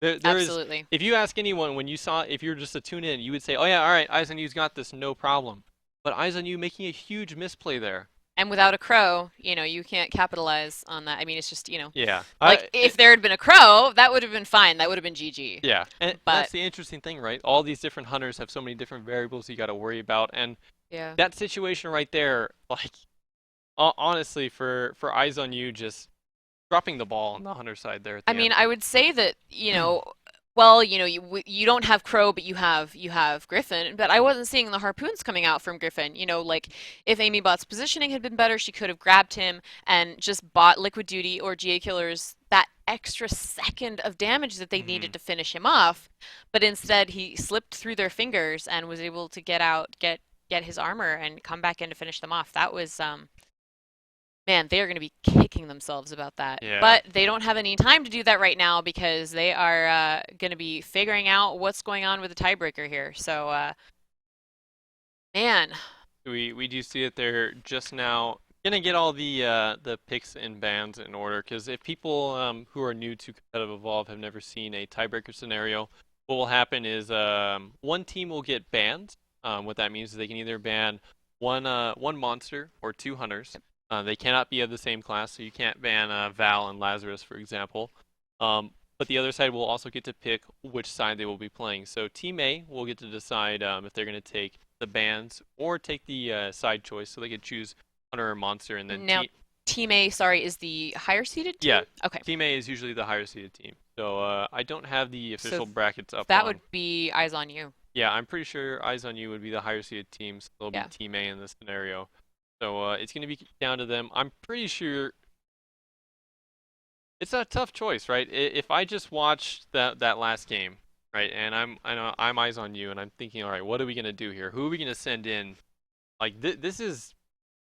There absolutely. If you ask anyone if you're just a tune in, you would say, oh yeah, all right, Eyes on You's got this, no problem. But Eyes on You making a huge misplay there. And without a crow, you know, you can't capitalize on that. I mean, it's just, you know. Yeah. Like, if there had been a crow, that would have been fine. That would have been GG. Yeah. And that's the interesting thing, right? All these different hunters have so many different variables you got to worry about. And yeah, that situation right there, like, honestly, for Eyes on You, just dropping the ball on the hunter side there. I mean, I would say that, you know, well, you know, you don't have Crow, but you have Griffin. But I wasn't seeing the harpoons coming out from Griffin. You know, like, if Amybot's positioning had been better, she could have grabbed him and just bought Liquid Duty or GA Killers that extra second of damage that they needed to finish him off. But instead, he slipped through their fingers and was able to get his armor and come back in to finish them off. That was man, they are going to be kicking themselves about that. Yeah. But they don't have any time to do that right now because they are going to be figuring out what's going on with the tiebreaker here. So, man. We do see it there just now. Going to get all the picks and bans in order, because if people who are new to competitive Evolve have never seen a tiebreaker scenario, what will happen is one team will get banned. What that means is they can either ban one monster or two hunters. They cannot be of the same class, so you can't ban Val and Lazarus, for example. But the other side will also get to pick which side they will be playing. So Team A will get to decide if they're going to take the bans or take the side choice, so they could choose Hunter or Monster. And then now, Team A, sorry, is the higher seeded team? Yeah. Okay. Team A is usually the higher seeded team. So I don't have the official brackets up. That would be Eyes on You. Yeah, I'm pretty sure Eyes on You would be the higher seeded team, so they'll be Team A in this scenario. So it's going to be down to them. I'm pretty sure it's a tough choice, right? If I just watch that last game, right, and I know I'm Eyes on You, and I'm thinking, all right, what are we going to do here? Who are we going to send in? Like, this is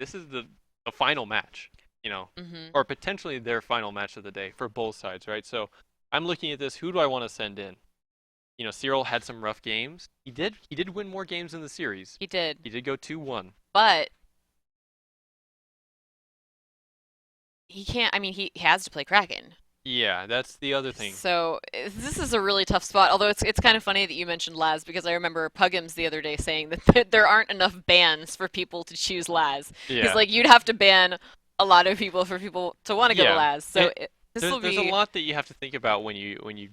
the final match, you know, or potentially their final match of the day for both sides, right? So I'm looking at this. Who do I want to send in? You know, Cyril had some rough games. He did win more games in the series. He did. He did go 2-1. But he can't, I mean, he has to play Kraken. Yeah, that's the other thing. So this is a really tough spot, although it's kind of funny that you mentioned Laz, because I remember Puggums the other day saying that there aren't enough bans for people to choose Laz. Because, like, you'd have to ban a lot of people for people to want to go to Laz. So there's a lot that you have to think about when you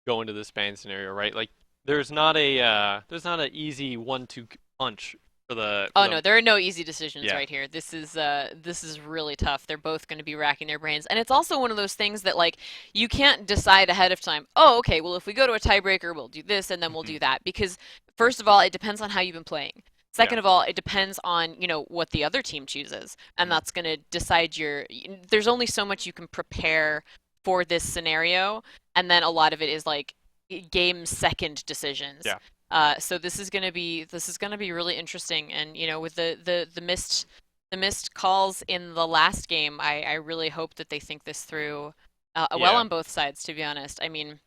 go into this ban scenario, right? Like, there's not an easy 1-2 punch for the. Oh no, there are no easy decisions Yeah. right here. This is really tough. They're both going to be racking their brains, and it's also one of those things that like you can't decide ahead of time. Oh, okay, well if we go to a tiebreaker, we'll do this and then we'll do that because first of all, it depends on how you've been playing. Second Yeah. of all, it depends on, what the other team chooses, and that's going to decide there's only so much you can prepare for this scenario, and then a lot of it is like game second decisions. Yeah. So this is gonna be really interesting, and with the missed calls in the last game, I really hope that they think this through well Yeah. on both sides. To be honest, I mean,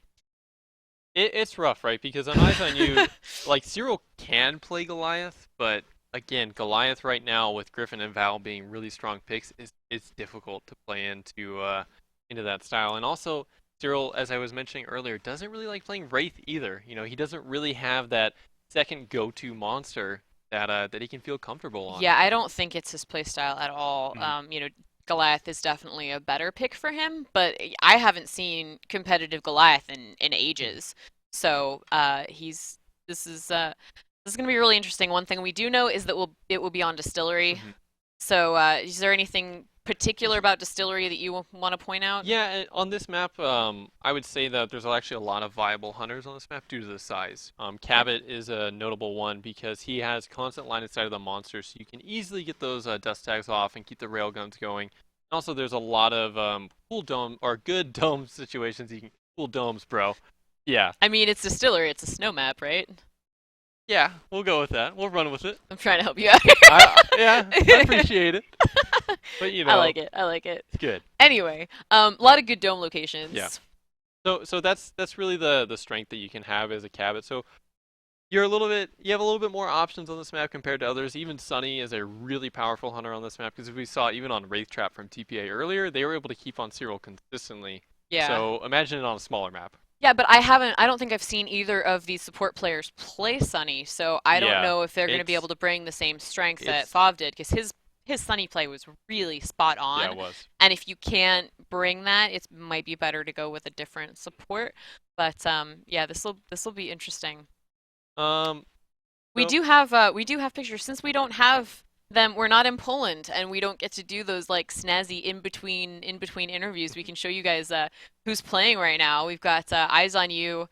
It's rough, right? Because on Eyes on You, like Cyril can play Goliath, but again, Goliath right now with Griffin and Val being really strong picks is difficult to play into that style. And also, Cyril, as I was mentioning earlier, doesn't really like playing Wraith either. He doesn't really have that second go-to monster that he can feel comfortable on. yeah, I don't think it's his play style at all. Mhm. Goliath is definitely a better pick for him, but I haven't seen competitive Goliath in ages. So this is gonna be really interesting. One thing we do know is that it will be on Distillery. Mhm. So is there anything particular about Distillery that you want to point out? Yeah, and on this map, I would say that there's actually a lot of viable hunters on this map due to the size. Cabot is a notable one because he has constant line of sight of the monsters, so you can easily get those dust tags off and keep the railguns going. And also, there's a lot of cool dome or good dome situations. Cool domes, bro. Yeah, I mean, it's Distillery. It's a snow map, right? yeah, we'll go with that. We'll run with it. I'm trying to help you out. Yeah, I appreciate it. But I like it. I like it. it's good. Anyway, a lot of good dome locations. Yeah. So that's really the strength that you can have as a Cabot. So you have a little bit more options on this map compared to others. Even Sunny is a really powerful hunter on this map because we saw even on Wraith Trap from TPA earlier, they were able to keep on Cyril consistently. Yeah. So imagine it on a smaller map. Yeah, but I don't think I've seen either of these support players play Sunny, so I don't Yeah, know if they're going to be it's- able to bring the same strength that it's- Fav did, because his Sunny play was really spot on. Yeah, it was. And if you can't bring that, it might be better to go with a different support. But yeah, this will be interesting. We So- do have pictures since we don't have them. We're not in Poland, and we don't get to do those like snazzy in between interviews. We can show you guys who's playing right now. We've got Eyes on You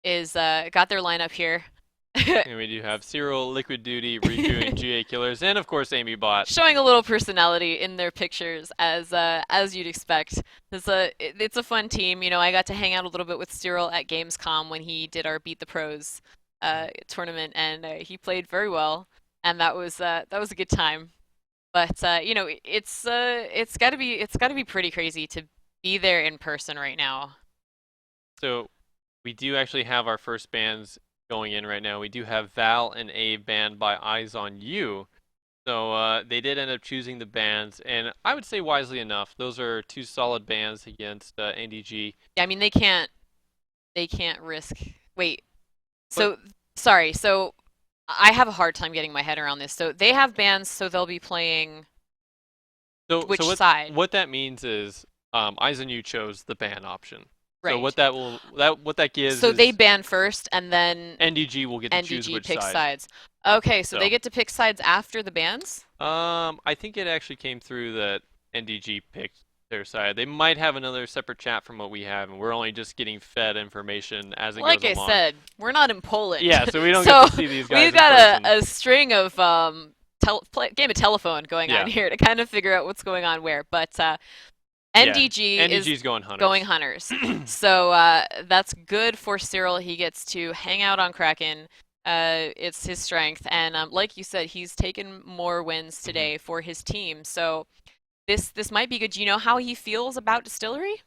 is got their lineup here. And we do have Cyril, Liquid Duty, Riku, and GA Killers, and of course Amy Bot. Showing a little personality in their pictures as you'd expect. It's a fun team. I got to hang out a little bit with Cyril at Gamescom when he did our Beat the Pros tournament, and he played very well, and that was a good time. But it's got to be pretty crazy to be there in person right now. So we do actually have our first bans going in right now. We do have Val and Abe banned by Eyes on You. So they did end up choosing the bans, and I would say wisely enough. Those are two solid bans against NDG. Yeah, I mean they can't risk. Wait. So sorry. So I have a hard time getting my head around this. So they have bans, so they'll be playing which side? What that means is Eyes on You chose the ban option. Right. So what that gives So is they ban first, and then NDG will get to choose NDG which picks side. sides. Okay, so So- they get to pick sides after the bans? I think it actually came through that NDG picked their side. They might have another separate chat from what we have, and we're only just getting fed information as it Like goes I along. said, we're not in Poland. Yeah, so we don't So get to see these guys. we've in got person. a string of game of telephone going on Yeah. here to kind of figure out what's going on where. But NDG is NDG's going hunters. going hunters. So that's good for Cyril. He gets to hang out on Kraken. It's his strength, and like you said, he's taken more wins today for his team. So this might be good. Do you know how he feels about Distillery?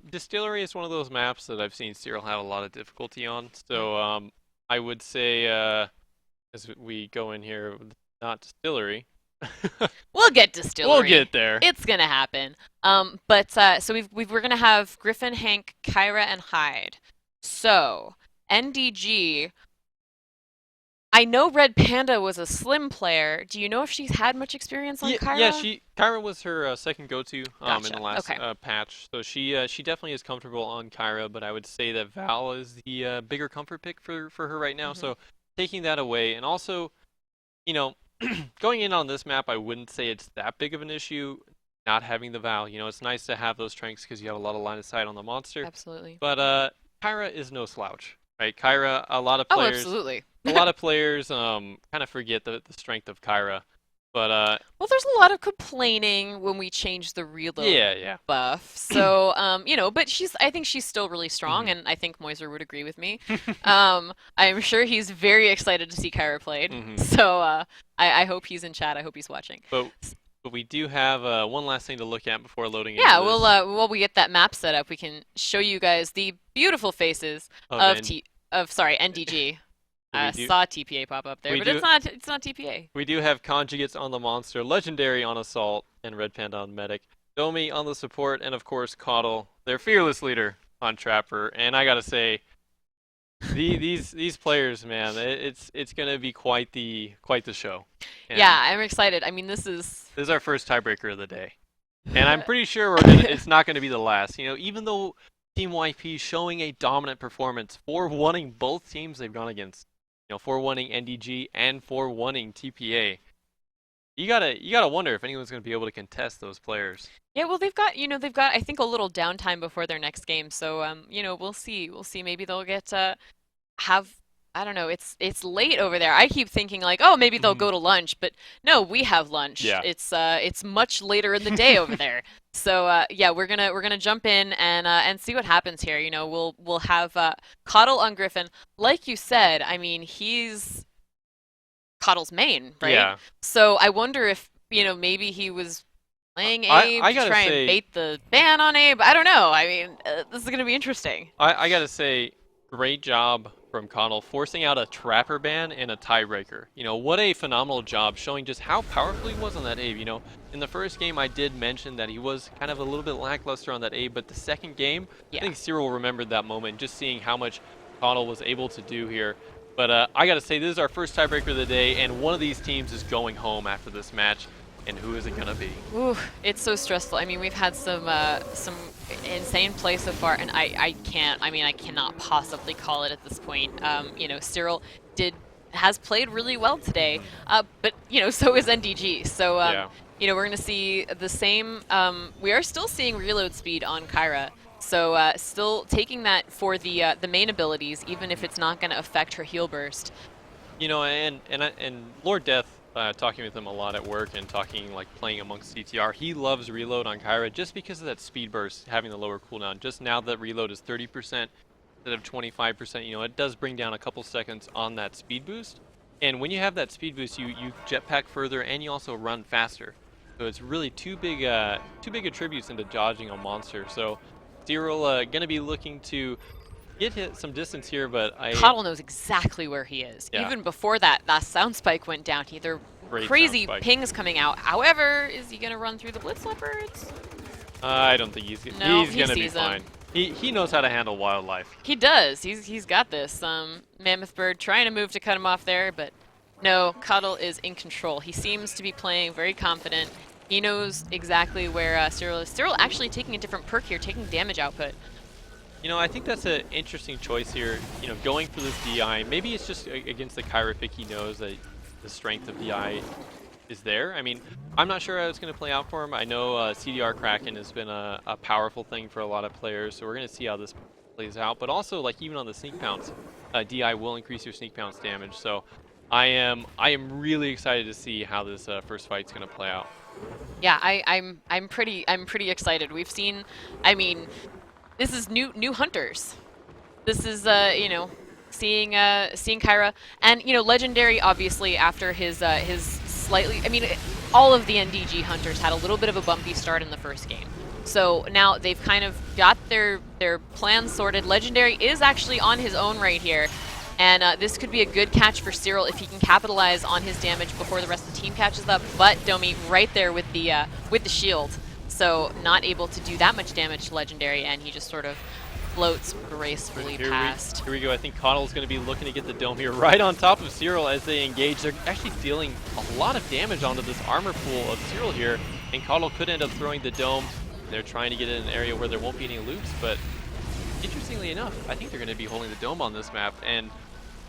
Distillery is one of those maps that I've seen Cyril have a lot of difficulty on. So I would say as we go in here, not Distillery. We'll get Distillery. We'll get there. It's gonna happen. But so we're gonna have Griffin, Hank, Kyra, and Hyde. So NDG. I know Red Panda was a Slim player. Do you know if she's had much experience on Kyra? Yeah, Kyra was her second go-to in Gotcha. the last Okay. patch, so she definitely is comfortable on Kyra. But I would say that Val is the bigger comfort pick for her right now. So taking that away, and also, you know, going in on this map, I wouldn't say it's that big of an issue not having the Val. You know, it's nice to have those strengths because you have a lot of line of sight on the monster. Absolutely. But Kyra is no slouch, right? Kyra, a lot of players. Oh, absolutely. A lot of players kind of forget the strength of Kyra, but well, there's a lot of complaining when we change the reload buff. So you know, but I think she's still really strong, and I think Moiser would agree with me. I'm sure he's very excited to see Kyra played. So I hope he's in chat. I hope he's watching. But we do have one last thing to look at before loading. Yeah, into this. while we get that map set up, we can show you guys the beautiful faces of NDG. I saw TPA pop up there, but it's not TPA. We do have conjugates on the monster, legendary on assault, and Red Panda on medic, Domi on the support, and of course Coddle, their fearless leader on Trapper. And I gotta say, these players, man, it's gonna be quite the show. And yeah, I'm excited. I mean, this is our first tiebreaker of the day, and I'm pretty sure it's not gonna be the last. You know, even though Team YP showing a dominant performance for wanting both teams they've gone against. You know, for wanting NDG and for wanting TPA, you gotta wonder if anyone's gonna be able to contest those players. Yeah, well, they've got I think a little downtime before their next game, so you know, we'll see. Maybe they'll get I don't know. It's late over there. I keep thinking like, oh, maybe they'll go to lunch, but no, we have lunch. Yeah. It's much later in the day over there. So yeah, we're gonna jump in and see what happens here. You know, we'll have Coddle on Griffin. Like you said, I mean, he's Coddle's main, right? Yeah. So I wonder if, you know, maybe he was playing Abe to try and bait the ban on Abe. I don't know. I mean, this is gonna be interesting. I gotta say, great job from Coddle forcing out a Trapper ban and a tiebreaker. You know, what a phenomenal job showing just how powerful he was on that Abe. You know, in the first game I did mention that he was kind of a little bit lackluster on that Abe, but the second game, I think Cyril remembered that moment, just seeing how much Coddle was able to do here. But I gotta say, this is our first tiebreaker of the day, and one of these teams is going home after this match. And who is it gonna be? Ooh, it's so stressful. I mean, we've had some insane play so far, and I cannot possibly call it at this point. You know, Cyril has played really well today, but you know, so is NDG. So you know, we're gonna see the same. We are still seeing reload speed on Kyra. So still taking that for the main abilities, even if it's not gonna affect her heal burst. You know, and Lord Death. Talking with him a lot at work and playing amongst CTR. He loves reload on Kyra just because of that speed burst, having the lower cooldown. Just now that reload is 30% instead of 25%, you know, it does bring down a couple seconds on that speed boost. And when you have that speed boost, you jetpack further and you also run faster. So it's really two big attributes into dodging a monster. So Cyril gonna be looking to hit some distance here, but Coddle knows exactly where he is. Yeah. Even before that sound spike went down, there were crazy pings coming out. However, is he gonna run through the blitz leopards? I don't think he's gonna be fine. He knows how to handle wildlife. He does. He's got this. Mammoth Bird trying to move to cut him off there, but no, Coddle is in control. He seems to be playing very confident. He knows exactly where Cyril is. Cyril actually taking a different perk here, taking damage output. You know, I think that's an interesting choice here, you know, going for this DI. Maybe it's just against the Kyra pick, he knows that the strength of DI is there. I mean, I'm not sure how it's going to play out for him. I know CDR Kraken has been a powerful thing for a lot of players, so we're going to see how this plays out. But also, like, even on the sneak pounce, DI will increase your sneak pounce damage. So I am really excited to see how this first fight's going to play out. Yeah, I'm pretty excited. We've seen, I mean, this is new hunters. This is you know, seeing Kyra, and you know, Legendary obviously after his slightly, I mean, all of the NDG hunters had a little bit of a bumpy start in the first game. So now they've kind of got their plans sorted. Legendary is actually on his own right here, and this could be a good catch for Cyril if he can capitalize on his damage before the rest of the team catches up. But Domi right there with the shield. So not able to do that much damage to Legendary, and he just sort of floats gracefully past. Here we go. I think Coddle's going to be looking to get the dome here right on top of Cyril as they engage. They're actually dealing a lot of damage onto this armor pool of Cyril here, and Coddle could end up throwing the dome. They're trying to get in an area where there won't be any loops, but interestingly enough, I think they're going to be holding the dome on this map, and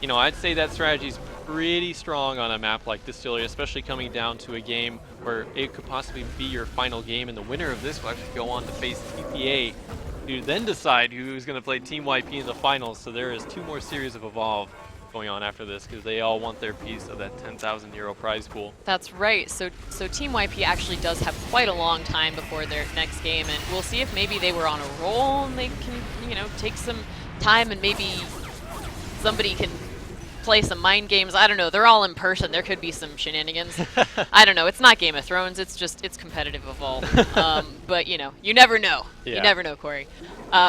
you know, I'd say that strategy's pretty strong on a map like Distillery, especially coming down to a game where it could possibly be your final game, and the winner of this will actually go on to face TPA, to then decide who's going to play Team YP in the finals. So there is 2 more series of Evolve going on after this, because they all want their piece of that 10,000 euro prize pool. That's right. So Team YP actually does have quite a long time before their next game, and we'll see if maybe they were on a roll and they can, you know, take some time and maybe somebody can play some mind games. I don't know. They're all in person. There could be some shenanigans. I don't know. It's not Game of Thrones. It's competitive Evolve. But you know, you never know. Yeah. You never know, Corey.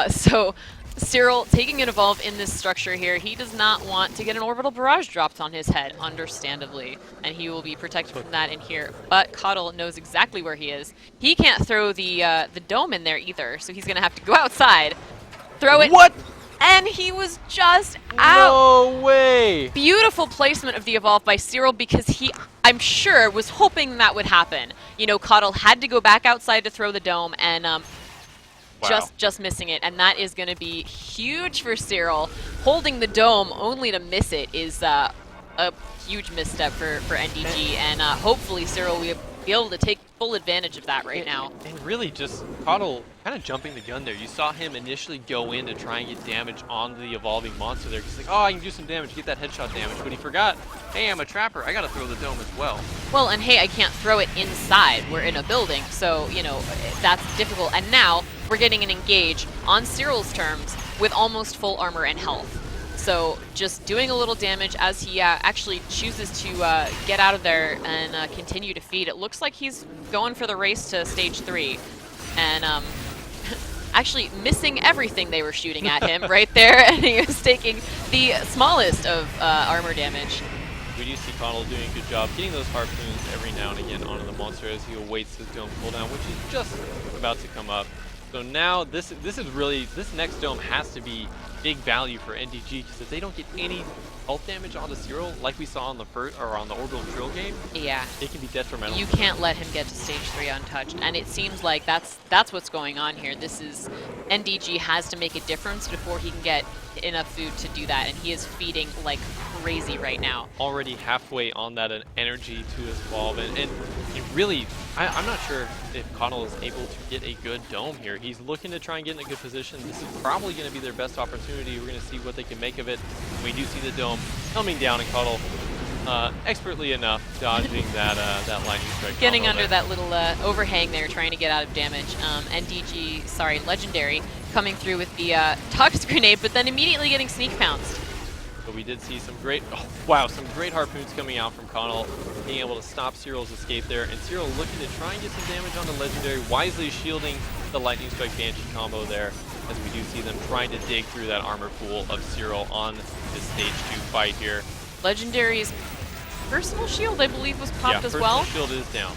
So Cyril taking an Evolve in this structure here. He does not want to get an orbital barrage dropped on his head, understandably, and he will be protected from that in here. But Coddle knows exactly where he is. He can't throw the dome in there either, so he's gonna have to go outside, throw it. What? And he was just out. No way! Beautiful placement of the Evolve by Cyril, because he, I'm sure, was hoping that would happen. You know, Coddle had to go back outside to throw the dome, and Wow. just missing it. And that is going to be huge for Cyril. Holding the dome only to miss it is a huge misstep for NDG, and hopefully Cyril will be able to take full advantage of that right now. And really just Coddle kind of jumping the gun there. You saw him initially go in to try and get damage on the evolving monster there. He's like, oh, I can do some damage, get that headshot damage. But he forgot, hey, I'm a trapper. I got to throw the dome as well. Well, and hey, I can't throw it inside. We're in a building, so, you know, that's difficult. And now we're getting an engage on Cyril's terms with almost full armor and health. So just doing a little damage as he actually chooses to get out of there and continue to feed. It looks like he's going for the race to stage 3. And actually missing everything they were shooting at him right there. And he was taking the smallest of armor damage. We do see Coddle doing a good job getting those harpoons every now and again onto the monster as he awaits his dome cooldown, which is just about to come up. So now this next dome has to be big value for NDG, because if they don't get any health damage onto Cyril like we saw on the on the orbital drill game, yeah, it can be detrimental. You can't let him get to stage 3 untouched, and it seems like that's what's going on here. This is NDG has to make a difference before he can get enough food to do that, and he is feeding like crazy right now. Already halfway on that energy to his evolve, and it really, I'm not sure if Coddle is able to get a good dome here. He's looking to try and get in a good position. This is probably going to be their best opportunity. We're going to see what they can make of it. We do see the dome coming down, and Coddle expertly enough dodging that lightning strike. Getting under that little overhang there, trying to get out of damage. Legendary coming through with the toxic grenade, but then immediately getting sneak pounced. So we did see some great harpoons coming out from Coddle, being able to stop Cyril's escape there, and Cyril looking to try and get some damage on the Legendary, wisely shielding the Lightning Strike Banshee combo there, as we do see them trying to dig through that armor pool of Cyril on this stage 2 fight here. Legendary's personal shield, I believe, was popped as well. Yeah, personal shield is down.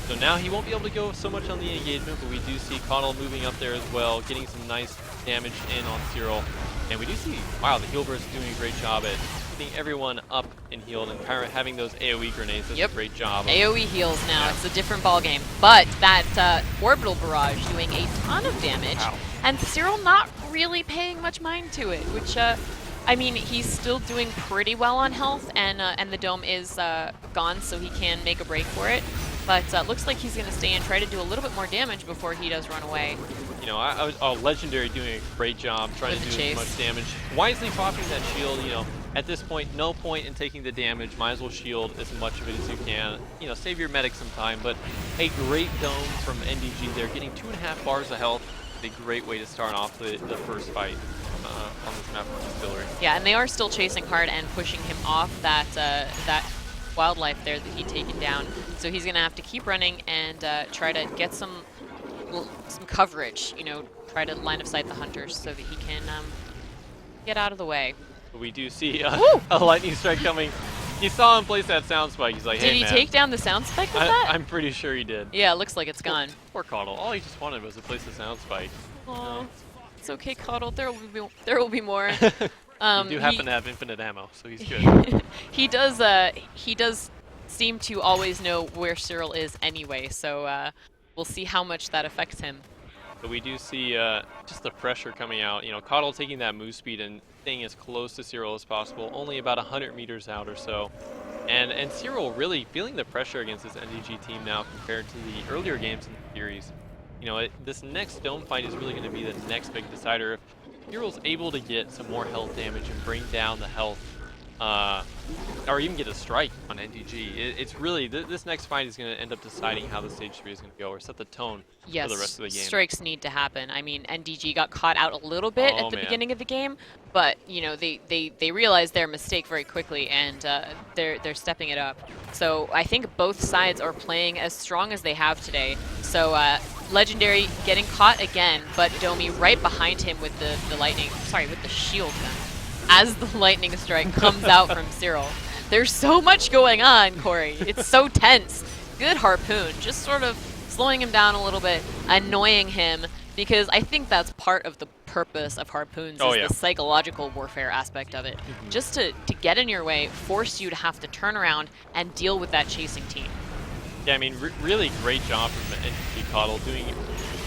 So now he won't be able to go so much on the engagement, but we do see Coddle moving up there as well, getting some nice damage in on Cyril. And we do see, wow, the heal burst is doing a great job at keeping everyone up and healed, and having those AoE grenades does a great job. AoE heals now, it's a different ballgame. But that orbital barrage doing a ton of damage, and Cyril not really paying much mind to it, which, I mean, he's still doing pretty well on health, and the dome is gone, so he can make a break for it. But looks like he's going to stay and try to do a little bit more damage before he does run away. You know, Legendary doing a great job trying to do as much damage. Wisely popping that shield, you know, at this point, no point in taking the damage. Might as well shield as much of it as you can. You know, save your medic some time, but a great dome from NDG there, getting 2.5 bars of health. A great way to start off the first fight on this map of Distillery. Yeah, and they are still chasing hard and pushing him off that wildlife there that he'd taken down. So he's going to have to keep running and try to get some coverage, you know, try to line of sight the hunters so that he can get out of the way. But we do see a lightning strike coming. He saw him place that sound spike. He's like, hey, Did he take down the sound spike with that? I'm pretty sure he did. Yeah, it looks like it's gone. Poor Coddle. All he just wanted was to place the sound spike. Aww. It's okay, Coddle. There will be more. You do happen to have infinite ammo, so he's good. He does seem to always know where Cyril is anyway, so we'll see how much that affects him. But we do see just the pressure coming out. You know, Coddle taking that move speed and staying as close to Cyril as possible, only about 100 meters out or so. And Cyril really feeling the pressure against this NDG team now compared to the earlier games in the series. You know, this next dome fight is really going to be the next big decider. If Cyril's able to get some more health damage and bring down the health, or even get a strike on NDG, it's really, this next fight is going to end up deciding how the stage 3 is going to go, or set the tone for the rest of the game. Strikes need to happen. I mean, NDG got caught out a little bit at the beginning of the game, but you know they realized their mistake very quickly, and they're stepping it up. So I think both sides are playing as strong as they have today. So Legendary getting caught again, but Domi right behind him with the lightning, sorry, with the shield gun, as the lightning strike comes out from Cyril. There's so much going on, Corey. It's so tense. Good harpoon, just sort of slowing him down a little bit, annoying him, because I think that's part of the purpose of harpoons, is the psychological warfare aspect of it. Just to get in your way, force you to have to turn around and deal with that chasing team. Yeah, I mean, really great job from NDG Coddle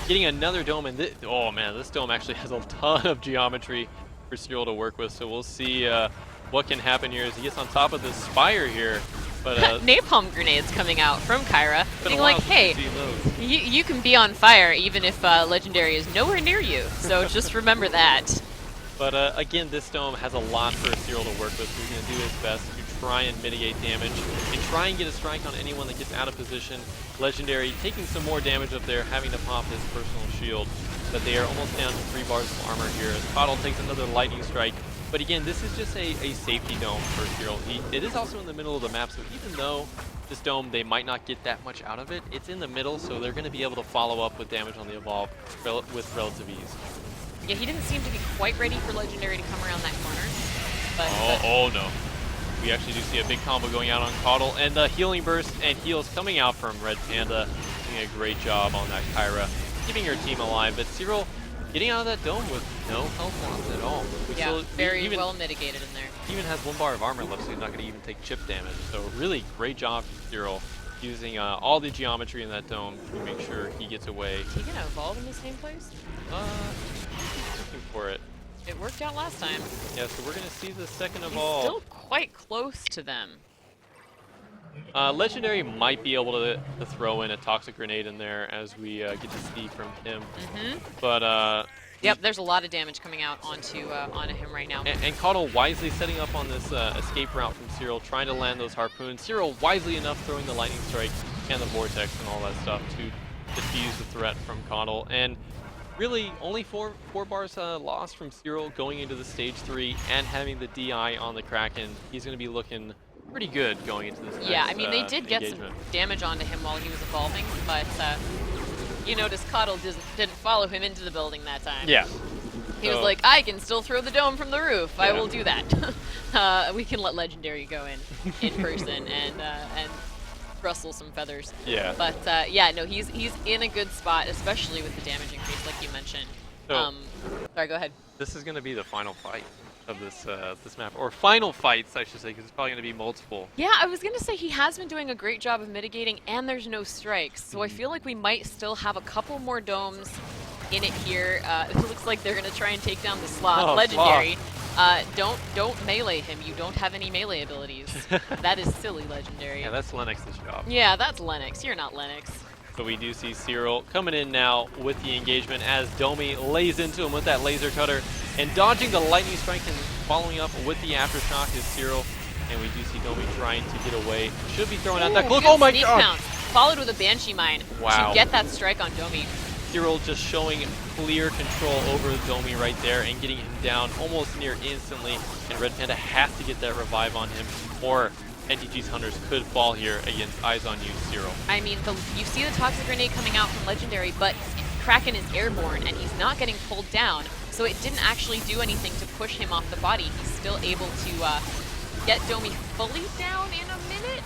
getting another dome, and oh man, this dome actually has a ton of geometry for Cyril to work with, so we'll see what can happen here as he gets on top of this spire here. But napalm grenades coming out from Kyra, being like, hey, you can be on fire even if Legendary is nowhere near you, so just remember that. But again, this dome has a lot for Cyril to work with. He's going to do his best to try and mitigate damage and try and get a strike on anyone that gets out of position. Legendary taking some more damage up there, having to pop his personal shield, but they are almost down to 3 bars of armor here as Coddle takes another lightning strike. But again, this is just a safety dome for Cyril. It is also in the middle of the map, so even though this dome, they might not get that much out of it, it's in the middle, so they're going to be able to follow up with damage on the Evolve with relative ease. Yeah, he didn't seem to be quite ready for Legendary to come around that corner. But, oh no. We actually do see a big combo going out on Coddle, and the healing burst and heals coming out from Red Panda, doing a great job on that Kyra, keeping her team alive. But Cyril getting out of that dome with no health loss at all. Very well mitigated in there. Even has 1 bar of armor left, so he's not going to even take chip damage. So really great job from Cyril, using all the geometry in that dome to make sure he gets away. Is he going to evolve in the same place? Looking for it. It worked out last time. Yeah, so we're going to see the second He's evolve. Still quite close to them. Legendary might be able to throw in a toxic grenade in there, as we get to see from him. But yep, there's a lot of damage coming out onto him right now. And Coddle wisely setting up on this escape route from Cyril, trying to land those harpoons. Cyril wisely enough throwing the lightning strike and the vortex and all that stuff to defuse the threat from Coddle. And really only four bars lost from Cyril going into the stage 3 and having the DI on the Kraken. He's going to be looking pretty good going into this next I mean, they did get some damage onto him while he was evolving, but you notice Coddle didn't follow him into the building that time. Yeah. He was like, I can still throw the dome from the roof. Yeah. I will do that. We can let Legendary go in person and rustle some feathers. Yeah. But yeah, no, he's in a good spot, especially with the damage increase, like you mentioned. So, sorry, go ahead. This is going to be the final fight of this map, or final fights, I should say, because it's probably going to be multiple. Yeah, I was going to say he has been doing a great job of mitigating, and there's no strikes, so I feel like we might still have a couple more domes in it here. It looks like they're going to try and take down the Sloth. Legendary. Don't melee him. You don't have any melee abilities. That is silly, Legendary. Yeah, that's Lennox's job. Yeah, that's Lennox. You're not Lennox. So we do see Cyril coming in now with the engagement as Domi lays into him with that laser cutter, and dodging the lightning strike and following up with the aftershock is Cyril. And we do see Domi trying to get away. Should be throwing out that cloak. Oh my god! Pounce, followed with a Banshee Mine to get that strike on Domi. Cyril just showing clear control over Domi right there and getting him down almost near instantly. And Red Panda has to get that revive on him, or NTG's Hunters could fall here against Eyes on You Cyril. I mean, you see the Toxic Grenade coming out from Legendary, but Kraken is airborne and he's not getting pulled down, so it didn't actually do anything to push him off the body. He's still able to get Domi fully down in a minute.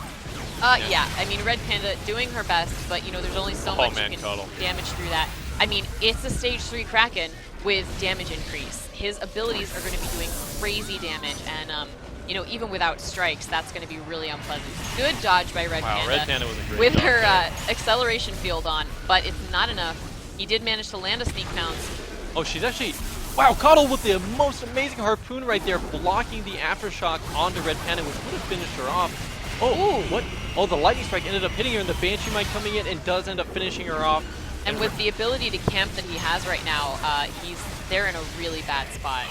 Yeah, I mean, Red Panda doing her best, but you know, there's only so much you can damage through that. I mean, it's a stage 3 Kraken. with damage increase. His abilities are going to be doing crazy damage, and you know, even without strikes, that's going to be really unpleasant. Good dodge by Red Panda. Red Panda was a great with dodge her there. acceleration field on, but it's not enough. He did manage to land a sneak pounce. Oh, she's actually... Wow, Coddle with the most amazing harpoon right there, blocking the aftershock onto Red Panda, which would have finished her off. Oh, Ooh. what? Oh, the lightning strike ended up hitting her, and the Banshee Mine coming in and does end up finishing her off. And with the ability to camp that he has right now, they're in a really bad spot.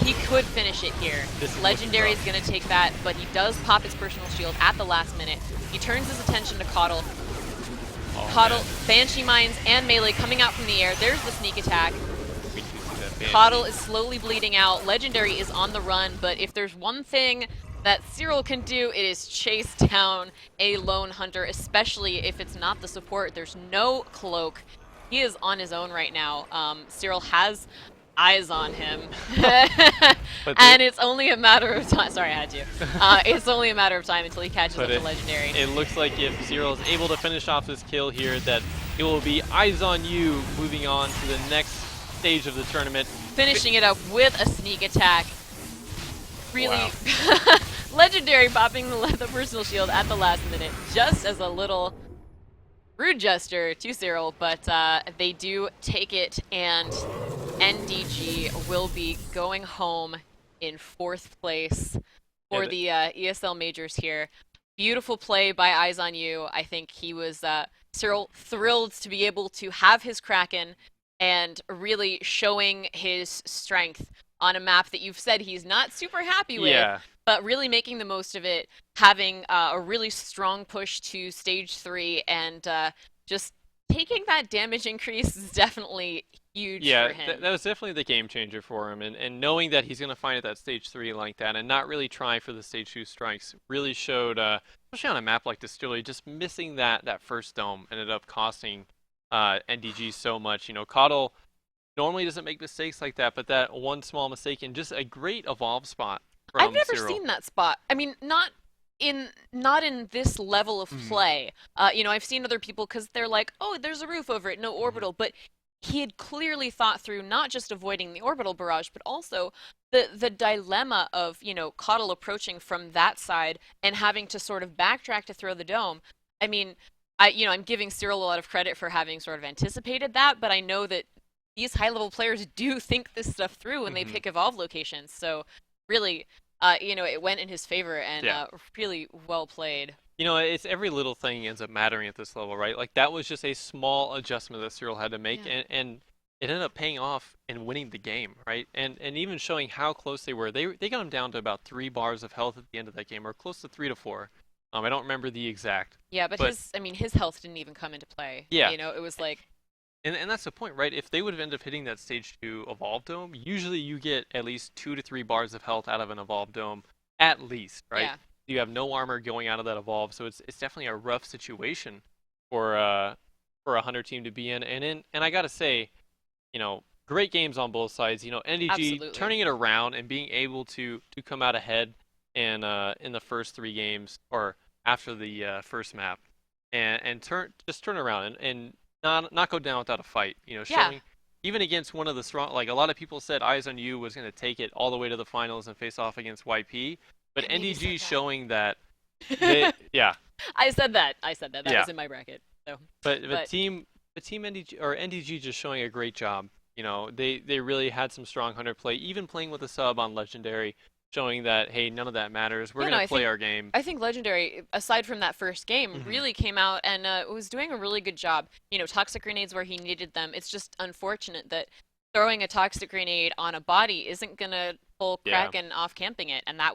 He could finish it here. Legendary is going to take that, but he does pop his personal shield at the last minute. He turns his attention to Coddle. Coddle, Banshee Mines, and Melee coming out from the air. There's the sneak attack. Coddle is slowly bleeding out. Legendary is on the run, but if there's one thing that Cyril can do, it is chase down a lone hunter, especially if it's not the support. There's no cloak. He is on his own right now. Cyril has eyes on him. And it's only a matter of time. Sorry, I had to. It's only a matter of time until he catches up to Legendary. It looks like if Cyril is able to finish off this kill here, that it will be eyes on you moving on to the next stage of the tournament. Finishing it up with a sneak attack. Really, wow. Legendary popping the personal shield at the last minute, just as a little rude gesture to Cyril, but they do take it, and NDG will be going home in 4th place for the ESL Majors here. Beautiful play by Eyes on You. I think he was, Cyril, thrilled to be able to have his Kraken and really showing his strength on a map that you've said he's not super happy with, but really making the most of it, having a really strong push to stage 3, and just taking that damage increase is definitely huge for him. That was definitely the game changer for him, and knowing that he's going to find it at stage 3 like that and not really try for the stage 2 strikes really showed, especially on a map like Distillery, just missing that first dome ended up costing NDG so much. You know, Coddle normally doesn't make mistakes like that, but that one small mistake and just a great evolve spot from I've never Cyril. seen that spot. I mean, not in this level of play. You know, I've seen other people because they're like, oh, there's a roof over it, no orbital, but he had clearly thought through not just avoiding the orbital barrage, but also the dilemma of, you know, Coddle approaching from that side and having to sort of backtrack to throw the dome. I mean, I'm giving Cyril a lot of credit for having sort of anticipated that, but I know that these high-level players do think this stuff through when they pick evolve locations. So really, you know, it went in his favor, and really well played. You know, it's every little thing ends up mattering at this level, right? Like, that was just a small adjustment that Cyril had to make, and it ended up paying off and winning the game, right? And even showing how close they were. They got him down to about 3 bars of health at the end of that game, or close to 3 to 4. I don't remember the exact. Yeah, but his health didn't even come into play. Yeah. You know, it was like... And that's the point, right? If they would have ended up hitting that stage 2 Evolve Dome, usually you get at least 2 to 3 bars of health out of an Evolve Dome, at least, right? Yeah. You have no armor going out of that Evolve, so it's definitely a rough situation for a Hunter team to be in. And I gotta say, you know, great games on both sides. You know, NDG Absolutely. turning it around and being able to come out ahead in the first 3 games, or after the first map, and turn around and not go down without a fight. You know, showing even against one of the strong, like a lot of people said Eyes on You was going to take it all the way to the finals and face off against YP, but NDG showing that I said that. That was in my bracket. So but team NDG, or NDG, just showing a great job. You know, they really had some strong Hunter play, even playing with a sub on Legendary, showing that, hey, none of that matters. We're going to play our game. I think Legendary, aside from that first game, really came out and was doing a really good job. You know, toxic grenades where he needed them. It's just unfortunate that throwing a toxic grenade on a body isn't going to pull Kraken off camping it, and that was